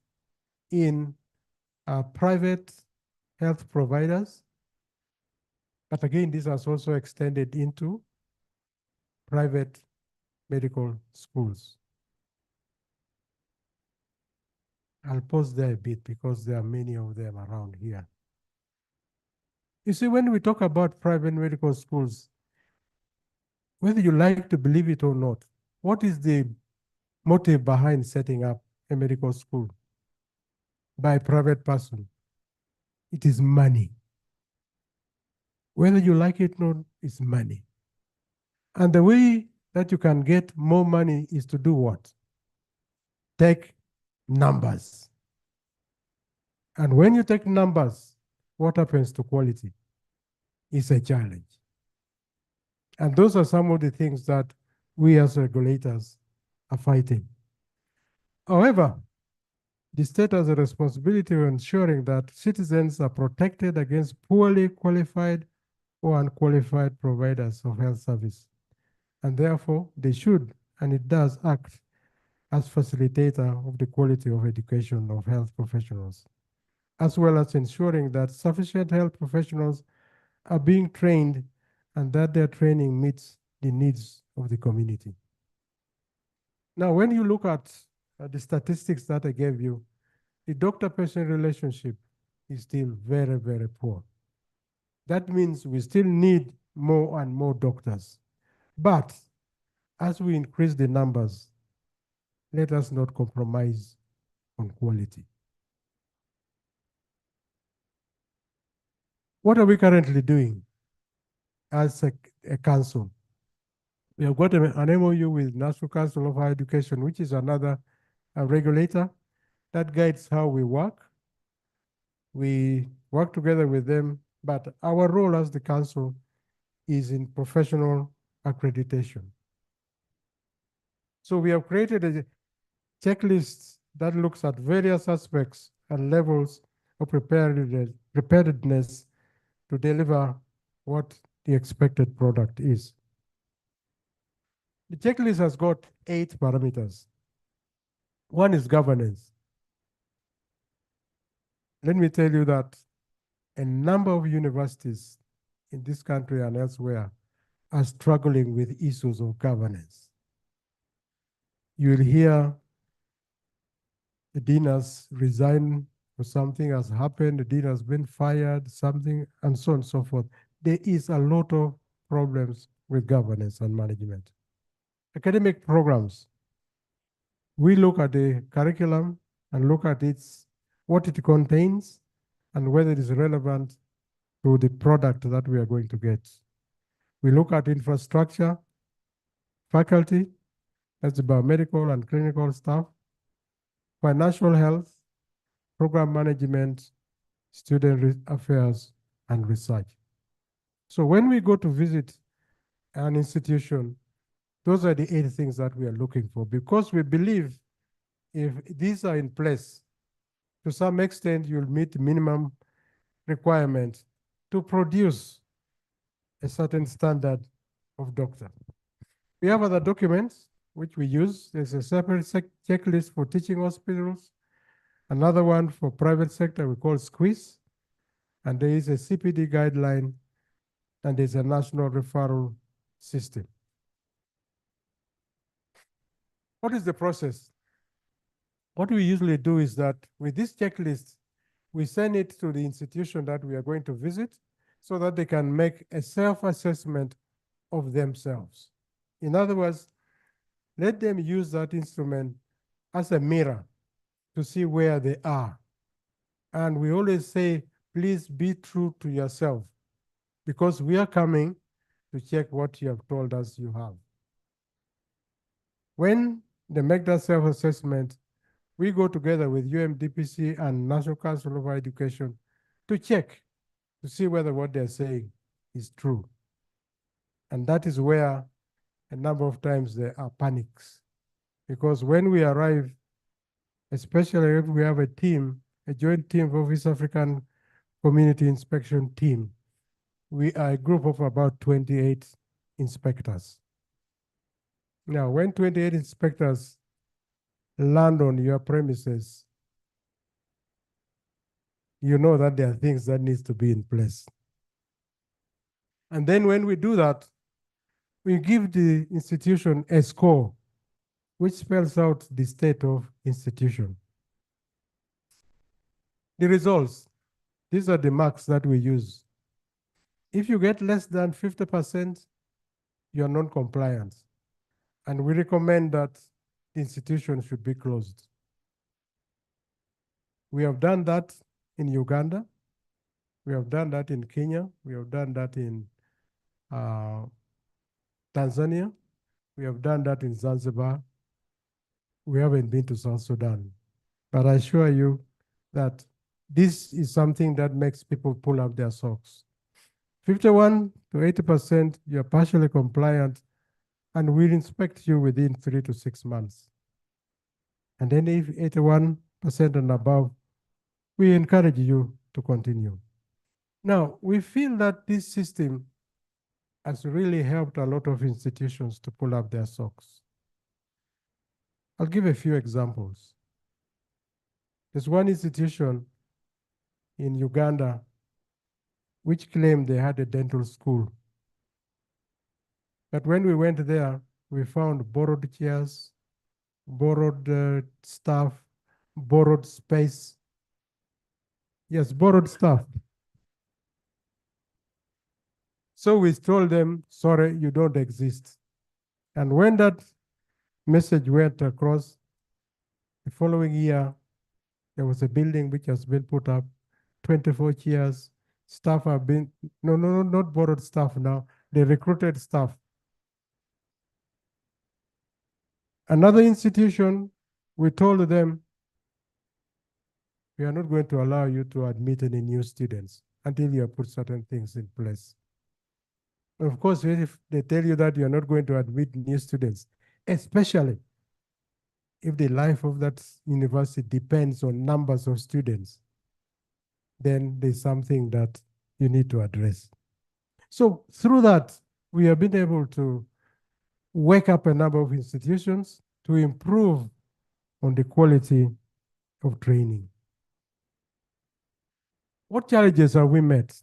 [SPEAKER 8] in private health providers. But again, this has also extended into private medical schools. I'll pause there a bit because there are many of them around here. You see, when we talk about private medical schools, whether you like to believe it or not, what is the motive behind setting up a medical school by a private person? It is money. Whether you like it or not, it's money. And the way that you can get more money is to do what? Take numbers. And when you take numbers, what happens to quality? It's a challenge. And those are some of the things that we as regulators are fighting. However, the state has a responsibility of ensuring that citizens are protected against poorly qualified or unqualified providers of health service. And therefore, they should, and it does, act as facilitator of the quality of education of health professionals, as well as ensuring that sufficient health professionals are being trained and that their training meets the needs of the community. Now, when you look at the statistics that I gave you, the doctor-patient relationship is still very, very poor. That means we still need more and more doctors. But as we increase the numbers, let us not compromise on quality. What are we currently doing as a council? We have got an MOU with National Council of Higher Education, which is another regulator that guides how we work. We work together with them, but our role as the council is in professional accreditation. So we have created a checklist that looks at various aspects and levels of preparedness to deliver what the expected product is. The checklist has got 8 parameters. One is governance. Let me tell you that a number of universities in this country and elsewhere are struggling with issues of governance. You'll hear the dean has resigned or something has happened, the dean has been fired, something, and so on and so forth. There is a lot of problems with governance and management. Academic programs. We look at the curriculum and look at what it contains and whether it is relevant to the product that we are going to get. We look at infrastructure, faculty, that's the biomedical and clinical staff, financial health, program management, student affairs, and research. So when we go to visit an institution, those are the 8 things that we are looking for, because we believe if these are in place, to some extent, you'll meet minimum requirements to produce a certain standard of doctor. We have other documents which we use. There's a separate checklist for teaching hospitals, another one for private sector we call SQUEEZE, and there is a CPD guideline, and there's a national referral system. What is the process? What we usually do is that with this checklist, we send it to the institution that we are going to visit so that they can make a self-assessment of themselves. In other words, let them use that instrument as a mirror to see where they are. And we always say, please be true to yourself, because we are coming to check what you have told us you have. When they make that self-assessment, we go together with UMDPC and National Council of Education to check to see whether what they're saying is true. And that is where a number of times there are panics. Because when we arrive, especially if we have a team, a joint team of East African Community Inspection Team, we are a group of about 28 inspectors. Now, when 28 inspectors land on your premises, you know that there are things that needs to be in place. And then when we do that, we give the institution a score, which spells out the state of institution. The results, these are the marks that we use. If you get less than 50%, you're non-compliant. And we recommend that the institution should be closed. We have done that in Uganda. We have done that in Kenya. We have done that in Tanzania. We have done that in Zanzibar. We haven't been to South Sudan. But I assure you that this is something that makes people pull up their socks. 51 to 80%, you're partially compliant, and we'll inspect you within 3 to 6 months. And then if 81% and above, we encourage you to continue. Now, we feel that this system has really helped a lot of institutions to pull up their socks. I'll give a few examples. There's one institution in Uganda which claimed they had a dental school. But when we went there, we found borrowed chairs, borrowed staff, borrowed space. Yes, borrowed stuff. So we told them, sorry, you don't exist. And when that message went across, the following year, there was a building which has been put up, 24 chairs, staff have been, no, not borrowed staff now, they recruited staff. Another institution, we told them, we are not going to allow you to admit any new students until you have put certain things in place. Of course, if they tell you that you're not going to admit new students, especially if the life of that university depends on numbers of students, then there's something that you need to address. So through that, we have been able to wake up a number of institutions to improve on the quality of training. What challenges have we met?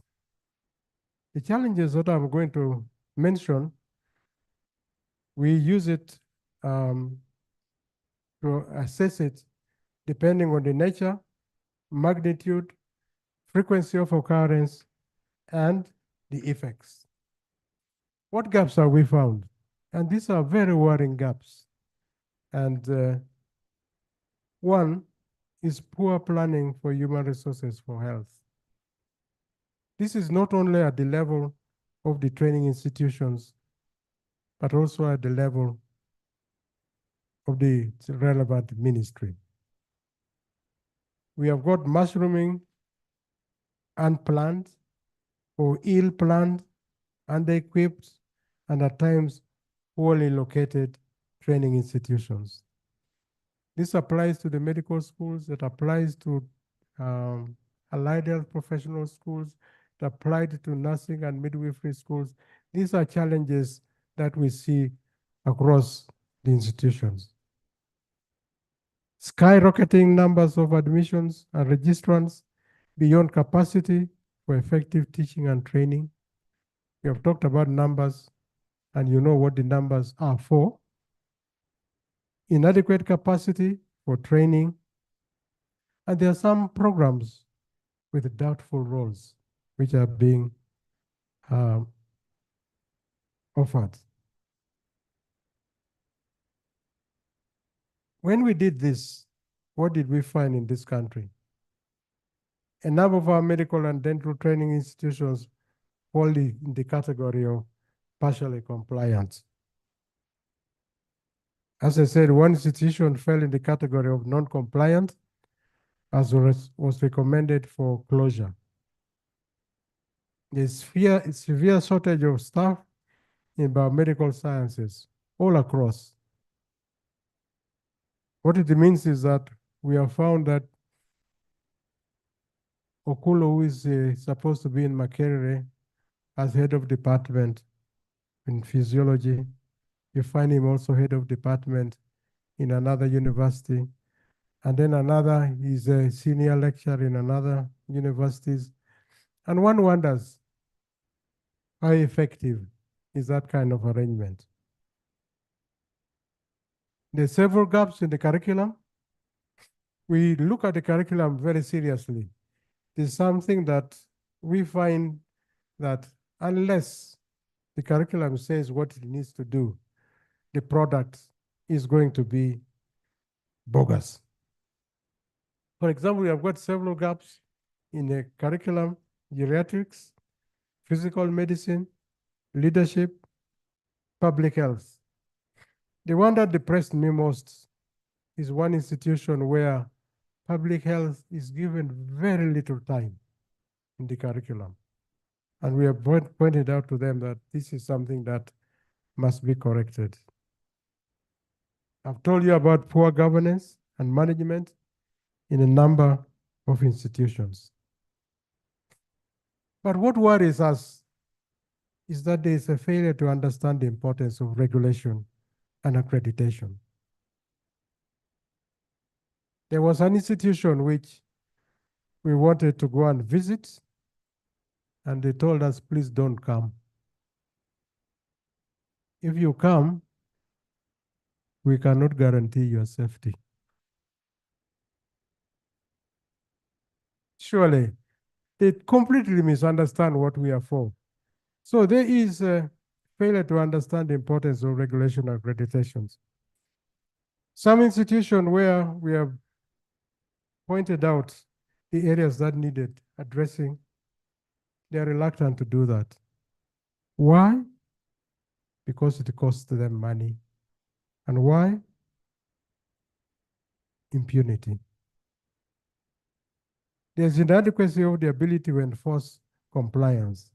[SPEAKER 8] The challenges that I'm going to mention, we use it to assess it depending on the nature, magnitude, frequency of occurrence, and the effects. What gaps have we found? And these are very worrying gaps. And one is poor planning for human resources for health. This is not only at the level of the training institutions, but also at the level of the relevant ministry. We have got mushrooming unplanned or ill-planned, under-equipped, and at times poorly located training institutions. This applies to the medical schools, it applies to allied health professional schools, it applies to nursing and midwifery schools. These are challenges that we see across the institutions. Skyrocketing numbers of admissions and registrants beyond capacity for effective teaching and training. We have talked about numbers, and you know what the numbers are for. Inadequate capacity for training And there are some programs with doubtful roles which are being offered. When we did this, what did we find in this country? A number of our medical and dental training institutions fall in the category of partially compliant. As I said, one institution fell in the category of non-compliant, as was recommended for closure. There's severe shortage of staff in biomedical sciences all across. What it means is that we have found that Okulo, who is supposed to be in Makerere as head of department in physiology, you find him also head of department in another university. And then another, he's a senior lecturer in another universities. And one wonders, how effective is that kind of arrangement? There's several gaps in the curriculum. We look at the curriculum very seriously. There's something that we find that unless the curriculum says what it needs to do, the product is going to be bogus. For example, we have got several gaps in the curriculum: geriatrics, physical medicine, leadership, public health. The one that depressed me most is one institution where public health is given very little time in the curriculum. And we have pointed out to them that this is something that must be corrected. I've told you about poor governance and management in a number of institutions. But what worries us is that there is a failure to understand the importance of regulation and accreditation. There was an institution which we wanted to go and visit, and they told us, please don't come. If you come, we cannot guarantee your safety. Surely, they completely misunderstand what we are for. So there is a failure to understand the importance of regulation and accreditations. Some institutions where we have pointed out the areas that needed addressing, they are reluctant to do that. Why? Because it costs them money. And why? Impunity. There's inadequacy of the ability to enforce compliance.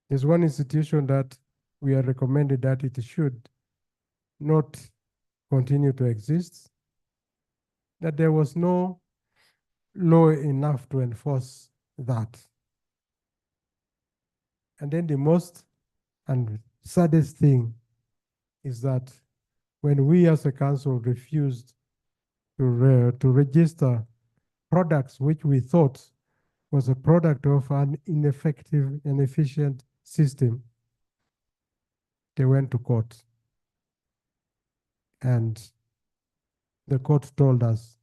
[SPEAKER 8] There's one institution that we are recommended that it should not continue to exist, that there was no law enough to enforce that. And then the most and saddest thing is that when we as a council refused to register products which we thought was a product of an ineffective and efficient system, they went to court. And the court told us,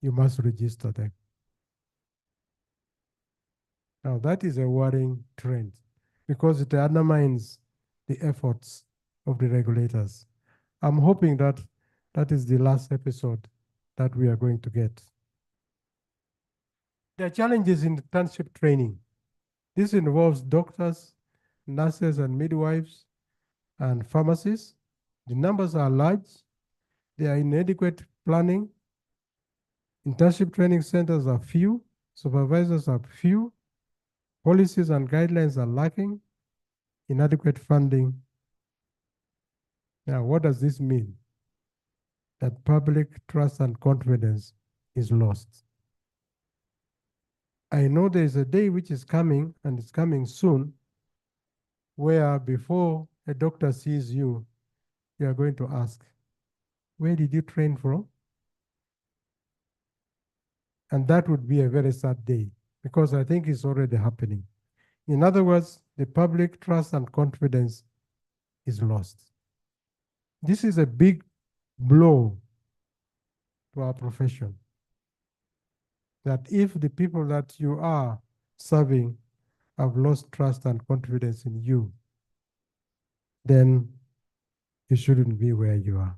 [SPEAKER 8] you must register them. Now that is a worrying trend because it undermines the efforts of the regulators. I'm hoping that that is the last episode that we are going to get. There are challenges in internship training. This involves doctors, nurses and midwives, and pharmacists. The numbers are large. There are inadequate planning. Internship training centers are few. Supervisors are few. Policies and guidelines are lacking. Inadequate funding. Now, what does this mean? That public trust and confidence is lost. I know there is a day which is coming, and it's coming soon, where before a doctor sees you, you are going to ask, where did you train from? And that would be a very sad day, because I think it's already happening. In other words, the public trust and confidence is lost. This is a big blow to our profession. That if the people that you are serving have lost trust and confidence in you, then you shouldn't be where you are.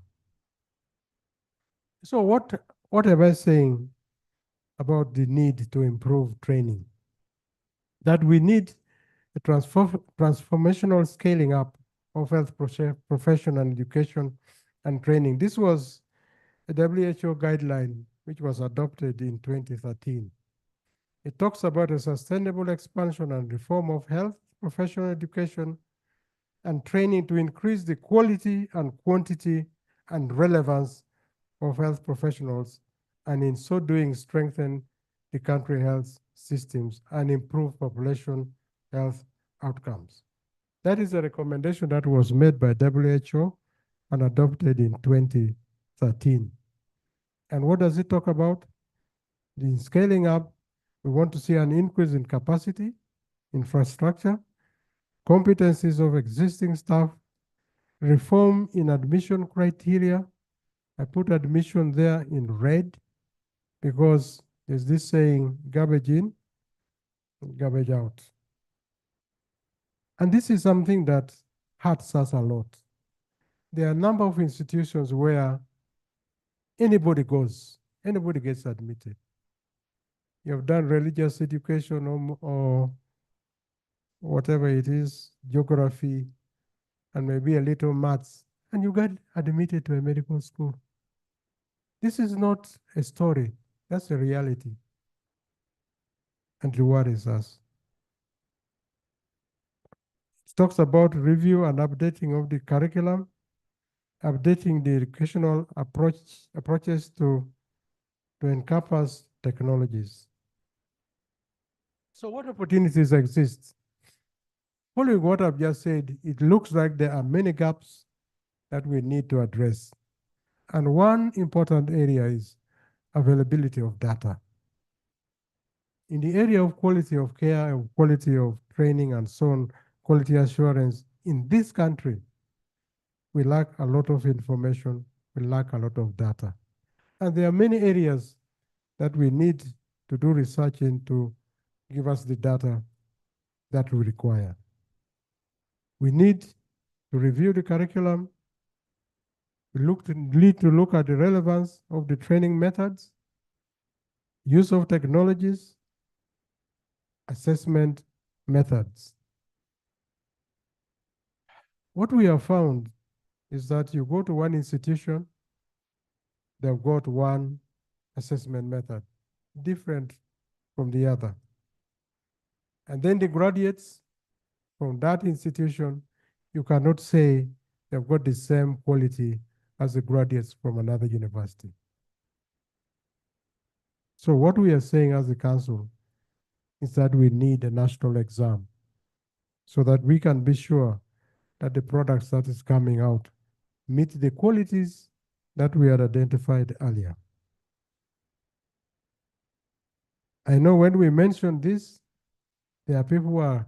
[SPEAKER 8] So what am I saying about the need to improve training? That we need a transformational scaling up of health professional education and training. This was a WHO guideline which was adopted in 2013. It talks about a sustainable expansion and reform of health professional education and training to increase the quality and quantity and relevance of health professionals, and in so doing strengthen the country health systems and improve population health outcomes. That is a recommendation that was made by WHO and adopted in 2013. And what does it talk about? In scaling up, we want to see an increase in capacity, infrastructure, competencies of existing staff, reform in admission criteria. I put admission there in red because there's this saying, garbage in, garbage out. And this is something that hurts us a lot. There are a number of institutions where anybody goes, anybody gets admitted. You have done religious education or whatever it is, geography, and maybe a little maths, and you got admitted to a medical school. This is not a story, that's a reality. And it worries us. It talks about review and updating of the curriculum, updating the educational approaches to encompass technologies. So what opportunities exist? Following what I've just said, it looks like there are many gaps that we need to address. And one important area is availability of data. In the area of quality of care, of quality of training and so on, quality assurance, in this country, we lack a lot of information, we lack a lot of data. And there are many areas that we need to do research in to give us the data that we require. We need to review the curriculum. We need to look at the relevance of the training methods, use of technologies, assessment methods. What we have found is that you go to one institution, they've got one assessment method, different from the other. And then the graduates from that institution, you cannot say they've got the same quality as the graduates from another university. So what we are saying as a council is that we need a national exam so that we can be sure that the products that is coming out meet the qualities that we had identified earlier. I know when we mention this, there are people who are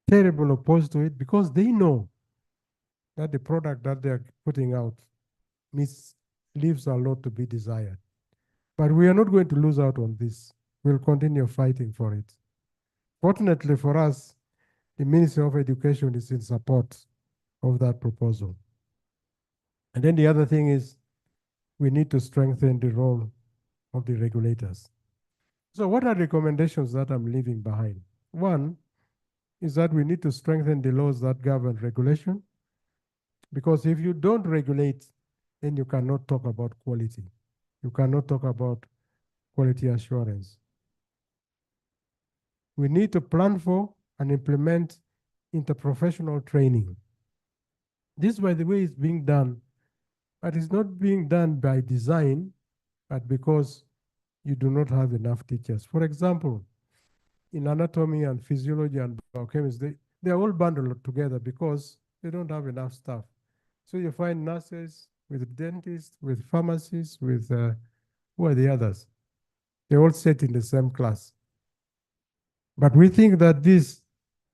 [SPEAKER 8] terribly opposed to it because they know that the product that they're putting out leaves a lot to be desired. But we are not going to lose out on this. We'll continue fighting for it. Fortunately for us, the Ministry of Education is in support of that proposal. And then the other thing is we need to strengthen the role of the regulators. So what are recommendations that I'm leaving behind? One is that we need to strengthen the laws that govern regulation, because if you don't regulate, then you cannot talk about quality. You cannot talk about quality assurance. We need to plan for and implement interprofessional training. This, by the way, is being done, but it's not being done by design, but because you do not have enough teachers. For example, in anatomy and physiology and biochemistry, they're all bundled together because they don't have enough staff. So you find nurses with dentists, with pharmacists, with who are the others? They all sit in the same class. But we think that this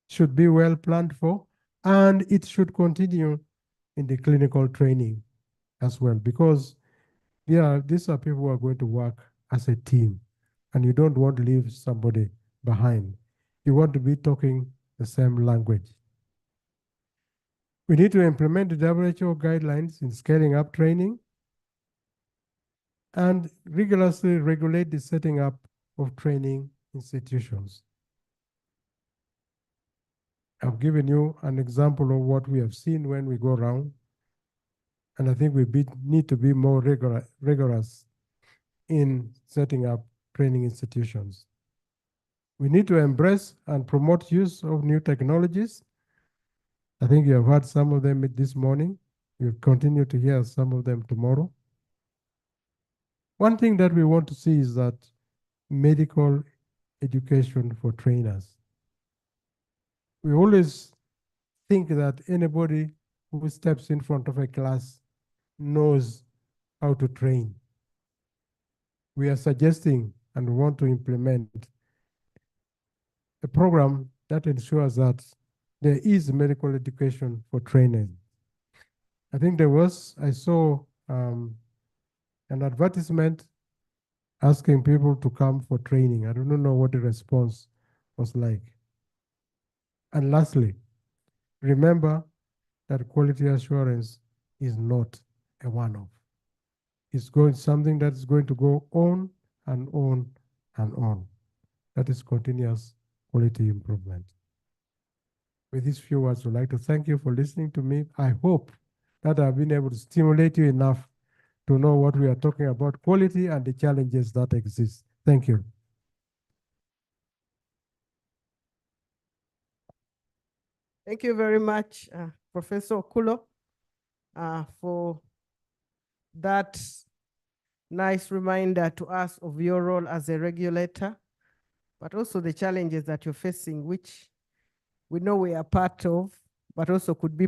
[SPEAKER 8] should be well planned for, and it should continue in the clinical training as well, because These are people who are going to work as a team, and you don't want to leave somebody behind. You want to be talking the same language. We need to implement the WHO guidelines in scaling up training and rigorously regulate the setting up of training institutions. I've given you an example of what we have seen when we go around, and I think we need to be more rigorous in setting up training institutions. We need to embrace and promote use of new technologies. I think you have heard some of them this morning. You'll continue to hear some of them tomorrow. One thing that we want to see is that medical education for trainers. We always think that anybody who steps in front of a class knows how to train. We are suggesting and want to implement a program that ensures that there is medical education for trainers. I think I saw an advertisement asking people to come for training. I don't know what the response was like. And lastly, remember that quality assurance is not a one-off. It's something that is going to go on and on and on. That is continuous quality improvement. With these few words, I'd like to thank you for listening to me. I hope that I've been able to stimulate you enough to know what we are talking about, quality and the challenges that exist. Thank you.
[SPEAKER 21] Thank you very much, Professor Okulo, for that nice reminder to us of your role as a regulator, but also the challenges that you're facing, which we know we are part of, but also could be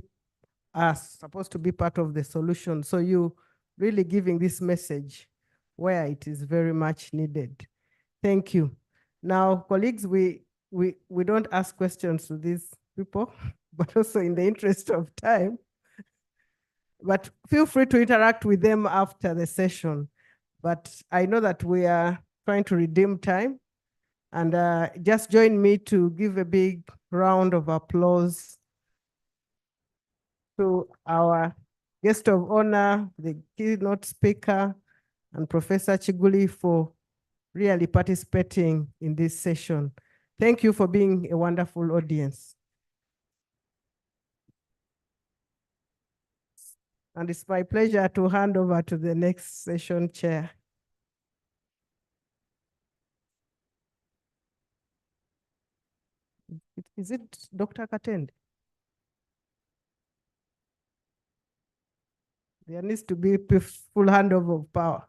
[SPEAKER 21] supposed to be part of the solution. So you really giving this message where it is very much needed. Thank you. Now, colleagues, we don't ask questions to these people, but also in the interest of time. But feel free to interact with them after the session. But I know that we are trying to redeem time. And just join me to give a big round of applause to our guest of honor, the keynote speaker, and Professor Chiguli for really participating in this session. Thank you for being a wonderful audience. And it's my pleasure to hand over to the next session chair. Is it Dr. Katende? There needs to be full handover of power.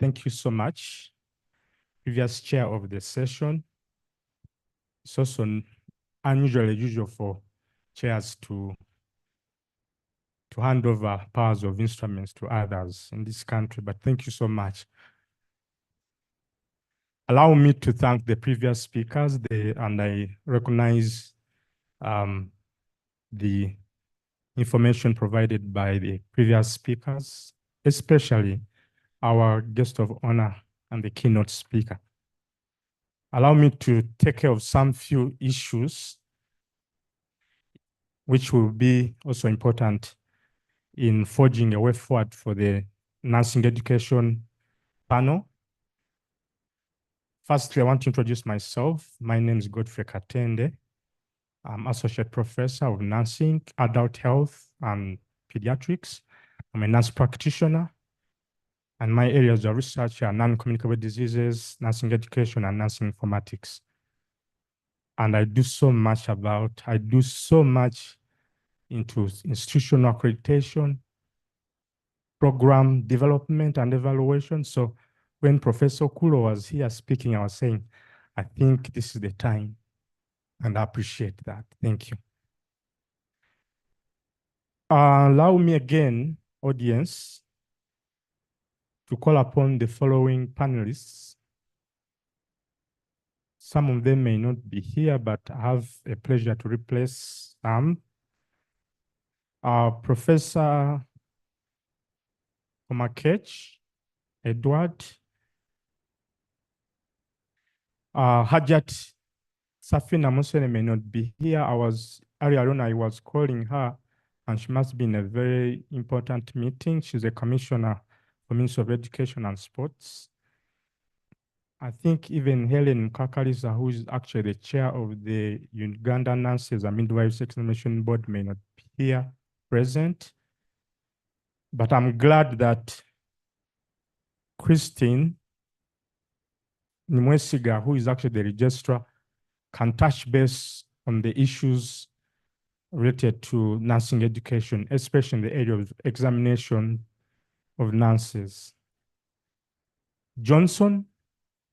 [SPEAKER 19] Thank you so much, previous chair of the session. It's also unusually usual for chairs to hand over powers of instruments to others in this country, but thank you so much. Allow me to thank the previous speakers, and I recognize the information provided by the previous speakers, especially our guest of honor and the keynote speaker. Allow me to take care of some few issues which will be also important in forging a way forward for the nursing education panel. Firstly, I want to introduce myself. My name is Godfrey Katende. I'm associate professor of nursing, adult health, and pediatrics. I'm a nurse practitioner, and my areas of research are non-communicable diseases, nursing education, and nursing informatics. And I do so much into institutional accreditation, program development and evaluation. So when Professor Kulo was here speaking, I was saying, I think this is the time, and I appreciate that. Thank you. Allow me again, audience, to call upon the following panelists. Some of them may not be here, but I have a pleasure to replace some. Professor Omakech, Edward, Hajat Safina Musene may not be here. Earlier on, I was calling her, and she must be in a very important meeting. She's a commissioner for Ministry of Education and Sports. I think even Helen Mkakalisa, who is actually the chair of the Uganda Nurses and Midwives Examination Board, may not be here present. But I'm glad that Christine Nimwesiga, who is actually the registrar, can touch base on the issues related to nursing education, especially in the area of examination of nurses. Johnson,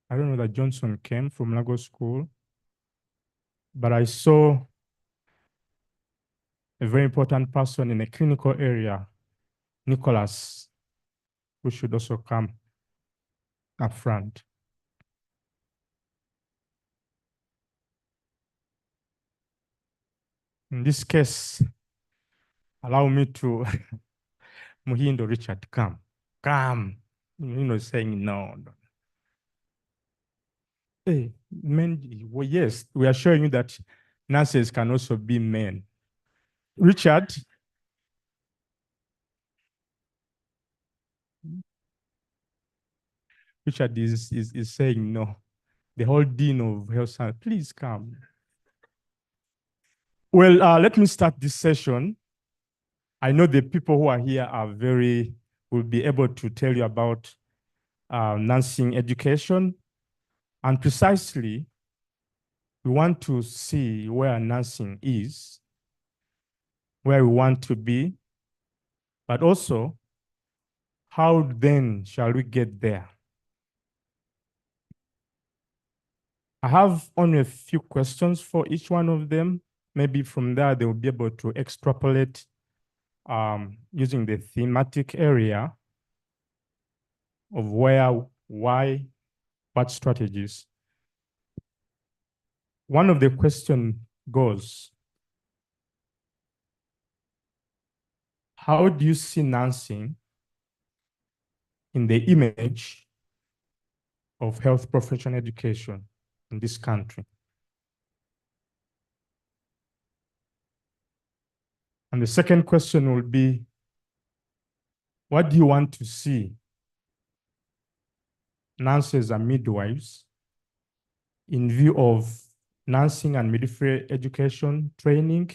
[SPEAKER 19] I don't know that Johnson came from Lagos School, but I saw a very important person in a clinical area, Nicholas, who should also come up front. In this case, allow me to, Muhindo Richard, come. Saying no. Hey, men, well, yes, we are showing you that nurses can also be men. Richard. Richard is saying no. The whole dean of health science, please come. Well, let me start this session. I know the people who are here will be able to tell you about nursing education. And precisely, we want to see where nursing is, where we want to be, but also how then shall we get there? I have only a few questions for each one of them. Maybe from there, they will be able to extrapolate using the thematic area of where, why, what strategies. One of the question goes, how do you see nursing in the image of health professional education in this country? And the second question will be, what do you want to see nurses and midwives in view of nursing and midwifery education training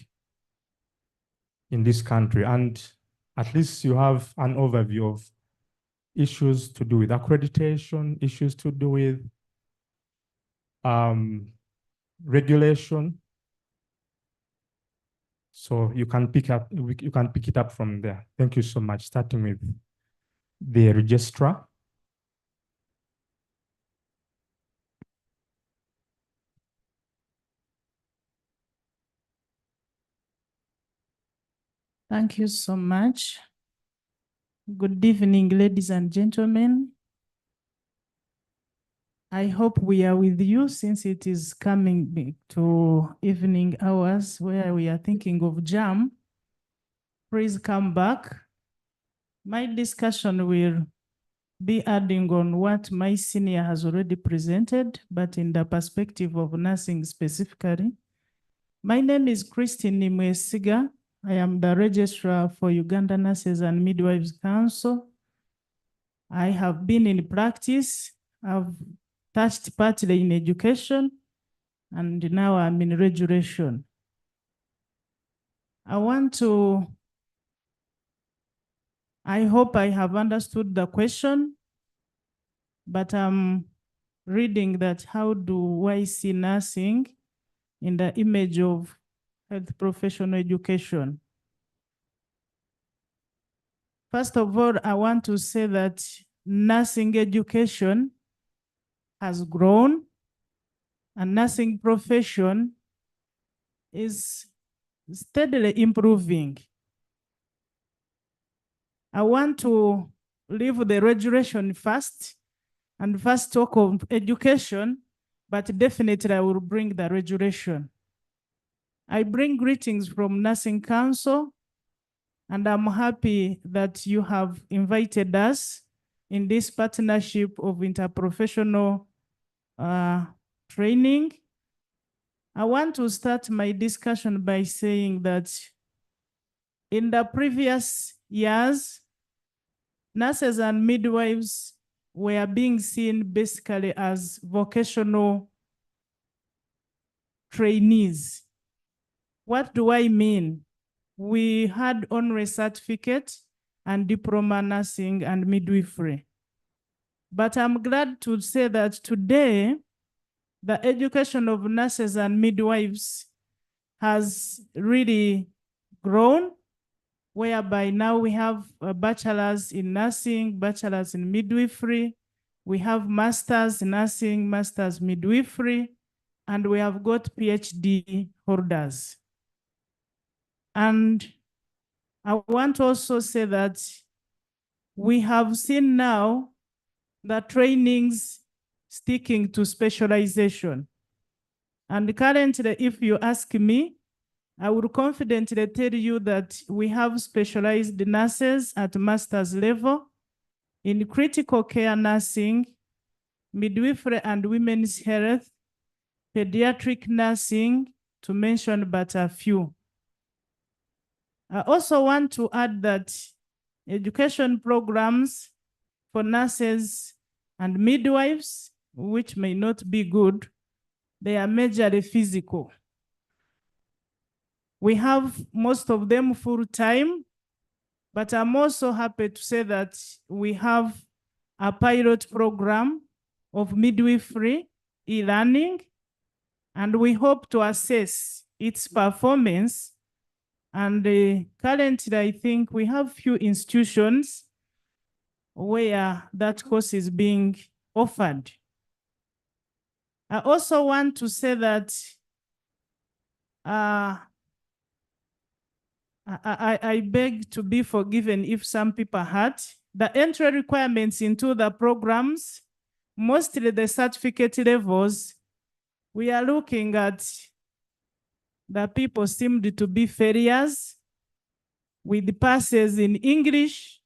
[SPEAKER 19] in this country? And at least you have an overview of issues to do with accreditation, issues to do with regulation. So you can pick it up from there. Thank you so much. Starting with the registrar.
[SPEAKER 4] Thank you so much. Good evening, ladies and gentlemen. I hope we are with you since it is coming to evening hours where we are thinking of jam. Please come back. My discussion will be adding on what my senior has already presented, but in the perspective of nursing specifically. My name is Christine Nimwesiga. I am the registrar for Uganda Nurses and Midwives Council. I have been in practice. I've touched partly in education, and now I'm in regulation. I hope I have understood the question, but I'm reading that how do I see nursing in the image of health professional education? First of all, I want to say that nursing education has grown and nursing profession is steadily improving. I want to leave the regulation first and first talk of education, but definitely I will bring the regulation. I bring greetings from Nursing Council, and I'm happy that you have invited us in this partnership of interprofessional training. I want to start my discussion by saying that in the previous years, nurses and midwives were being seen basically as vocational trainees. What do I mean? We had honorary certificate and diploma nursing and midwifery. But I'm glad to say that today, the education of nurses and midwives has really grown, whereby now we have a bachelor's in nursing, bachelor's in midwifery, we have master's in nursing, master's midwifery, and we have got PhD holders. And I want to also say that we have seen now the trainings sticking to specialization. And currently, if you ask me, I would confidently tell you that we have specialized nurses at master's level in critical care nursing, midwifery and women's health, pediatric nursing, to mention but a few. I also want to add that education programs for nurses and midwives, which may not be good, they are majorly physical. We have most of them full-time, but I'm also happy to say that we have a pilot program of midwifery e-learning, and we hope to assess its performance. And currently, I think we have few institutions where that course is being offered. I also want to say that I beg to be forgiven if some people hurt. The entry requirements into the programs, mostly the certificate levels, we are looking at the people seemed to be failures with passes in English,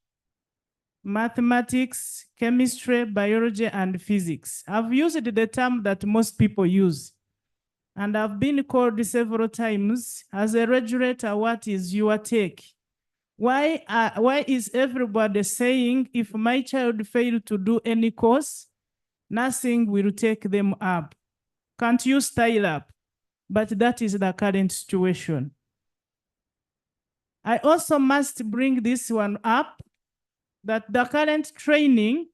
[SPEAKER 4] mathematics, chemistry, biology, and physics. I've used the term that most people use. And I've been called several times as a regulator, what is your take? Why is everybody saying if my child failed to do any course, nothing will take them up? Can't you style up? But that is the current situation. I also must bring this one up, that the current training,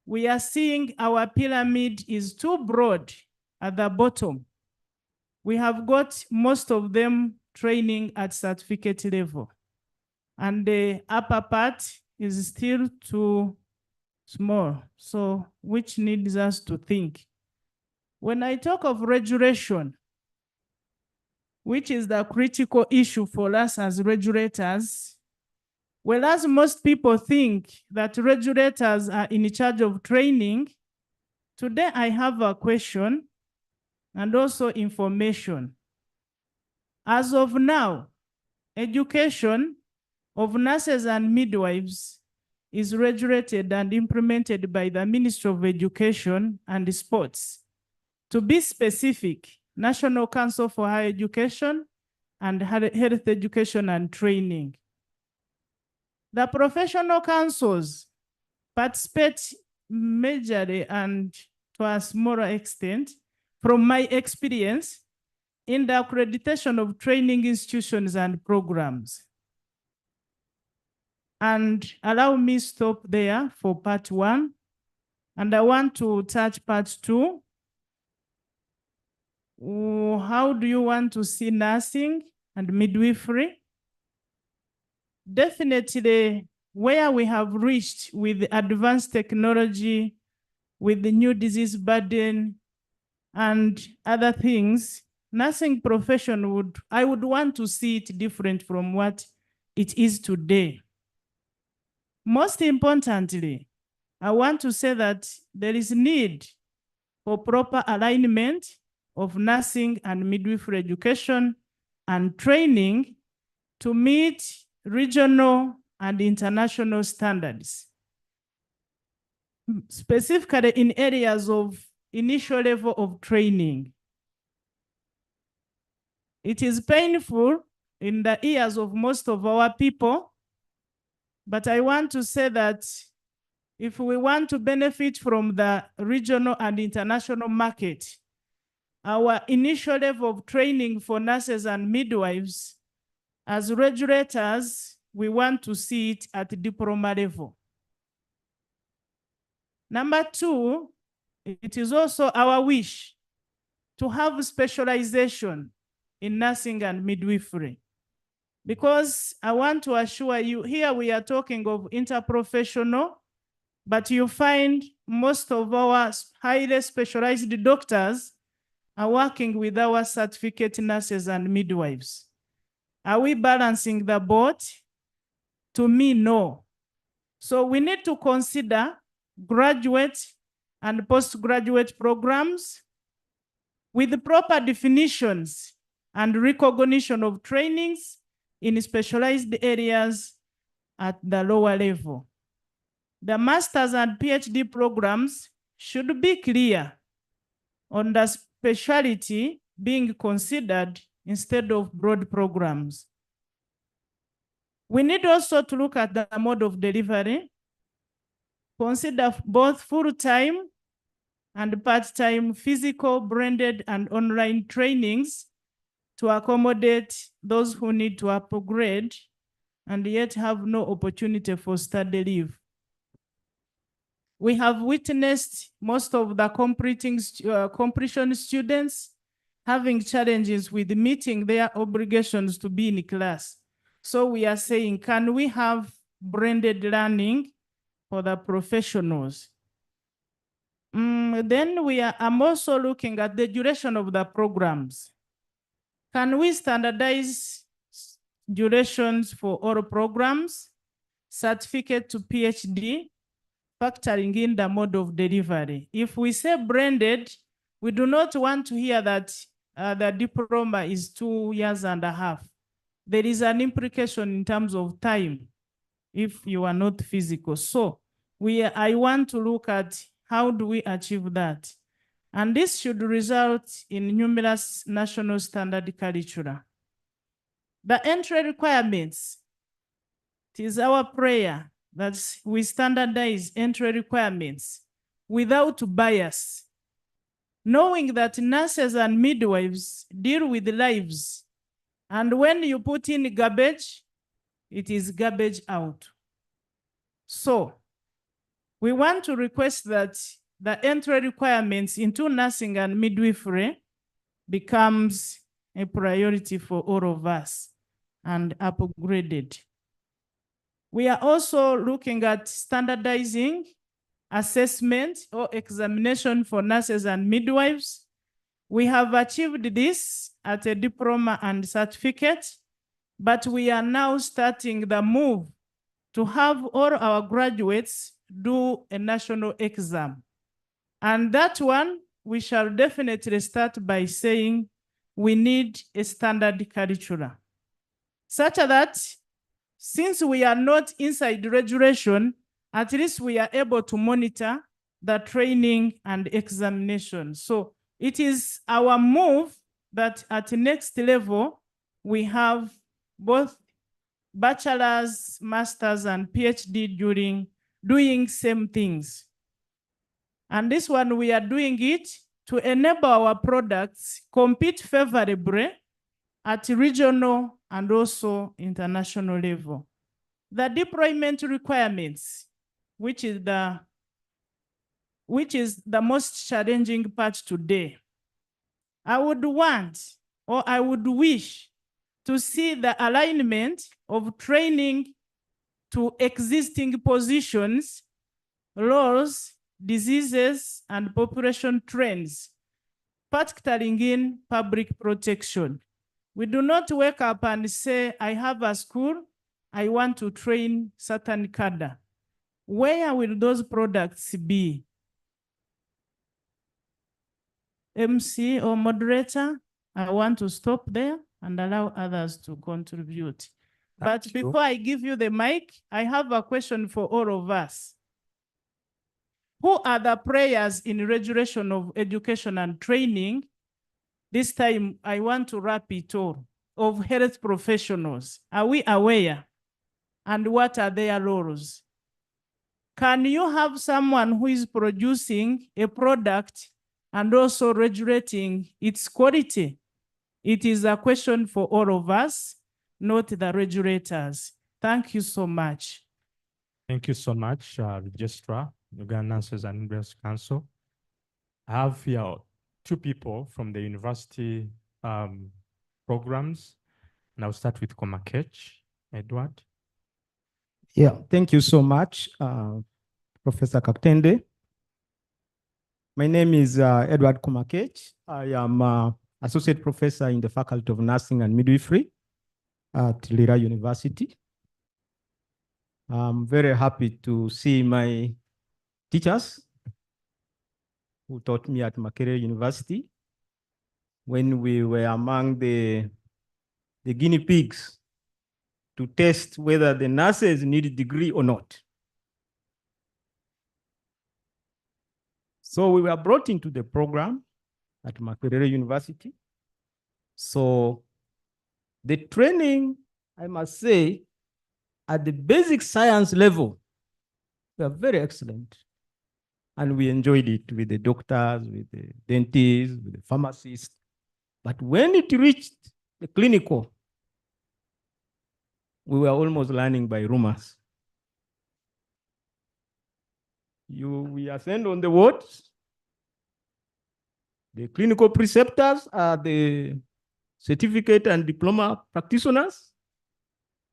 [SPEAKER 4] we are seeing our pyramid is too broad at the bottom. We have got most of them training at certificate level. And the upper part is still too small, so which needs us to think. When I talk of regulation, which is the critical issue for us as regulators, whereas most people think that regulators are in charge of training, today I have a question and also information. As of now, education of nurses and midwives is regulated and implemented by the Ministry of Education and Sports. To be specific, National Council for Higher Education and Health Education and Training. The professional councils participate majorly and to a smaller extent, from my experience, in the accreditation of training institutions and programs. And allow me stop there for part 1. And I want to touch part 2. How do you want to see nursing and midwifery? Definitely, where we have reached with advanced technology, with the new disease burden and other things, nursing profession I would want to see it different from what it is today. Most importantly, I want to say that there is need for proper alignment of nursing and midwifery education and training to meet regional and international standards, specifically in areas of initial level of training. It is painful in the ears of most of our people, but I want to say that if we want to benefit from the regional and international market, our initial level of training for nurses and midwives, as regulators, we want to see it at diploma level. Number 2, it is also our wish to have specialization in nursing and midwifery. Because I want to assure you, here we are talking of interprofessional, but you find most of our highly specialized doctors are working with our certificate nurses and midwives. Are we balancing the boat? To me, no. So we need to consider graduate and postgraduate programs with the proper definitions and recognition of trainings in specialized areas at the lower level. The master's and PhD programs should be clear on the specialty being considered instead of broad programs. We need also to look at the mode of delivery, consider both full-time and part-time physical, branded, and online trainings to accommodate those who need to upgrade and yet have no opportunity for study leave. We have witnessed most of the completion students having challenges with meeting their obligations to be in class. So we are saying, can we have branded learning for the professionals? Then I'm also looking at the duration of the programs. Can we standardize durations for all programs, certificate to PhD, factoring in the mode of delivery? If we say branded, we do not want to hear that the diploma is 2.5 years. There is an implication in terms of time if you are not physical. So I want to look at how do we achieve that? And this should result in numerous national standard curricula. The entry requirements, it is our prayer that we standardize entry requirements without bias, knowing that nurses and midwives deal with lives. And when you put in garbage, it is garbage out. So we want to request that the entry requirements into nursing and midwifery becomes a priority for all of us and upgraded. We are also looking at standardizing assessment or examination for nurses and midwives. We have achieved this at a diploma and certificate, but we are now starting the move to have all our graduates do a national exam. And that one, we shall definitely start by saying we need a standard curricula, such that since we are not inside regulation, at least we are able to monitor the training and examination. So it is our move that at the next level, we have both bachelor's, master's, and PhD doing same things. And this one, we are doing it to enable our products compete favorably at regional and also international level. The deployment requirements, which is the most challenging part today. I would want, or I would wish, to see the alignment of training to existing positions, roles, diseases, and population trends, particularly in public protection. We do not wake up and say, I have a school, I want to train certain cadre. Where will those products be? MC or moderator, I want to stop there and allow others to contribute. But before I give you the mic, I have a question for all of us. Who are the players in regulation of education and training? This time, I want to wrap it all, of health professionals. Are we aware? And what are their roles? Can you have someone who is producing a product and also regulating its quality? It is a question for all of us, not the regulators. Thank you so much.
[SPEAKER 19] Thank you so much, Registrar, Uganda Nurses and Midwives Council. I have here two people from the university programs. And I'll start with Komakech. Edward.
[SPEAKER 11] Yeah, thank you so much, Professor Kaktende. My name is Edward Komakech. I am Associate Professor in the Faculty of Nursing and Midwifery at Lira University. I'm very happy to see my teachers who taught me at Makerere University when we were among the guinea pigs to test whether the nurses need a degree or not. So we were brought into the program at Makerere University. So the training, I must say, at the basic science level, we are very excellent. And we enjoyed it with the doctors, with the dentists, with the pharmacists. But when it reached the clinical, we were almost learning by rumors. We ascend on the wards. The clinical preceptors are the certificate and diploma practitioners.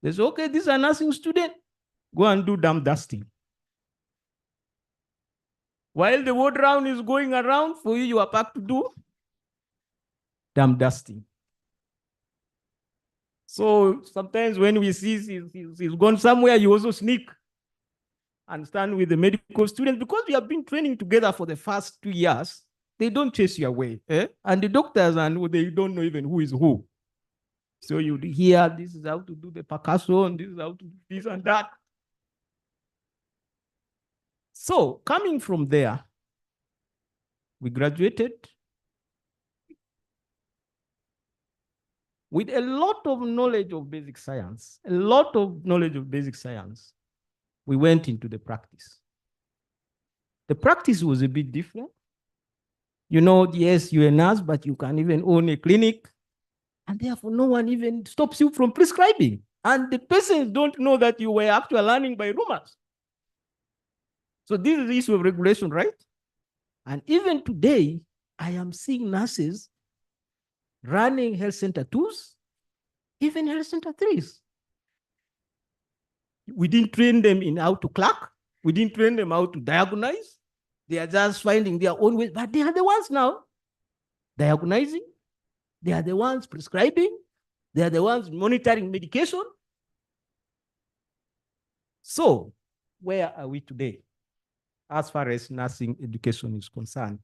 [SPEAKER 11] They say, okay, this is a nursing student. Go and do dam dusting. While the ward round is going around, for you, you are back to do dam dusting. So sometimes when we see he's gone somewhere, you also sneak and stand with the medical students because we have been training together for the first 2 years. They don't chase you away. And the doctors, and they don't know even who is who. So you hear, this is how to do the percussion, this is how to do this and that. So coming from there, we graduated with a lot of knowledge of basic science, We went into the practice. The practice was a bit different. You know, yes, you're a nurse, but you can even own a clinic. And therefore, no one even stops you from prescribing. And the patients don't know that you were actually learning by rumors. So this is the issue of regulation, right? And even today, I am seeing nurses running health center 2s, even health center 3s. We didn't train them in how to clerk. We didn't train them how to diagnose. They are just finding their own way, but they are the ones now diagnosing. They are the ones prescribing. They are the ones monitoring medication. So where are we today as far as nursing education is concerned?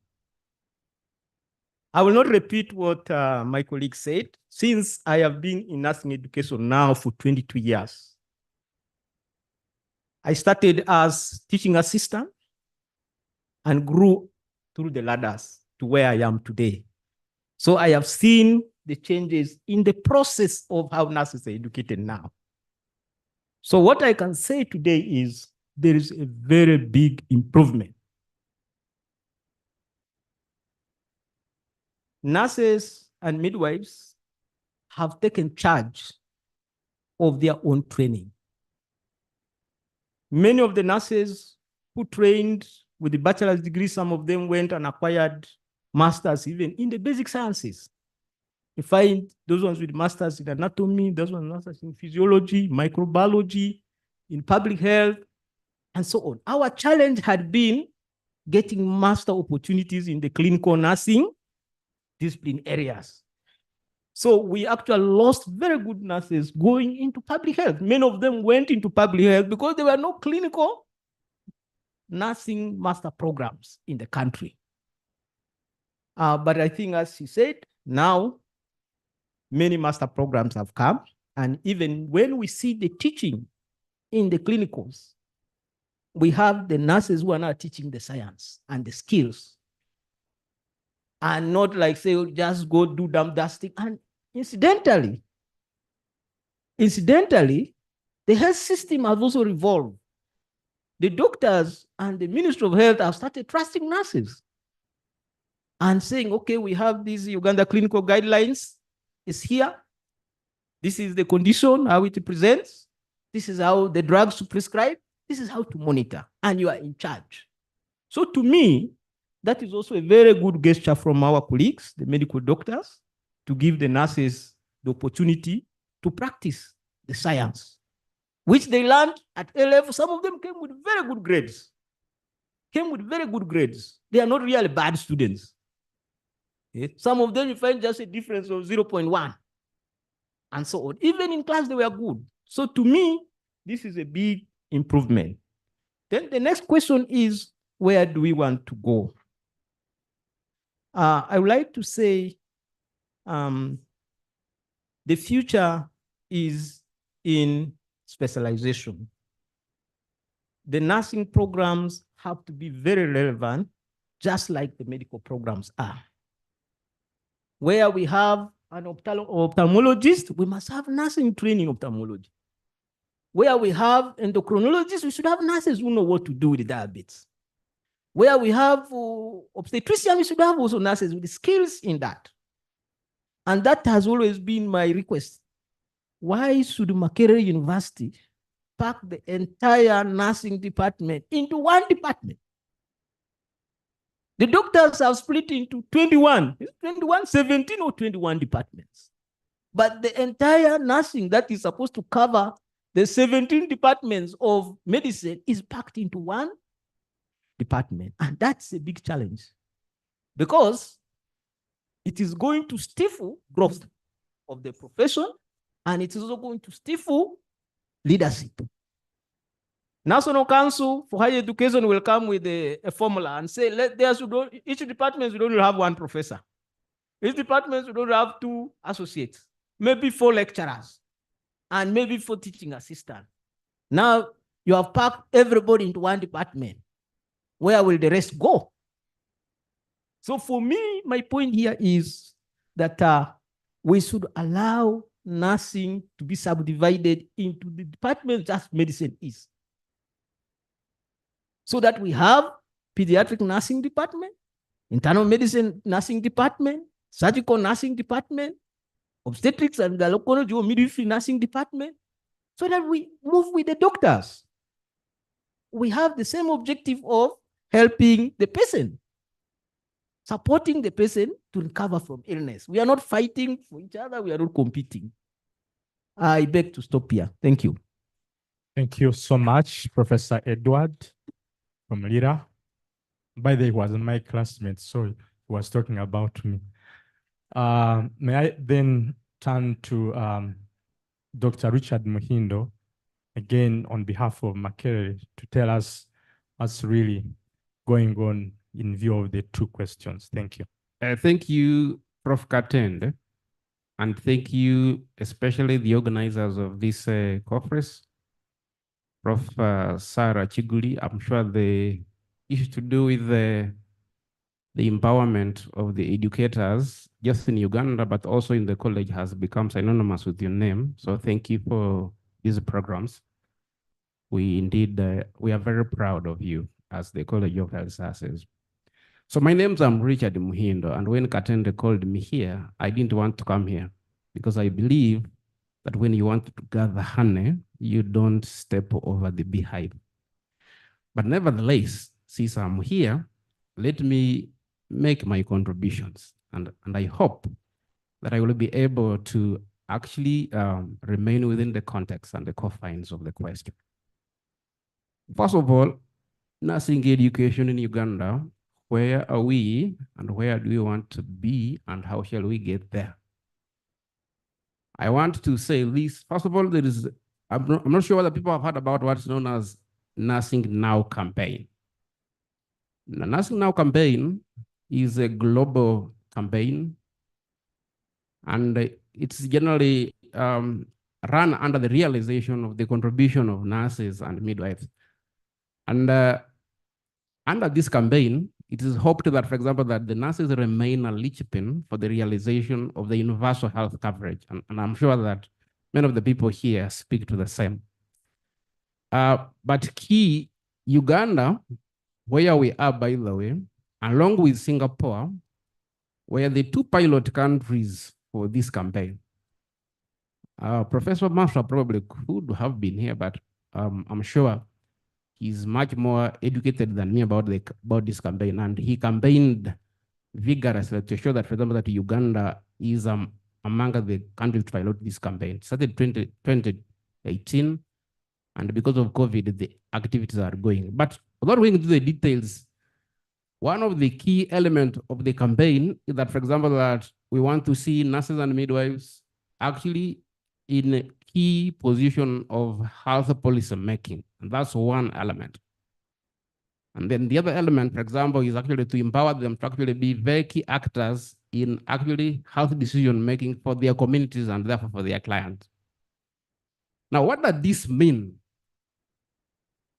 [SPEAKER 11] I will not repeat what my colleague said, since I have been in nursing education now for 22 years. I started as teaching assistant and grew through the ladders to where I am today. So I have seen the changes in the process of how nurses are educated now. So what I can say today is there is a very big improvement.
[SPEAKER 18] nurses and midwives have taken charge of their own training. Many of the nurses who trained with the bachelor's degree, some of them went and acquired masters even in the basic sciences. You find those ones with masters in anatomy, those ones masters in physiology, microbiology, in public health, and so on. Our challenge had been getting master opportunities in the clinical nursing discipline areas. So we actually lost very good nurses going into public health. Many of them went into public health because there were no clinical nursing master programs in the country. But I think, as he said, now many master programs have come. And even when we see the teaching in the clinicals, we have the nurses who are now teaching the science and the skills. And not like, say, just go do dumb dusting. And incidentally, the health system has also evolved. The doctors and the Ministry of Health have started trusting nurses and saying, okay, we have these Uganda clinical guidelines. It's here. This is the condition, how it presents. This is how the drugs to prescribe. This is how to monitor, and you are in charge. So to me, that is also a very good gesture from our colleagues, the medical doctors, to give the nurses the opportunity to practice the science, which they learned at A level. Some of them came with very good grades. They are not really bad students. Some of them you find just a difference of 0.1 and so on. Even in class, they were good. So to me, this is a big improvement. Then the next question is, where do we want to go? I would like to say the future is in specialization. The nursing programs have to be very relevant, just like the medical programs are. Where we have an ophthalmologist, we must have nursing training ophthalmology. Where we have endocrinologists, we should have nurses who know what to do with diabetes. Where we have obstetricians, we should have also nurses with skills in that. And that has always been my request. Why should Makerere University pack the entire nursing department into one department? The doctors have split into 17 or 21 departments. But the entire nursing that is supposed to cover the 17 departments of medicine is packed into one department. And that's a big challenge because it is going to stifle growth of the profession, and it is also going to stifle leadership. National Council for Higher Education will come with a formula and say, each department should only have one professor. Each department should only have 2 associates, maybe 4 lecturers, and maybe 4 teaching assistants. Now you have packed everybody into one department. Where will the rest go? So for me, my point here is that we should allow nursing to be subdivided into the departments that medicine is. So that we have pediatric nursing department, internal medicine nursing department, surgical nursing department, obstetrics and gynecology or midwifery nursing department, so that we move with the doctors. We have the same objective of helping the patient, supporting the patient to recover from illness. We are not fighting for each other. We are not competing. I beg to stop here. Thank you.
[SPEAKER 19] Thank you so much, Professor Edward from Lira. By the way, he was my classmate, so he was talking about me. May I then turn to Dr. Richard Muhindo, again on behalf of Makerere, to tell us what's really going on in view of the 2 questions. Thank you.
[SPEAKER 15] Thank you, Prof. Katende, and thank you especially the organizers of this conference, Prof. Sarah Chiguli. I'm sure the issue to do with the empowerment of the educators, just in Uganda, but also in the college, has become synonymous with your name. So thank you for these programs. We indeed, we are very proud of you as the College of Health Sciences. So my name's Richard Muhindo, and when Katende called me here, I didn't want to come here because I believe that when you want to gather honey, you don't step over the beehive. But nevertheless, since I'm here, let me make my contributions, and I hope that I will be able to actually remain within the context and the confines of the question. First of all, nursing education in Uganda, where are we and where do we want to be and how shall we get there? I want to say this. First of all, I'm not sure whether people have heard about what's known as Nursing Now campaign. The Nursing Now campaign is a global campaign, and it's generally run under the realization of the contribution of nurses and midwives. And under this campaign, it is hoped that, for example, that the nurses remain a linchpin for the realization of the universal health coverage. And I'm sure that many of the people here speak to the same. But key, Uganda, where we are, by the way, along with Singapore, were the two pilot countries for this campaign. Professor Masha probably could have been here, but I'm sure he's much more educated than me about this campaign, and he campaigned vigorously to show that, for example, that Uganda is among the countries to pilot this campaign. It started 2018, and because of COVID, the activities are going. But without going into the details, one of the key elements of the campaign is that, for example, that we want to see nurses and midwives actually in a key position of health policy making. And that's one element. And then the other element, for example, is actually to empower them to actually be very key actors in actually health decision making for their communities and therefore for their clients. Now, what does this mean?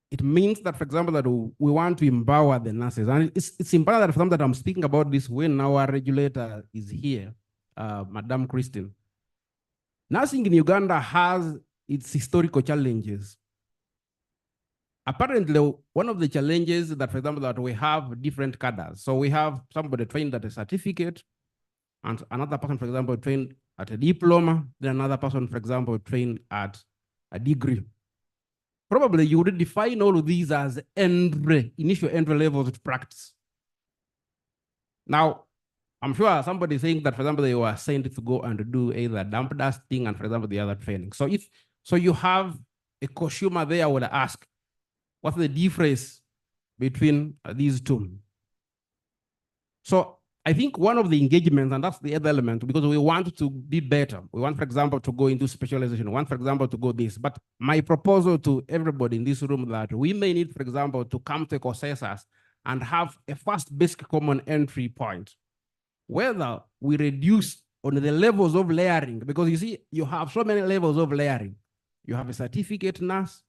[SPEAKER 15] It means that, for example, that we want to empower the nurses. And it's important that, for example, that I'm speaking about this when our regulator is here, Madam Christine. Nursing in Uganda has its historical challenges. Apparently, one of the challenges that, for example, that we have different cadres. So we have somebody trained at a certificate, and another person, for example, trained at a diploma, then another person, for example, trained at a degree. Probably you would define all of these as initial entry levels to practice. Now, I'm sure somebody saying that, for example, they were sent to go and do either dump dusting and, for example, the other training. So you have a consumer there would ask, what's the difference between these two? So I think one of the engagements, and that's the other element, because we want to be better. We want, for example, to go into specialization. We want, for example, to go this. But my proposal to everybody in this room that we may need, for example, to come to consensus and have a first basic common entry point, whether we reduce on the levels of layering, because you see, you have so many levels of layering. You have a certificate nurse,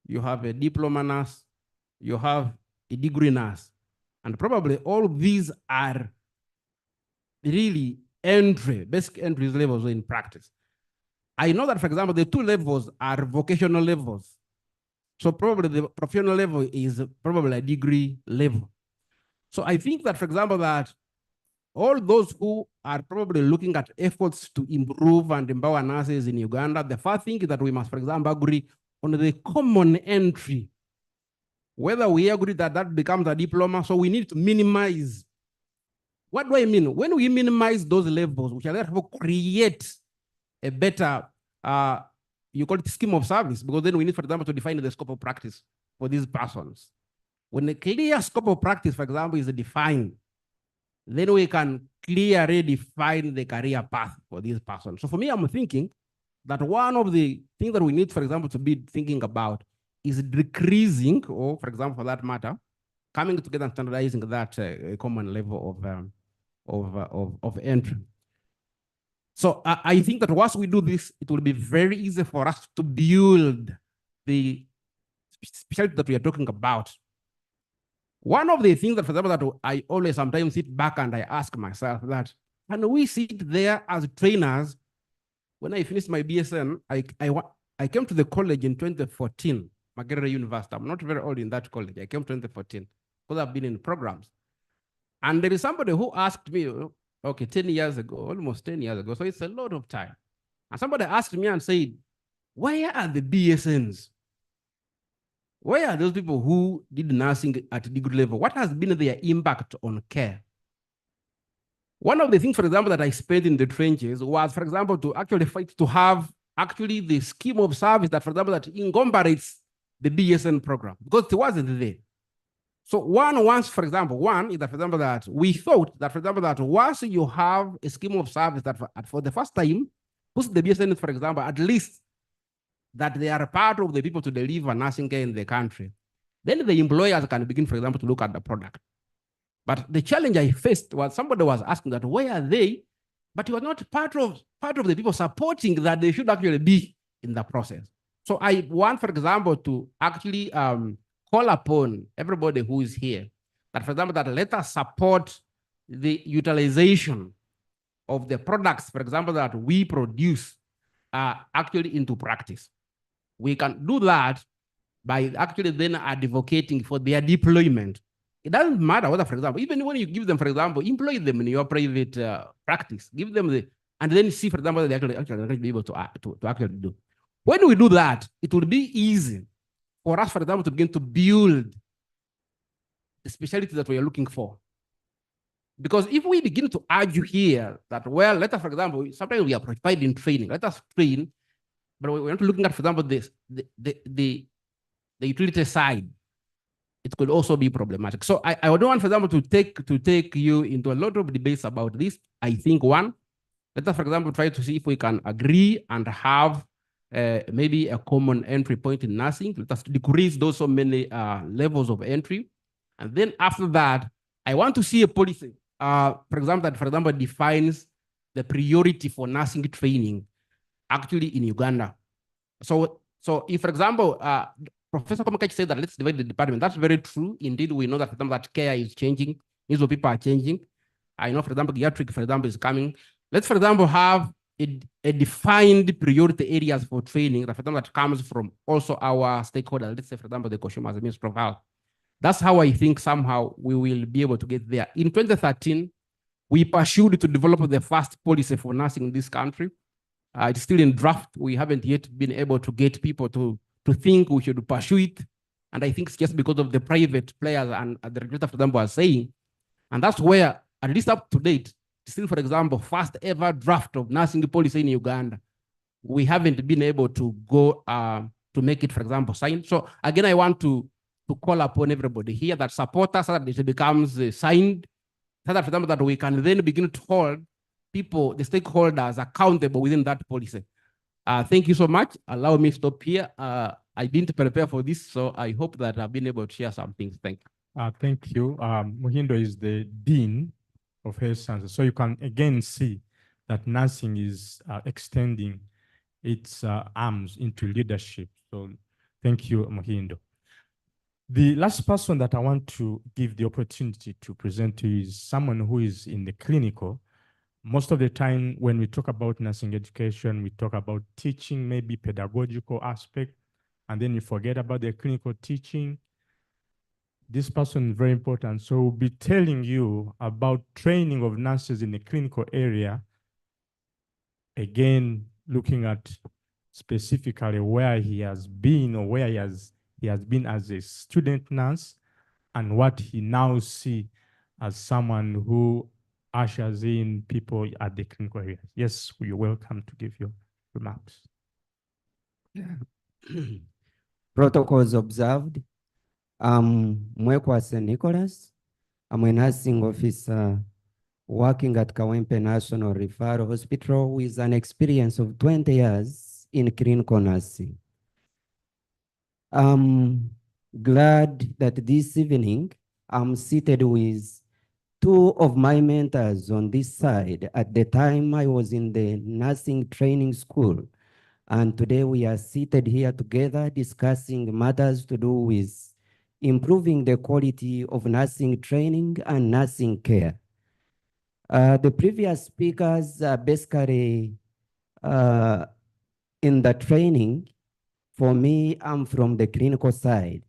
[SPEAKER 15] you have a diploma nurse, you have a degree nurse. And probably all of these are really basic entry levels in practice. I know that, for example, the two levels are vocational levels. So probably the professional level is probably a degree level. So I think that, for example, that all those who are probably looking at efforts to improve and empower nurses in Uganda, the first thing is that we must, for example, agree on the common entry. Whether we agree that that becomes a diploma, so we need to minimize. What do I mean? When we minimize those levels, we shall therefore create a better, you call it scheme of service, because then we need, for example, to define the scope of practice for these persons. When a clear scope of practice, for example, is defined, then we can clearly define the career path for these persons. So for me, I'm thinking that one of the things that we need, for example, to be thinking about is decreasing, or for example, for that matter, coming together and standardizing that common level of entry. So I think that once we do this, it will be very easy for us to build the specialty that we are talking about. One of the things that, for example, that I always sometimes sit back and I ask myself that, can we sit there as trainers? When I finished my BSN, I came to the college in 2014, Makerere University. I'm not very old in that college. I came 2014 because I've been in programs. And there is somebody who asked me, okay, 10 years ago, almost 10 years ago, so it's a lot of time. And somebody asked me and said, where are the BSNs? Where are those people who did nursing at degree level? What has been their impact on care? One of the things, for example, that I spent in the trenches was, for example, to actually fight to have actually the scheme of service that, for example, that incorporates the BSN program, because it wasn't there. So for example, is that, for example, that we thought that, for example, that once you have a scheme of service that for the first time, puts the BSN, for example, at least that they are part of the people to deliver nursing care in the country, then the employers can begin, for example, to look at the product. But the challenge I faced was somebody was asking that, where are they? But you are not part of the people supporting that they should actually be in the process. So I want, for example, to actually call upon everybody who is here that, for example, that let us support the utilization of the products, for example, that we produce actually into practice. We can do that by actually then advocating for their deployment. It doesn't matter whether, for example, even when you give them, for example, employ them in your private practice, give them and then see, for example, they actually be able to actually do. When we do that, it will be easy for us, for example, to begin to build the specialty that we are looking for. Because if we begin to argue here that, well, let us, for example, sometimes we are providing training, let us train, but we're not looking at, for example, the utility side, it could also be problematic. So I don't want, for example, to take you into a lot of debates about this. I think let us, for example, try to see if we can agree and have maybe a common entry point in nursing. Let us decrease those so many levels of entry. And then after that, I want to see a policy, for example, that, for example, defines the priority for nursing training actually in Uganda. So if, for example, Professor Komakachi said that let's divide the department. That's very true. Indeed, we know that, for example, that care is changing. Needs of people are changing. I know, for example, geriatric, for example, is coming. Let's, for example, have a defined priority areas for training that, for example, that comes from also our stakeholders. Let's say, for example, the Koshima as a Minister of Health. That's how I think somehow we will be able to get there. In 2013, we pursued to develop the first policy for nursing in this country. It's still in draft. We haven't yet been able to get people to think we should pursue it. And I think it's just because of the private players and the regulator, for example, are saying. And that's where, at least up to date, still, for example, first ever draft of nursing policy in Uganda, we haven't been able to go to make it, for example, signed. So again, I want to call upon everybody here that support us, so that it becomes signed, so that, for example, that we can then begin to hold people, the stakeholders, accountable within that policy. Thank you so much. Allow me to stop here. I didn't prepare for this, so I hope that I've been able to share some things. Thank you.
[SPEAKER 19] Thank you. Muhindo is the Dean of Health Sciences. So you can again see that nursing is extending its arms into leadership. So thank you, Muhindo. The last person that I want to give the opportunity to present to you is someone who is in the clinical. Most of the time when we talk about nursing education, we talk about teaching, maybe pedagogical aspect, and then you forget about the clinical teaching. This person is very important. So we'll be telling you about training of nurses in the clinical area. Again, looking at specifically where he has been or where he has been as a student nurse and what he now sees as someone who ushers in people at the clinical area. Yes, you're welcome to give your remarks.
[SPEAKER 12] Protocols observed. Mwekwase Nicholas. I'm a nursing officer working at Kawempe National Referral Hospital with an experience of 20 years in clinical nursing. I'm glad that this evening I'm seated with two of my mentors on this side. At the time I was in the nursing training school, and today we are seated here together discussing matters to do with improving the quality of nursing training and nursing care. The previous speakers are basically in the training. For me, I'm from the clinical side.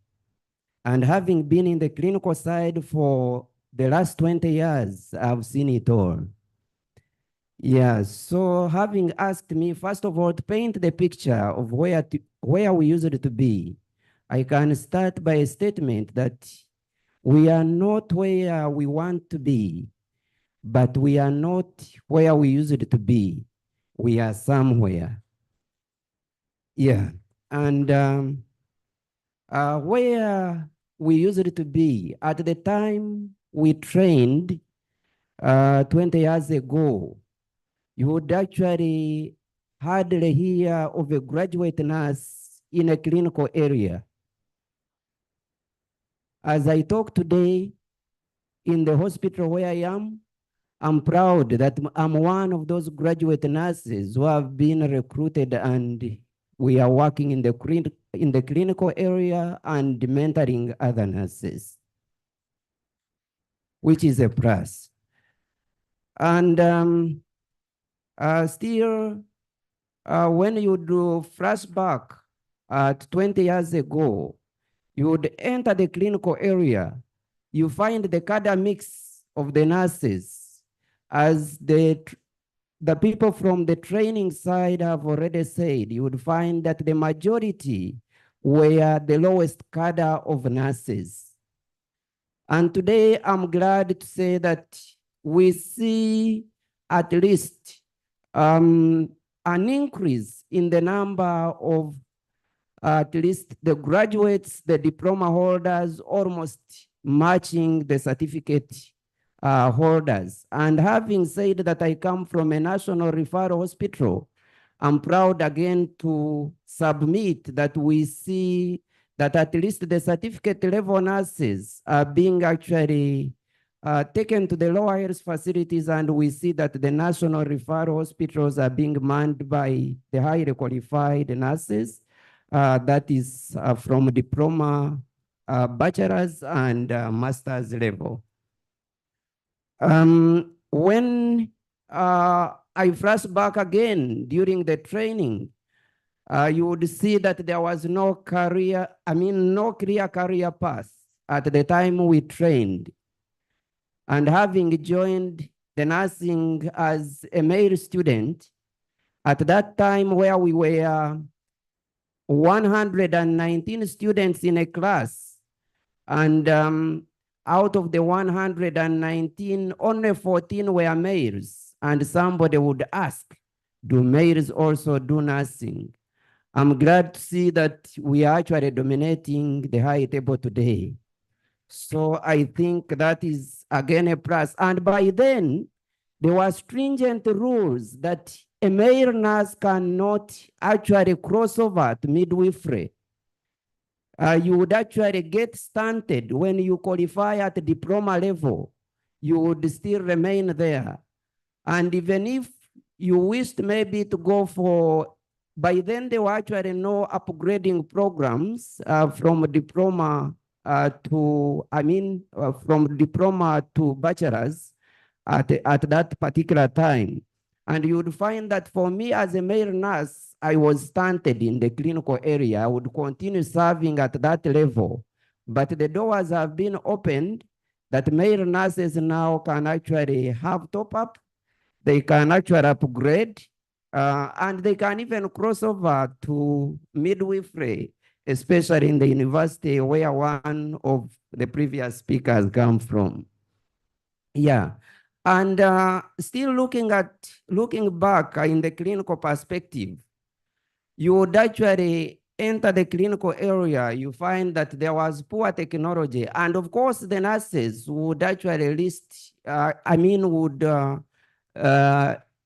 [SPEAKER 12] And having been in the clinical side for the last 20 years, I've seen it all. Yeah, so having asked me, first of all, to paint the picture of where we used to be, I can start by a statement that we are not where we want to be, but we are not where we used to be. We are somewhere. Yeah, and where we used to be, at the time we trained 20 years ago, you would actually hardly hear of a graduate nurse in a clinical area. As I talk today in the hospital where I am, I'm proud that I'm one of those graduate nurses who have been recruited, and we are working in the clinical area and mentoring other nurses, which is a plus. And still, when you do flashback at 20 years ago, you would enter the clinical area, you find the cadre mix of the nurses, as the people from the training side have already said. You would find that the majority were the lowest cadre of nurses. And today I'm glad to say that we see at least an increase in the number of at least the graduates, the diploma holders, almost matching the certificate holders. And having said that, I come from a national referral hospital, I'm proud again to submit that we see that at least the certificate level nurses are being actually taken to the lower health facilities, and we see that the national referral hospitals are being manned by the highly qualified nurses. That is from diploma, bachelor's, and master's level. When I flash back again during the training, you would see that there was no clear career path at the time we trained. And having joined the nursing as a male student, at that time where we were 119 students in a class, and out of the 119, only 14 were males. And somebody would ask, do males also do nursing? I'm glad to see that we are actually dominating the high table today. So I think that is again a plus. And by then, there were stringent rules that a male nurse cannot actually cross over to midwifery. You would actually get stunted when you qualify at the diploma level. You would still remain there. And even if you wished maybe to go for, by then there were actually no upgrading programs from diploma from diploma to bachelor's at that particular time. And you would find that for me as a male nurse, I was stunted in the clinical area. I would continue serving at that level. But the doors have been opened that male nurses now can actually have top up. They can actually upgrade, and they can even cross over to midwifery, especially in the university where one of the previous speakers come from. Yeah. And still looking back in the clinical perspective, you would actually enter the clinical area, you find that there was poor technology. And of course, the nurses would actually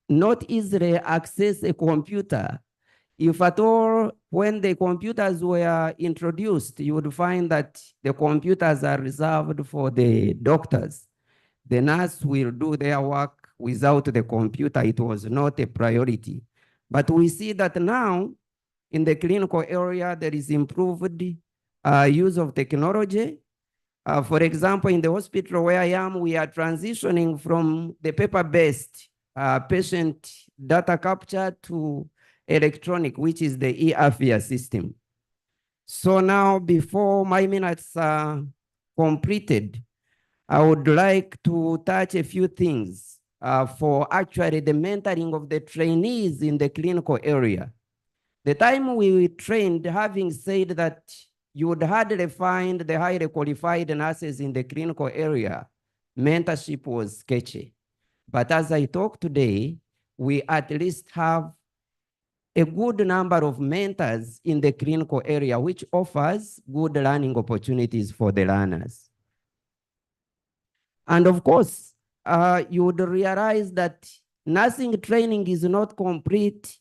[SPEAKER 12] not easily access a computer. If at all, when the computers were introduced, you would find that the computers are reserved for the doctors. The nurse will do their work without the computer. It was not a priority. But we see that now in the clinical area, there is improved use of technology. For example, in the hospital where I am, we are transitioning from the paper-based patient data capture to electronic, which is the e-affia system. So now, before my minutes are completed, I would like to touch a few things for actually the mentoring of the trainees in the clinical area. The time we trained, having said that you would hardly find the highly qualified nurses in the clinical area, mentorship was sketchy. But as I talk today, we at least have a good number of mentors in the clinical area, which offers good learning opportunities for the learners. And of course, you would realize that nursing training is not complete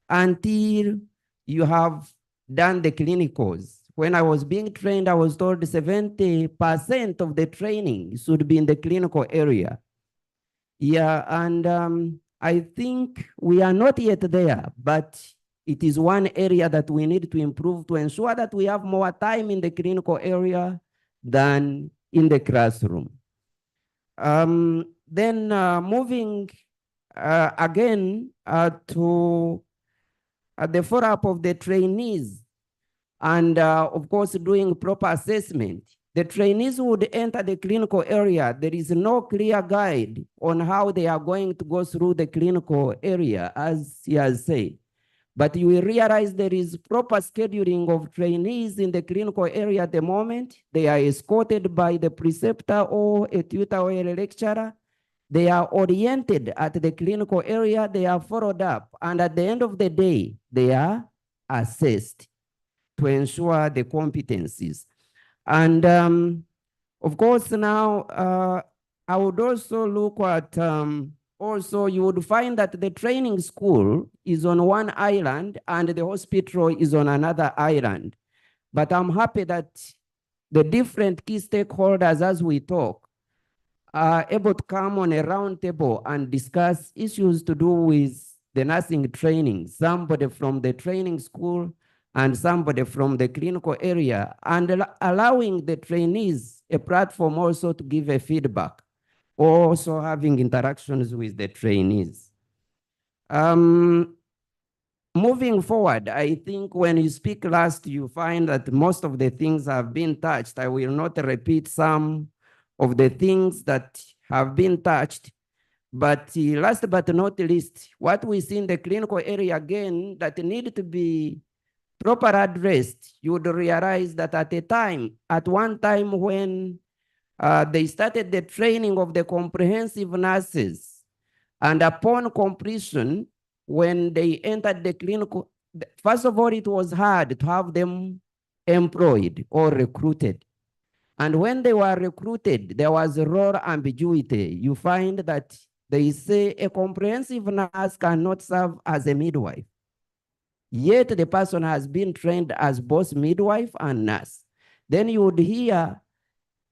[SPEAKER 12] until you have done the clinicals. When I was being trained, I was told 70% of the training should be in the clinical area. Yeah, and I think we are not yet there, but it is one area that we need to improve to ensure that we have more time in the clinical area than in the classroom. Then moving again to the follow-up of the trainees and of course doing proper assessment. The trainees would enter the clinical area. There is no clear guide on how they are going to go through the clinical area, as he has said. But you will realize there is proper scheduling of trainees in the clinical area at the moment. They are escorted by the preceptor or a tutor or a lecturer. They are oriented at the clinical area. They are followed up. And at the end of the day, they are assessed to ensure the competencies. And of course, now I would also look at also, you would find that the training school is on one island and the hospital is on another island. But I'm happy that the different key stakeholders, as we talk, are able to come on a round table and discuss issues to do with the nursing training, somebody from the training school and somebody from the clinical area, and allowing the trainees a platform also to give a feedback, also having interactions with the trainees. Moving forward, I think when you speak last, you find that most of the things have been touched. I will not repeat some of the things that have been touched, but last but not least, what we see in the clinical area again that need to be proper addressed, you would realize that at one time when they started the training of the comprehensive nurses, and upon completion, when they entered the clinical, first of all, it was hard to have them employed or recruited. And when they were recruited, there was a role ambiguity. You find that they say a comprehensive nurse cannot serve as a midwife. Yet the person has been trained as both midwife and nurse. Then you would hear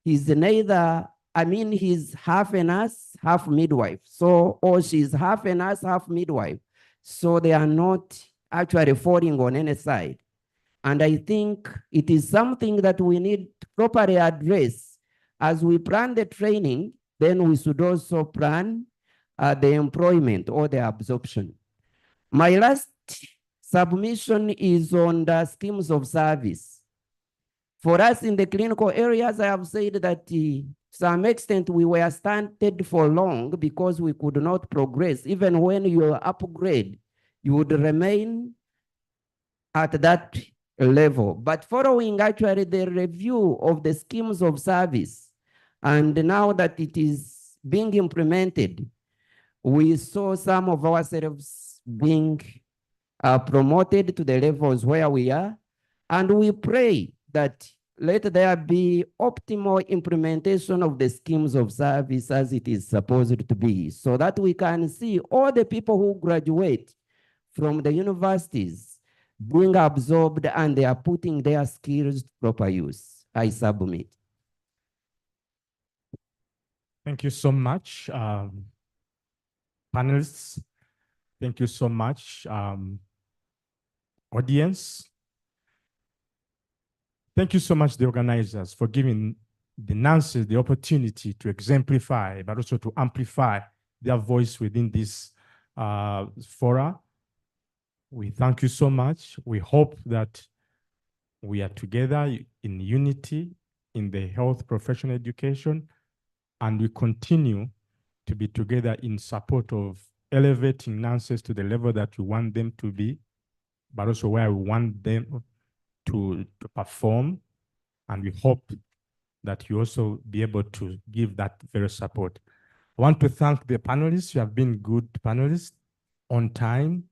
[SPEAKER 12] he's he's half a nurse, half midwife. So, or she's half a nurse, half midwife. So they are not actually falling on any side. And I think it is something that we need to properly address. As we plan the training, then we should also plan the employment or the absorption. My last submission is on the schemes of service. For us in the clinical areas, I have said that to some extent we were stunted for long because we could not progress. Even when you upgrade, you would remain at that level. But following actually the review of the schemes of service, and now that it is being implemented, we saw some of ourselves being promoted to the levels where we are, and we pray that let there be optimal implementation of the schemes of service as it is supposed to be, so that we can see all the people who graduate from the universities being absorbed and they are putting their skills to proper use. I submit.
[SPEAKER 19] Thank you so much, panelists. Thank you so much, audience. Thank you so much, the organizers, for giving the nurses the opportunity to exemplify, but also to amplify their voice within this fora. We thank you so much. We hope that we are together in unity in the health professional education, and we continue to be together in support of elevating nurses to the level that we want them to be, but also where we want them to perform. And we hope that you also be able to give that very support. I want to thank the panelists. You have been good panelists, on time.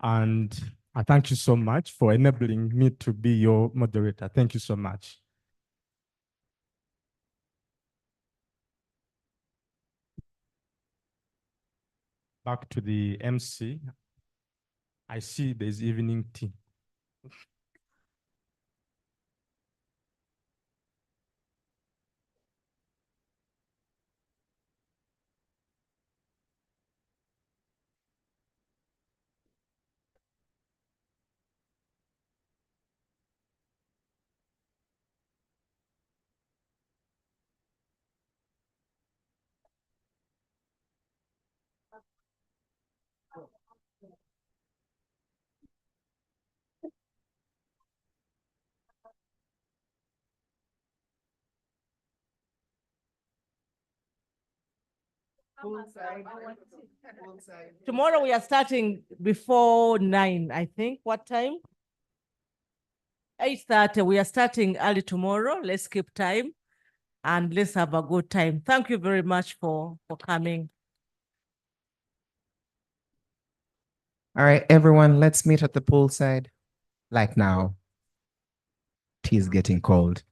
[SPEAKER 19] And I thank you so much for enabling me to be your moderator. Thank you so much. Back to the MC. I see there's evening tea.
[SPEAKER 6] Tomorrow we are starting before 9, I think. What time? 8:30. We are starting early tomorrow. Let's keep time and let's have a good time. Thank you very much for coming.
[SPEAKER 17] All right, everyone, let's meet at the poolside. Like now. Tea is getting cold.